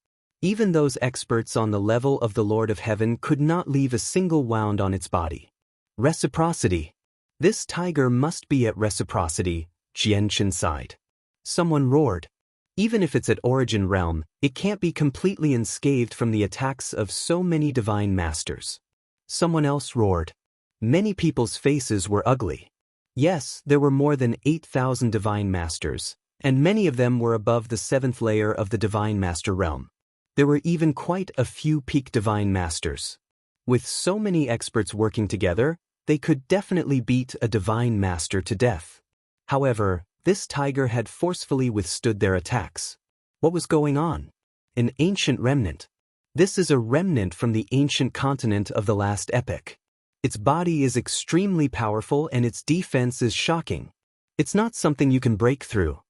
Even those experts on the level of the Lord of Heaven could not leave a single wound on its body. Reciprocity. This tiger must be at reciprocity, Jianchen sighed. Someone roared. Even if it's at origin realm, it can't be completely unscathed from the attacks of so many divine masters. Someone else roared. Many people's faces were ugly. Yes, there were more than 8,000 divine masters, and many of them were above the 7th layer of the divine master realm. There were even quite a few peak divine masters. With so many experts working together, they could definitely beat a divine master to death. However, this tiger had forcefully withstood their attacks. What was going on? An ancient remnant. This is a remnant from the ancient continent of the last epoch. Its body is extremely powerful and its defense is shocking. It's not something you can break through.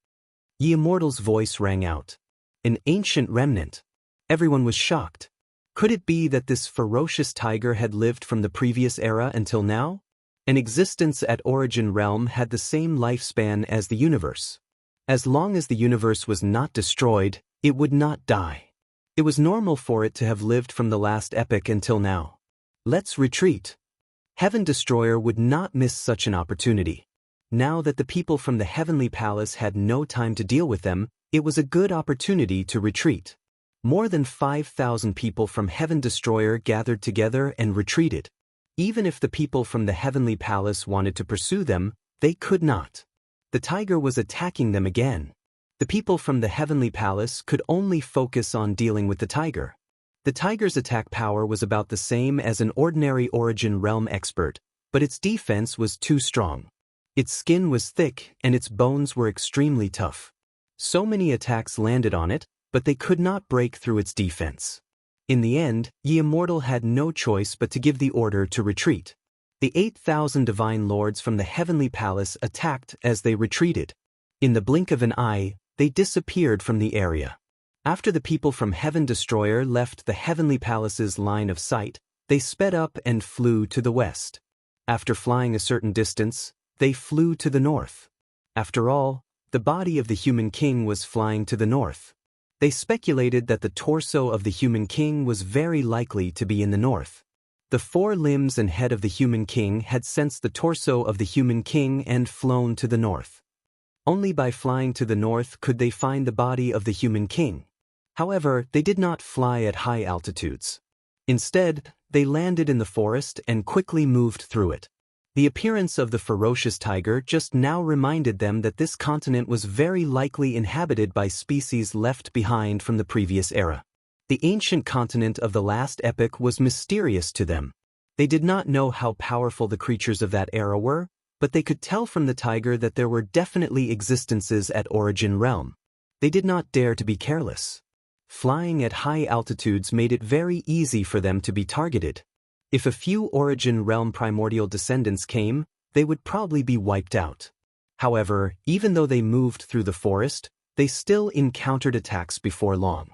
The Immortal's voice rang out. An ancient remnant. Everyone was shocked. Could it be that this ferocious tiger had lived from the previous era until now? An existence at Origin Realm had the same lifespan as the universe. As long as the universe was not destroyed, it would not die. It was normal for it to have lived from the last epoch until now. Let's retreat. Heaven Destroyer would not miss such an opportunity. Now that the people from the Heavenly Palace had no time to deal with them, it was a good opportunity to retreat. More than 5,000 people from Heaven Destroyer gathered together and retreated. Even if the people from the Heavenly Palace wanted to pursue them, they could not. The tiger was attacking them again. The people from the Heavenly Palace could only focus on dealing with the tiger. The tiger's attack power was about the same as an ordinary Origin Realm expert, but its defense was too strong. Its skin was thick and its bones were extremely tough. So many attacks landed on it, but they could not break through its defense. In the end, the Immortal had no choice but to give the order to retreat. The 8,000 divine lords from the Heavenly Palace attacked as they retreated. In the blink of an eye, they disappeared from the area. After the people from Heaven Destroyer left the Heavenly Palace's line of sight, they sped up and flew to the west. After flying a certain distance, they flew to the north. After all, the body of the human king was flying to the north. They speculated that the torso of the human king was very likely to be in the north. The 4 limbs and head of the human king had sensed the torso of the human king and flown to the north. Only by flying to the north could they find the body of the human king. However, they did not fly at high altitudes. Instead, they landed in the forest and quickly moved through it. The appearance of the ferocious tiger just now reminded them that this continent was very likely inhabited by species left behind from the previous era. The ancient continent of the last epoch was mysterious to them. They did not know how powerful the creatures of that era were, but they could tell from the tiger that there were definitely existences at Origin Realm. They did not dare to be careless. Flying at high altitudes made it very easy for them to be targeted. If a few Origin Realm primordial descendants came, they would probably be wiped out. However, even though they moved through the forest, they still encountered attacks before long.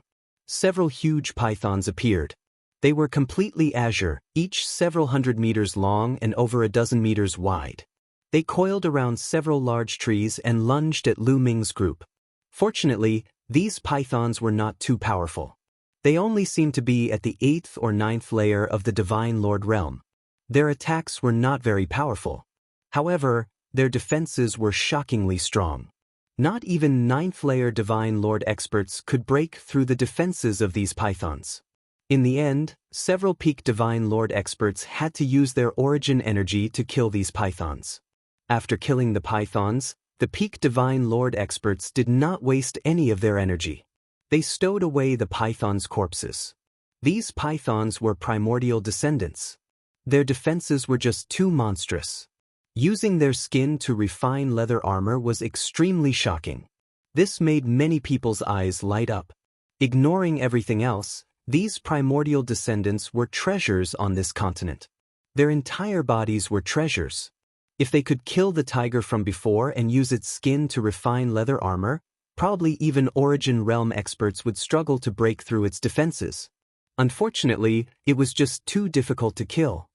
Several huge pythons appeared. They were completely azure, each several hundred meters long and over a dozen meters wide. They coiled around several large trees and lunged at Lu Ming's group. Fortunately, these pythons were not too powerful. They only seemed to be at the 8th or 9th layer of the Divine Lord realm. Their attacks were not very powerful. However, their defenses were shockingly strong. Not even 9th layer Divine Lord experts could break through the defenses of these pythons. In the end, several peak Divine Lord experts had to use their origin energy to kill these pythons. After killing the pythons, the peak Divine Lord experts did not waste any of their energy. They stowed away the pythons' corpses. These pythons were primordial descendants. Their defenses were just too monstrous. Using their skin to refine leather armor was extremely shocking. This made many people's eyes light up. Ignoring everything else, these primordial descendants were treasures on this continent. Their entire bodies were treasures. If they could kill the tiger from before and use its skin to refine leather armor, probably even Origin Realm experts would struggle to break through its defenses. Unfortunately, it was just too difficult to kill.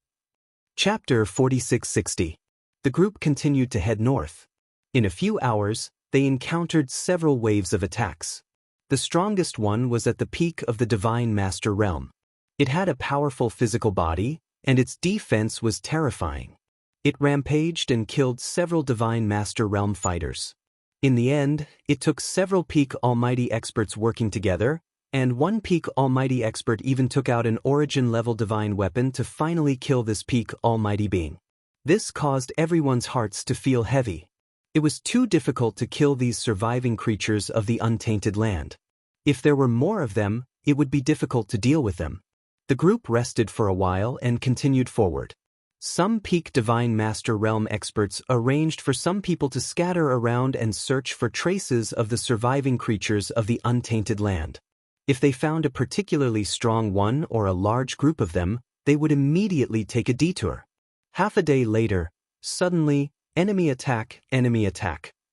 Chapter 4660. The group continued to head north. In a few hours, they encountered several waves of attacks. The strongest one was at the peak of the Divine Master Realm. It had a powerful physical body, and its defense was terrifying. It rampaged and killed several Divine Master Realm fighters. In the end, it took several peak Almighty experts working together, and one peak Almighty expert even took out an Origin-level divine weapon to finally kill this peak Almighty being. This caused everyone's hearts to feel heavy. It was too difficult to kill these surviving creatures of the untainted land. If there were more of them, it would be difficult to deal with them. The group rested for a while and continued forward. Some peak Divine Master Realm experts arranged for some people to scatter around and search for traces of the surviving creatures of the untainted land. If they found a particularly strong one or a large group of them, they would immediately take a detour. Half a day later, suddenly, enemy attack,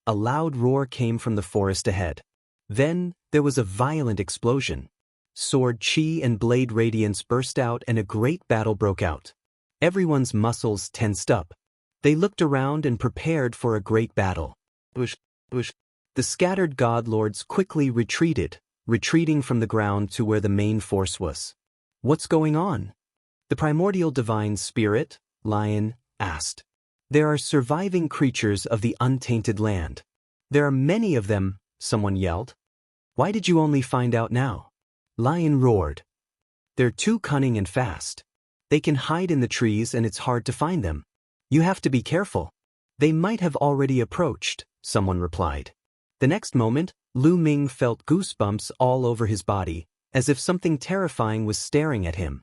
a loud roar came from the forest ahead. Then, there was a violent explosion. Sword chi and blade radiance burst out and a great battle broke out. Everyone's muscles tensed up. They looked around and prepared for a great battle. The scattered god lords quickly retreating from the ground to where the main force was. What's going on? The primordial divine spirit, Lion, asked. There are surviving creatures of the untainted land. There are many of them, someone yelled. Why did you only find out now? Lion roared. They're too cunning and fast. They can hide in the trees and it's hard to find them. You have to be careful. They might have already approached, someone replied. The next moment, Lu Ming felt goosebumps all over his body, as if something terrifying was staring at him.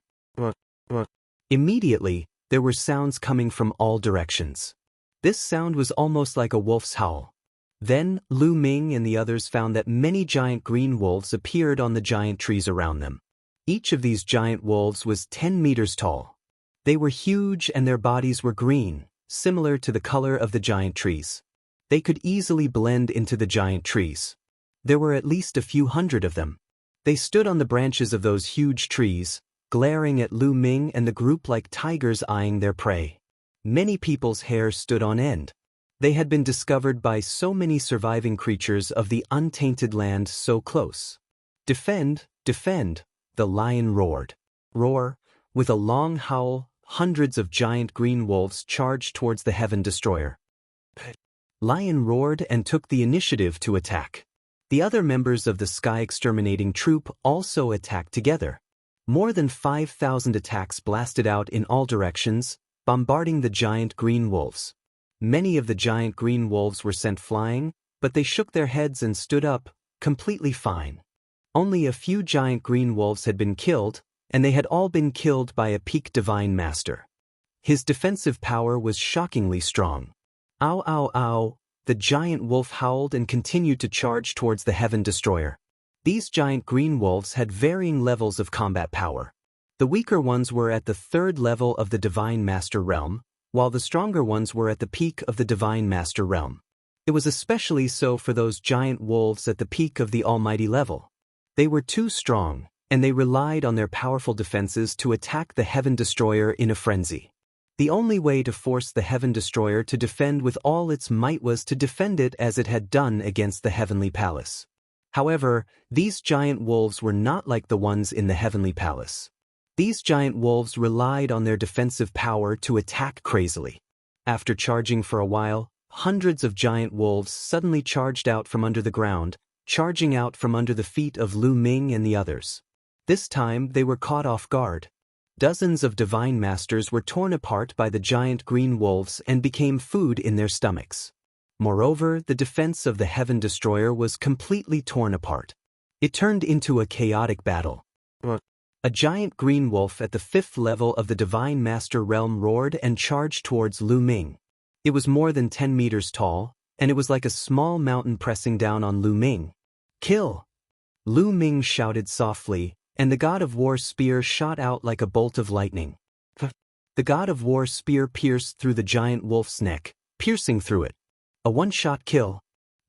Immediately, there were sounds coming from all directions. This sound was almost like a wolf's howl. Then, Lu Ming and the others found that many giant green wolves appeared on the giant trees around them. Each of these giant wolves was 10 meters tall. They were huge and their bodies were green, similar to the color of the giant trees. They could easily blend into the giant trees. There were at least a few hundred of them. They stood on the branches of those huge trees, glaring at Lu Ming and the group like tigers eyeing their prey. Many people's hair stood on end. They had been discovered by so many surviving creatures of the untainted land so close. Defend, defend, the lion roared. Roar, with a long howl, hundreds of giant green wolves charged towards the Heaven Destroyer. Lion roared and took the initiative to attack. The other members of the Sky Exterminating Troop also attacked together. More than 5,000 attacks blasted out in all directions, bombarding the giant green wolves. Many of the giant green wolves were sent flying, but they shook their heads and stood up, completely fine. Only a few giant green wolves had been killed, and they had all been killed by a peak divine master. His defensive power was shockingly strong. Ow, ow, ow, the giant wolf howled and continued to charge towards the Heaven Destroyer. These giant green wolves had varying levels of combat power. The weaker ones were at the 3rd level of the Divine Master Realm, while the stronger ones were at the peak of the Divine Master Realm. It was especially so for those giant wolves at the peak of the Almighty level. They were too strong, and they relied on their powerful defenses to attack the Heaven Destroyer in a frenzy. The only way to force the Heaven Destroyer to defend with all its might was to defend it as it had done against the Heavenly Palace. However, these giant wolves were not like the ones in the Heavenly Palace. These giant wolves relied on their defensive power to attack crazily. After charging for a while, hundreds of giant wolves suddenly charged out from under the ground, charging out from under the feet of Lu Ming and the others. This time they were caught off guard. Dozens of divine masters were torn apart by the giant green wolves and became food in their stomachs. Moreover, the defense of the Heaven Destroyer was completely torn apart. It turned into a chaotic battle. A giant green wolf at the 5th level of the Divine Master Realm roared and charged towards Lu Ming. It was more than 10 meters tall, and it was like a small mountain pressing down on Lu Ming. Kill! Lu Ming shouted softly, and the God of War spear shot out like a bolt of lightning. The God of War spear pierced through the giant wolf's neck, piercing through it. A one-shot kill.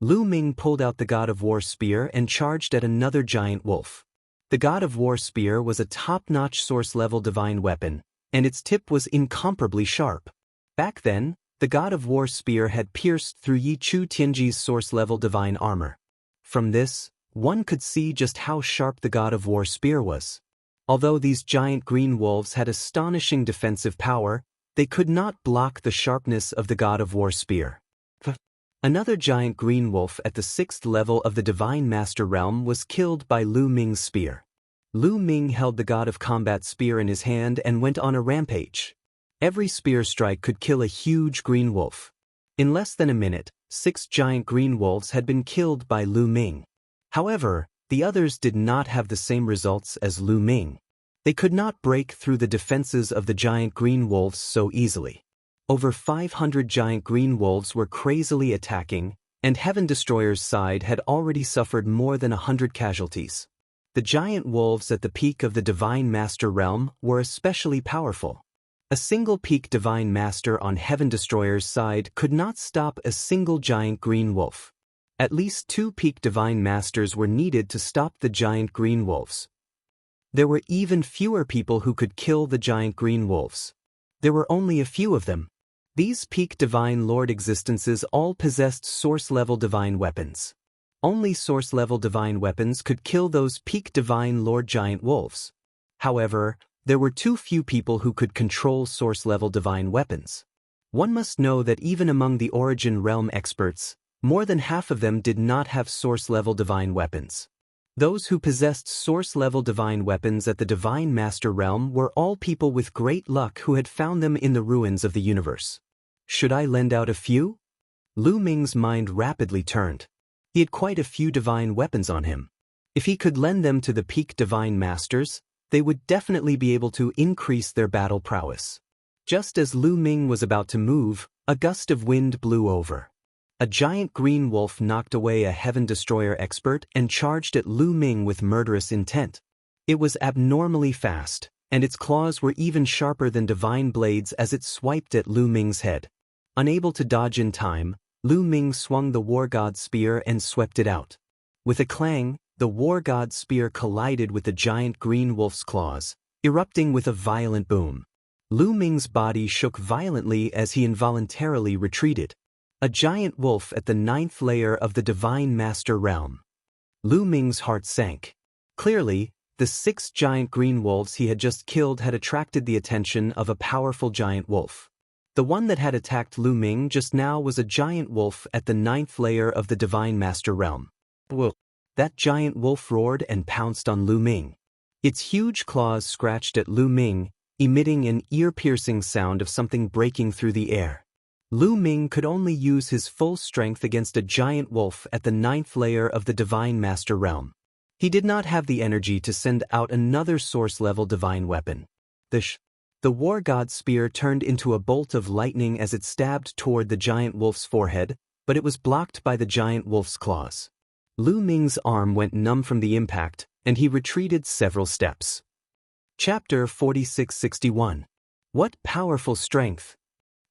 Lu Ming pulled out the God of War spear and charged at another giant wolf. The God of War spear was a top-notch source-level divine weapon, and its tip was incomparably sharp. Back then, the God of War spear had pierced through Yi Chu Tianji's source-level divine armor. From this, one could see just how sharp the God of War spear was. Although these giant green wolves had astonishing defensive power, they could not block the sharpness of the God of War spear. Another giant green wolf at the 6th level of the Divine Master Realm was killed by Lu Ming's spear. Lu Ming held the God of Combat spear in his hand and went on a rampage. Every spear strike could kill a huge green wolf. In less than a minute, 6 giant green wolves had been killed by Lu Ming. However, the others did not have the same results as Lu Ming. They could not break through the defenses of the giant green wolves so easily. Over 500 giant green wolves were crazily attacking, and Heaven Destroyer's side had already suffered more than 100 casualties. The giant wolves at the peak of the Divine Master realm were especially powerful. A single peak Divine Master on Heaven Destroyer's side could not stop a single giant green wolf. At least 2 peak Divine Masters were needed to stop the giant green wolves. There were even fewer people who could kill the giant green wolves. There were only a few of them. These peak Divine Lord existences all possessed source-level divine weapons. Only source-level divine weapons could kill those peak Divine Lord giant wolves. However, there were too few people who could control source-level divine weapons. One must know that even among the Origin Realm experts, more than half of them did not have source-level divine weapons. Those who possessed source-level divine weapons at the Divine Master realm were all people with great luck who had found them in the ruins of the universe. Should I lend out a few? Lu Ming's mind rapidly turned. He had quite a few divine weapons on him. If he could lend them to the peak Divine Masters, they would definitely be able to increase their battle prowess. Just as Lu Ming was about to move, a gust of wind blew over. A giant green wolf knocked away a Heaven Destroyer expert and charged at Lu Ming with murderous intent. It was abnormally fast, and its claws were even sharper than divine blades as it swiped at Lu Ming's head. Unable to dodge in time, Lu Ming swung the War God Spear and swept it out. With a clang, the War God Spear collided with the giant green wolf's claws, erupting with a violent boom. Lu Ming's body shook violently as he involuntarily retreated. A giant wolf at the 9th layer of the Divine Master realm. Lu Ming's heart sank. Clearly, the 6 giant green wolves he had just killed had attracted the attention of a powerful giant wolf. The one that had attacked Lu Ming just now was a giant wolf at the 9th layer of the Divine Master realm. Whoa! That giant wolf roared and pounced on Lu Ming. Its huge claws scratched at Lu Ming, emitting an ear-piercing sound of something breaking through the air. Lu Ming could only use his full strength against a giant wolf at the 9th layer of the Divine Master realm. He did not have the energy to send out another source-level divine weapon. The War God Spear turned into a bolt of lightning as it stabbed toward the giant wolf's forehead, but it was blocked by the giant wolf's claws. Lu Ming's arm went numb from the impact, and he retreated several steps. Chapter 4661. What powerful strength!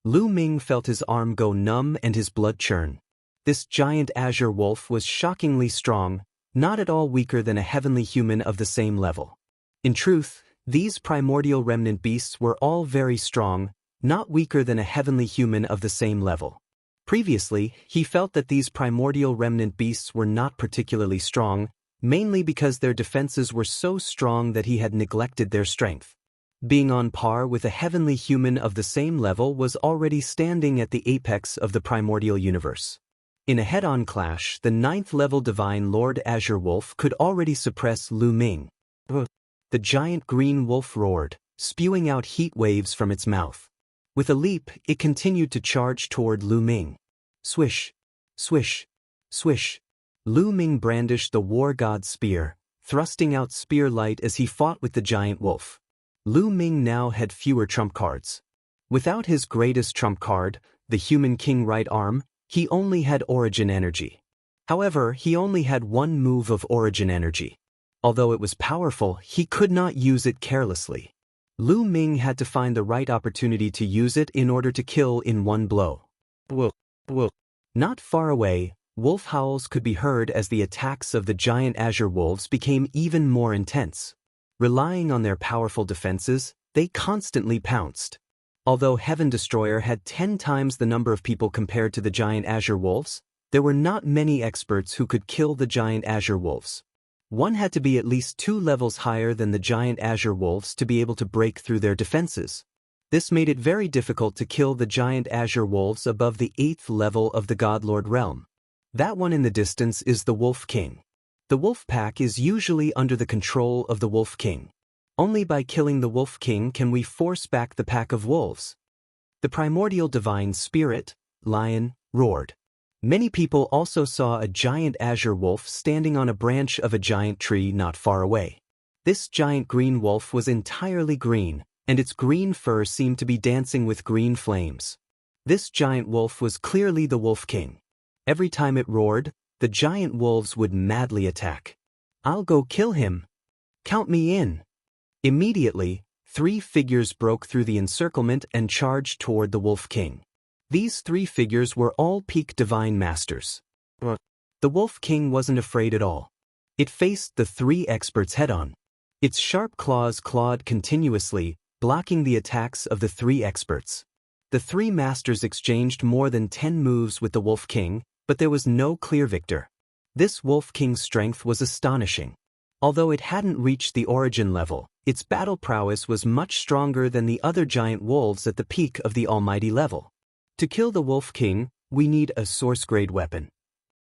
Lu Ming felt his arm go numb and his blood churn. This giant azure wolf was shockingly strong, not at all weaker than a heavenly human of the same level. In truth, these primordial remnant beasts were all very strong, not weaker than a heavenly human of the same level. Previously, he felt that these primordial remnant beasts were not particularly strong, mainly because their defenses were so strong that he had neglected their strength. Being on par with a heavenly human of the same level was already standing at the apex of the primordial universe. In a head-on clash, the 9th-level Divine Lord Azure Wolf could already suppress Lu Ming. The giant green wolf roared, spewing out heat waves from its mouth. With a leap, it continued to charge toward Lu Ming. Swish, swish, swish. Lu Ming brandished the War God Spear, thrusting out spear light as he fought with the giant wolf. Lu Ming now had fewer trump cards. Without his greatest trump card, the Human King right arm, he only had Origin Energy. However, he only had one move of Origin Energy. Although it was powerful, he could not use it carelessly. Lu Ming had to find the right opportunity to use it in order to kill in one blow. Not far away, wolf howls could be heard as the attacks of the giant azure wolves became even more intense. Relying on their powerful defenses, they constantly pounced. Although Heaven Destroyer had 10 times the number of people compared to the giant azure wolves, there were not many experts who could kill the giant azure wolves. One had to be at least 2 levels higher than the giant azure wolves to be able to break through their defenses. This made it very difficult to kill the giant azure wolves above the 8th level of the Godlord realm. That one in the distance is the Wolf King. The wolf pack is usually under the control of the Wolf King. Only by killing the Wolf King can we force back the pack of wolves. The primordial divine spirit, lion, roared. Many people also saw a giant azure wolf standing on a branch of a giant tree not far away. This giant green wolf was entirely green, and its green fur seemed to be dancing with green flames. This giant wolf was clearly the Wolf King. Every time it roared, the giant wolves would madly attack. "I'll go kill him. Count me in." Immediately, 3 figures broke through the encirclement and charged toward the Wolf King. These 3 figures were all peak divine masters. The Wolf King wasn't afraid at all. It faced the 3 experts head-on. Its sharp claws clawed continuously, blocking the attacks of the 3 experts. The 3 masters exchanged more than 10 moves with the Wolf King, but there was no clear victor. This Wolf King's strength was astonishing. Although it hadn't reached the origin level, its battle prowess was much stronger than the other giant wolves at the peak of the almighty level. To kill the Wolf King, we need a source-grade weapon.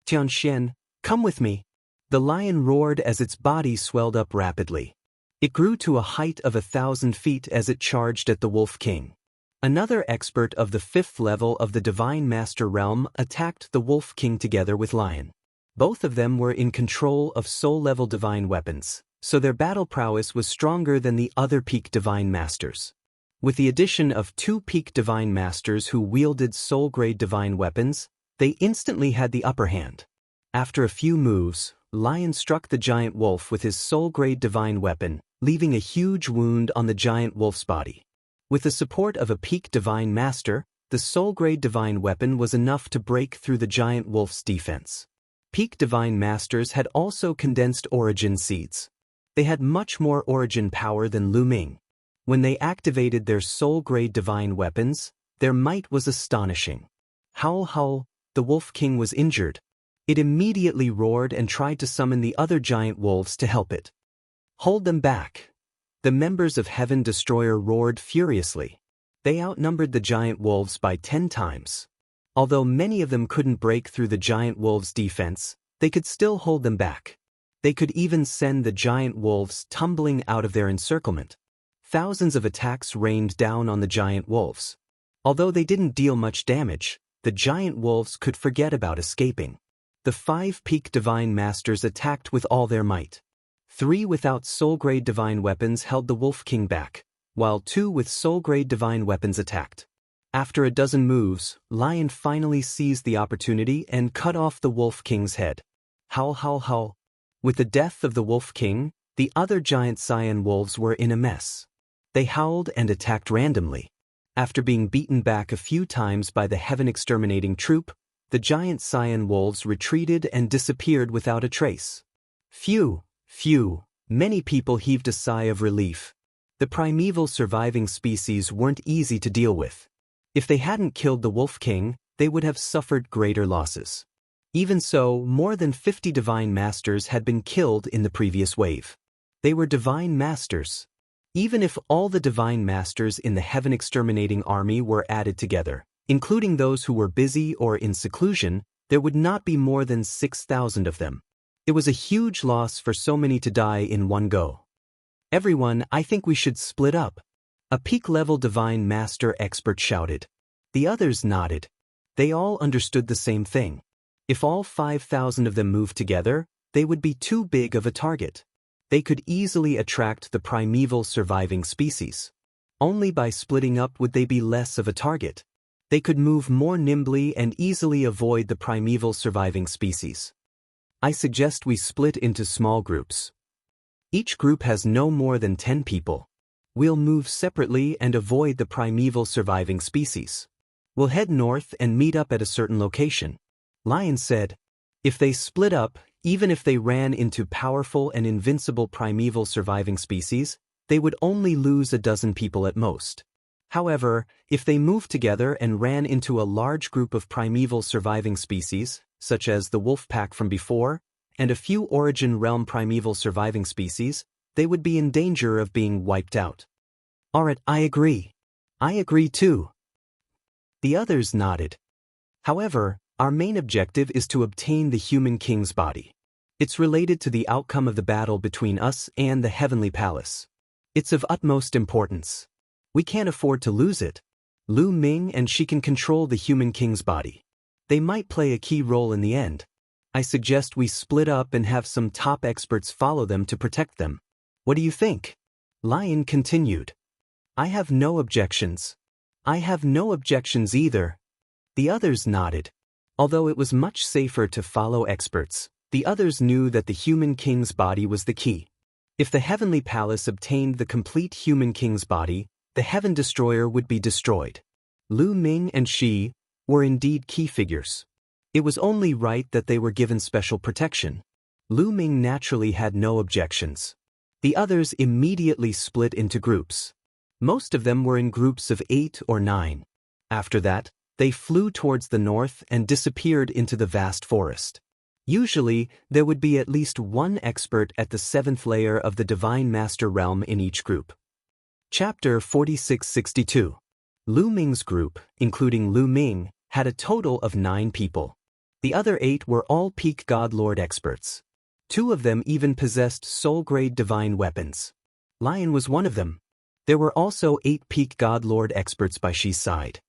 "Tianxian, come with me." The lion roared as its body swelled up rapidly. It grew to a height of 1,000 feet as it charged at the Wolf King. Another expert of the 5th level of the Divine Master realm attacked the Wolf King together with Lion. Both of them were in control of soul-level divine weapons, so their battle prowess was stronger than the other peak divine masters. With the addition of 2 peak divine masters who wielded soul-grade divine weapons, they instantly had the upper hand. After a few moves, Lion struck the giant wolf with his soul-grade divine weapon, leaving a huge wound on the giant wolf's body. With the support of a peak divine master, the soul-grade divine weapon was enough to break through the giant wolf's defense. Peak divine masters had also condensed origin seeds. They had much more origin power than Lu Ming. When they activated their soul-grade divine weapons, their might was astonishing. Howl howl, the Wolf King was injured. It immediately roared and tried to summon the other giant wolves to help it. "Hold them back." The members of Heaven Destroyer roared furiously. They outnumbered the giant wolves by 10 times. Although many of them couldn't break through the giant wolves' defense, they could still hold them back. They could even send the giant wolves tumbling out of their encirclement. Thousands of attacks rained down on the giant wolves. Although they didn't deal much damage, the giant wolves could forget about escaping. The 5 peak divine masters attacked with all their might. 3 without soul-grade divine weapons held the Wolf King back, while 2 with soul-grade divine weapons attacked. After a dozen moves, Lion finally seized the opportunity and cut off the Wolf King's head. Howl howl howl. With the death of the Wolf King, the other giant Cyan wolves were in a mess. They howled and attacked randomly. After being beaten back a few times by the Heaven Exterminating Troop, the giant Cyan wolves retreated and disappeared without a trace. Phew, many people heaved a sigh of relief. The primeval surviving species weren't easy to deal with. If they hadn't killed the Wolf King, they would have suffered greater losses. Even so, more than 50 divine masters had been killed in the previous wave. They were divine masters. Even if all the divine masters in the Heaven Exterminating Army were added together, including those who were busy or in seclusion, there would not be more than 6,000 of them. It was a huge loss for so many to die in one go. "Everyone, I think we should split up," a peak-level divine master expert shouted. The others nodded. They all understood the same thing. If all 5,000 of them moved together, they would be too big of a target. They could easily attract the primeval surviving species. Only by splitting up would they be less of a target. They could move more nimbly and easily avoid the primeval surviving species. "I suggest we split into small groups. Each group has no more than 10 people. We'll move separately and avoid the primeval surviving species. We'll head north and meet up at a certain location," Lion said. If they split up, even if they ran into powerful and invincible primeval surviving species, they would only lose a dozen people at most. However, if they moved together and ran into a large group of primeval surviving species, such as the wolf pack from before, and a few origin realm primeval surviving species, they would be in danger of being wiped out. "Alright, I agree. I agree too." The others nodded. However, our main objective is to obtain the human king's body. It's related to the outcome of the battle between us and the Heavenly Palace. It's of utmost importance. We can't afford to lose it. Lu Ming and she can control the human king's body. They might play a key role in the end. I suggest we split up and have some top experts follow them to protect them. What do you think? Lion continued. I have no objections. I have no objections either. The others nodded. Although it was much safer to follow experts, the others knew that the human king's body was the key. If the heavenly palace obtained the complete human king's body, the heaven destroyer would be destroyed. Lu Ming and Shi were indeed key figures. It was only right that they were given special protection. Lu Ming naturally had no objections. The others immediately split into groups. Most of them were in groups of 8 or 9. After that, they flew towards the north and disappeared into the vast forest. Usually, there would be at least one expert at the 7th layer of the Divine Master realm in each group. Chapter 4662. Lu Ming's group, including Lu Ming, had a total of 9 people. The other 8 were all peak God Lord experts. 2 of them even possessed soul-grade divine weapons. Lion was one of them. There were also 8 peak God Lord experts by Shi's side.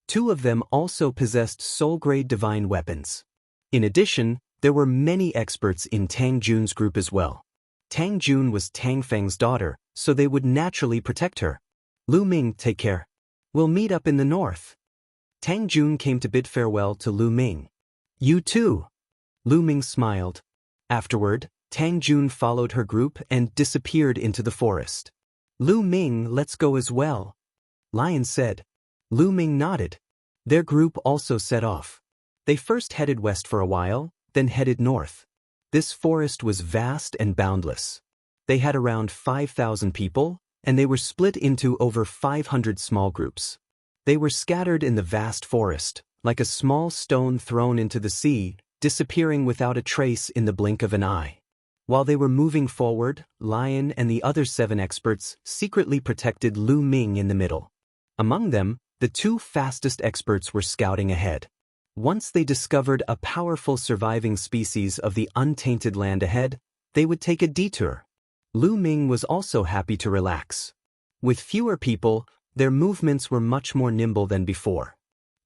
2 of them also possessed soul-grade divine weapons. In addition, there were many experts in Tang Jun's group as well. Tang Jun was Tang Feng's daughter, so they would naturally protect her. Lu Ming, take care. We'll meet up in the north. Tang Jun came to bid farewell to Lu Ming. You too. Lu Ming smiled. Afterward, Tang Jun followed her group and disappeared into the forest. Lu Ming, let's go as well. Lion said. Lu Ming nodded. Their group also set off. They first headed west for a while, then headed north. This forest was vast and boundless. They had around 5,000 people, and they were split into over 500 small groups. They were scattered in the vast forest, like a small stone thrown into the sea, disappearing without a trace in the blink of an eye. While they were moving forward, Lion and the other 7 experts secretly protected Lu Ming in the middle. Among them, the 2 fastest experts were scouting ahead. Once they discovered a powerful surviving species of the untainted land ahead, they would take a detour. Lu Ming was also happy to relax. With fewer people, their movements were much more nimble than before.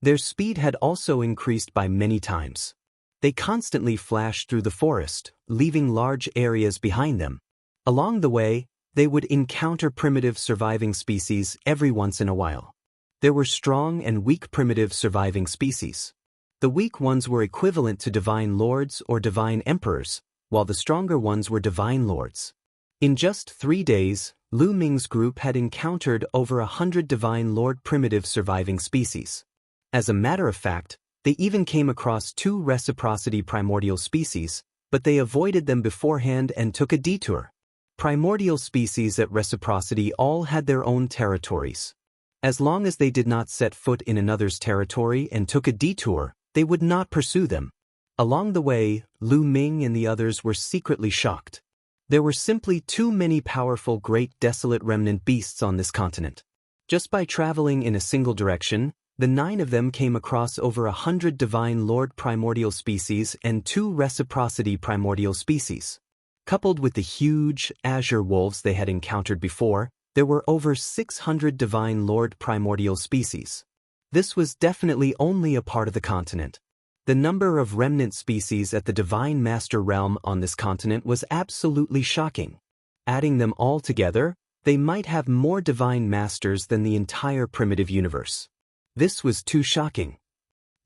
Their speed had also increased by many times. They constantly flashed through the forest, leaving large areas behind them. Along the way, they would encounter primitive surviving species every once in a while. There were strong and weak primitive surviving species. The weak ones were equivalent to divine lords or divine emperors, while the stronger ones were divine lords. In just 3 days, Lu Ming's group had encountered over 100 divine lord primitive surviving species. As a matter of fact, they even came across 2 reciprocity primordial species, but they avoided them beforehand and took a detour. Primordial species at reciprocity all had their own territories. As long as they did not set foot in another's territory and took a detour, they would not pursue them. Along the way, Lu Ming and the others were secretly shocked. There were simply too many powerful great desolate remnant beasts on this continent. Just by traveling in a single direction, the 9 of them came across over 100 divine lord primordial species and 2 reciprocity primordial species. Coupled with the huge, azure wolves they had encountered before, there were over 600 divine lord primordial species. This was definitely only a part of the continent. The number of remnant species at the Divine Master realm on this continent was absolutely shocking. Adding them all together, they might have more divine masters than the entire primitive universe. This was too shocking.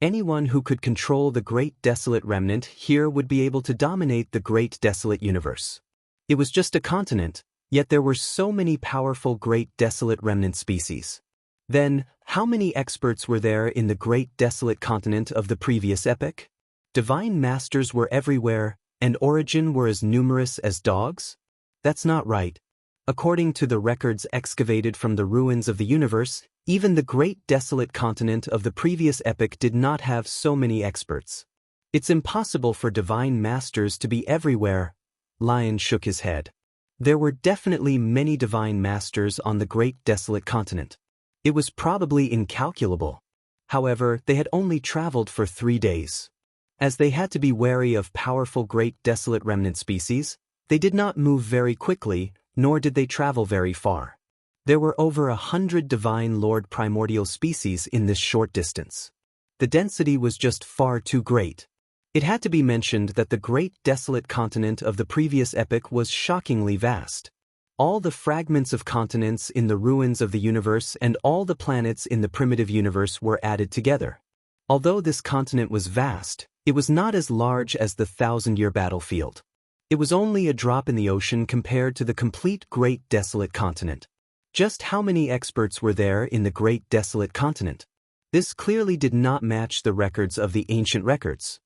Anyone who could control the Great Desolate Remnant here would be able to dominate the Great Desolate Universe. It was just a continent, yet there were so many powerful Great Desolate Remnant species. Then, how many experts were there in the Great Desolate Continent of the previous epoch? Divine Masters were everywhere, and Origin were as numerous as dogs? That's not right. According to the records excavated from the ruins of the universe, even the Great Desolate Continent of the previous epoch did not have so many experts. It's impossible for Divine Masters to be everywhere. Lion shook his head. There were definitely many Divine Masters on the Great Desolate Continent. It was probably incalculable. However, they had only traveled for 3 days. As they had to be wary of powerful Great Desolate Remnant species, they did not move very quickly, nor did they travel very far. There were over 100 Divine Lord primordial species in this short distance. The density was just far too great. It had to be mentioned that the Great Desolate Continent of the previous epoch was shockingly vast. All the fragments of continents in the ruins of the universe and all the planets in the primitive universe were added together. Although this continent was vast, it was not as large as the 1,000-year battlefield. It was only a drop in the ocean compared to the complete Great Desolate Continent. Just how many experts were there in the Great Desolate Continent? This clearly did not match the records of the ancient records.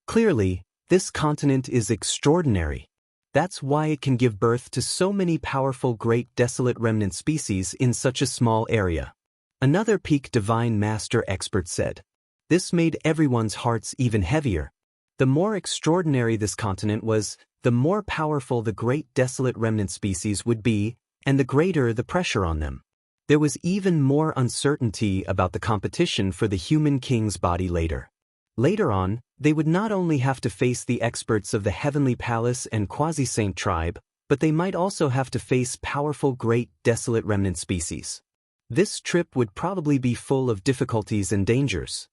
Clearly, this continent is extraordinary. That's why it can give birth to so many powerful Great Desolate Remnant species in such a small area. Another Peak Divine Master expert said. This made everyone's hearts even heavier. The more extraordinary this continent was, the more powerful the Great Desolate Remnant species would be, and the greater the pressure on them. There was even more uncertainty about the competition for the human king's body later. Later on, they would not only have to face the experts of the Heavenly Palace and Quasi-Saint tribe, but they might also have to face powerful Great Desolate Remnant species. This trip would probably be full of difficulties and dangers.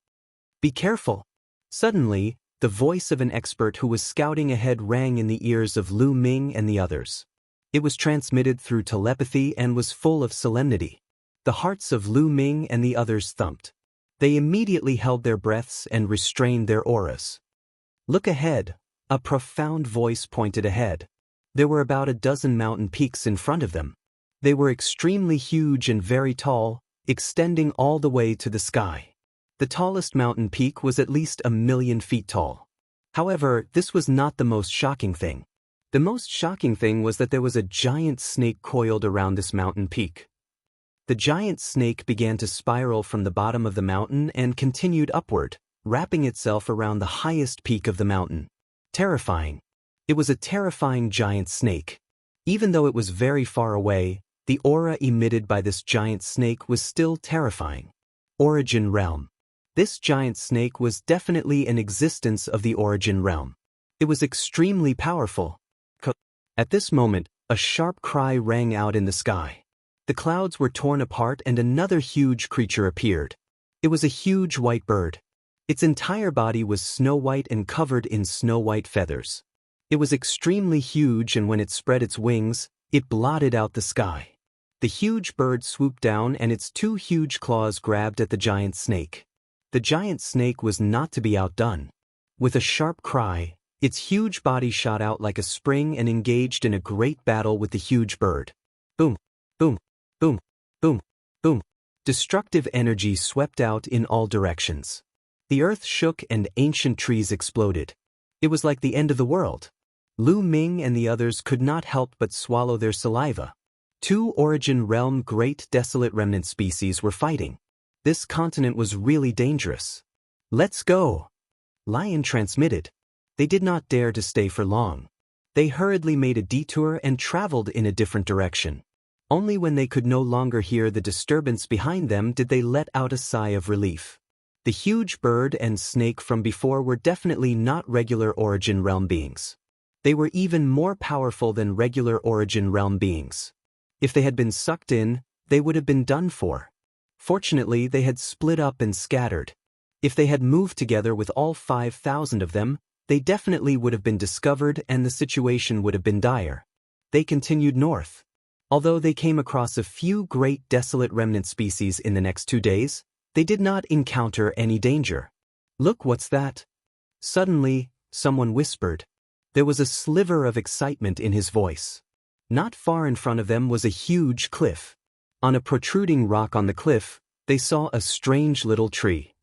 Be careful. Suddenly, the voice of an expert who was scouting ahead rang in the ears of Lu Ming and the others. It was transmitted through telepathy and was full of solemnity. The hearts of Lu Ming and the others thumped. They immediately held their breaths and restrained their auras. Look ahead, a profound voice pointed ahead. There were about a dozen mountain peaks in front of them. They were extremely huge and very tall, extending all the way to the sky. The tallest mountain peak was at least 1,000,000 feet tall. However, this was not the most shocking thing. The most shocking thing was that there was a giant snake coiled around this mountain peak. The giant snake began to spiral from the bottom of the mountain and continued upward, wrapping itself around the highest peak of the mountain. Terrifying. It was a terrifying giant snake. Even though it was very far away, the aura emitted by this giant snake was still terrifying. Origin Realm. This giant snake was definitely an existence of the Origin Realm. It was extremely powerful. At this moment, a sharp cry rang out in the sky. The clouds were torn apart and another huge creature appeared. It was a huge white bird. Its entire body was snow-white and covered in snow-white feathers. It was extremely huge, and when it spread its wings, it blotted out the sky. The huge bird swooped down and its two huge claws grabbed at the giant snake. The giant snake was not to be outdone. With a sharp cry, its huge body shot out like a spring and engaged in a great battle with the huge bird. Boom, boom, boom, boom, boom. Destructive energy swept out in all directions. The earth shook and ancient trees exploded. It was like the end of the world. Lu Ming and the others could not help but swallow their saliva. Two Origin Realm Great Desolate Remnant species were fighting. This continent was really dangerous. Let's go. Lion transmitted. They did not dare to stay for long. They hurriedly made a detour and traveled in a different direction. Only when they could no longer hear the disturbance behind them did they let out a sigh of relief. The huge bird and snake from before were definitely not regular Origin Realm beings. They were even more powerful than regular Origin Realm beings. If they had been sucked in, they would have been done for. Fortunately, they had split up and scattered. If they had moved together with all 5,000 of them, they definitely would have been discovered and the situation would have been dire. They continued north. Although they came across a few Great Desolate Remnant species in the next 2 days, they did not encounter any danger. Look, what's that? Suddenly, someone whispered. There was a sliver of excitement in his voice. Not far in front of them was a huge cliff. On a protruding rock on the cliff, they saw a strange little tree.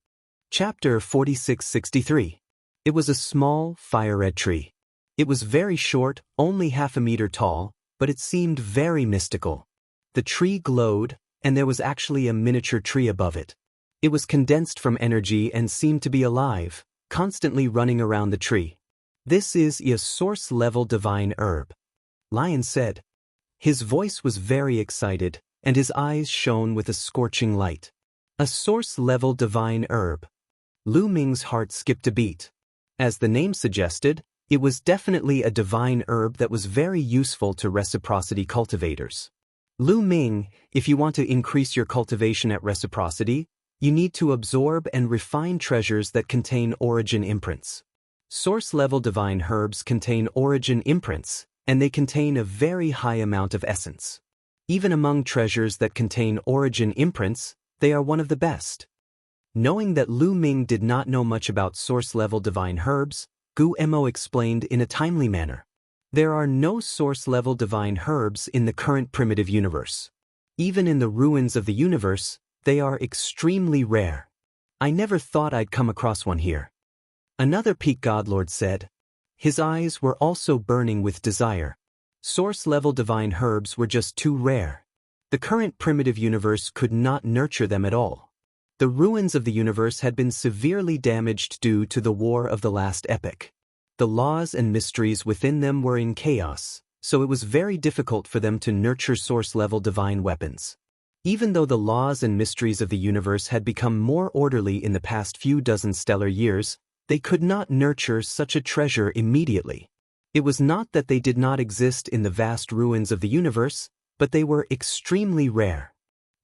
Chapter 4663. It was a small, fire-red tree. It was very short, only 1/2 meter tall, but it seemed very mystical. The tree glowed, and there was actually a miniature tree above it. It was condensed from energy and seemed to be alive, constantly running around the tree. This is a source-level divine herb, Lion said. His voice was very excited, and his eyes shone with a scorching light. A source-level divine herb. Lu Ming's heart skipped a beat. As the name suggested, it was definitely a divine herb that was very useful to reciprocity cultivators. Lu Ming, if you want to increase your cultivation at reciprocity, you need to absorb and refine treasures that contain origin imprints. Source-level divine herbs contain origin imprints, and they contain a very high amount of essence. Even among treasures that contain origin imprints, they are one of the best. Knowing that Lu Ming did not know much about source-level divine herbs, Gu Mo explained in a timely manner. There are no source-level divine herbs in the current primitive universe. Even in the ruins of the universe, they are extremely rare. I never thought I'd come across one here. Another peak godlord said. His eyes were also burning with desire. Source-level divine herbs were just too rare. The current primitive universe could not nurture them at all. The ruins of the universe had been severely damaged due to the war of the last epoch. The laws and mysteries within them were in chaos, so it was very difficult for them to nurture source-level divine weapons. Even though the laws and mysteries of the universe had become more orderly in the past few dozen stellar years, they could not nurture such a treasure immediately. It was not that they did not exist in the vast ruins of the universe, but they were extremely rare.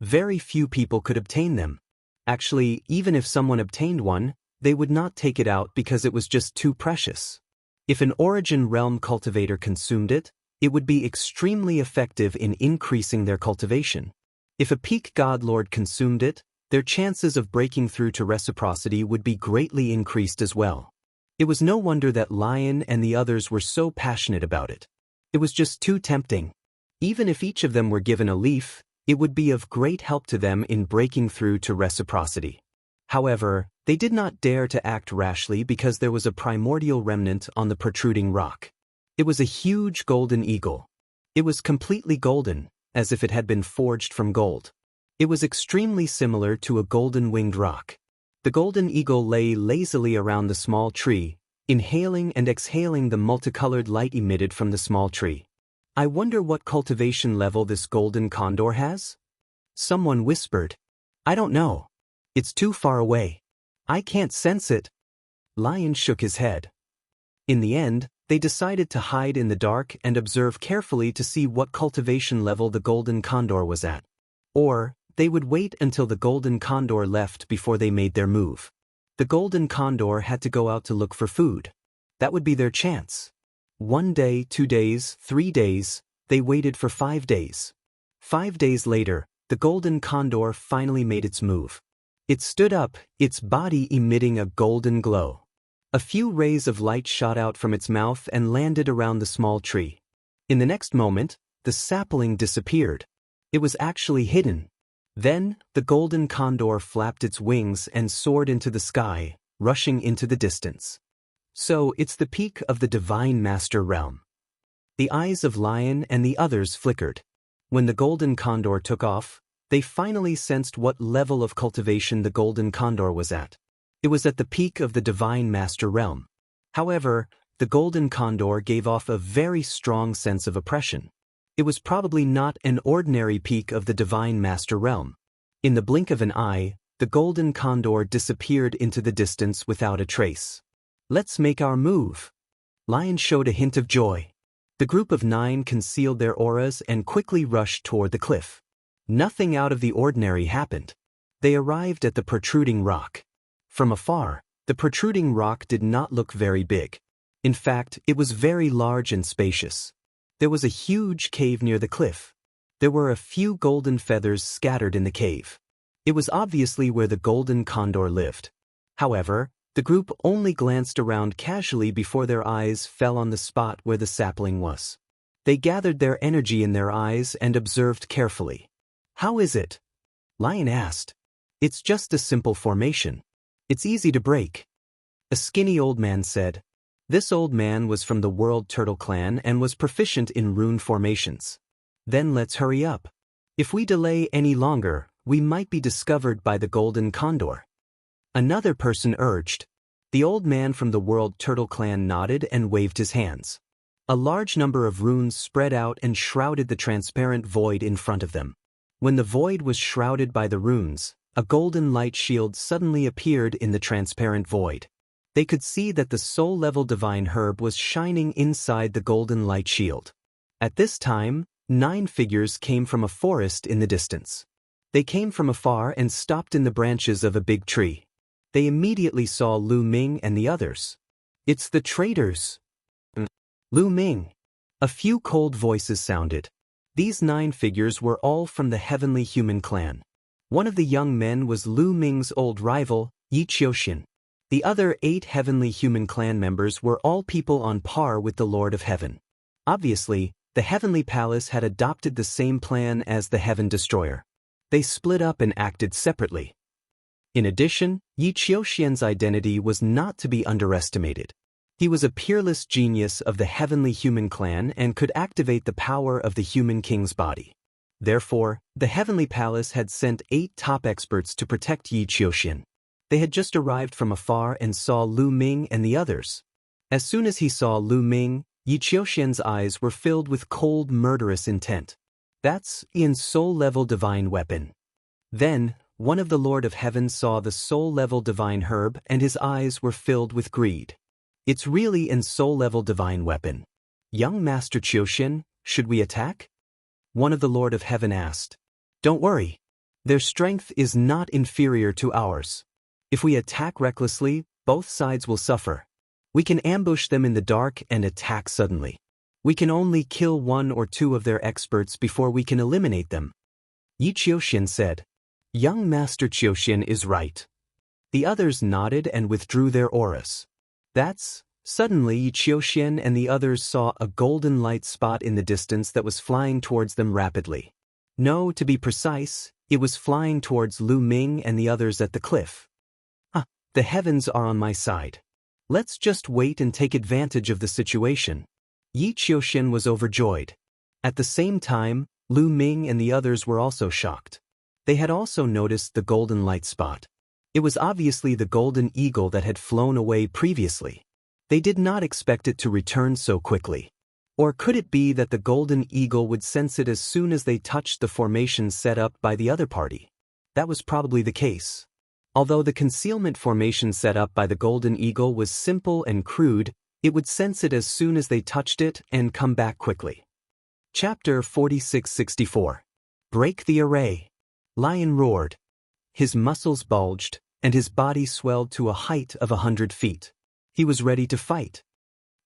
Very few people could obtain them. Actually, even if someone obtained one, they would not take it out because it was just too precious. If an origin realm cultivator consumed it, it would be extremely effective in increasing their cultivation. If a peak godlord consumed it, their chances of breaking through to reciprocity would be greatly increased as well. It was no wonder that Lion and the others were so passionate about it. It was just too tempting. Even if each of them were given a leaf, it would be of great help to them in breaking through to reciprocity. However, they did not dare to act rashly because there was a primordial remnant on the protruding rock. It was a huge golden eagle. It was completely golden, as if it had been forged from gold. It was extremely similar to a golden-winged rock. The golden eagle lay lazily around the small tree, inhaling and exhaling the multicolored light emitted from the small tree. I wonder what cultivation level this golden condor has? Someone whispered. I don't know. It's too far away. I can't sense it. Lion shook his head. In the end, they decided to hide in the dark and observe carefully to see what cultivation level the golden condor was at. Or, they would wait until the golden condor left before they made their move. The golden condor had to go out to look for food. That would be their chance. 1 day, 2 days, 3 days, they waited for 5 days. 5 days later, the golden condor finally made its move. It stood up, its body emitting a golden glow. A few rays of light shot out from its mouth and landed around the small tree. In the next moment, the sapling disappeared. It was actually hidden. Then, the golden condor flapped its wings and soared into the sky, rushing into the distance. So, it's the peak of the Divine Master Realm. The eyes of Lion and the others flickered. When the golden condor took off, they finally sensed what level of cultivation the golden condor was at. It was at the peak of the Divine Master Realm. However, the golden condor gave off a very strong sense of oppression. It was probably not an ordinary peak of the Divine Master Realm. In the blink of an eye, the golden condor disappeared into the distance without a trace. Let's make our move. Lion showed a hint of joy. The group of 9 concealed their auras and quickly rushed toward the cliff. Nothing out of the ordinary happened. They arrived at the protruding rock. From afar, the protruding rock did not look very big. In fact, it was very large and spacious. There was a huge cave near the cliff. There were a few golden feathers scattered in the cave. It was obviously where the golden condor lived. However, the group only glanced around casually before their eyes fell on the spot where the sapling was. They gathered their energy in their eyes and observed carefully. How is it? Lion asked. It's just a simple formation. It's easy to break. A skinny old man said. This old man was from the World Turtle Clan and was proficient in rune formations. Then let's hurry up. If we delay any longer, we might be discovered by the golden condor. Another person urged. The old man from the World Turtle Clan nodded and waved his hands. A large number of runes spread out and shrouded the transparent void in front of them. When the void was shrouded by the runes, a golden light shield suddenly appeared in the transparent void. They could see that the soul-level divine herb was shining inside the golden light shield. At this time, 9 figures came from a forest in the distance. They came from afar and stopped in the branches of a big tree. They immediately saw Lu Ming and the others. It's the traders. Lu Ming. A few cold voices sounded. These 9 figures were all from the heavenly human clan. One of the young men was Lu Ming's old rival, Yi Qiuxian. The other 8 heavenly human clan members were all people on par with the Lord of Heaven. Obviously, the heavenly palace had adopted the same plan as the Heaven Destroyer. They split up and acted separately. In addition, Yi Qiuxian's identity was not to be underestimated. He was a peerless genius of the heavenly human clan and could activate the power of the human king's body. Therefore, the heavenly palace had sent 8 top experts to protect Yi Qiuxian. They had just arrived from afar and saw Lu Ming and the others. As soon as he saw Lu Ming, Yi Qiuxian's eyes were filled with cold, murderous intent. That's in soul-level divine weapon. Then, one of the Lord of Heaven saw the soul-level divine herb and his eyes were filled with greed. It's really in soul-level divine weapon. Young Master Qiuxian, should we attack? One of the Lord of Heaven asked. Don't worry. Their strength is not inferior to ours. If we attack recklessly, both sides will suffer. We can ambush them in the dark and attack suddenly. We can only kill 1 or 2 of their experts before we can eliminate them. Yi Qiuxian said. Young Master Qiuxian is right. The others nodded and withdrew their auras. Suddenly Yi Qiuxian and the others saw a golden light spot in the distance that was flying towards them rapidly. No, to be precise, it was flying towards Lu Ming and the others at the cliff. The heavens are on my side. Let's just wait and take advantage of the situation. Yi Qiuxian was overjoyed. At the same time, Lu Ming and the others were also shocked. They had also noticed the golden light spot. It was obviously the golden eagle that had flown away previously. They did not expect it to return so quickly. Or could it be that the golden eagle would sense it as soon as they touched the formation set up by the other party? That was probably the case. Although the concealment formation set up by the golden eagle was simple and crude, it would sense it as soon as they touched it and come back quickly. Chapter 46-64. Break the array. Lion roared. His muscles bulged, and his body swelled to a height of 100 feet. He was ready to fight.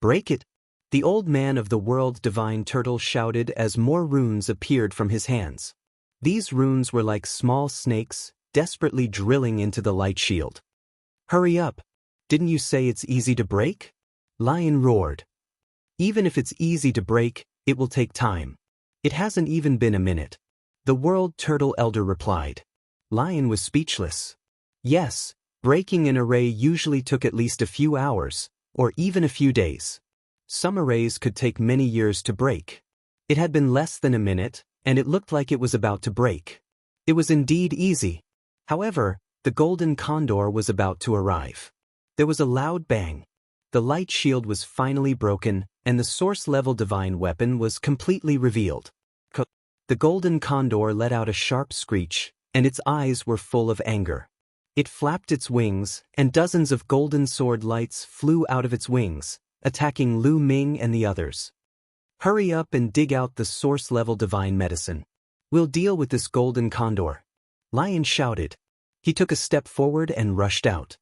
Break it. The old man of the world divine turtle shouted as more runes appeared from his hands. These runes were like small snakes, desperately drilling into the light shield. Hurry up. Didn't you say it's easy to break? Lion roared. Even if it's easy to break, it will take time. It hasn't even been a minute. The world turtle elder replied. Lion was speechless. Yes, breaking an array usually took at least a few hours, or even a few days. Some arrays could take many years to break. It had been less than a minute, and it looked like it was about to break. It was indeed easy. However, the golden condor was about to arrive. There was a loud bang. The light shield was finally broken, and the source-level divine weapon was completely revealed. The golden condor let out a sharp screech, and its eyes were full of anger. It flapped its wings, and dozens of golden sword lights flew out of its wings, attacking Lu Ming and the others. Hurry up and dig out the source-level divine medicine. We'll deal with this golden condor. Lion shouted. He took a step forward and rushed out.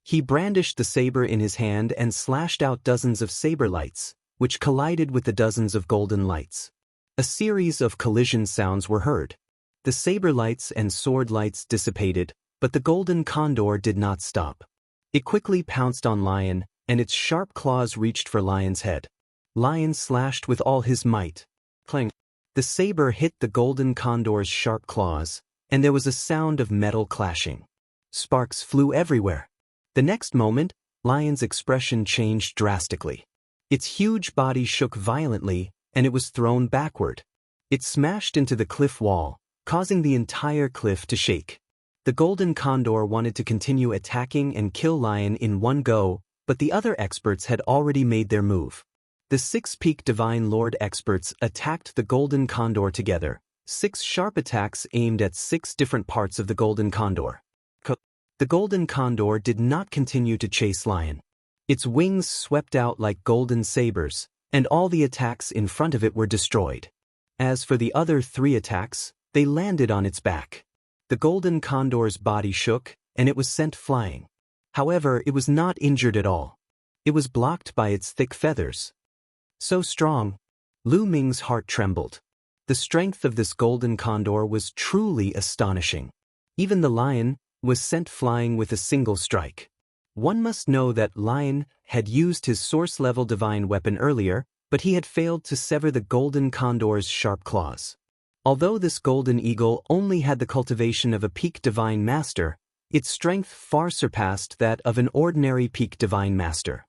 He brandished the saber in his hand and slashed out dozens of saber lights, which collided with the dozens of golden lights. A series of collision sounds were heard. The saber lights and sword lights dissipated, but the golden condor did not stop. It quickly pounced on Lion, and its sharp claws reached for Lion's head. Lion slashed with all his might. Clang! The saber hit the golden condor's sharp claws, and there was a sound of metal clashing. Sparks flew everywhere. The next moment, Lion's expression changed drastically. Its huge body shook violently, and it was thrown backward. It smashed into the cliff wall, causing the entire cliff to shake. The golden condor wanted to continue attacking and kill Lion in one go, but the other experts had already made their move. The 6-peak Divine Lord experts attacked the golden condor together, 6 sharp attacks aimed at 6 different parts of the golden condor. The golden condor did not continue to chase Lion. Its wings swept out like golden sabers, and all the attacks in front of it were destroyed. As for the other 3 attacks, they landed on its back. The golden condor's body shook, and it was sent flying. However, it was not injured at all. It was blocked by its thick feathers. So strong. Lu Ming's heart trembled. The strength of this golden condor was truly astonishing. Even the lion was sent flying with a single strike. One must know that Lion had used his source-level divine weapon earlier, but he had failed to sever the golden condor's sharp claws. Although this golden eagle only had the cultivation of a peak divine master, its strength far surpassed that of an ordinary peak divine master.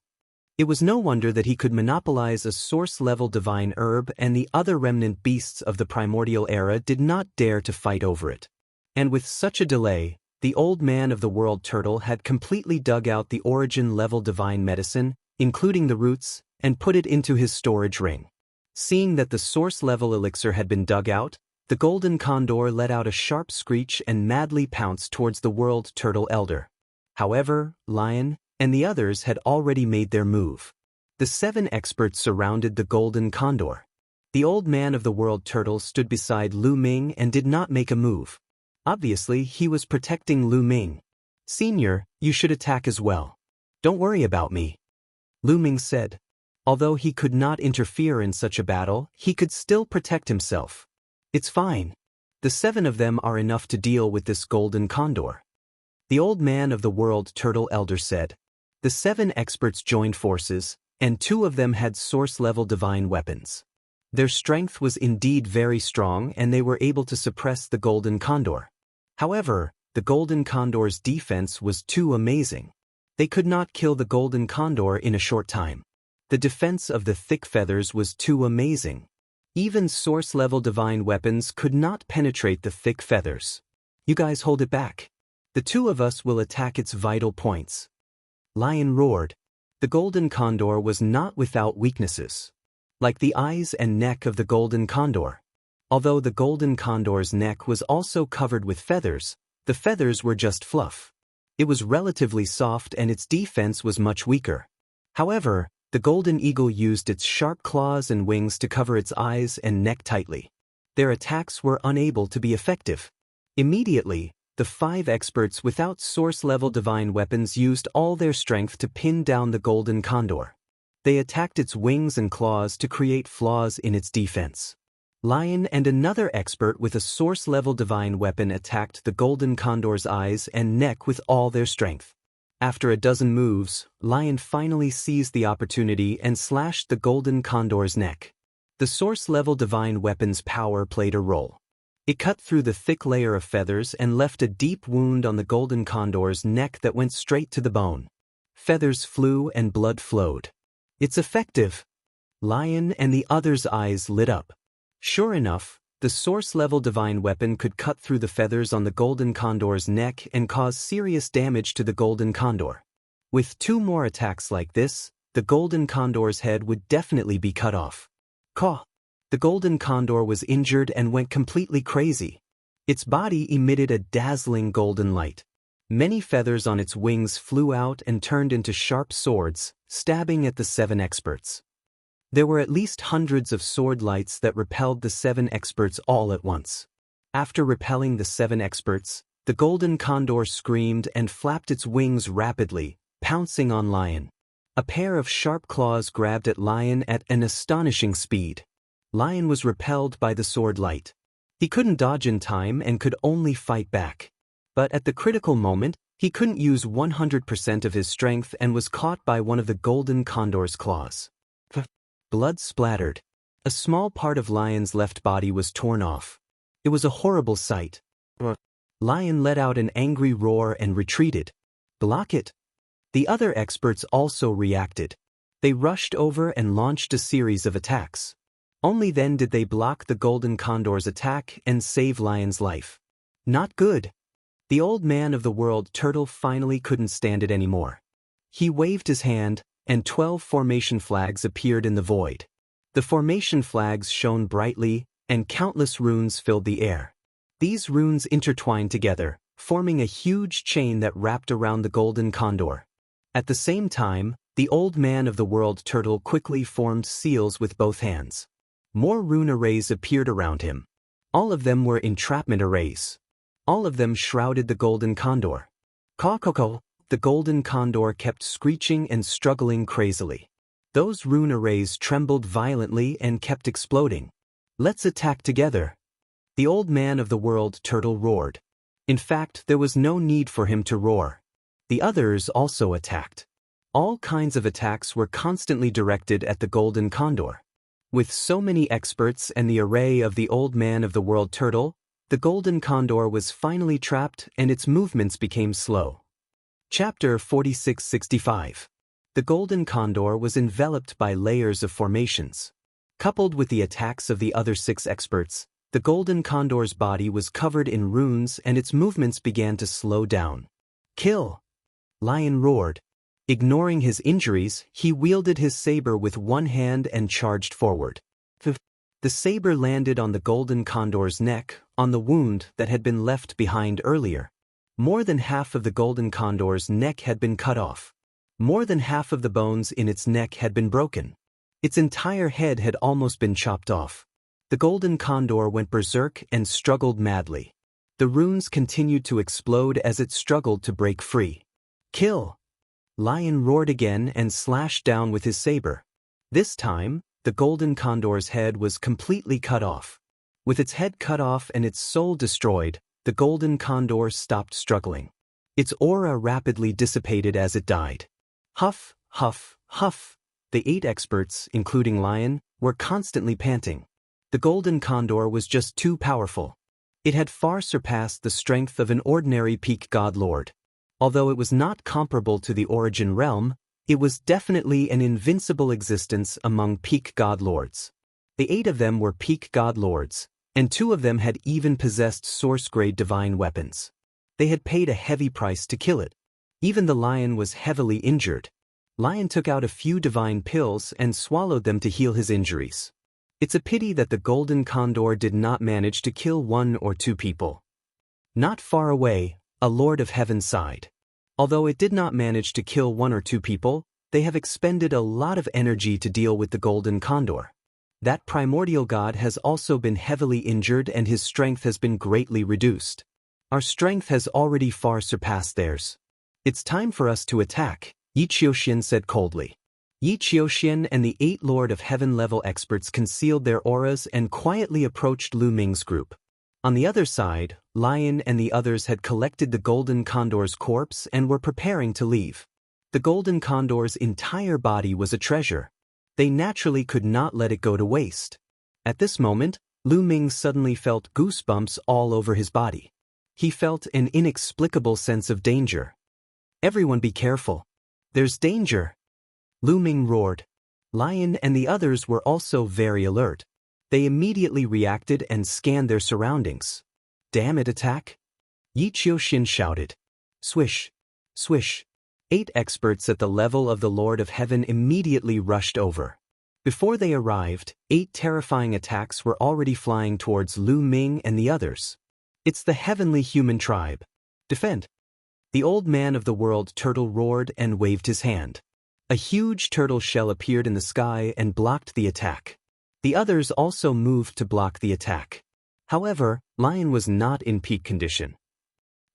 It was no wonder that he could monopolize a source-level divine herb, and the other remnant beasts of the primordial era did not dare to fight over it. And with such a delay, the old man of the world turtle had completely dug out the origin-level divine medicine, including the roots, and put it into his storage ring. Seeing that the source-level elixir had been dug out, the golden condor let out a sharp screech and madly pounced towards the world turtle elder. However, Lion and the others had already made their move. The 7 experts surrounded the golden condor. The old man of the world turtle stood beside Lu Ming and did not make a move. Obviously, he was protecting Lu Ming. "Senior, you should attack as well. Don't worry about me," Lu Ming said. Although he could not interfere in such a battle, he could still protect himself. "It's fine. The 7 of them are enough to deal with this golden condor," the old man of the world turtle elder said. The 7 experts joined forces, and 2 of them had source-level divine weapons. Their strength was indeed very strong, and they were able to suppress the golden condor. However, the golden condor's defense was too amazing. They could not kill the golden condor in a short time. The defense of the thick feathers was too amazing. Even source-level divine weapons could not penetrate the thick feathers. "You guys hold it back. The 2 of us will attack its vital points," Lion roared. The golden condor was not without weaknesses. Like the eyes and neck of the golden condor. Although the golden condor's neck was also covered with feathers, the feathers were just fluff. It was relatively soft and its defense was much weaker. However, the golden eagle used its sharp claws and wings to cover its eyes and neck tightly. Their attacks were unable to be effective. Immediately, the 5 experts without source-level divine weapons used all their strength to pin down the golden condor. They attacked its wings and claws to create flaws in its defense. Lion and another expert with a source-level divine weapon attacked the golden condor's eyes and neck with all their strength. After a dozen moves, Lion finally seized the opportunity and slashed the golden condor's neck. The source-level divine weapon's power played a role. It cut through the thick layer of feathers and left a deep wound on the golden condor's neck that went straight to the bone. Feathers flew and blood flowed. "It's effective." Lion and the others' eyes lit up. Sure enough, the source-level divine weapon could cut through the feathers on the golden condor's neck and cause serious damage to the golden condor. With 2 more attacks like this, the golden condor's head would definitely be cut off. Caw! The golden condor was injured and went completely crazy. Its body emitted a dazzling golden light. Many feathers on its wings flew out and turned into sharp swords, stabbing at the 7 experts. There were at least hundreds of sword lights that repelled the 7 experts all at once. After repelling the 7 experts, the golden condor screamed and flapped its wings rapidly, pouncing on Lion. A pair of sharp claws grabbed at Lion at an astonishing speed. Lion was repelled by the sword light. He couldn't dodge in time and could only fight back. But at the critical moment, he couldn't use 100% of his strength and was caught by one of the golden condor's claws. Blood splattered. A small part of Lion's left body was torn off. It was a horrible sight. Lion let out an angry roar and retreated. "Block it!" The other experts also reacted. They rushed over and launched a series of attacks. Only then did they block the golden condor's attack and save Lion's life. Not good. The old man of the world turtle finally couldn't stand it anymore. He waved his hand, and 12 formation flags appeared in the void. The formation flags shone brightly, and countless runes filled the air. These runes intertwined together, forming a huge chain that wrapped around the golden condor. At the same time, the old man of the world turtle quickly formed seals with both hands. More rune arrays appeared around him. All of them were entrapment arrays. All of them shrouded the golden condor. Caw-caw-caw, the golden condor kept screeching and struggling crazily. Those rune arrays trembled violently and kept exploding. "Let's attack together," the old man of the world turtle roared. In fact, there was no need for him to roar. The others also attacked. All kinds of attacks were constantly directed at the golden condor. With so many experts and the array of the old man of the world turtle, the golden condor was finally trapped and its movements became slow. Chapter 4665. The golden condor was enveloped by layers of formations. Coupled with the attacks of the other 6 experts, the golden condor's body was covered in runes and its movements began to slow down. "Kill!" Lion roared. Ignoring his injuries, he wielded his saber with one hand and charged forward. The saber landed on the golden condor's neck, on the wound that had been left behind earlier. More than half of the golden condor's neck had been cut off. More than half of the bones in its neck had been broken. Its entire head had almost been chopped off. The golden condor went berserk and struggled madly. The runes continued to explode as it struggled to break free. "Kill!" Lion roared again and slashed down with his saber. This time, the golden condor's head was completely cut off. With its head cut off and its soul destroyed, the golden condor stopped struggling. Its aura rapidly dissipated as it died. Huff, huff, huff. The 8 experts, including Lion, were constantly panting. The golden condor was just too powerful. It had far surpassed the strength of an ordinary peak god lord. Although it was not comparable to the origin realm, it was definitely an invincible existence among peak god lords. The 8 of them were peak god lords, and 2 of them had even possessed source-grade divine weapons. They had paid a heavy price to kill it. Even the lion was heavily injured. Lion took out a few divine pills and swallowed them to heal his injuries. It's a pity that the golden condor did not manage to kill 1 or 2 people. Not far away, a lord of heaven sighed. Although it did not manage to kill 1 or 2 people, they have expended a lot of energy to deal with the golden condor. That primordial god has also been heavily injured and his strength has been greatly reduced. Our strength has already far surpassed theirs. "It's time for us to attack," Yi Qiuxian said coldly. Yi Qiuxian and the 8 Lord of Heaven-level experts concealed their auras and quietly approached Lu Ming's group. On the other side, Lion and the others had collected the golden condor's corpse and were preparing to leave. The golden condor's entire body was a treasure. They naturally could not let it go to waste. At this moment, Lu Ming suddenly felt goosebumps all over his body. He felt an inexplicable sense of danger. "Everyone be careful. There's danger!" Lu Ming roared. Lion and the others were also very alert. They immediately reacted and scanned their surroundings. "Damn it, attack!" Yi Qiuxian shouted. Swish! Swish! 8 experts at the level of the Lord of Heaven immediately rushed over. Before they arrived, 8 terrifying attacks were already flying towards Lu Ming and the others. "It's the heavenly human tribe. Defend!" The old man of the world turtle roared and waved his hand. A huge turtle shell appeared in the sky and blocked the attack. The others also moved to block the attack. However, Lion was not in peak condition.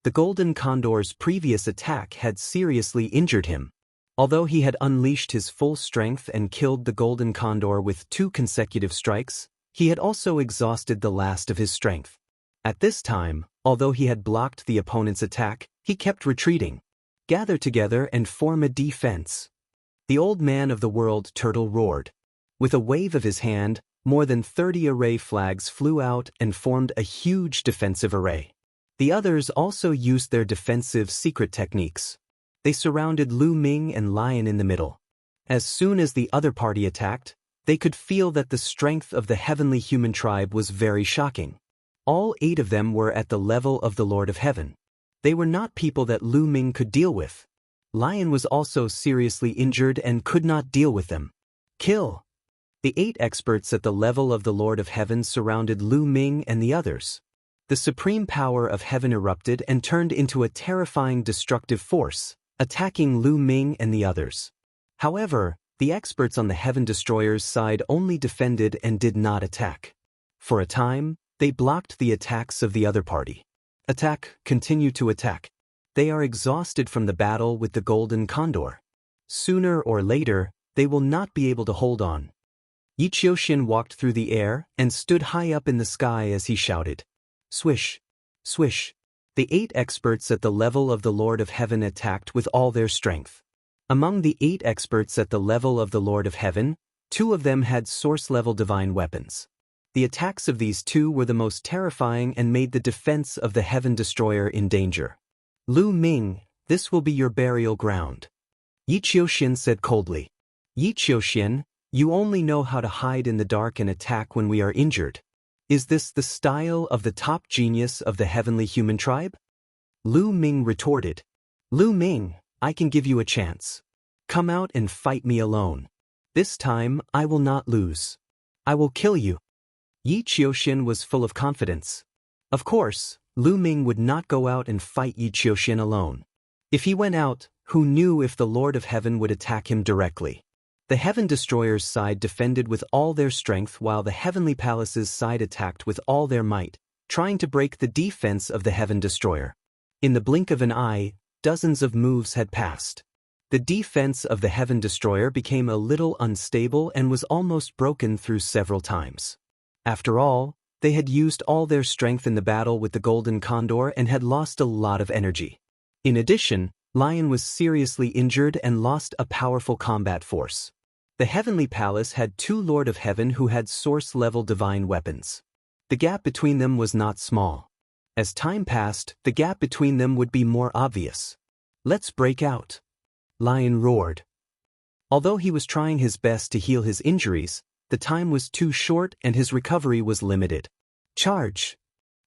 The golden condor's previous attack had seriously injured him. Although he had unleashed his full strength and killed the golden condor with 2 consecutive strikes, he had also exhausted the last of his strength. At this time, although he had blocked the opponent's attack, he kept retreating. "Gather together and form a defense." The old man of the world turtle roared. With a wave of his hand, more than 30 array flags flew out and formed a huge defensive array. The others also used their defensive secret techniques. They surrounded Lu Ming and Lion in the middle. As soon as the other party attacked, they could feel that the strength of the heavenly human tribe was very shocking. All 8 of them were at the level of the Lord of Heaven. They were not people that Lu Ming could deal with. Lion was also seriously injured and could not deal with them. "Kill!" The 8 experts at the level of the Lord of Heaven surrounded Lu Ming and the others. The supreme power of heaven erupted and turned into a terrifying destructive force, attacking Lu Ming and the others. However, the experts on the Heaven Destroyer's side only defended and did not attack. For a time, they blocked the attacks of the other party. Attack, continue to attack. They are exhausted from the battle with the golden condor. Sooner or later, They will not be able to hold on. Yi Qiuxian walked through the air and stood high up in the sky as he shouted. Swish! Swish! The 8 experts at the level of the Lord of Heaven attacked with all their strength. Among the 8 experts at the level of the Lord of Heaven, 2 of them had source-level divine weapons. The attacks of these 2 were the most terrifying and made the defense of the Heaven Destroyer in danger. Lu Ming, this will be your burial ground. Yi Qiuxian said coldly. Yi Qiuxian, you only know how to hide in the dark and attack when we are injured. Is this the style of the top genius of the heavenly human tribe? Lu Ming retorted. Lu Ming, I can give you a chance. Come out and fight me alone. This time, I will not lose. I will kill you. Yi Qiuxian was full of confidence. Of course, Lu Ming would not go out and fight Yi Qiuxian alone. If he went out, who knew if the Lord of Heaven would attack him directly? The Heaven Destroyer's side defended with all their strength while the Heavenly Palace's side attacked with all their might, trying to break the defense of the Heaven Destroyer. In the blink of an eye, dozens of moves had passed. The defense of the Heaven Destroyer became a little unstable and was almost broken through several times. After all, they had used all their strength in the battle with the Golden Condor and had lost a lot of energy. In addition, Lion was seriously injured and lost a powerful combat force. The Heavenly Palace had 2 Lord of Heaven who had source-level divine weapons. The gap between them was not small. As time passed, the gap between them would be more obvious. Let's break out. Lion roared. Although he was trying his best to heal his injuries, the time was too short and his recovery was limited. Charge!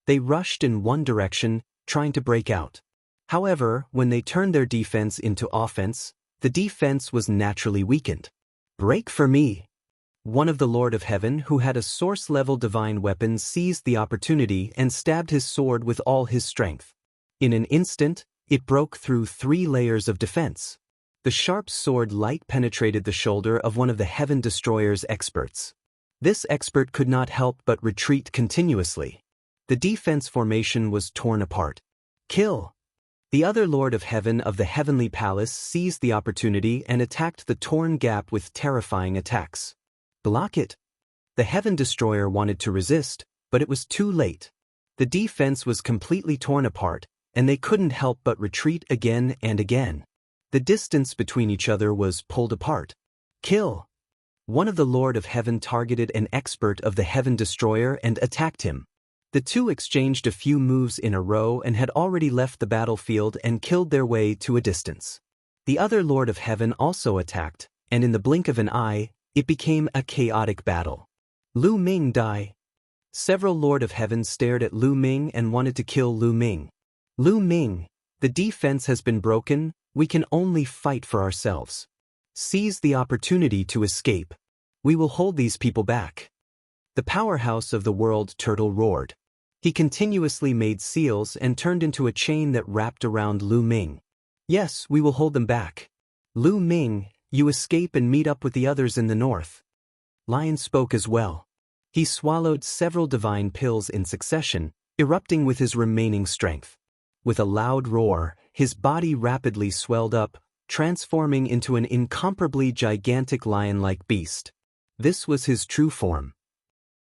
They rushed in one direction, trying to break out. However, when they turned their defense into offense, the defense was naturally weakened. Break for me! One of the Lord of Heaven who had a source-level divine weapon seized the opportunity and stabbed his sword with all his strength. In an instant, it broke through 3 layers of defense. The sharp sword light penetrated the shoulder of one of the Heaven Destroyer's experts. This expert could not help but retreat continuously. The defense formation was torn apart. Kill! The other Lord of Heaven of the Heavenly Palace seized the opportunity and attacked the torn gap with terrifying attacks. Block it! The Heaven Destroyer wanted to resist, but it was too late. The defense was completely torn apart, and they couldn't help but retreat again and again. The distance between each other was pulled apart. Kill! One of the Lord of Heaven targeted an expert of the Heaven Destroyer and attacked him. The 2 exchanged a few moves in a row and had already left the battlefield and killed their way to a distance. The other Lord of Heaven also attacked, and in the blink of an eye, it became a chaotic battle. Lu Ming die. Several Lord of Heaven stared at Lu Ming and wanted to kill Lu Ming. Lu Ming, the defense has been broken, we can only fight for ourselves. Seize the opportunity to escape. We will hold these people back. The powerhouse of the world turtle roared. He continuously made seals and turned into a chain that wrapped around Lu Ming. Yes, we will hold them back. Lu Ming, you escape and meet up with the others in the north. Lion spoke as well. He swallowed several divine pills in succession, erupting with his remaining strength. With a loud roar, his body rapidly swelled up, transforming into an incomparably gigantic lion-like beast. This was his true form.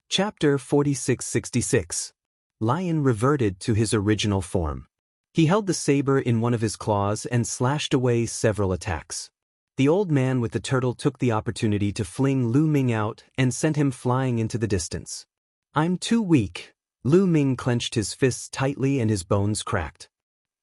Chapter 4666. Lion reverted to his original form. He held the saber in one of his claws and slashed away several attacks. The old man with the turtle took the opportunity to fling Lu Ming out and sent him flying into the distance. I'm too weak. Lu Ming clenched his fists tightly and his bones cracked.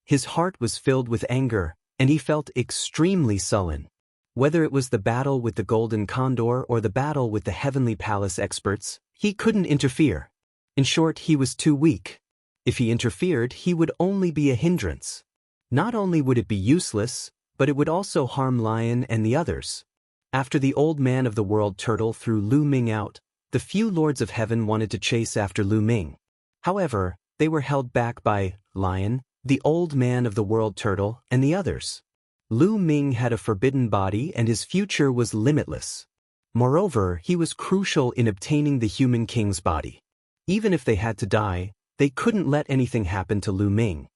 His heart was filled with anger, and he felt extremely sullen. Whether it was the battle with the Golden Condor or the battle with the Heavenly Palace experts, he couldn't interfere. In short, he was too weak. If he interfered, he would only be a hindrance. Not only would it be useless, but it would also harm Lion and the others. After the old man of the world turtle threw Lu Ming out, the few lords of heaven wanted to chase after Lu Ming. However, they were held back by Lion, the old man of the world turtle, and the others. Lu Ming had a forbidden body and his future was limitless. Moreover, he was crucial in obtaining the human king's body. Even if they had to die, they couldn't let anything happen to Lu Ming.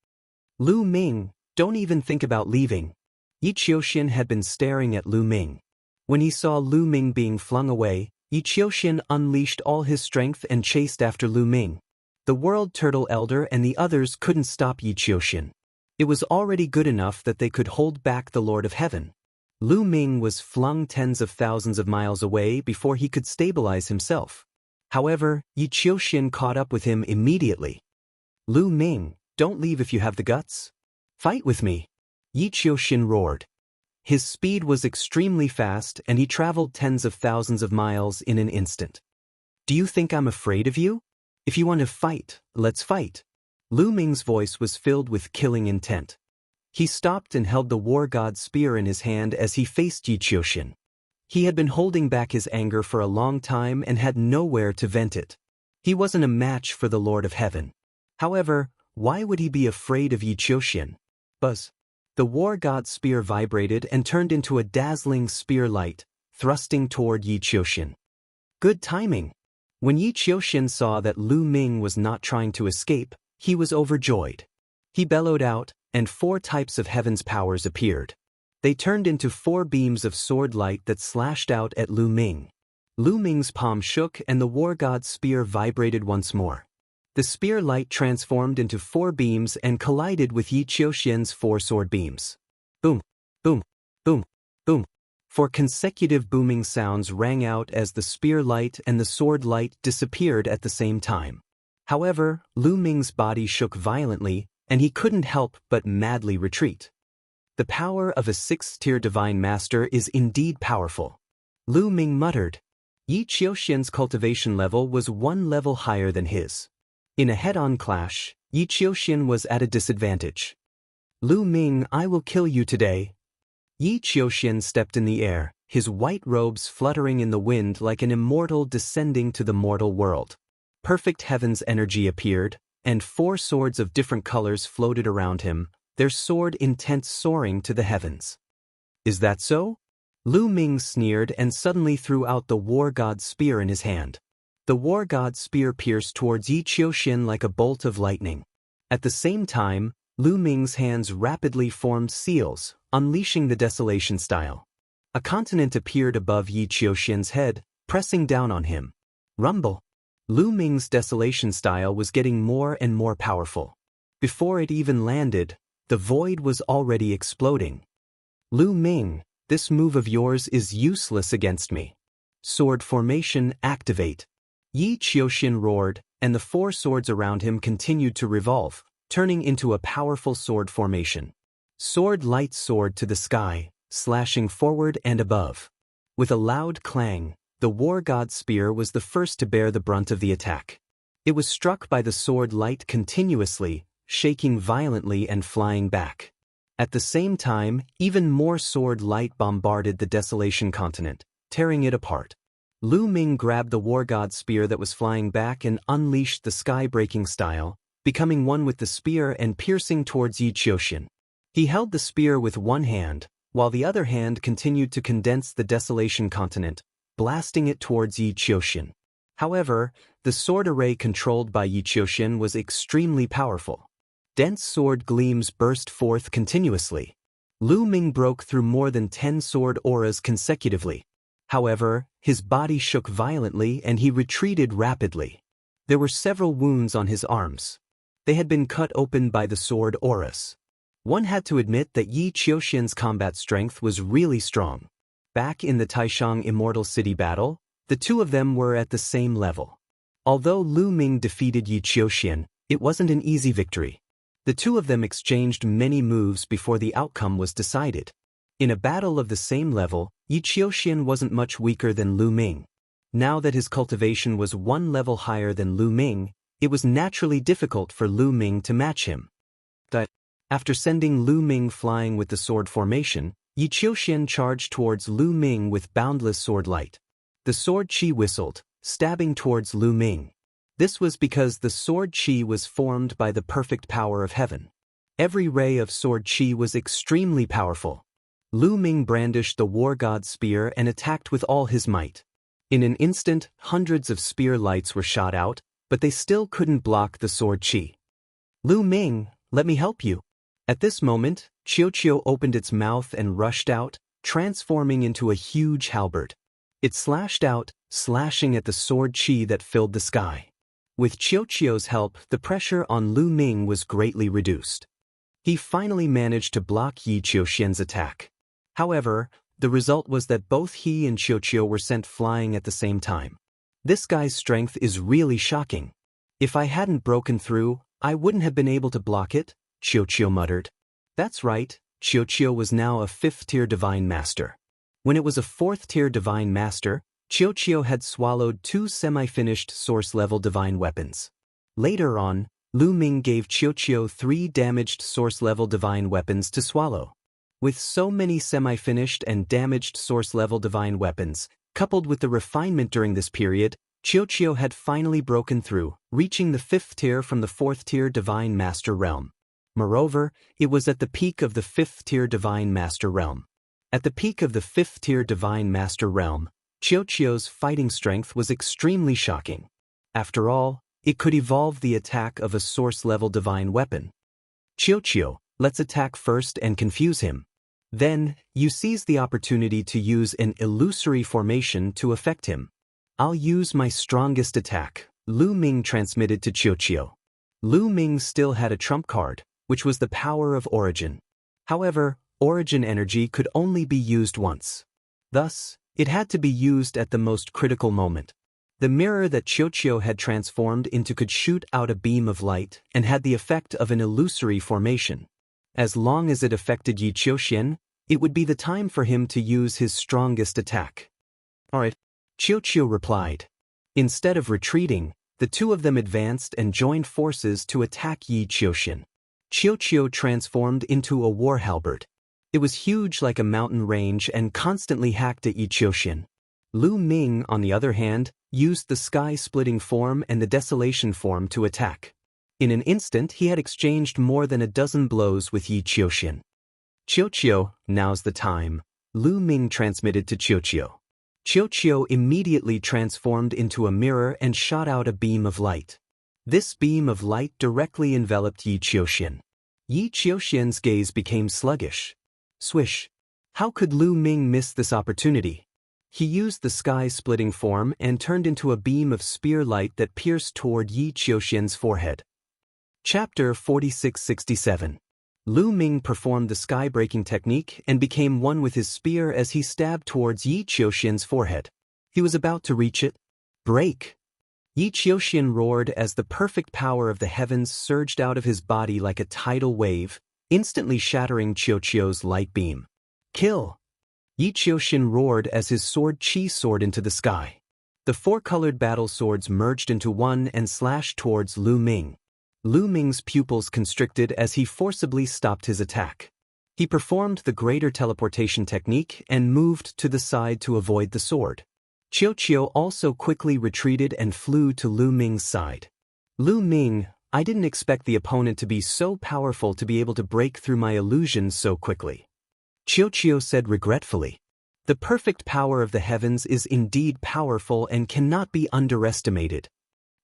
Lu Ming, don't even think about leaving. Yi Qiuxian had been staring at Lu Ming. When he saw Lu Ming being flung away, Yi Qiuxian unleashed all his strength and chased after Lu Ming. The World Turtle Elder and the others couldn't stop Yi Qiuxian. It was already good enough that they could hold back the Lord of Heaven. Lu Ming was flung tens of thousands of miles away before he could stabilize himself. However, Yi Qiuxian caught up with him immediately. Lu Ming, don't leave if you have the guts. Fight with me. Yi Qiuxian roared. His speed was extremely fast and he traveled tens of thousands of miles in an instant. Do you think I'm afraid of you? If you want to fight, let's fight. Lu Ming's voice was filled with killing intent. He stopped and held the war god's spear in his hand as he faced Yi Qiuxian. He had been holding back his anger for a long time and had nowhere to vent it. He wasn't a match for the Lord of Heaven. However, why would he be afraid of Yi Qiuxian? Buzz. The war god's spear vibrated and turned into a dazzling spear light, thrusting toward Yi Qiuxian. Good timing. When Yi Qiuxian saw that Lu Ming was not trying to escape, he was overjoyed. He bellowed out, and 4 types of heaven's powers appeared. They turned into 4 beams of sword light that slashed out at Lu Ming. Lu Ming's palm shook and the war god's spear vibrated once more. The spear light transformed into 4 beams and collided with Yi Qiuxian's 4 sword beams. Boom, boom, boom, boom. 4 consecutive booming sounds rang out as the spear light and the sword light disappeared at the same time. However, Lu Ming's body shook violently, and he couldn't help but madly retreat. The power of a 6th-tier divine master is indeed powerful. Lu Ming muttered. Yi Qiuxian's cultivation level was 1 level higher than his. In a head-on clash, Yi Qiuxian was at a disadvantage. Lu Ming, I will kill you today. Yi Qiuxian stepped in the air, his white robes fluttering in the wind like an immortal descending to the mortal world. Perfect heaven's energy appeared, and 4 swords of different colors floated around him, their sword intent soaring to the heavens. Is that so? Lu Ming sneered and suddenly threw out the war god's spear in his hand. The war god's spear pierced towards Yi Qiuxian like a bolt of lightning. At the same time, Lu Ming's hands rapidly formed seals, unleashing the desolation style. A continent appeared above Yi Qiuxian's head, pressing down on him. Rumble. Lu Ming's desolation style was getting more and more powerful. Before it even landed, the void was already exploding. Lu Ming, this move of yours is useless against me. Sword formation activate. Yi Qiuxian roared, and the 4 swords around him continued to revolve, turning into a powerful sword formation. Sword light soared to the sky, slashing forward and above. With a loud clang, the war god's spear was the first to bear the brunt of the attack. It was struck by the sword light continuously, shaking violently and flying back. At the same time, even more sword light bombarded the desolation continent, tearing it apart. Lu Ming grabbed the war god's spear that was flying back and unleashed the sky-breaking style, becoming one with the spear and piercing towards Yi Qiuxian. He held the spear with one hand, while the other hand continued to condense the desolation continent, blasting it towards Yi Qiuxian. However, the sword array controlled by Yi Qiuxian was extremely powerful. Dense sword gleams burst forth continuously. Lu Ming broke through more than 10 sword auras consecutively. However, his body shook violently and he retreated rapidly. There were several wounds on his arms. They had been cut open by the sword auras. One had to admit that Yi Qiuxian's combat strength was really strong. Back in the Taishang Immortal City battle, the 2 of them were at the same level. Although Lu Ming defeated Yi Qiuxian, it wasn't an easy victory. The 2 of them exchanged many moves before the outcome was decided. In a battle of the same level, Yi Qiuxian wasn't much weaker than Lu Ming. Now that his cultivation was 1 level higher than Lu Ming, it was naturally difficult for Lu Ming to match him. But after sending Lu Ming flying with the sword formation, Yi Qiuxian charged towards Lu Ming with boundless sword light. The sword chi whistled, stabbing towards Lu Ming. This was because the sword chi was formed by the perfect power of heaven. Every ray of sword chi was extremely powerful. Lu Ming brandished the war god's spear and attacked with all his might. In an instant, hundreds of spear lights were shot out, but they still couldn't block the sword chi. Lu Ming, let me help you. At this moment, Qiuqiu opened its mouth and rushed out, transforming into a huge halberd. It slashed out, slashing at the sword qi that filled the sky. With Qiuqiu's help, the pressure on Lu Ming was greatly reduced. He finally managed to block Yi Qiuxian's attack. However, the result was that both he and Qiuqiu were sent flying at the same time. This guy's strength is really shocking. If I hadn't broken through, I wouldn't have been able to block it, Qiuqiu muttered. That's right, Qiuqiu was now a 5th-tier Divine Master. When it was a 4th-tier Divine Master, Qiuqiu had swallowed 2 semi-finished source-level divine weapons. Later on, Lu Ming gave Qiuqiu 3 damaged source-level divine weapons to swallow. With so many semi-finished and damaged source-level divine weapons, coupled with the refinement during this period, Qiuqiu had finally broken through, reaching the 5th tier from the 4th-tier Divine Master realm. Moreover, it was at the peak of the 5th-tier Divine Master realm. At the peak of the 5th-tier Divine Master realm, Qiuqiu's fighting strength was extremely shocking. After all, it could evolve the attack of a source-level divine weapon. Qiuqiu, let's attack first and confuse him. Then, you seize the opportunity to use an illusory formation to affect him. I'll use my strongest attack, Lu Ming transmitted to Qiuqiu. Lu Ming still had a trump card, which was the power of origin. However, origin energy could only be used once. Thus, it had to be used at the most critical moment. The mirror that Qiuqiu had transformed into could shoot out a beam of light and had the effect of an illusory formation. As long as it affected Yi Qiuxian, it would be the time for him to use his strongest attack. Alright, Qiuqiu replied. Instead of retreating, the two of them advanced and joined forces to attack Yi Qiuxian. Qiuqiu transformed into a war halberd. It was huge like a mountain range and constantly hacked at Yi Qiuxian. Lu Ming, on the other hand, used the sky-splitting form and the desolation form to attack. In an instant he had exchanged more than a dozen blows with Yi Qiuxian. Qiuqiu, now's the time, Lu Ming transmitted to Qiuqiu. Qiuqiu immediately transformed into a mirror and shot out a beam of light. This beam of light directly enveloped Yi Qiuxian. Yi Qiuxian's gaze became sluggish. Swish! How could Lu Ming miss this opportunity? He used the sky-splitting form and turned into a beam of spear light that pierced toward Yi Qiuxian's forehead. Chapter 4667. Lu Ming performed the sky-breaking technique and became one with his spear as he stabbed towards Yi Qiuxian's forehead. He was about to reach it. Break! Yi Qiuxian roared as the perfect power of the heavens surged out of his body like a tidal wave, instantly shattering Qiuqiu's light beam. Kill! Yi Qiuxian roared as his sword qi soared into the sky. The 4-colored battle swords merged into one and slashed towards Lu Ming. Lu Ming's pupils constricted as he forcibly stopped his attack. He performed the greater teleportation technique and moved to the side to avoid the sword. Qiuqiu also quickly retreated and flew to Lu Ming's side. Lu Ming, I didn't expect the opponent to be so powerful to be able to break through my illusion so quickly. Qiuqiu said regretfully. The perfect power of the heavens is indeed powerful and cannot be underestimated.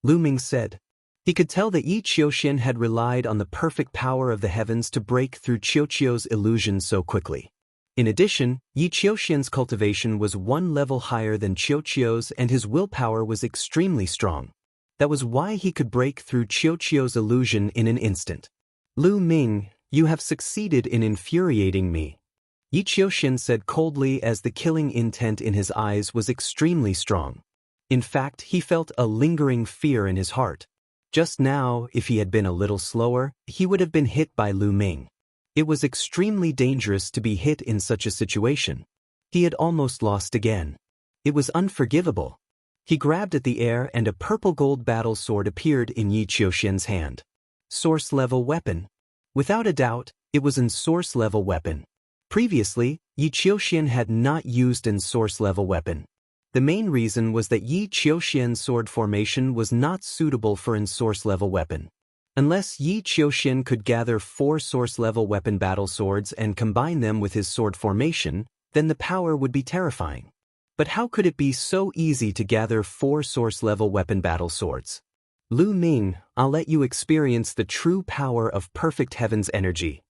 Lu Ming said. He could tell that Yi Qiuxian had relied on the perfect power of the heavens to break through Qiuqiu's illusion so quickly. In addition, Yi Qiuxian's cultivation was 1 level higher than Qiuqiu's and his willpower was extremely strong. That was why he could break through Qiuqiu's illusion in an instant. Lu Ming, you have succeeded in infuriating me. Yi Qiuxian said coldly as the killing intent in his eyes was extremely strong. In fact, he felt a lingering fear in his heart. Just now, if he had been a little slower, he would have been hit by Lu Ming. It was extremely dangerous to be hit in such a situation. He had almost lost again. It was unforgivable. He grabbed at the air and a purple-gold battle sword appeared in Yi Qiuxian's hand. Source-level weapon. Without a doubt, it was an source-level weapon. Previously, Yi Qiuxian had not used an source-level weapon. The main reason was that Yi Qiuxian's sword formation was not suitable for an source-level weapon. Unless Yi Qiuxian could gather 4 source-level weapon battle swords and combine them with his sword formation, then the power would be terrifying. But how could it be so easy to gather 4 source-level weapon battle swords? Lu Ming, I'll let you experience the true power of perfect heaven's energy.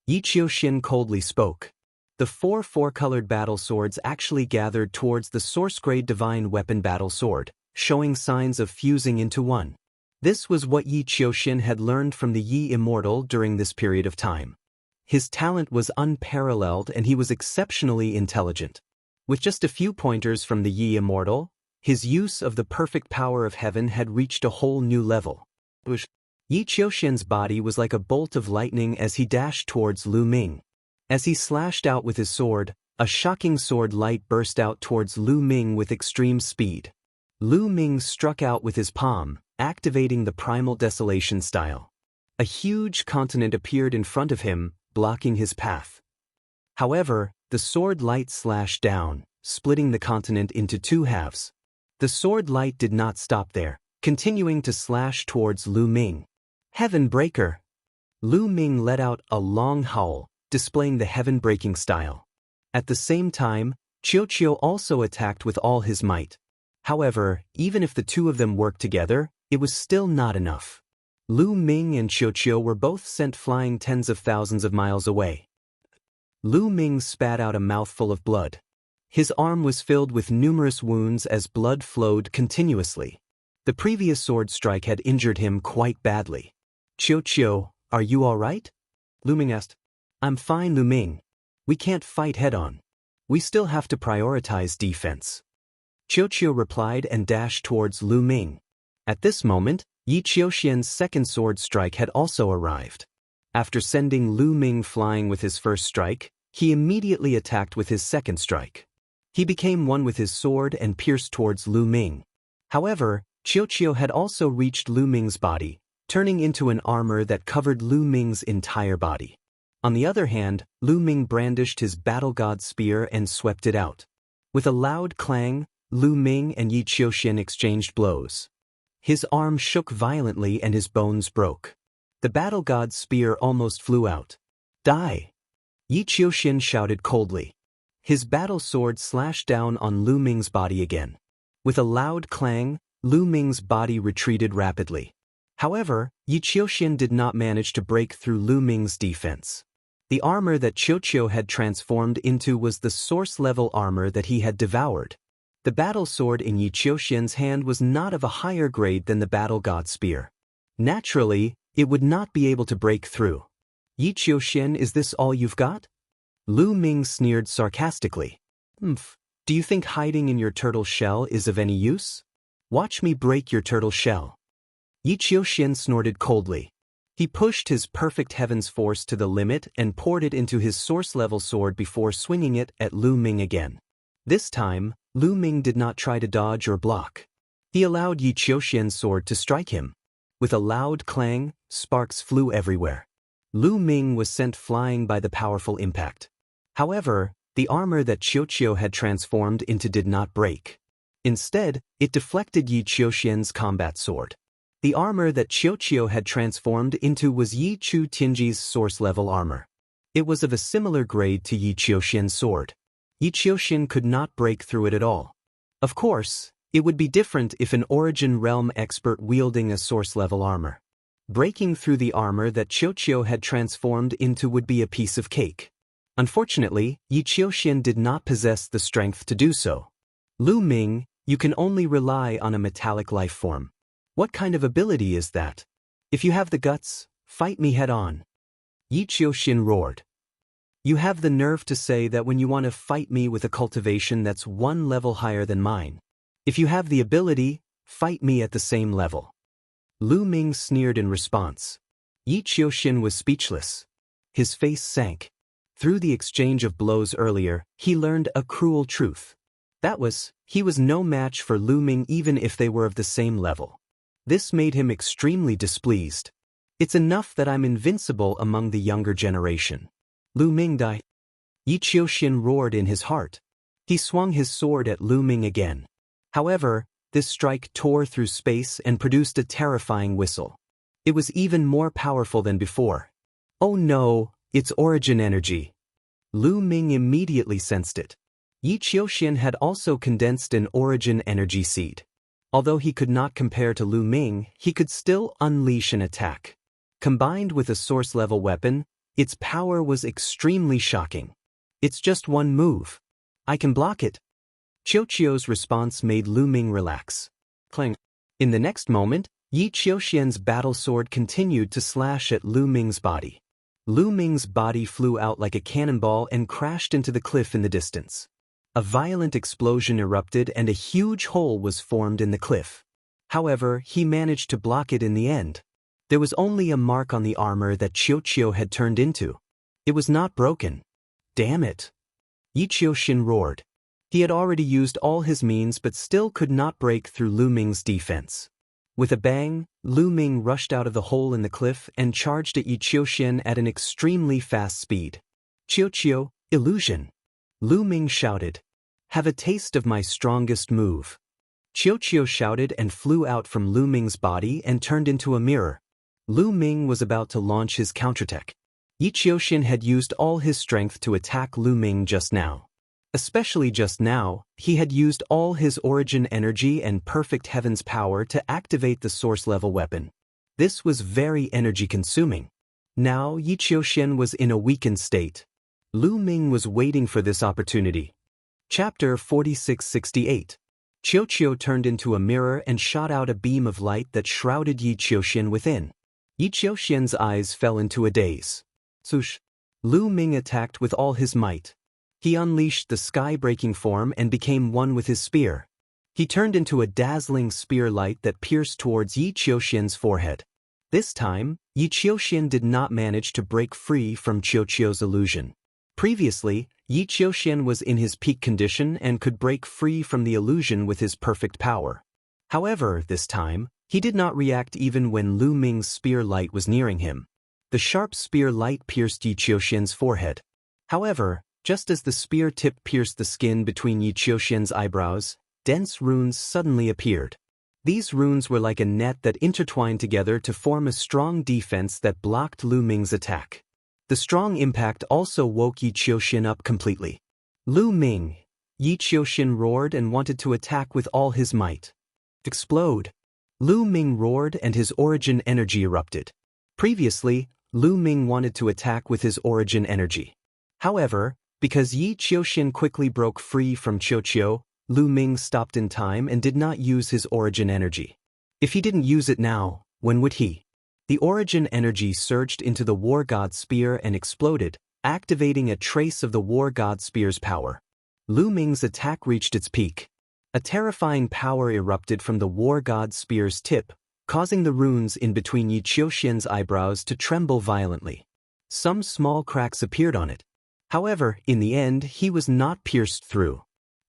Yi Qiuxian coldly spoke. the four-colored battle swords actually gathered towards the source-grade divine weapon battle sword, showing signs of fusing into one. This was what Yi Qiuxian had learned from the Yi Immortal during this period of time. His talent was unparalleled and he was exceptionally intelligent. With just a few pointers from the Yi Immortal, his use of the perfect power of heaven had reached a whole new level. Yi Qiuxian's body was like a bolt of lightning as he dashed towards Lu Ming. As he slashed out with his sword, a shocking sword light burst out towards Lu Ming with extreme speed. Lu Ming struck out with his palm, activating the primal desolation style. A huge continent appeared in front of him, blocking his path. However, the sword light slashed down, splitting the continent into two halves. The sword light did not stop there, continuing to slash towards Lu Ming. Heaven Breaker! Lu Ming let out a long howl, displaying the heaven-breaking style. At the same time, Qiu also attacked with all his might. However, even if the two of them worked together, it was still not enough. Lu Ming and Qiu were both sent flying tens of thousands of miles away. Lu Ming spat out a mouthful of blood. His arm was filled with numerous wounds as blood flowed continuously. The previous sword strike had injured him quite badly. Qiu, are you all right? Lu Ming asked. I'm fine, Lu Ming. We can't fight head-on. We still have to prioritize defense. Qiu replied and dashed towards Lu Ming. At this moment, Yi Qiuxian's second sword strike had also arrived. After sending Lu Ming flying with his first strike, he immediately attacked with his second strike. He became one with his sword and pierced towards Lu Ming. However, Qiu had also reached Lu Ming's body, turning into an armor that covered Lu Ming's entire body. On the other hand, Lu Ming brandished his battle god spear and swept it out. With a loud clang, Lu Ming and Yi Qiuxian exchanged blows. His arm shook violently and his bones broke. The battle god's spear almost flew out. Die! Yi Qiuxian shouted coldly. His battle sword slashed down on Lu Ming's body again. With a loud clang, Lu Ming's body retreated rapidly. However, Yi Qiuxian did not manage to break through Lu Ming's defense. The armor that Qiu had transformed into was the source-level armor that he had devoured. The battle sword in Yi Qiuxian's hand was not of a higher grade than the battle god spear. Naturally, it would not be able to break through. Yi Qiuxian, is this all you've got? Lu Ming sneered sarcastically. Do you think hiding in your turtle shell is of any use? Watch me break your turtle shell. Yi Qiuxian snorted coldly. He pushed his perfect heaven's force to the limit and poured it into his source-level sword before swinging it at Lu Ming again. This time, Lu Ming did not try to dodge or block. He allowed Yi Qiuxian's sword to strike him. With a loud clang, sparks flew everywhere. Lu Ming was sent flying by the powerful impact. However, the armor that Qiu had transformed into did not break. Instead, it deflected Yi Qiuxian's combat sword. The armor that Qiu had transformed into was Yi Chu Tianji's source-level armor. It was of a similar grade to Yi Qiuxian's sword. Yi Qiuxian could not break through it at all. Of course, it would be different if an Origin Realm expert wielding a source-level armor. Breaking through the armor that Qiu had transformed into would be a piece of cake. Unfortunately, Yi Qiuxian did not possess the strength to do so. Lu Ming, you can only rely on a metallic life form. What kind of ability is that? If you have the guts, fight me head-on. Yi Qiuxian roared. You have the nerve to say that when you want to fight me with a cultivation that's one level higher than mine. If you have the ability, fight me at the same level. Lu Ming sneered in response. Yi Qiuxian was speechless. His face sank. Through the exchange of blows earlier, he learned a cruel truth. That was, he was no match for Lu Ming even if they were of the same level. This made him extremely displeased. It's enough that I'm invincible among the younger generation. Lu Ming died. Yi Qiuxian roared in his heart. He swung his sword at Lu Ming again. However, this strike tore through space and produced a terrifying whistle. It was even more powerful than before. Oh no, it's origin energy. Lu Ming immediately sensed it. Yi Qiuxian had also condensed an origin energy seed. Although he could not compare to Lu Ming, he could still unleash an attack. Combined with a source-level weapon, its power was extremely shocking. It's just one move. I can block it. Qiuqiu's response made Lu Ming relax. Clang. In the next moment, Yi Qiuxian's battle sword continued to slash at Lu Ming's body. Lu Ming's body flew out like a cannonball and crashed into the cliff in the distance. A violent explosion erupted and a huge hole was formed in the cliff. However, he managed to block it in the end. There was only a mark on the armor that Qiuqiu had turned into. It was not broken. Damn it! Yi Qiuxian roared. He had already used all his means but still could not break through Lu Ming's defense. With a bang, Lu Ming rushed out of the hole in the cliff and charged at Yi Qiuxian at an extremely fast speed. Qiuqiu, illusion! Lu Ming shouted. Have a taste of my strongest move. Qiuqiu shouted and flew out from Lu Ming's body and turned into a mirror. Lu Ming was about to launch his counterattack. Yi Qiuxian had used all his strength to attack Lu Ming just now. Especially just now, he had used all his origin energy and perfect heaven's power to activate the source-level weapon. This was very energy-consuming. Now Yi Qiuxian was in a weakened state. Lu Ming was waiting for this opportunity. Chapter 4668. Qiuqiu turned into a mirror and shot out a beam of light that shrouded Yi Qiuxian within. Yi Qiuxian's eyes fell into a daze. Swoosh! Lu Ming attacked with all his might. He unleashed the sky-breaking form and became one with his spear. He turned into a dazzling spear light that pierced towards Yi Qiuxian's forehead. This time, Yi Qiuxian did not manage to break free from Qiuqiu's illusion. Previously, Yi Qiuxian was in his peak condition and could break free from the illusion with his perfect power. However, this time, he did not react even when Lu Ming's spear light was nearing him. The sharp spear light pierced Yi Qiuxian's forehead. However, just as the spear tip pierced the skin between Yi Qiuxian's eyebrows, dense runes suddenly appeared. These runes were like a net that intertwined together to form a strong defense that blocked Lu Ming's attack. The strong impact also woke Yi Qiuxian up completely. Lu Ming! Yi Qiuxian roared and wanted to attack with all his might. Explode! Lu Ming roared and his origin energy erupted. Previously, Lu Ming wanted to attack with his origin energy. However, because Yi Qiuxian quickly broke free from Qiuqiu, Lu Ming stopped in time and did not use his origin energy. If he didn't use it now, when would he? The origin energy surged into the War God Spear and exploded, activating a trace of the War God Spear's power. Lu Ming's attack reached its peak. A terrifying power erupted from the War God Spear's tip, causing the runes in between Yi Qiuxian's eyebrows to tremble violently. Some small cracks appeared on it. However, in the end, he was not pierced through.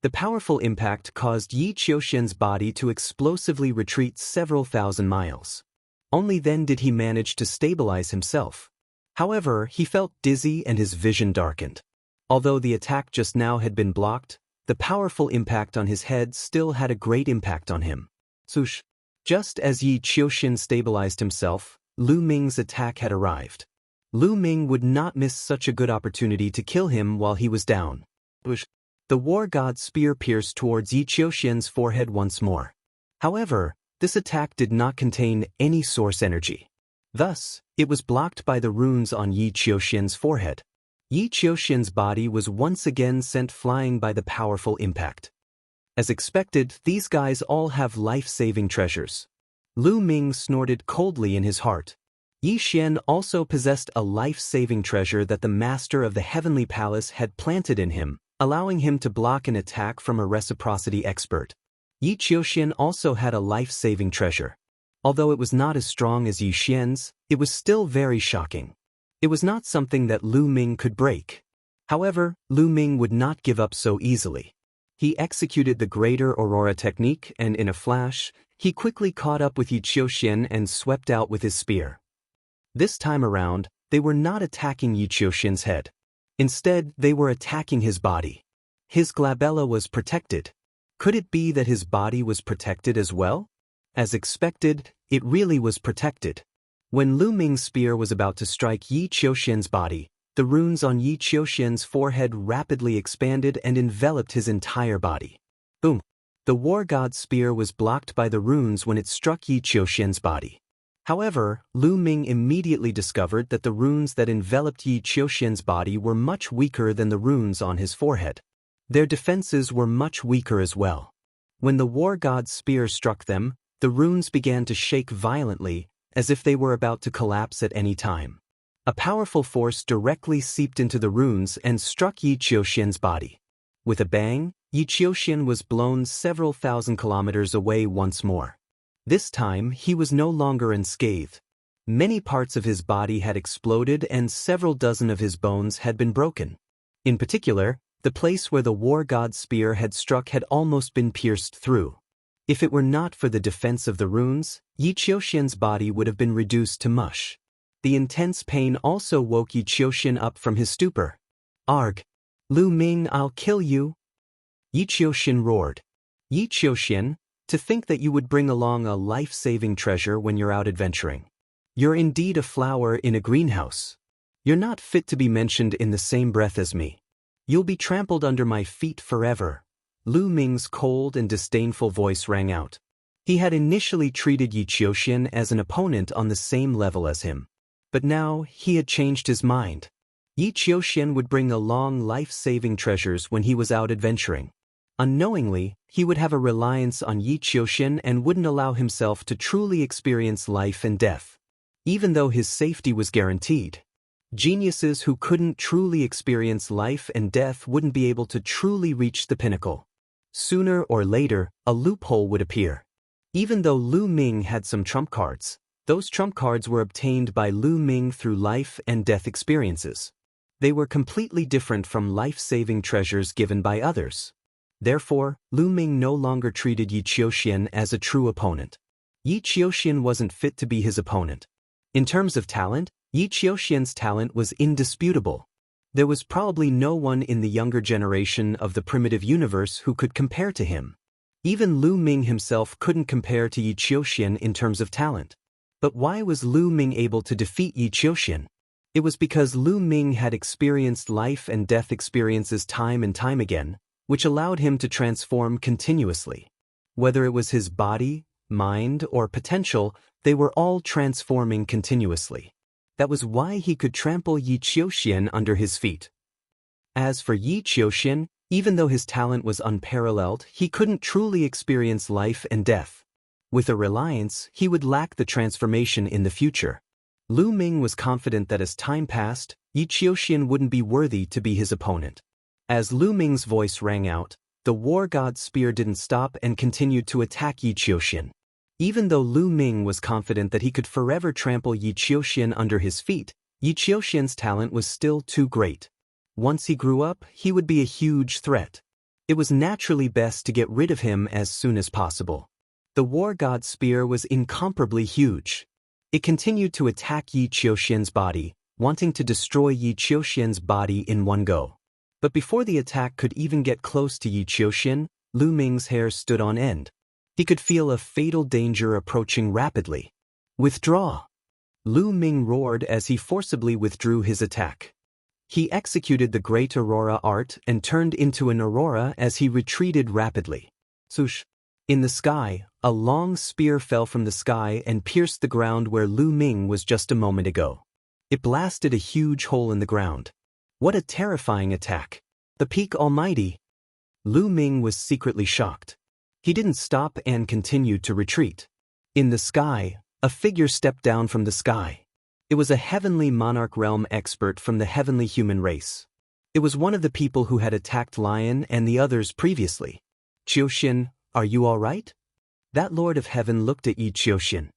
The powerful impact caused Yi Qiuxian's body to explosively retreat several thousand miles. Only then did he manage to stabilize himself. However, he felt dizzy and his vision darkened. Although the attack just now had been blocked, the powerful impact on his head still had a great impact on him. Swoosh! Just as Yi Qiuxian stabilized himself, Lu Ming's attack had arrived. Lu Ming would not miss such a good opportunity to kill him while he was down. The War God Spear pierced towards Yi Qiuxian's forehead once more. However, this attack did not contain any source energy. Thus, it was blocked by the runes on Yi Qiuxian's forehead. Yi Qiuxian's body was once again sent flying by the powerful impact. As expected, these guys all have life-saving treasures. Lu Ming snorted coldly in his heart. Yi Xian also possessed a life-saving treasure that the master of the Heavenly Palace had planted in him, allowing him to block an attack from a reciprocity expert. Yi Qiuxian also had a life-saving treasure. Although it was not as strong as Yi Xian's, it was still very shocking. It was not something that Lu Ming could break. However, Lu Ming would not give up so easily. He executed the Greater Aurora technique and in a flash, he quickly caught up with Yi Qiuxian and swept out with his spear. This time around, they were not attacking Yi Qiuxian's head. Instead, they were attacking his body. His glabella was protected. Could it be that his body was protected as well? As expected, it really was protected. When Lu Ming's spear was about to strike Yi Qiuxian's body, the runes on Yi Qiuxian's forehead rapidly expanded and enveloped his entire body. Boom! The War God Spear was blocked by the runes when it struck Yi Qiuxian's body. However, Lu Ming immediately discovered that the runes that enveloped Yi Qiuxian's body were much weaker than the runes on his forehead. Their defenses were much weaker as well. When the war god's spear struck them, the runes began to shake violently, as if they were about to collapse at any time. A powerful force directly seeped into the runes and struck Yi Qiuxian's body. With a bang, Yi Qiuxian was blown several thousand kilometers away once more. This time, he was no longer unscathed. Many parts of his body had exploded and several dozen of his bones had been broken. In particular, the place where the war god's spear had struck had almost been pierced through. If it were not for the defense of the runes, Yi Qiuxian's body would have been reduced to mush. The intense pain also woke Yi Qiuxian up from his stupor. "Arg! Lu Ming, I'll kill you!" Yi Qiuxian roared. "Yi Qiuxian, to think that you would bring along a life-saving treasure when you're out adventuring. You're indeed a flower in a greenhouse. You're not fit to be mentioned in the same breath as me. You'll be trampled under my feet forever." Lu Ming's cold and disdainful voice rang out. He had initially treated Yi Qiuxian as an opponent on the same level as him. But now he had changed his mind. Yi Qiuxian would bring along life-saving treasures when he was out adventuring. Unknowingly, he would have a reliance on Yi Qiuxian and wouldn't allow himself to truly experience life and death. Even though his safety was guaranteed, geniuses who couldn't truly experience life and death wouldn't be able to truly reach the pinnacle. Sooner or later, a loophole would appear. Even though Lu Ming had some trump cards, those trump cards were obtained by Lu Ming through life and death experiences. They were completely different from life-saving treasures given by others. Therefore, Lu Ming no longer treated Yi Qiuxian as a true opponent. Yi Qiuxian wasn't fit to be his opponent. In terms of talent, Yi Qiuxian's talent was indisputable. There was probably no one in the younger generation of the primitive universe who could compare to him. Even Lu Ming himself couldn't compare to Yi Qiuxian in terms of talent. But why was Lu Ming able to defeat Yi Qiuxian? It was because Lu Ming had experienced life and death experiences time and time again, which allowed him to transform continuously. Whether it was his body, mind, or potential, they were all transforming continuously. That was why he could trample Yi Qiuxian under his feet. As for Yi Qiuxian, even though his talent was unparalleled, he couldn't truly experience life and death. With a reliance, he would lack the transformation in the future. Lu Ming was confident that as time passed, Yi Qiuxian wouldn't be worthy to be his opponent. As Lu Ming's voice rang out, the war god's spear didn't stop and continued to attack Yi Qiuxian. Even though Lu Ming was confident that he could forever trample Yi Qiuxian under his feet, Yi Qiuxian's talent was still too great. Once he grew up, he would be a huge threat. It was naturally best to get rid of him as soon as possible. The war god's spear was incomparably huge. It continued to attack Yi Qiuxian's body, wanting to destroy Yi Qiuxian's body in one go. But before the attack could even get close to Yi Qiuxian, Lu Ming's hair stood on end. He could feel a fatal danger approaching rapidly. "Withdraw!" Lu Ming roared as he forcibly withdrew his attack. He executed the Great Aurora art and turned into an aurora as he retreated rapidly. Swoosh! In the sky, a long spear fell from the sky and pierced the ground where Lu Ming was just a moment ago. It blasted a huge hole in the ground. What a terrifying attack! The Peak Almighty! Lu Ming was secretly shocked. He didn't stop and continued to retreat. In the sky, a figure stepped down from the sky. It was a heavenly monarch realm expert from the heavenly human race. It was one of the people who had attacked Lion and the others previously. "Qiuxian, are you all right?" That Lord of Heaven looked at Yi Qiuxian.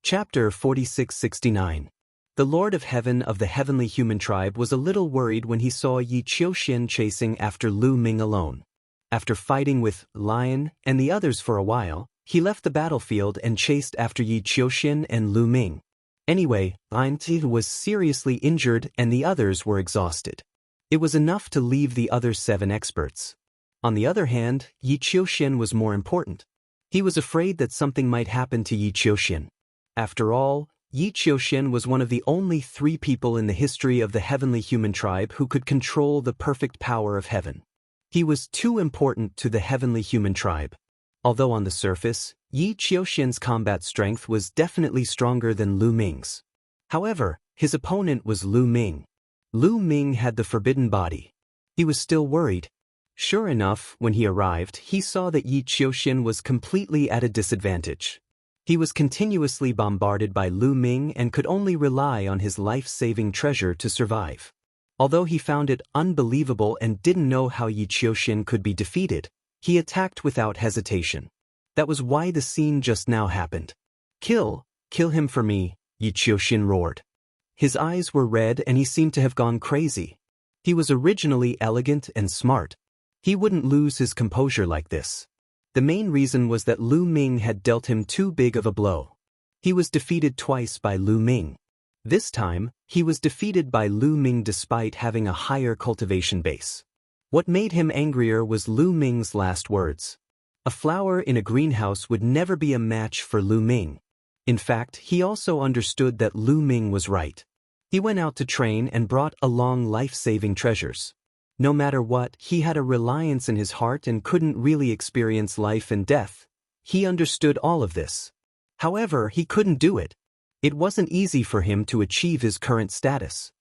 Chapter 4669. The Lord of Heaven of the heavenly human tribe was a little worried when he saw Yi Qiuxian chasing after Lu Ming alone. After fighting with Lion and the others for a while, he left the battlefield and chased after Yi Qiuxian and Lu Ming. Anyway, Lion was seriously injured and the others were exhausted. It was enough to leave the other 7 experts. On the other hand, Yi Qiuxian was more important. He was afraid that something might happen to Yi Qiuxian. After all, Yi Qiuxian was one of the only 3 people in the history of the heavenly human tribe who could control the perfect power of heaven. He was too important to the heavenly human tribe. Although on the surface, Yi Qiuxian's combat strength was definitely stronger than Lu Ming's. However, his opponent was Lu Ming. Lu Ming had the forbidden body. He was still worried. Sure enough, when he arrived, he saw that Yi Qiuxian was completely at a disadvantage. He was continuously bombarded by Lu Ming and could only rely on his life-saving treasure to survive. Although he found it unbelievable and didn't know how Yi Qiuxian could be defeated, he attacked without hesitation. That was why the scene just now happened. Kill him for me, Yi Qiuxian roared. His eyes were red and he seemed to have gone crazy. He was originally elegant and smart. He wouldn't lose his composure like this. The main reason was that Lu Ming had dealt him too big of a blow. He was defeated twice by Lu Ming. This time, he was defeated by Lu Ming despite having a higher cultivation base. What made him angrier was Lu Ming's last words. A flower in a greenhouse would never be a match for Lu Ming. In fact, he also understood that Lu Ming was right. He went out to train and brought along life-saving treasures. No matter what, he had a reliance in his heart and couldn't really experience life and death. He understood all of this. However, he couldn't do it. It wasn't easy for him to achieve his current status.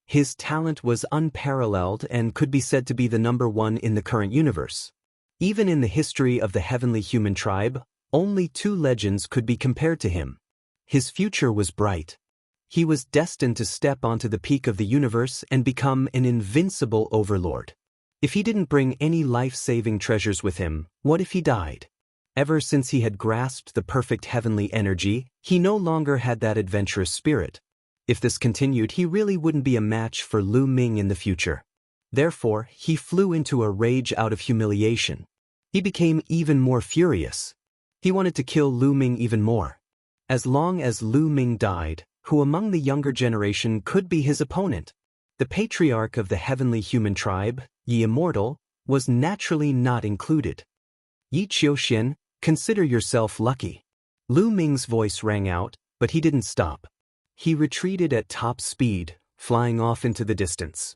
His talent was unparalleled and could be said to be the #1 in the current universe. Even in the history of the heavenly human tribe, only 2 legends could be compared to him. His future was bright. He was destined to step onto the peak of the universe and become an invincible overlord. If he didn't bring any life-saving treasures with him, what if he died? Ever since he had grasped the perfect heavenly energy, he no longer had that adventurous spirit. If this continued, he really wouldn't be a match for Lu Ming in the future. Therefore, he flew into a rage out of humiliation. He became even more furious. He wanted to kill Lu Ming even more. As long as Lu Ming died, who among the younger generation could be his opponent? The patriarch of the heavenly human tribe, Yi Immortal, was naturally not included. Yi Qiuxian, consider yourself lucky. Lu Ming's voice rang out, but he didn't stop. He retreated at top speed, flying off into the distance.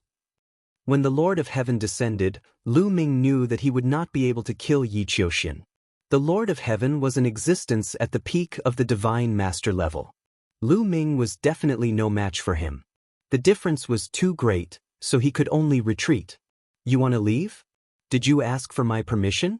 When the Lord of Heaven descended, Lu Ming knew that he would not be able to kill Yi Qiuxian. The Lord of Heaven was in existence at the peak of the Divine Master level. Lu Ming was definitely no match for him. The difference was too great, so he could only retreat. You want to leave? Did you ask for my permission?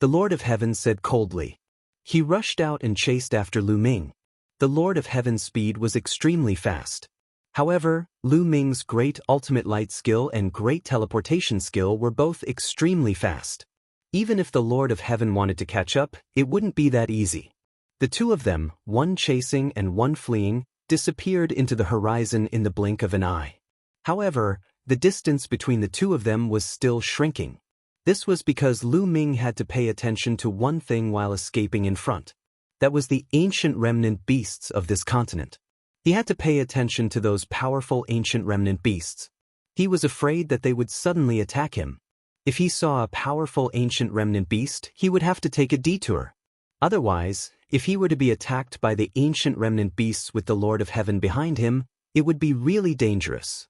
The Lord of Heaven said coldly. He rushed out and chased after Lu Ming. The Lord of Heaven's speed was extremely fast. However, Lu Ming's great ultimate light skill and great teleportation skill were both extremely fast. Even if the Lord of Heaven wanted to catch up, it wouldn't be that easy. The 2 of them, one chasing and one fleeing, disappeared into the horizon in the blink of an eye. However, the distance between the 2 of them was still shrinking. This was because Lu Ming had to pay attention to one thing while escaping in front. That was the ancient remnant beasts of this continent. He had to pay attention to those powerful ancient remnant beasts. He was afraid that they would suddenly attack him. If he saw a powerful ancient remnant beast, he would have to take a detour. Otherwise, if he were to be attacked by the ancient remnant beasts with the Lord of Heaven behind him, it would be really dangerous.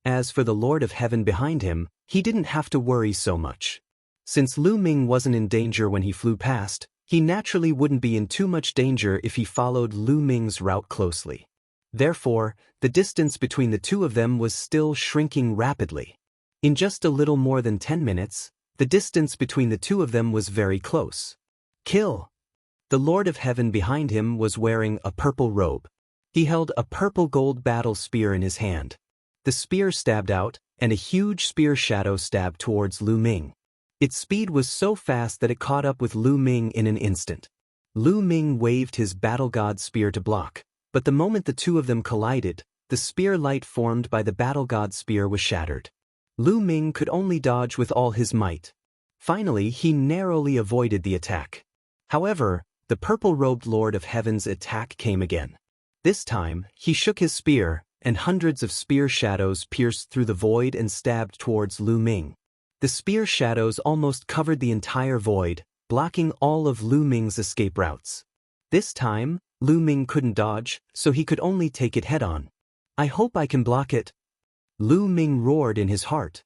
As for the Lord of Heaven behind him, he didn't have to worry so much. Since Lu Ming wasn't in danger when he flew past, he naturally wouldn't be in too much danger if he followed Lu Ming's route closely. Therefore, the distance between the 2 of them was still shrinking rapidly. In just a little more than 10 minutes, the distance between the 2 of them was very close. Kill! The Lord of Heaven behind him was wearing a purple robe. He held a purple gold battle spear in his hand. The spear stabbed out, and a huge spear shadow stabbed towards Lu Ming. Its speed was so fast that it caught up with Lu Ming in an instant. Lu Ming waved his battle god spear to block, but the moment the 2 of them collided, the spear light formed by the battle god spear was shattered. Lu Ming could only dodge with all his might. Finally, he narrowly avoided the attack. However, the purple-robed Lord of Heaven's attack came again. This time, he shook his spear, and hundreds of spear shadows pierced through the void and stabbed towards Lu Ming. The spear shadows almost covered the entire void, blocking all of Lu Ming's escape routes. This time, Lu Ming couldn't dodge, so he could only take it head-on. I hope I can block it. Lu Ming roared in his heart.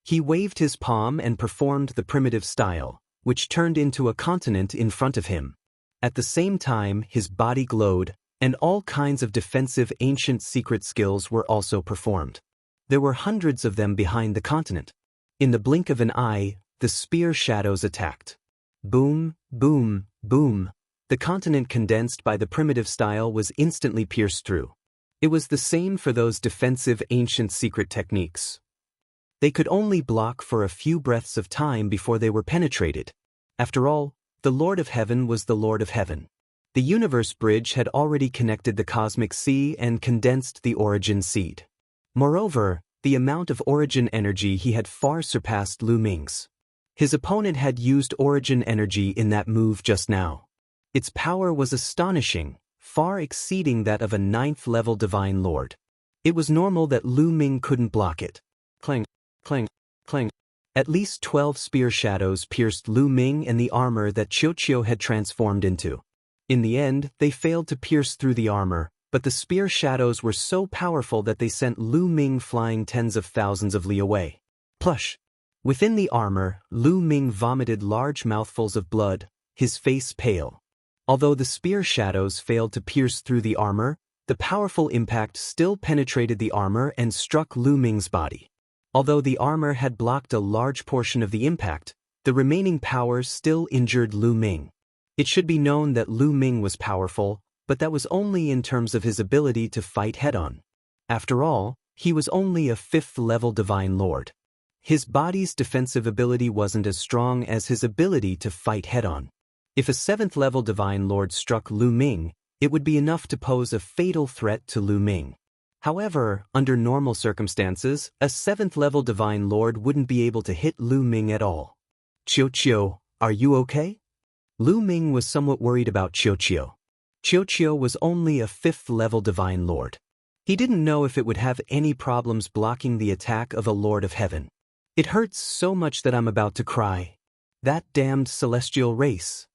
He waved his palm and performed the primitive style, which turned into a continent in front of him. At the same time, his body glowed, and all kinds of defensive ancient secret skills were also performed. There were hundreds of them behind the continent. In the blink of an eye, the spear shadows attacked. Boom, boom, boom. The continent condensed by the primitive style was instantly pierced through. It was the same for those defensive ancient secret techniques. They could only block for a few breaths of time before they were penetrated. After all, the Lord of Heaven was the Lord of Heaven. The universe bridge had already connected the cosmic sea and condensed the origin seed. Moreover, the amount of origin energy he had far surpassed Lu Ming's. His opponent had used origin energy in that move just now. Its power was astonishing, far exceeding that of a 9th-level Divine Lord. It was normal that Lu Ming couldn't block it. Clang, clang, clang. At least 12 spear shadows pierced Lu Ming and the armor that Qiuqiu had transformed into. In the end, they failed to pierce through the armor, but the spear shadows were so powerful that they sent Lu Ming flying tens of thousands of li away. Plush! Within the armor, Lu Ming vomited large mouthfuls of blood, his face pale. Although the spear shadows failed to pierce through the armor, the powerful impact still penetrated the armor and struck Lu Ming's body. Although the armor had blocked a large portion of the impact, the remaining power still injured Lu Ming. It should be known that Lu Ming was powerful, but that was only in terms of his ability to fight head-on. After all, he was only a 5th-level Divine Lord. His body's defensive ability wasn't as strong as his ability to fight head-on. If a 7th-level Divine Lord struck Lu Ming, it would be enough to pose a fatal threat to Lu Ming. However, under normal circumstances, a 7th-level Divine Lord wouldn't be able to hit Lu Ming at all. Qiuqiu, are you okay? Lu Ming was somewhat worried about Qiuqiu. Qiuqiu was only a 5th-level Divine Lord. He didn't know if it would have any problems blocking the attack of a Lord of Heaven. It hurts so much that I'm about to cry. That damned celestial race.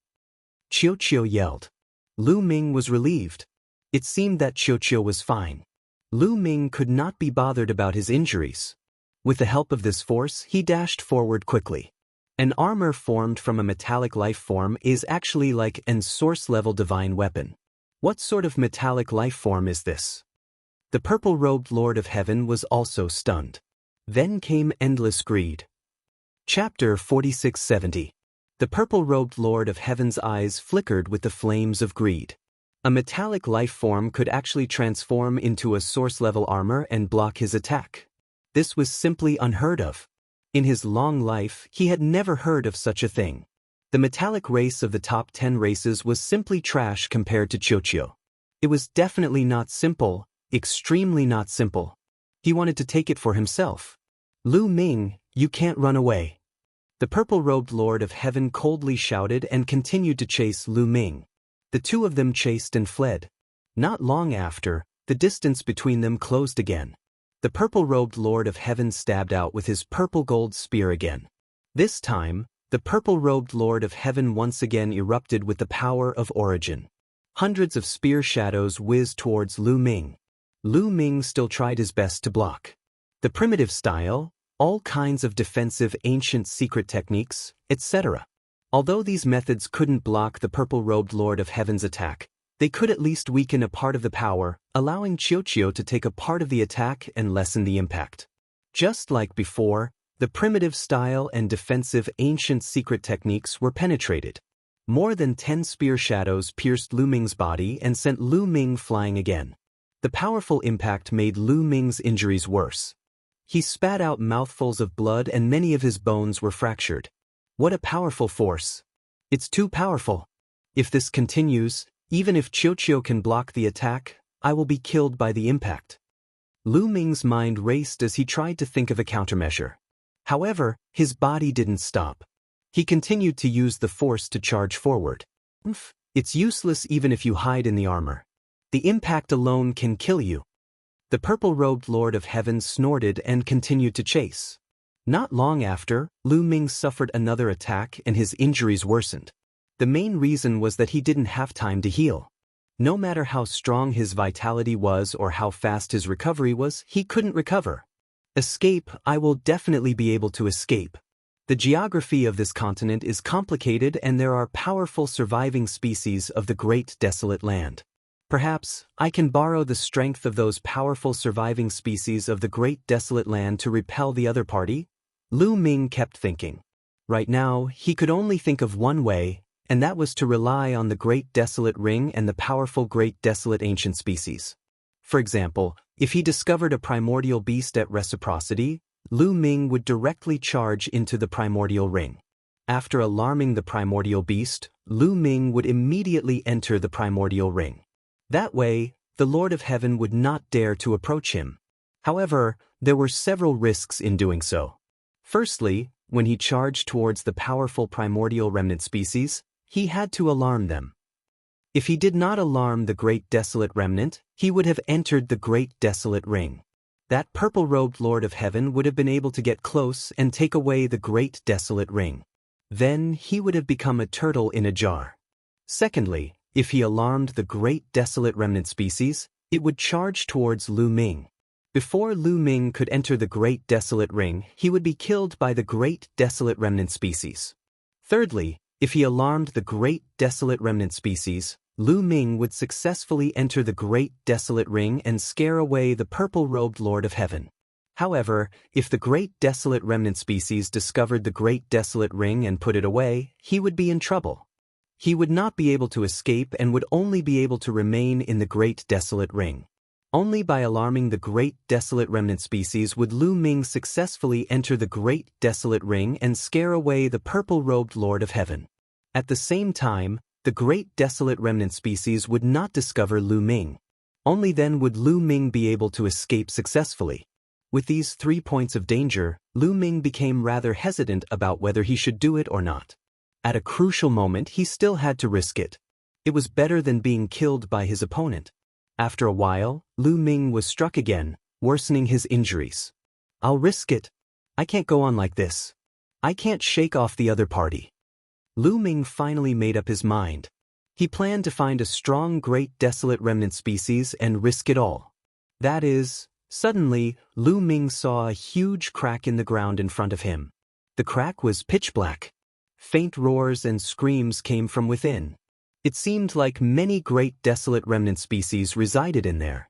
Qiuqiu yelled. Lu Ming was relieved. It seemed that Qiuqiu was fine. Lu Ming could not be bothered about his injuries. With the help of this force, he dashed forward quickly. An armor formed from a metallic life form is actually like an source-level divine weapon. What sort of metallic life form is this? The purple-robed Lord of Heaven was also stunned. Then came endless greed. Chapter 4670. The purple-robed Lord of Heaven's eyes flickered with the flames of greed. A metallic life form could actually transform into a source-level armor and block his attack. This was simply unheard of. In his long life, he had never heard of such a thing. The metallic race of the top 10 races was simply trash compared to Qiuqiu. It was definitely not simple, extremely not simple. He wanted to take it for himself. Lu Ming, you can't run away. The purple-robed Lord of Heaven coldly shouted and continued to chase Lu Ming. The two of them chased and fled. Not long after, the distance between them closed again. The purple-robed Lord of Heaven stabbed out with his purple-gold spear again. This time, the purple-robed Lord of Heaven once again erupted with the power of origin. Hundreds of spear shadows whizzed towards Lu Ming. Lu Ming still tried his best to block. The primitive style, all kinds of defensive ancient secret techniques, etc. Although these methods couldn't block the purple-robed Lord of Heaven's attack, they could at least weaken a part of the power, allowing Qiuqiu to take a part of the attack and lessen the impact. Just like before, the primitive style and defensive ancient secret techniques were penetrated. More than 10 spear shadows pierced Lu Ming's body and sent Lu Ming flying again. The powerful impact made Lu Ming's injuries worse. He spat out mouthfuls of blood and many of his bones were fractured. What a powerful force. It's too powerful. If this continues, even if Qiuqiu can block the attack, I will be killed by the impact. Lu Ming's mind raced as he tried to think of a countermeasure. However, his body didn't stop. He continued to use the force to charge forward. It's useless even if you hide in the armor. The impact alone can kill you. The purple-robed Lord of Heaven snorted and continued to chase. Not long after, Lu Ming suffered another attack and his injuries worsened. The main reason was that he didn't have time to heal. No matter how strong his vitality was or how fast his recovery was, he couldn't recover. Escape, I will definitely be able to escape. The geography of this continent is complicated and there are powerful surviving species of the Great Desolate Land. Perhaps I can borrow the strength of those powerful surviving species of the Great Desolate Land to repel the other party? Lu Ming kept thinking. Right now, he could only think of one way, and that was to rely on the Great Desolate Ring and the powerful Great Desolate Ancient Species. For example, if he discovered a primordial beast at reciprocity, Lu Ming would directly charge into the primordial ring. After alarming the primordial beast, Lu Ming would immediately enter the primordial ring. That way, the Lord of Heaven would not dare to approach him. However, there were several risks in doing so. Firstly, when he charged towards the powerful primordial remnant species, he had to alarm them. If he did not alarm the Great Desolate Remnant, he would have entered the Great Desolate Ring. That purple-robed Lord of Heaven would have been able to get close and take away the Great Desolate Ring. Then he would have become a turtle in a jar. Secondly, if he alarmed the Great Desolate Remnant species, it would charge towards Lu Ming. Before Lu Ming could enter the Great Desolate Ring, he would be killed by the Great Desolate Remnant species. Thirdly, if he alarmed the Great Desolate Remnant species, Lu Ming would successfully enter the Great Desolate Ring and scare away the purple-robed Lord of Heaven. However, if the Great Desolate Remnant species discovered the Great Desolate Ring and put it away, he would be in trouble. He would not be able to escape and would only be able to remain in the Great Desolate Ring. Only by alarming the Great Desolate Remnant species would Lu Ming successfully enter the Great Desolate Ring and scare away the purple-robed Lord of Heaven. At the same time, the Great Desolate Remnant species would not discover Lu Ming. Only then would Lu Ming be able to escape successfully. With these 3 points of danger, Lu Ming became rather hesitant about whether he should do it or not. At a crucial moment, he still had to risk it. It was better than being killed by his opponent. After a while, Lu Ming was struck again, worsening his injuries. I'll risk it. I can't go on like this. I can't shake off the other party. Lu Ming finally made up his mind. He planned to find a strong Great Desolate Remnant species and risk it all. That is, suddenly, Lu Ming saw a huge crack in the ground in front of him. The crack was pitch black. Faint roars and screams came from within. It seemed like many Great Desolate Remnant species resided in there.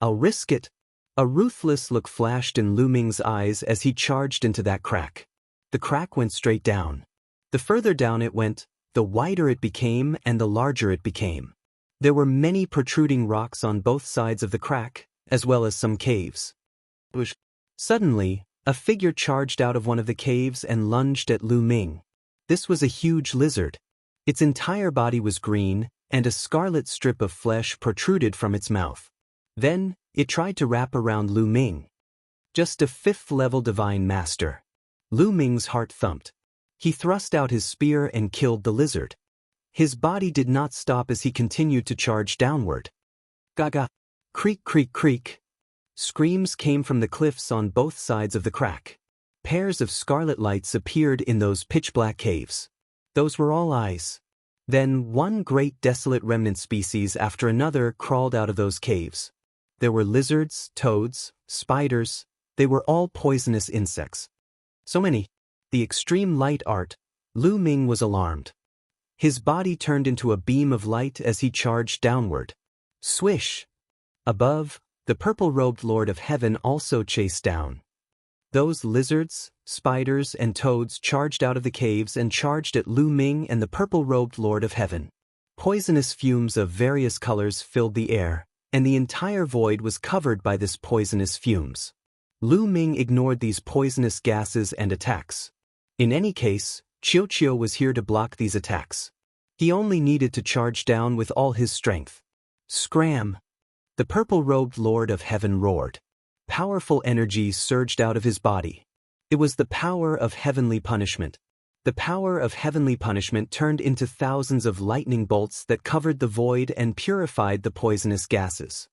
I'll risk it. A ruthless look flashed in Lu Ming's eyes as he charged into that crack. The crack went straight down. The further down it went, the wider it became and the larger it became. There were many protruding rocks on both sides of the crack, as well as some caves. Suddenly, a figure charged out of one of the caves and lunged at Lu Ming. This was a huge lizard. Its entire body was green, and a scarlet strip of flesh protruded from its mouth. Then, it tried to wrap around Lu Ming. Just a 5th-level divine master. Lu Ming's heart thumped. He thrust out his spear and killed the lizard. His body did not stop as he continued to charge downward. Gaga! Creak, creak, creak. Screams came from the cliffs on both sides of the crack. Pairs of scarlet lights appeared in those pitch-black caves. Those were all eyes. Then one Great Desolate Remnant species after another crawled out of those caves. There were lizards, toads, spiders. They were all poisonous insects. So many. The extreme light art. Lu Ming was alarmed. His body turned into a beam of light as he charged downward. Swish! Above, the purple-robed Lord of Heaven also chased down. Those lizards, spiders, and toads charged out of the caves and charged at Lu Ming and the purple-robed Lord of Heaven. Poisonous fumes of various colors filled the air, and the entire void was covered by this poisonous fumes. Lu Ming ignored these poisonous gases and attacks. In any case, Qiu was here to block these attacks. He only needed to charge down with all his strength. Scram! The purple-robed Lord of Heaven roared. Powerful energy surged out of his body. It was the power of heavenly punishment. The power of heavenly punishment turned into thousands of lightning bolts that covered the void and purified the poisonous gases.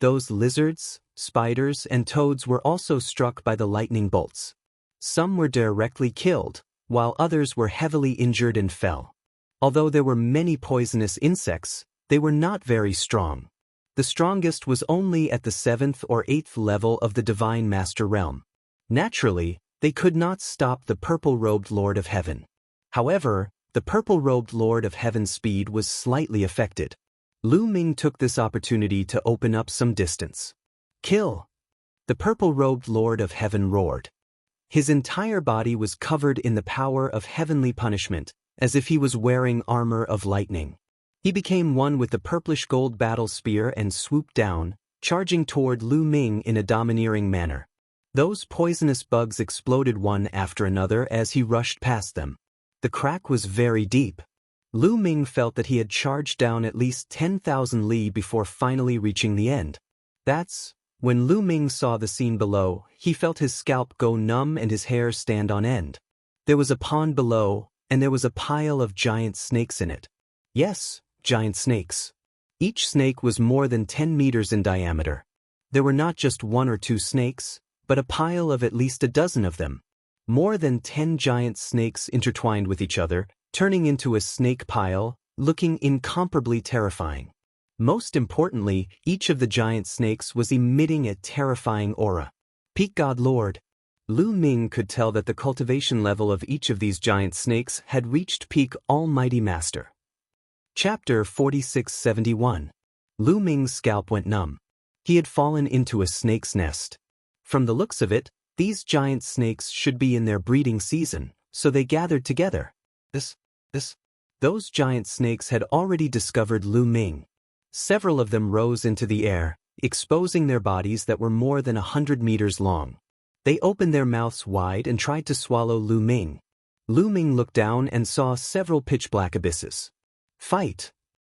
Those lizards, spiders, and toads were also struck by the lightning bolts. Some were directly killed, while others were heavily injured and fell. Although there were many poisonous insects, they were not very strong. The strongest was only at the 7th or 8th level of the Divine Master Realm. Naturally, They could not stop the purple-robed Lord of Heaven. However, the purple-robed Lord of Heaven's speed was slightly affected. Lu Ming took this opportunity to open up some distance. Kill! The purple-robed Lord of Heaven roared. His entire body was covered in the power of heavenly punishment, as if he was wearing armor of lightning. He became one with the purplish gold battle spear and swooped down, charging toward Lu Ming in a domineering manner. Those poisonous bugs exploded one after another as he rushed past them. The crack was very deep. Lu Ming felt that he had charged down at least 10,000 li before finally reaching the end. When Lu Ming saw the scene below, he felt his scalp go numb and his hair stand on end. There was a pond below, and there was a pile of giant snakes in it. Yes, giant snakes. Each snake was more than 10 meters in diameter. There were not just 1 or 2 snakes, but a pile of at least a dozen of them. More than 10 giant snakes intertwined with each other, turning into a snake pile, looking incomparably terrifying. Most importantly, each of the giant snakes was emitting a terrifying aura. Peak God Lord. Lu Ming could tell that the cultivation level of each of these giant snakes had reached peak Almighty Master. Chapter 4671. Lu Ming's scalp went numb. He had fallen into a snake's nest. From the looks of it, these giant snakes should be in their breeding season, so they gathered together. Those giant snakes had already discovered Lu Ming. Several of them rose into the air, exposing their bodies that were more than 100 meters long. They opened their mouths wide and tried to swallow Lu Ming. Lu Ming looked down and saw several pitch-black abysses. Fight!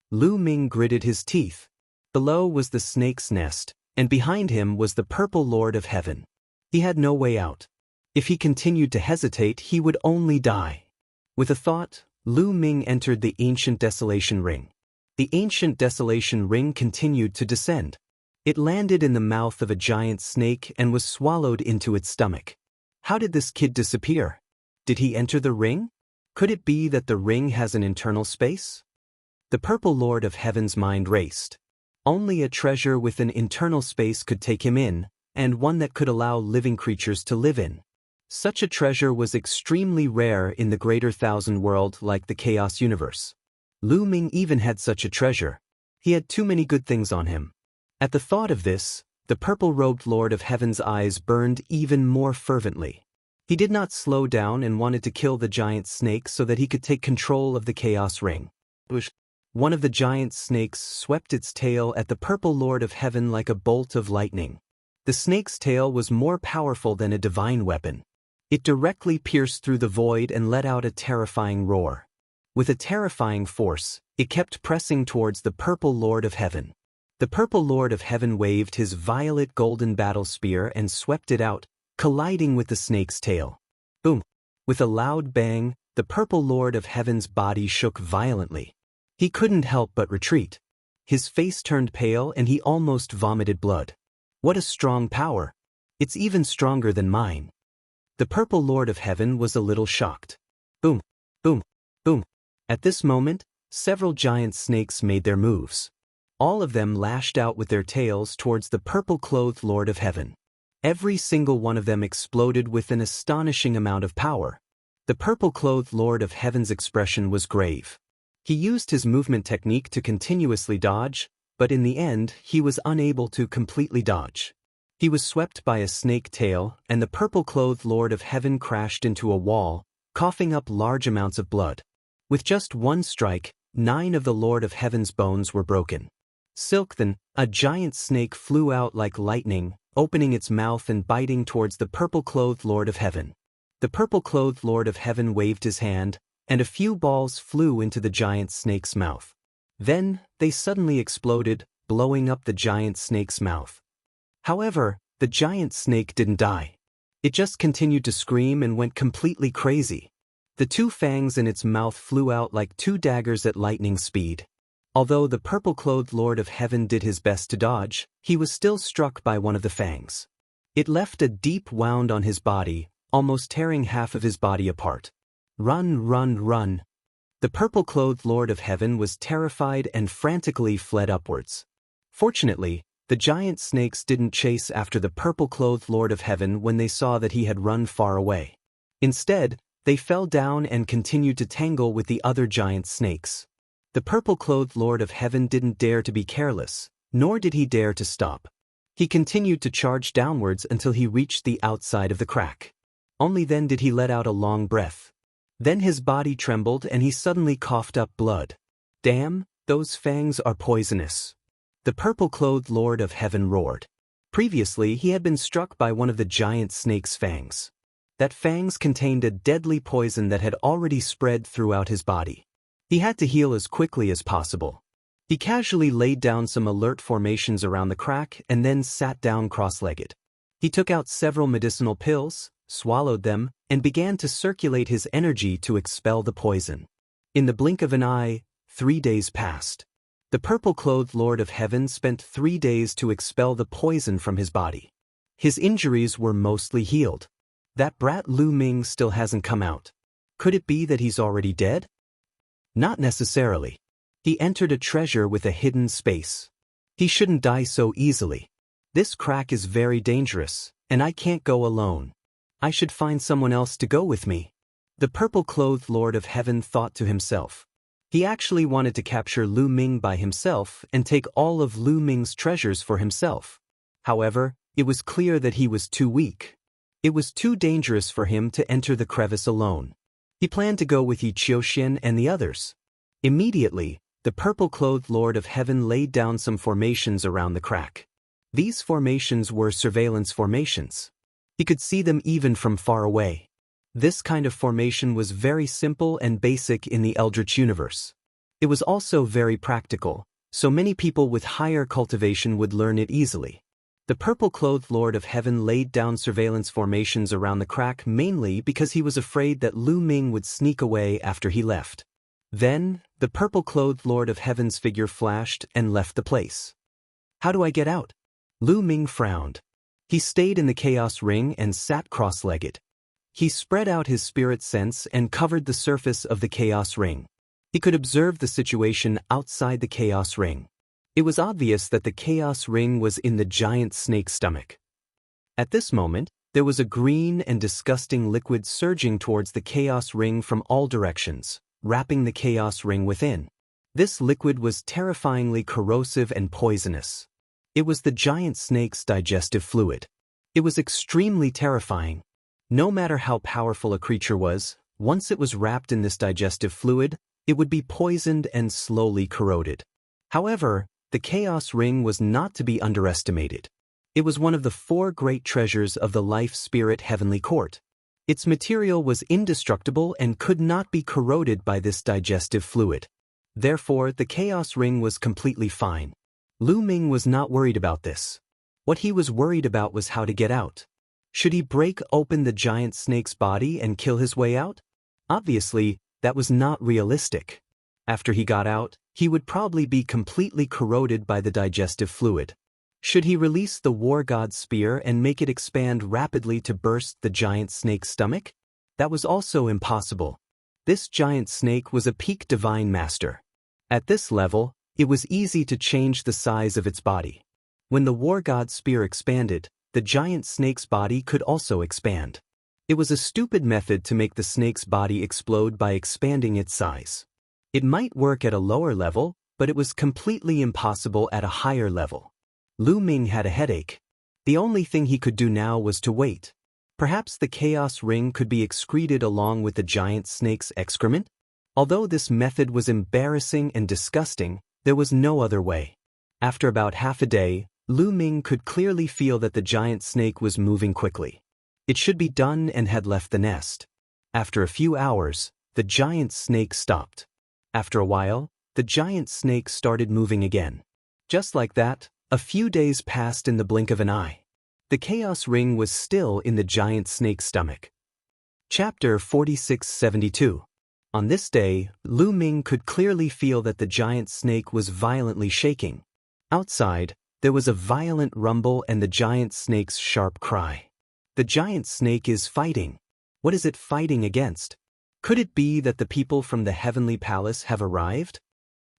Lu Ming gritted his teeth. Below was the snake's nest, and behind him was the purple Lord of Heaven. He had no way out. If he continued to hesitate, he would only die. With a thought, Lu Ming entered the ancient desolation ring. The ancient desolation ring continued to descend. It landed in the mouth of a giant snake and was swallowed into its stomach. How did this kid disappear? Did he enter the ring? Could it be that the ring has an internal space? The purple Lord of Heaven's mind raced. Only a treasure with an internal space could take him in, and one that could allow living creatures to live in. Such a treasure was extremely rare in the greater thousand world like the Chaos Universe. Lu Ming even had such a treasure. He had too many good things on him. At the thought of this, the purple-robed Lord of Heaven's eyes burned even more fervently. He did not slow down and wanted to kill the giant snake so that he could take control of the Chaos Ring. One of the giant snakes swept its tail at the purple Lord of Heaven like a bolt of lightning. The snake's tail was more powerful than a divine weapon. It directly pierced through the void and let out a terrifying roar. With a terrifying force, it kept pressing towards the purple Lord of Heaven. The purple Lord of Heaven waved his violet golden battle spear and swept it out, colliding with the snake's tail. Boom! With a loud bang, the purple Lord of Heaven's body shook violently. He couldn't help but retreat. His face turned pale and he almost vomited blood. What a strong power! It's even stronger than mine. The purple Lord of Heaven was a little shocked. Boom! Boom! Boom! At this moment, several giant snakes made their moves. All of them lashed out with their tails towards the purple-clothed Lord of Heaven. Every single one of them exploded with an astonishing amount of power. The purple-clothed Lord of Heaven's expression was grave. He used his movement technique to continuously dodge, but in the end, he was unable to completely dodge. He was swept by a snake tail, and the purple-clothed Lord of Heaven crashed into a wall, coughing up large amounts of blood. With just one strike, 9 of the Lord of Heaven's bones were broken. Then, a giant snake flew out like lightning, opening its mouth and biting towards the purple-clothed Lord of Heaven. The purple-clothed Lord of Heaven waved his hand, and a few balls flew into the giant snake's mouth. Then, they suddenly exploded, blowing up the giant snake's mouth. However, the giant snake didn't die. It just continued to scream and went completely crazy. The 2 fangs in its mouth flew out like 2 daggers at lightning speed. Although the purple-clothed Lord of Heaven did his best to dodge, he was still struck by one of the fangs. It left a deep wound on his body, almost tearing half of his body apart. Run, run, run! The purple-clothed Lord of Heaven was terrified and frantically fled upwards. Fortunately, The giant snakes didn't chase after the purple-clothed Lord of Heaven when they saw that he had run far away. Instead, they fell down and continued to tangle with the other giant snakes. The purple-clothed Lord of Heaven didn't dare to be careless, nor did he dare to stop. He continued to charge downwards until he reached the outside of the crack. Only then did he let out a long breath. Then his body trembled and he suddenly coughed up blood. Damn, those fangs are poisonous. The purple-clothed Lord of Heaven roared. Previously, he had been struck by one of the giant snake's fangs. That fangs contained a deadly poison that had already spread throughout his body. He had to heal as quickly as possible. He casually laid down some alert formations around the crack and then sat down cross-legged. He took out several medicinal pills, swallowed them, and began to circulate his energy to expel the poison. In the blink of an eye, 3 days passed. The purple-clothed Lord of Heaven spent 3 days to expel the poison from his body. His injuries were mostly healed. That brat Lu Ming still hasn't come out. Could it be that he's already dead? Not necessarily. He entered a treasure with a hidden space. He shouldn't die so easily. This crack is very dangerous, and I can't go alone. I should find someone else to go with me. The purple-clothed Lord of Heaven thought to himself. He actually wanted to capture Lu Ming by himself and take all of Lu Ming's treasures for himself. However, it was clear that he was too weak. It was too dangerous for him to enter the crevice alone. He planned to go with Yi Qiuxian and the others. Immediately, the purple-clothed Lord of Heaven laid down some formations around the crack. These formations were surveillance formations. He could see them even from far away. This kind of formation was very simple and basic in the Eldritch universe. It was also very practical, so many people with higher cultivation would learn it easily. The purple-clothed Lord of Heaven laid down surveillance formations around the crack mainly because he was afraid that Lu Ming would sneak away after he left. Then, the purple-clothed Lord of Heaven's figure flashed and left the place. How do I get out? Lu Ming frowned. He stayed in the chaos ring and sat cross-legged. He spread out his spirit sense and covered the surface of the chaos ring. He could observe the situation outside the chaos ring. It was obvious that the chaos ring was in the giant snake's stomach. At this moment, there was a green and disgusting liquid surging towards the chaos ring from all directions, wrapping the chaos ring within. This liquid was terrifyingly corrosive and poisonous. It was the giant snake's digestive fluid. It was extremely terrifying. No matter how powerful a creature was, once it was wrapped in this digestive fluid, it would be poisoned and slowly corroded. However, the Chaos Ring was not to be underestimated. It was one of the 4 great treasures of the Life Spirit Heavenly Court. Its material was indestructible and could not be corroded by this digestive fluid. Therefore, the Chaos Ring was completely fine. Lu Ming was not worried about this. What he was worried about was how to get out. Should he break open the giant snake's body and kill his way out? Obviously, that was not realistic. After he got out, he would probably be completely corroded by the digestive fluid. Should he release the War God's spear and make it expand rapidly to burst the giant snake's stomach? That was also impossible. This giant snake was a peak divine master. At this level, it was easy to change the size of its body. When the War God's spear expanded, the giant snake's body could also expand. It was a stupid method to make the snake's body explode by expanding its size. It might work at a lower level, but it was completely impossible at a higher level. Lu Ming had a headache. The only thing he could do now was to wait. Perhaps the Chaos Ring could be excreted along with the giant snake's excrement? Although this method was embarrassing and disgusting, there was no other way. After about half a day, Lu Ming could clearly feel that the giant snake was moving quickly. It should be done and had left the nest. After a few hours, the giant snake stopped. After a while, the giant snake started moving again. Just like that, a few days passed in the blink of an eye. The Chaos Ring was still in the giant snake's stomach. Chapter 4672. On this day, Lu Ming could clearly feel that the giant snake was violently shaking. Outside, there was a violent rumble and the giant snake's sharp cry. The giant snake is fighting. What is it fighting against? Could it be that the people from the Heavenly Palace have arrived?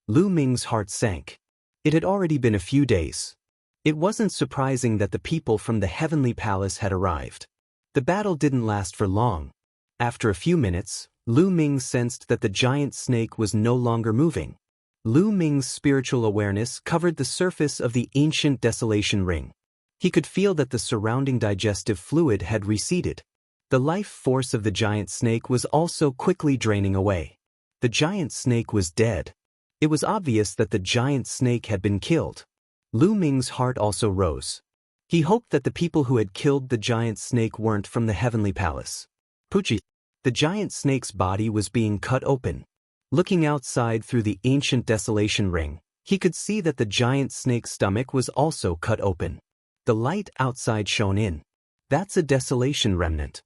Lu Ming's heart sank. It had already been a few days. It wasn't surprising that the people from the heavenly palace had arrived. The battle didn't last for long. After a few minutes, Lu Ming sensed that the giant snake was no longer moving. Lu Ming's spiritual awareness covered the surface of the ancient desolation ring. He could feel that the surrounding digestive fluid had receded. The life force of the giant snake was also quickly draining away. The giant snake was dead. It was obvious that the giant snake had been killed. Lu Ming's heart also rose. He hoped that the people who had killed the giant snake weren't from the heavenly palace. Puchi. The giant snake's body was being cut open. Looking outside through the ancient desolation ring, he could see that the giant snake's stomach was also cut open. The light outside shone in. That's a desolation remnant.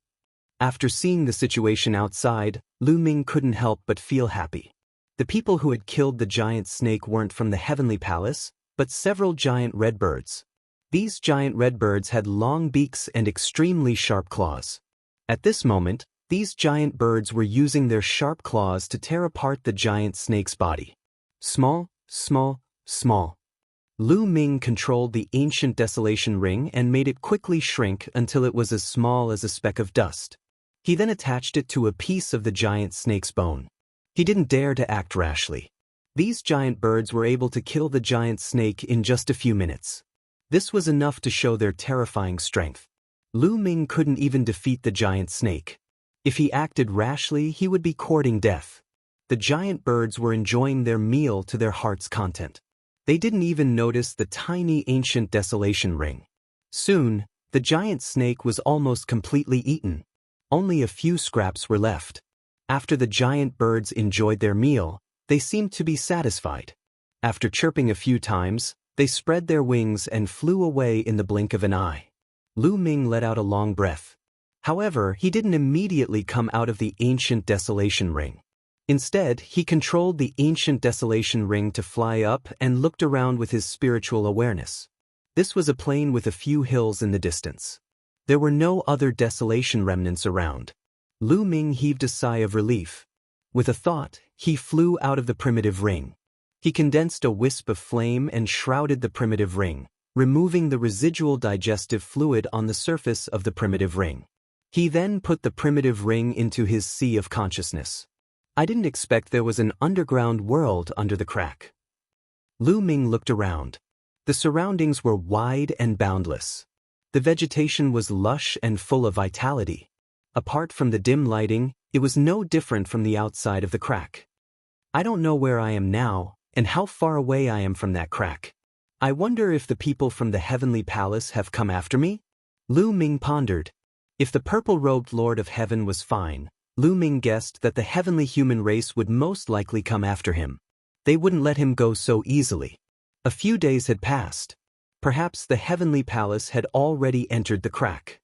After seeing the situation outside, Lu Ming couldn't help but feel happy. The people who had killed the giant snake weren't from the heavenly palace, but several giant red birds. These giant red birds had long beaks and extremely sharp claws. At this moment, these giant birds were using their sharp claws to tear apart the giant snake's body. Small, small, small. Lu Ming controlled the ancient desolation ring and made it quickly shrink until it was as small as a speck of dust. He then attached it to a piece of the giant snake's bone. He didn't dare to act rashly. These giant birds were able to kill the giant snake in just a few minutes. This was enough to show their terrifying strength. Lu Ming couldn't even defeat the giant snake. If he acted rashly, he would be courting death. The giant birds were enjoying their meal to their heart's content. They didn't even notice the tiny ancient desolation ring. Soon, the giant snake was almost completely eaten. Only a few scraps were left. After the giant birds enjoyed their meal, they seemed to be satisfied. After chirping a few times, they spread their wings and flew away in the blink of an eye. Lu Ming let out a long breath. However, he didn't immediately come out of the ancient desolation ring. Instead, he controlled the ancient desolation ring to fly up and looked around with his spiritual awareness. This was a plain with a few hills in the distance. There were no other desolation remnants around. Lu Ming heaved a sigh of relief. With a thought, he flew out of the primitive ring. He condensed a wisp of flame and shrouded the primitive ring, removing the residual digestive fluid on the surface of the primitive ring. He then put the primitive ring into his sea of consciousness. I didn't expect there was an underground world under the crack. Lu Ming looked around. The surroundings were wide and boundless. The vegetation was lush and full of vitality. Apart from the dim lighting, it was no different from the outside of the crack. I don't know where I am now, and how far away I am from that crack. I wonder if the people from the heavenly palace have come after me? Lu Ming pondered. If the purple-robed Lord of Heaven was fine, Lu Ming guessed that the heavenly human race would most likely come after him. They wouldn't let him go so easily. A few days had passed. Perhaps the heavenly palace had already entered the crack.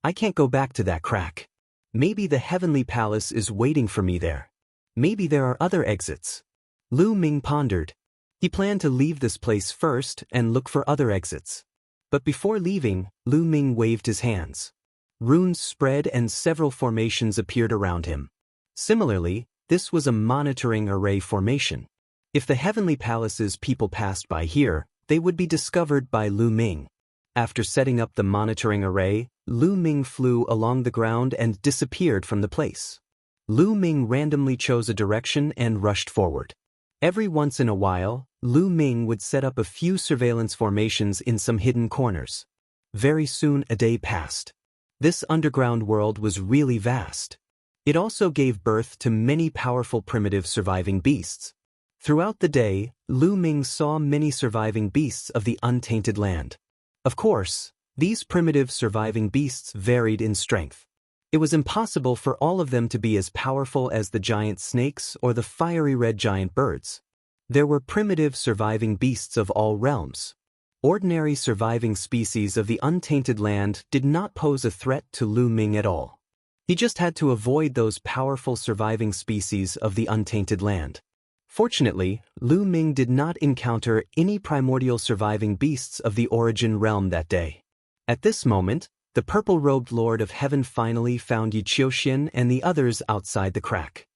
I can't go back to that crack. Maybe the heavenly palace is waiting for me there. Maybe there are other exits. Lu Ming pondered. He planned to leave this place first and look for other exits. But before leaving, Lu Ming waved his hands. Runes spread and several formations appeared around him. Similarly, this was a monitoring array formation. If the heavenly palace's people passed by here, they would be discovered by Lu Ming. After setting up the monitoring array, Lu Ming flew along the ground and disappeared from the place. Lu Ming randomly chose a direction and rushed forward. Every once in a while, Lu Ming would set up a few surveillance formations in some hidden corners. Very soon a day passed. This underground world was really vast. It also gave birth to many powerful primitive surviving beasts. Throughout the day, Lu Ming saw many surviving beasts of the untainted land. Of course, these primitive surviving beasts varied in strength. It was impossible for all of them to be as powerful as the giant snakes or the fiery red giant birds. There were primitive surviving beasts of all realms. Ordinary surviving species of the untainted land did not pose a threat to Lu Ming at all. He just had to avoid those powerful surviving species of the untainted land. Fortunately, Lu Ming did not encounter any primordial surviving beasts of the origin realm that day. At this moment, the purple-robed Lord of Heaven finally found Yi Qiuxian and the others outside the crack.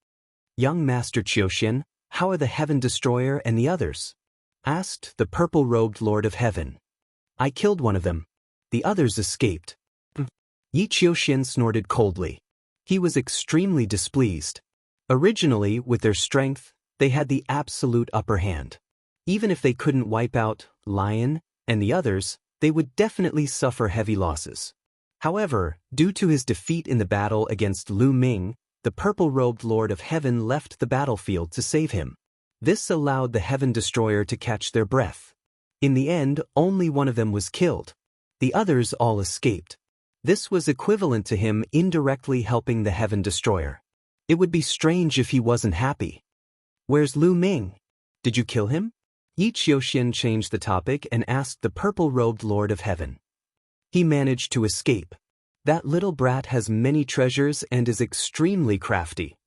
"Young Master Qiuxian, how are the Heaven Destroyer and the others?" asked the purple-robed Lord of Heaven. I killed one of them. The others escaped. Yi Qiuxian snorted coldly. He was extremely displeased. Originally, with their strength, they had the absolute upper hand. Even if they couldn't wipe out Lion and the others, they would definitely suffer heavy losses. However, due to his defeat in the battle against Lu Ming, the purple-robed Lord of Heaven left the battlefield to save him. This allowed the Heaven Destroyer to catch their breath. In the end, only one of them was killed. The others all escaped. This was equivalent to him indirectly helping the Heaven Destroyer. It would be strange if he wasn't happy. Where's Lu Ming? Did you kill him? Yi Qiuxian changed the topic and asked the purple-robed Lord of Heaven. He managed to escape. That little brat has many treasures and is extremely crafty.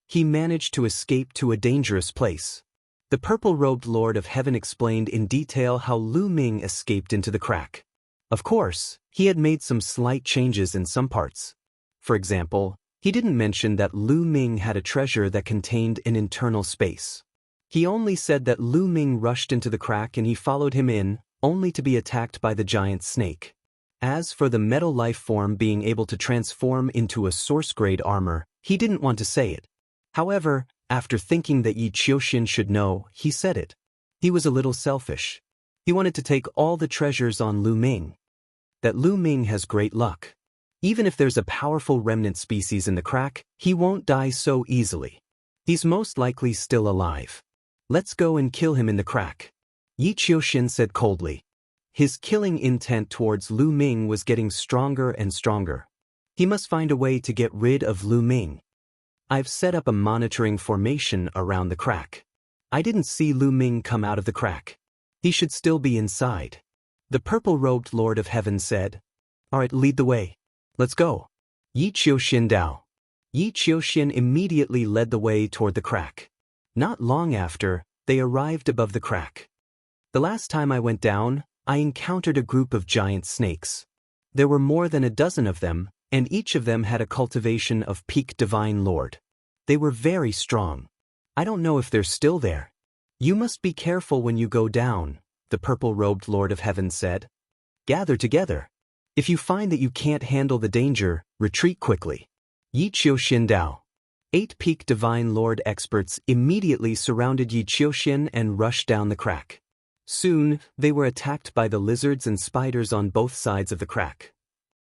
He managed to escape to a dangerous place. The purple-robed Lord of Heaven explained in detail how Lu Ming escaped into the crack. Of course, he had made some slight changes in some parts. For example, he didn't mention that Lu Ming had a treasure that contained an internal space. He only said that Lu Ming rushed into the crack and he followed him in, only to be attacked by the giant snake. As for the metal life form being able to transform into a source-grade armor, he didn't want to say it. However, after thinking that Yi Qiuxian should know, he said it. He was a little selfish. He wanted to take all the treasures on Lu Ming. That Lu Ming has great luck. Even if there's a powerful remnant species in the crack, he won't die so easily. He's most likely still alive. Let's go and kill him in the crack. Yi Qiuxian said coldly. His killing intent towards Lu Ming was getting stronger and stronger. He must find a way to get rid of Lu Ming. I've set up a monitoring formation around the crack. I didn't see Lu Ming come out of the crack. He should still be inside. The purple-robed Lord of Heaven said. Alright, lead the way. Let's go. Yi Qiuxian Dao. Yi Qiuxian immediately led the way toward the crack. Not long after, they arrived above the crack. The last time I went down, I encountered a group of giant snakes. There were more than a dozen of them, and each of them had a cultivation of peak Divine Lord. They were very strong. I don't know if they're still there. You must be careful when you go down, the purple-robed Lord of Heaven said. Gather together. If you find that you can't handle the danger, retreat quickly. Yi Qiuxian Dao. 8 peak Divine Lord experts immediately surrounded Yi Qiuxian and rushed down the crack. Soon, they were attacked by the lizards and spiders on both sides of the crack.